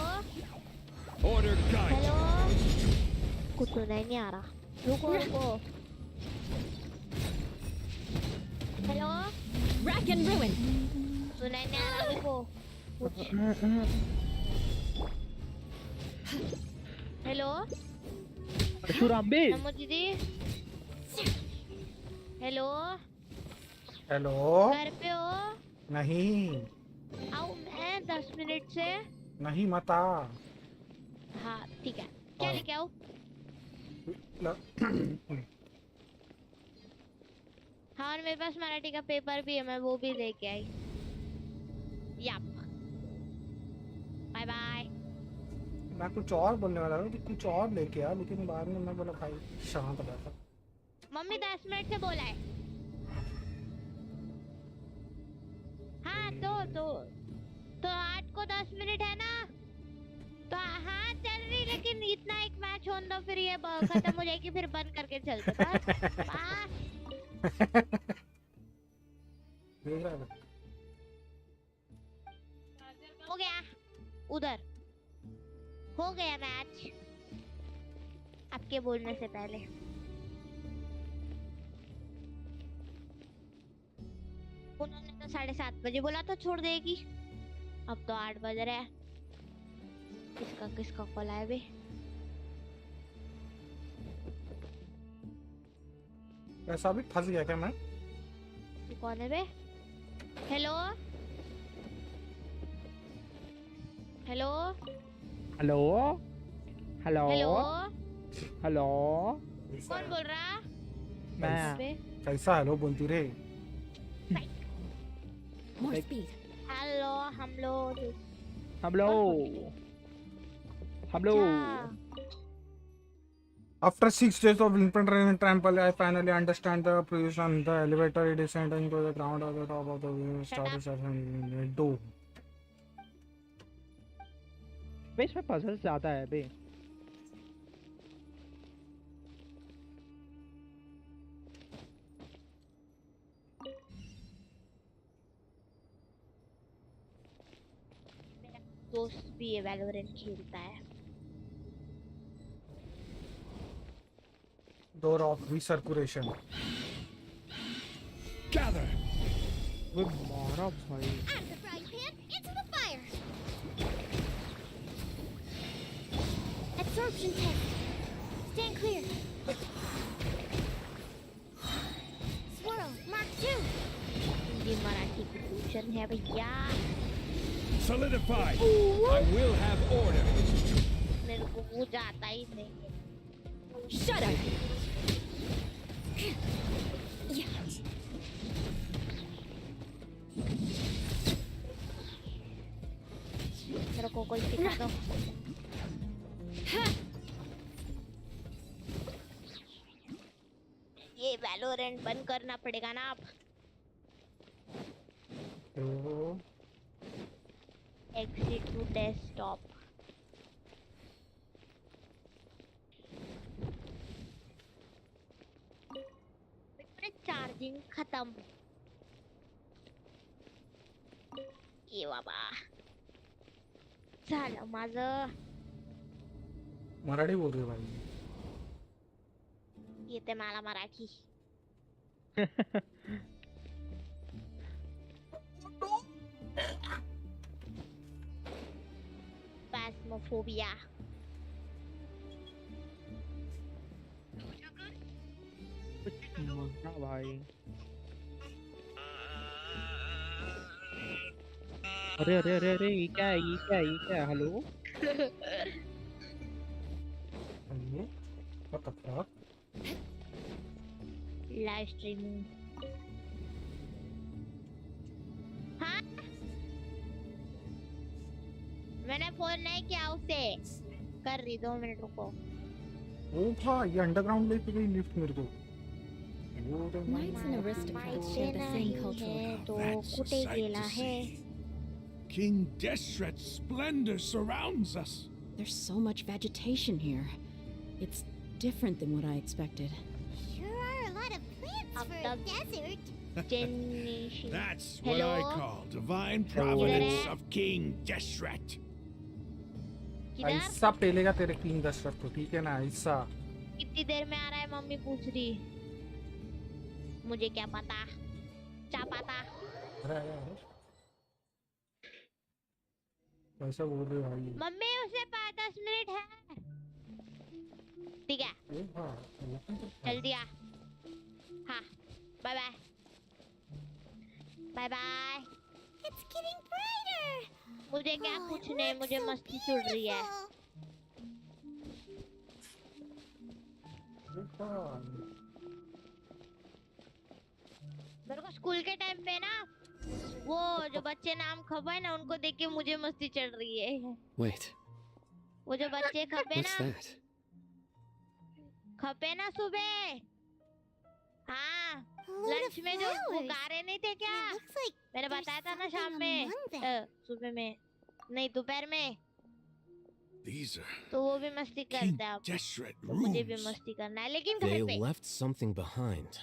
हेलो कुछ सुनाई नहीं आ रहा, रुको रुको। Hello Rack and ruin. सुनाई नहीं आ रहा, रुको। हेलो परशुराम बे। नमो दीदी। हेलो हेलो घर पे हो? नहीं आओ मैं 10 मिनट से। नहीं मत आ। हाँ ठीक है, क्या लेके आओ? हाँ और मेरे पास मराठी का पेपर भी है, मैं वो भी लेके आई। याप बाय बाय। मैं कुछ और बोलने वाला था कि कुछ और लेके आ, लेकिन बाद में मैं बोला भाई शांत बैठा। मम्मी 10 मिनट से बोला है। हाँ तो 8 को 10 मिनट है ना, तो हाँ चल रही, लेकिन इतना एक मैच होने दो, फिर ये खत्म हो जाएगी, फिर बंद करके चलते बस। हो गया उधर, हो गया मैच आपके बोलने से पहले। उन्होंने तो 7:30 बजे बोला था छोड़ देगी, अब तो 8 बज रहे हैं। किसका कॉल आया बे? ऐसा भी फंस गया क्या मैं? कौन है बे? Hello hello hello hello hello hello कौन बोल रहा? मैं। कैसा हेलो बोलती रे? More speed. हेलो हम लोग After 6 days of implementation trample, I finally understand the position. The elevator is descending to the ground at the top of the started session. Do. भाई इसमें पजल्स ज्यादा है बे। दोस्त भी ये वैलोरेंट खेलता है। Door of recirculation. Gather. वो मारा भाई। Out of the frying pan, into the fire. Absorption test. Stand clear. Swirl, Mark 2. Hindi Marathi की फ्यूजन है भैया। Solidified. I will have order. मेरे को वो जाता ही नहीं। Shut up. मेरे को कोई सिखा दो। ये वैलोरेंट बंद करना पड़ेगा ना अब। Exit to desktop. चार्जिंग खत्म। ये बाबा झालं माझं। मराठी बोल रही भाई। येते मला मराठी। Phasmophobia. मारा भाई। अरे अरे अरे अरे ये क्या है ये क्या है ये क्या है hello. What the fuck? Live streaming. हाँ मैंने फोन नहीं किया उसे। कर रही 2 मिनट रुको। ओ भाई ये अंडरग्राउंड लेके गई लिफ्ट मेरे को। Knights and aristocrats share the same cultural तो कुटे गेला है। King Deshret's splendor surrounds us. There's so much vegetation here. It's different than what I expected. Sure are a lot of plants for a desert. That's what Hello? I call divine providence of King Deshret. ऐसा पेलेगा तेरे king Dasharath को, ठीक है ना? ऐसा कितनी देर में आ रहा है मम्मी पूछ रही। मुझे क्या पता, क्या पता। कैसा बोल रहे भाई? मम्मी उसे 5-10 मिनट है। ठीक है जल्दी आ। हाँ bye bye bye bye. It's getting brighter. मुझे क्या कुछ नहीं, मुझे मस्ती चढ़ रही है। मेरे को स्कूल के टाइम पे ना वो जो बच्चे नाम खपे ना उनको देख के मुझे मस्ती चढ़ रही है। Wait, वो जो बच्चे खपे what's ना that? खपे ना सुबह। हाँ लंच में जो पुकारे नहीं थे क्या? मैंने बताया था ना शाम में सुबह में नहीं दोपहर में। These are तो वो भी मस्ती करता है। Deshret तो मुझे भी rooms. मस्ती करना है लेकिन They घर पे। left something behind.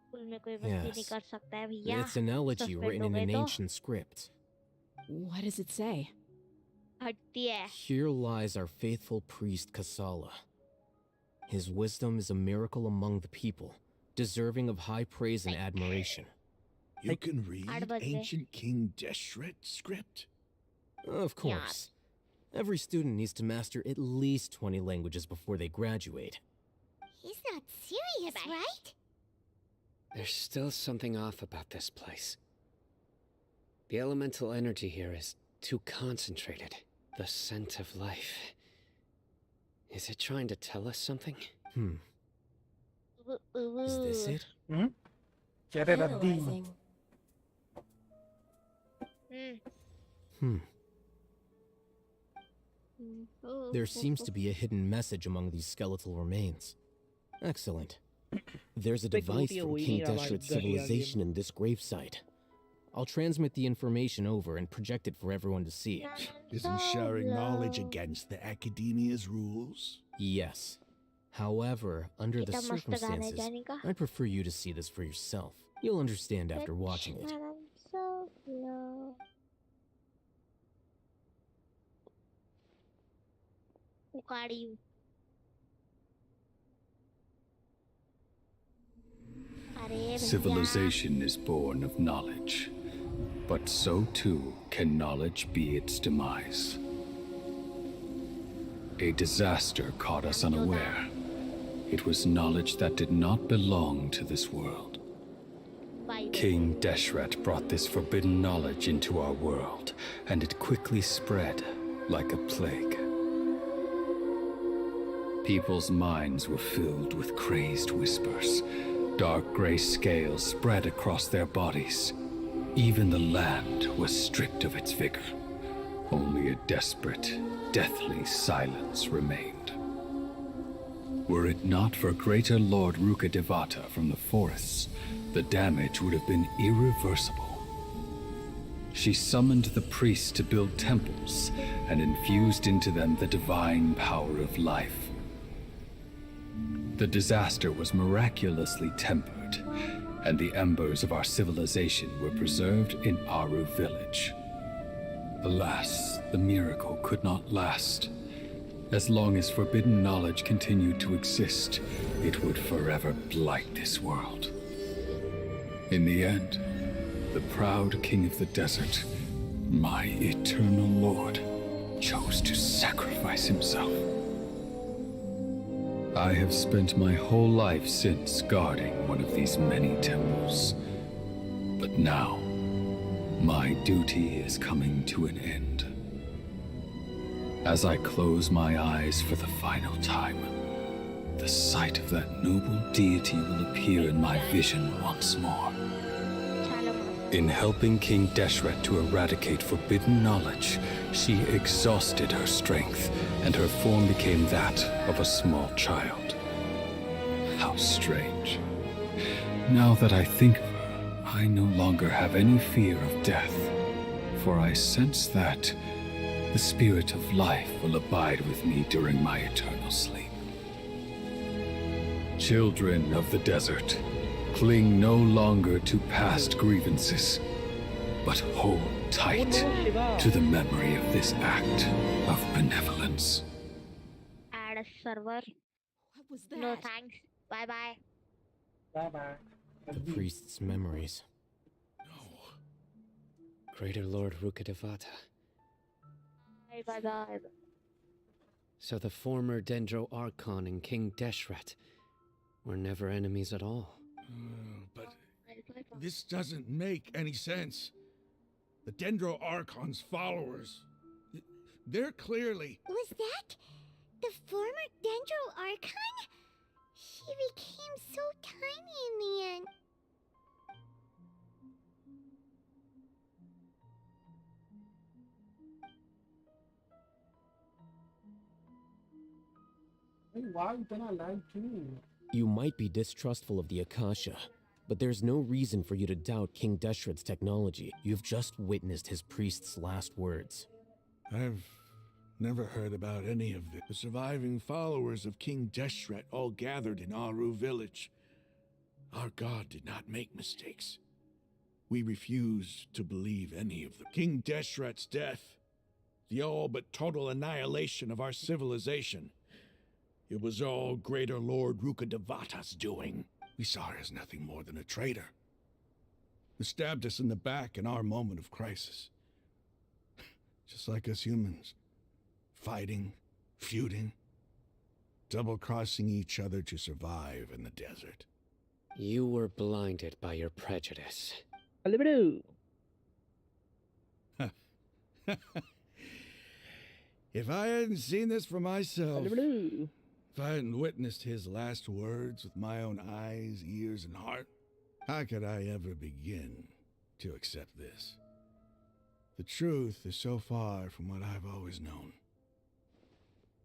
स्कूल में कोई मस्ती नहीं Yes. कर सकता है भैया। It's an elegy Suspend written हो in गए an तो ancient script. What does it say? हटती है। Here lies our faithful priest Kasala. His wisdom is a miracle among the people, deserving of high praise and admiration. You can read 8 बज गए। ancient King Deshret script. Of course. Every student needs to master at least 20 languages before they graduate. He's not serious, right? There's still something off about this place. The elemental energy here is too concentrated. The scent of life. Is it trying to tell us something? Is this it? चेहरे रद्दी। There seems to be a hidden message among these skeletal remains. Excellent. There's a device from King Deshret's civilization in this gravesite. I'll transmit the information over and project it for everyone to see. Isn't sharing knowledge against the Academia's rules? Yes. However, under the Kita must circumstances, gana ka. I'd prefer you to see this for yourself. You'll understand after watching it. So slow. Ukari. Civilization is born of knowledge, but so too can knowledge be its demise. A disaster caught us unaware. It was knowledge that did not belong to this world. King Deshret brought this forbidden knowledge into our world, and it quickly spread like a plague. People's minds were filled with crazed whispers. Dark gray scales spread across their bodies. Even the land was stripped of its vigor. Only a desperate, deathly silence remained. Were it not for Greater Lord Rukkhadevata from the forests, the damage would have been irreversible. She summoned the priests to build temples and infused into them the divine power of life. The disaster was miraculously tempered, and the embers of our civilization were preserved in Aru village. Alas, the miracle could not last. As long as forbidden knowledge continued to exist, it would forever blight this world. In the end, the proud king of the desert, my eternal lord, chose to sacrifice himself. I have spent my whole life since guarding one of these many temples. But now, my duty is coming to an end. As I close my eyes for the final time, the sight of that noble deity will appear in my vision once more. In helping King Deshret to eradicate forbidden knowledge, she exhausted her strength, and her form became that of a small child. How strange. Now that I think of her, I no longer have any fear of death, for I sense that the spirit of life will abide with me during my eternal sleep. Children of the desert, cling no longer to past grievances, but hold tight to the memory of this act of benevolence. Add a server. What was that? No thanks. Bye bye. Bye bye. The priest's memories. Greater Lord Rukkhadevata. Bye bye. So the former Dendro Archon and King Deshret were never enemies at all. But this doesn't make any sense. The Dendro Archon's followers, they're clearly... Was that the former Dendro Archon? She became so tiny in the end. Why इतना lag क्यों? You might be distrustful of the Akasha, but there's no reason for you to doubt King Deshret's technology. You've just witnessed his priest's last words. I've never heard about any of this. The surviving followers of King Deshret all gathered in Aru village. Our god did not make mistakes. We refuse to believe any of them. King Deshret's death, the all but total annihilation of our civilization, it was all Greater Lord Rukkhadevata's doing. We saw her as nothing more than a traitor, who stabbed us in the back in our moment of crisis. Just like us humans. Fighting, feuding, double-crossing each other to survive in the desert. You were blinded by your prejudice. If I hadn't seen this for myself, if I hadn't witnessed his last words with my own eyes, ears, and heart, how could I ever begin to accept this? The truth is so far from what I've always known.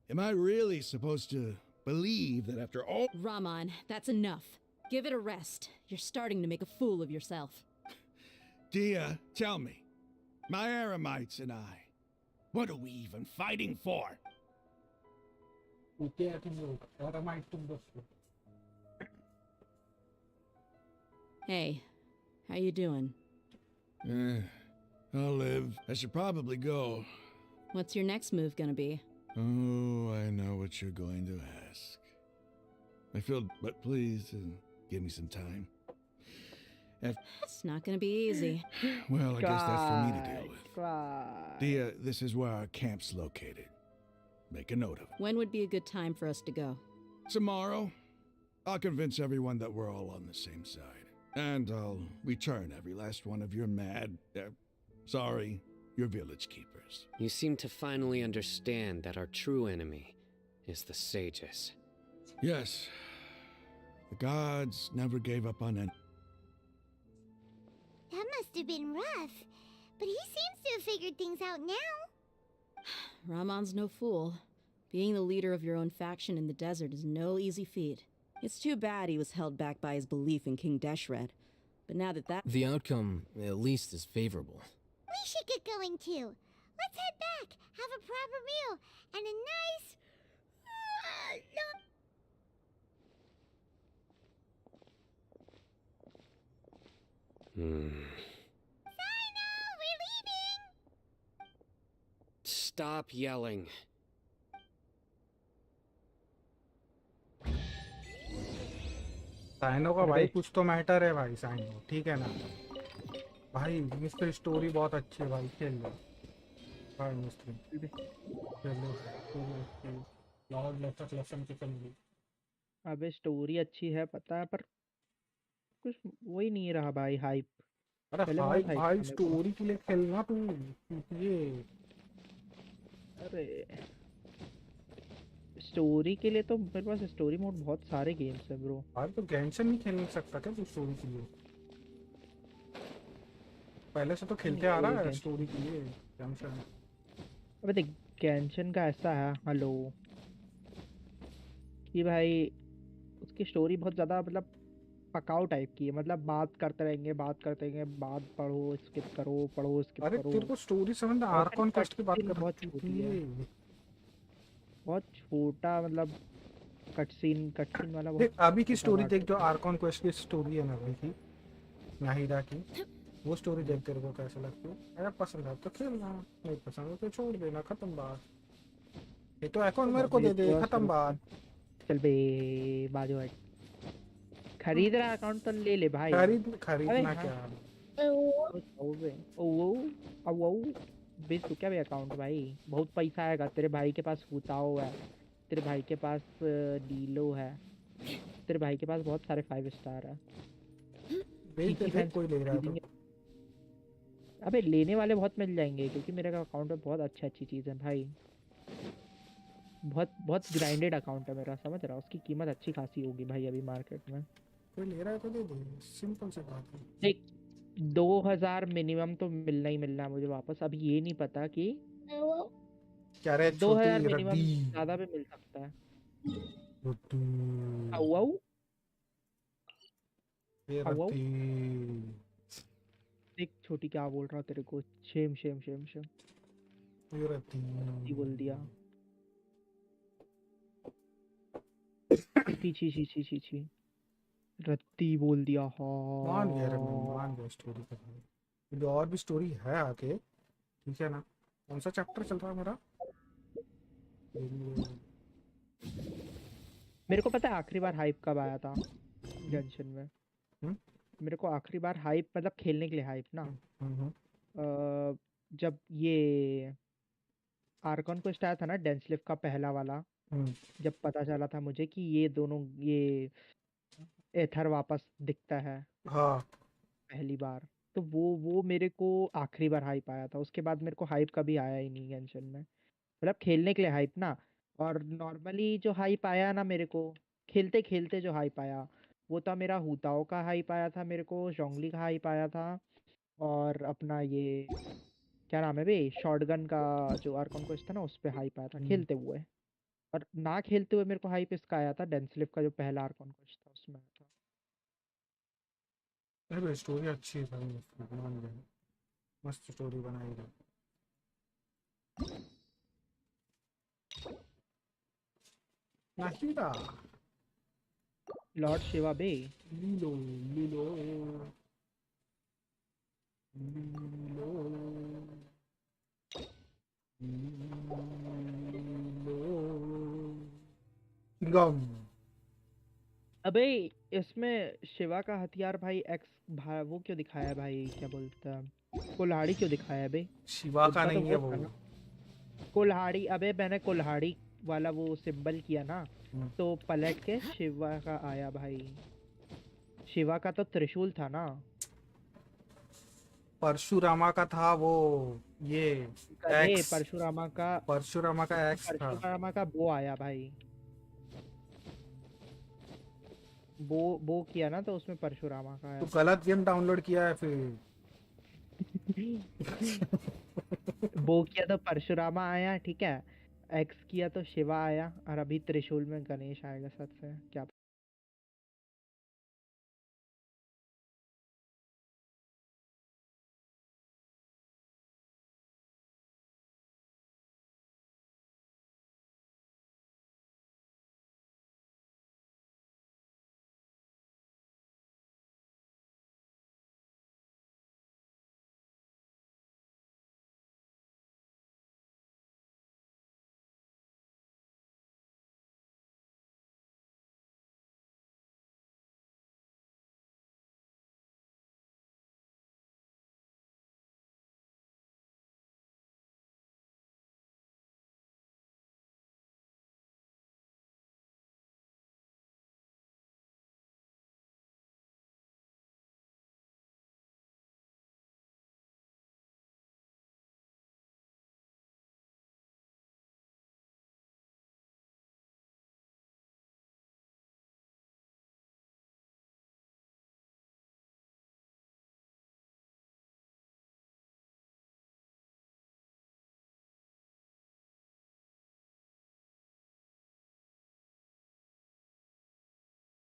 Am I really supposed to believe that after all— Raman, that's enough. Give it a rest. You're starting to make a fool of yourself. Dia, tell me, my Aramites and I, what are we even fighting for? Hey, how you doing? I'll live. I should probably go. What's your next move gonna be? Oh, I know what you're going to ask. I feel, but please, give me some time. It's not gonna be easy. Well, I guess that's for me to deal with. Dia, this is where our camp's located. Make a note of it. When would be a good time for us to go? Tomorrow, I'll convince everyone that we're all on the same side. And I'll return every last one of your your village keepers. You seem to finally understand that our true enemy is the sages. Yes. The gods never gave up on any. That must have been rough, but he seems to have figured things out now. Ramon's no fool. Being the leader of your own faction in the desert is no easy feat. It's too bad he was held back by his belief in King Deshret. But now that The outcome, at least, is favorable. We should get going too. Let's head back, have a proper meal, and a nice... Sino, we're leaving! Stop yelling. Cyno का भाई कुछ तो matter है भाई cyano ठीक है ना भाई मिस्टर स्टोरी बहुत अच्छी है भाई खेल लो भाई मिस्टर खेल लो लॉर्ड लेफ्ट लेसन की चल ली अबे स्टोरी अच्छी है पता है पर कुछ वही नहीं रहा भाई हाइप अरे भाई भाई स्टोरी के लिए खेलना तू ये अरे स्टोरी के लिए तो मेरे पास स्टोरी मोड बहुत सारे गेम्स है ब्रो। भाई तो गेंशन नहीं खेल सकता क्या तू स्टोरी के लिए? पहले से तो खेलते आ रहा है स्टोरी के लिए गेंशन। अबे देख गेंशन का ऐसा है हेलो कि भाई उसकी स्टोरी बहुत ज़्यादा मतलब पकाऊ टाइप की है, मतलब बात करते रहेंगे बात पढ़ो स्किप करो पढ़ो स्किप करो। अरे तेरे को स्टोरी समझ ना आर्कॉन क्वेस्ट की बात कर बहुत छोटी है बहुत छोटा मतलब कटसीन वाला देख अभी की स्टोरी देख जो आर्कॉन क्वेस्ट की स्टोरी है ना अभी की नाहिदा की वो स्टोरी देख तेरे को कैसा लगती है? अगर पसंद है तो खेलना नहीं पसंद है तो छोड़ देना खत्म बात। ये तो अकाउंट मेरे को दे दे खत्म बात। चल बे बाजू हट खरीद रहा अकाउंट तो ले ले भाई। खरीदना क्या वो बेच तो क्या बे अकाउंट भाई बहुत पैसा आएगा तेरे भाई के पास हुताओ है तेरे भाई के पास डीलो है तेरे भाई के पास बहुत सारे 5 स्टार है कोई ले रहा है अबे लेने वाले बहुत मिल जाएंगे क्योंकि मेरे अकाउंट में बहुत अच्छी चीज़ है भाई बहुत ग्राइंडेड अकाउंट है मेरा समझ रहा उसकी कीमत अच्छी खासी होगी भाई अभी मार्केट में। कोई ले रहा है तो दे दे सिंपल सी बात है। देख 2000 मिनिमम तो मिलना ही मिलना है मुझे वापस। अभी ये नहीं पता कि क्या रे 2000 मिनिमम ज़्यादा भी मिल सकता है। देख छोटी क्या बोल रहा तेरे को शेम बोल दिया छी रत्ती बोल दिया। हाँ मान गया स्टोरी का भाई और भी स्टोरी है आगे ठीक है ना। कौन सा चैप्टर चल रहा है मेरा? मेरे को पता है आखिरी बार हाइप कब आया था जंक्शन में। मेरे को आखिरी बार हाइप मतलब खेलने के लिए हाइप ना जब ये आर्कॉन क्वेस्ट आया था ना डेंसलिफ का पहला वाला जब पता चला था मुझे कि ये दोनों ये एथर वापस दिखता है हाँ पहली बार तो वो मेरे को आखिरी बार हाइप आया था। उसके बाद मेरे को हाइप कभी आया ही नहीं गेंशन में मतलब खेलने के लिए हाइप ना। और नॉर्मली जो हाइप आया ना मेरे को खेलते खेलते जो हाइप आया वो था मेरा हुताओ का हाइप आया था मेरे को जोंगली का हाइप आया था और अपना ये क्या नाम है बे शॉटगन का जो आर्कॉन क्वेस्ट था ना उस पे हाइप आया था खेलते हुए। और ना खेलते हुए मेरे को हाइप इसका आया था डेंसलिफ का जो पहला आर्कॉन क्वेस्ट था उसमें आया था। अरे स्टोरी अच्छी है भाई, मान गया, मस्त स्टोरी बनाई है। नाहिदा लॉर्ड शिवा बे लीलो लीलो लीलो गम। अबे इसमें शिवा का हथियार भाई वो क्यों दिखाया है भाई, क्या बोलता है, कुल्हाड़ी क्यों दिखाया है बे? शिवा का नहीं है वो, कुल्हाड़ी। अबे मैंने कुल्हाड़ी वाला वो सिंबल किया ना, तो पलट के शिवा का आया भाई। शिवा का तो त्रिशूल था ना, परशुरामा का था वो, ये एक्स परशुरामा का एक्स था। परशुरामा का वो आया भाई, वो किया ना तो उसमें परशुरामा का आया। तो गलत गेम डाउनलोड किया है फिर। वो किया तो परशुरामा आया, ठीक है, एक्स किया तो शिवा आया, और अभी त्रिशूल में गणेश आएगा सच से, क्या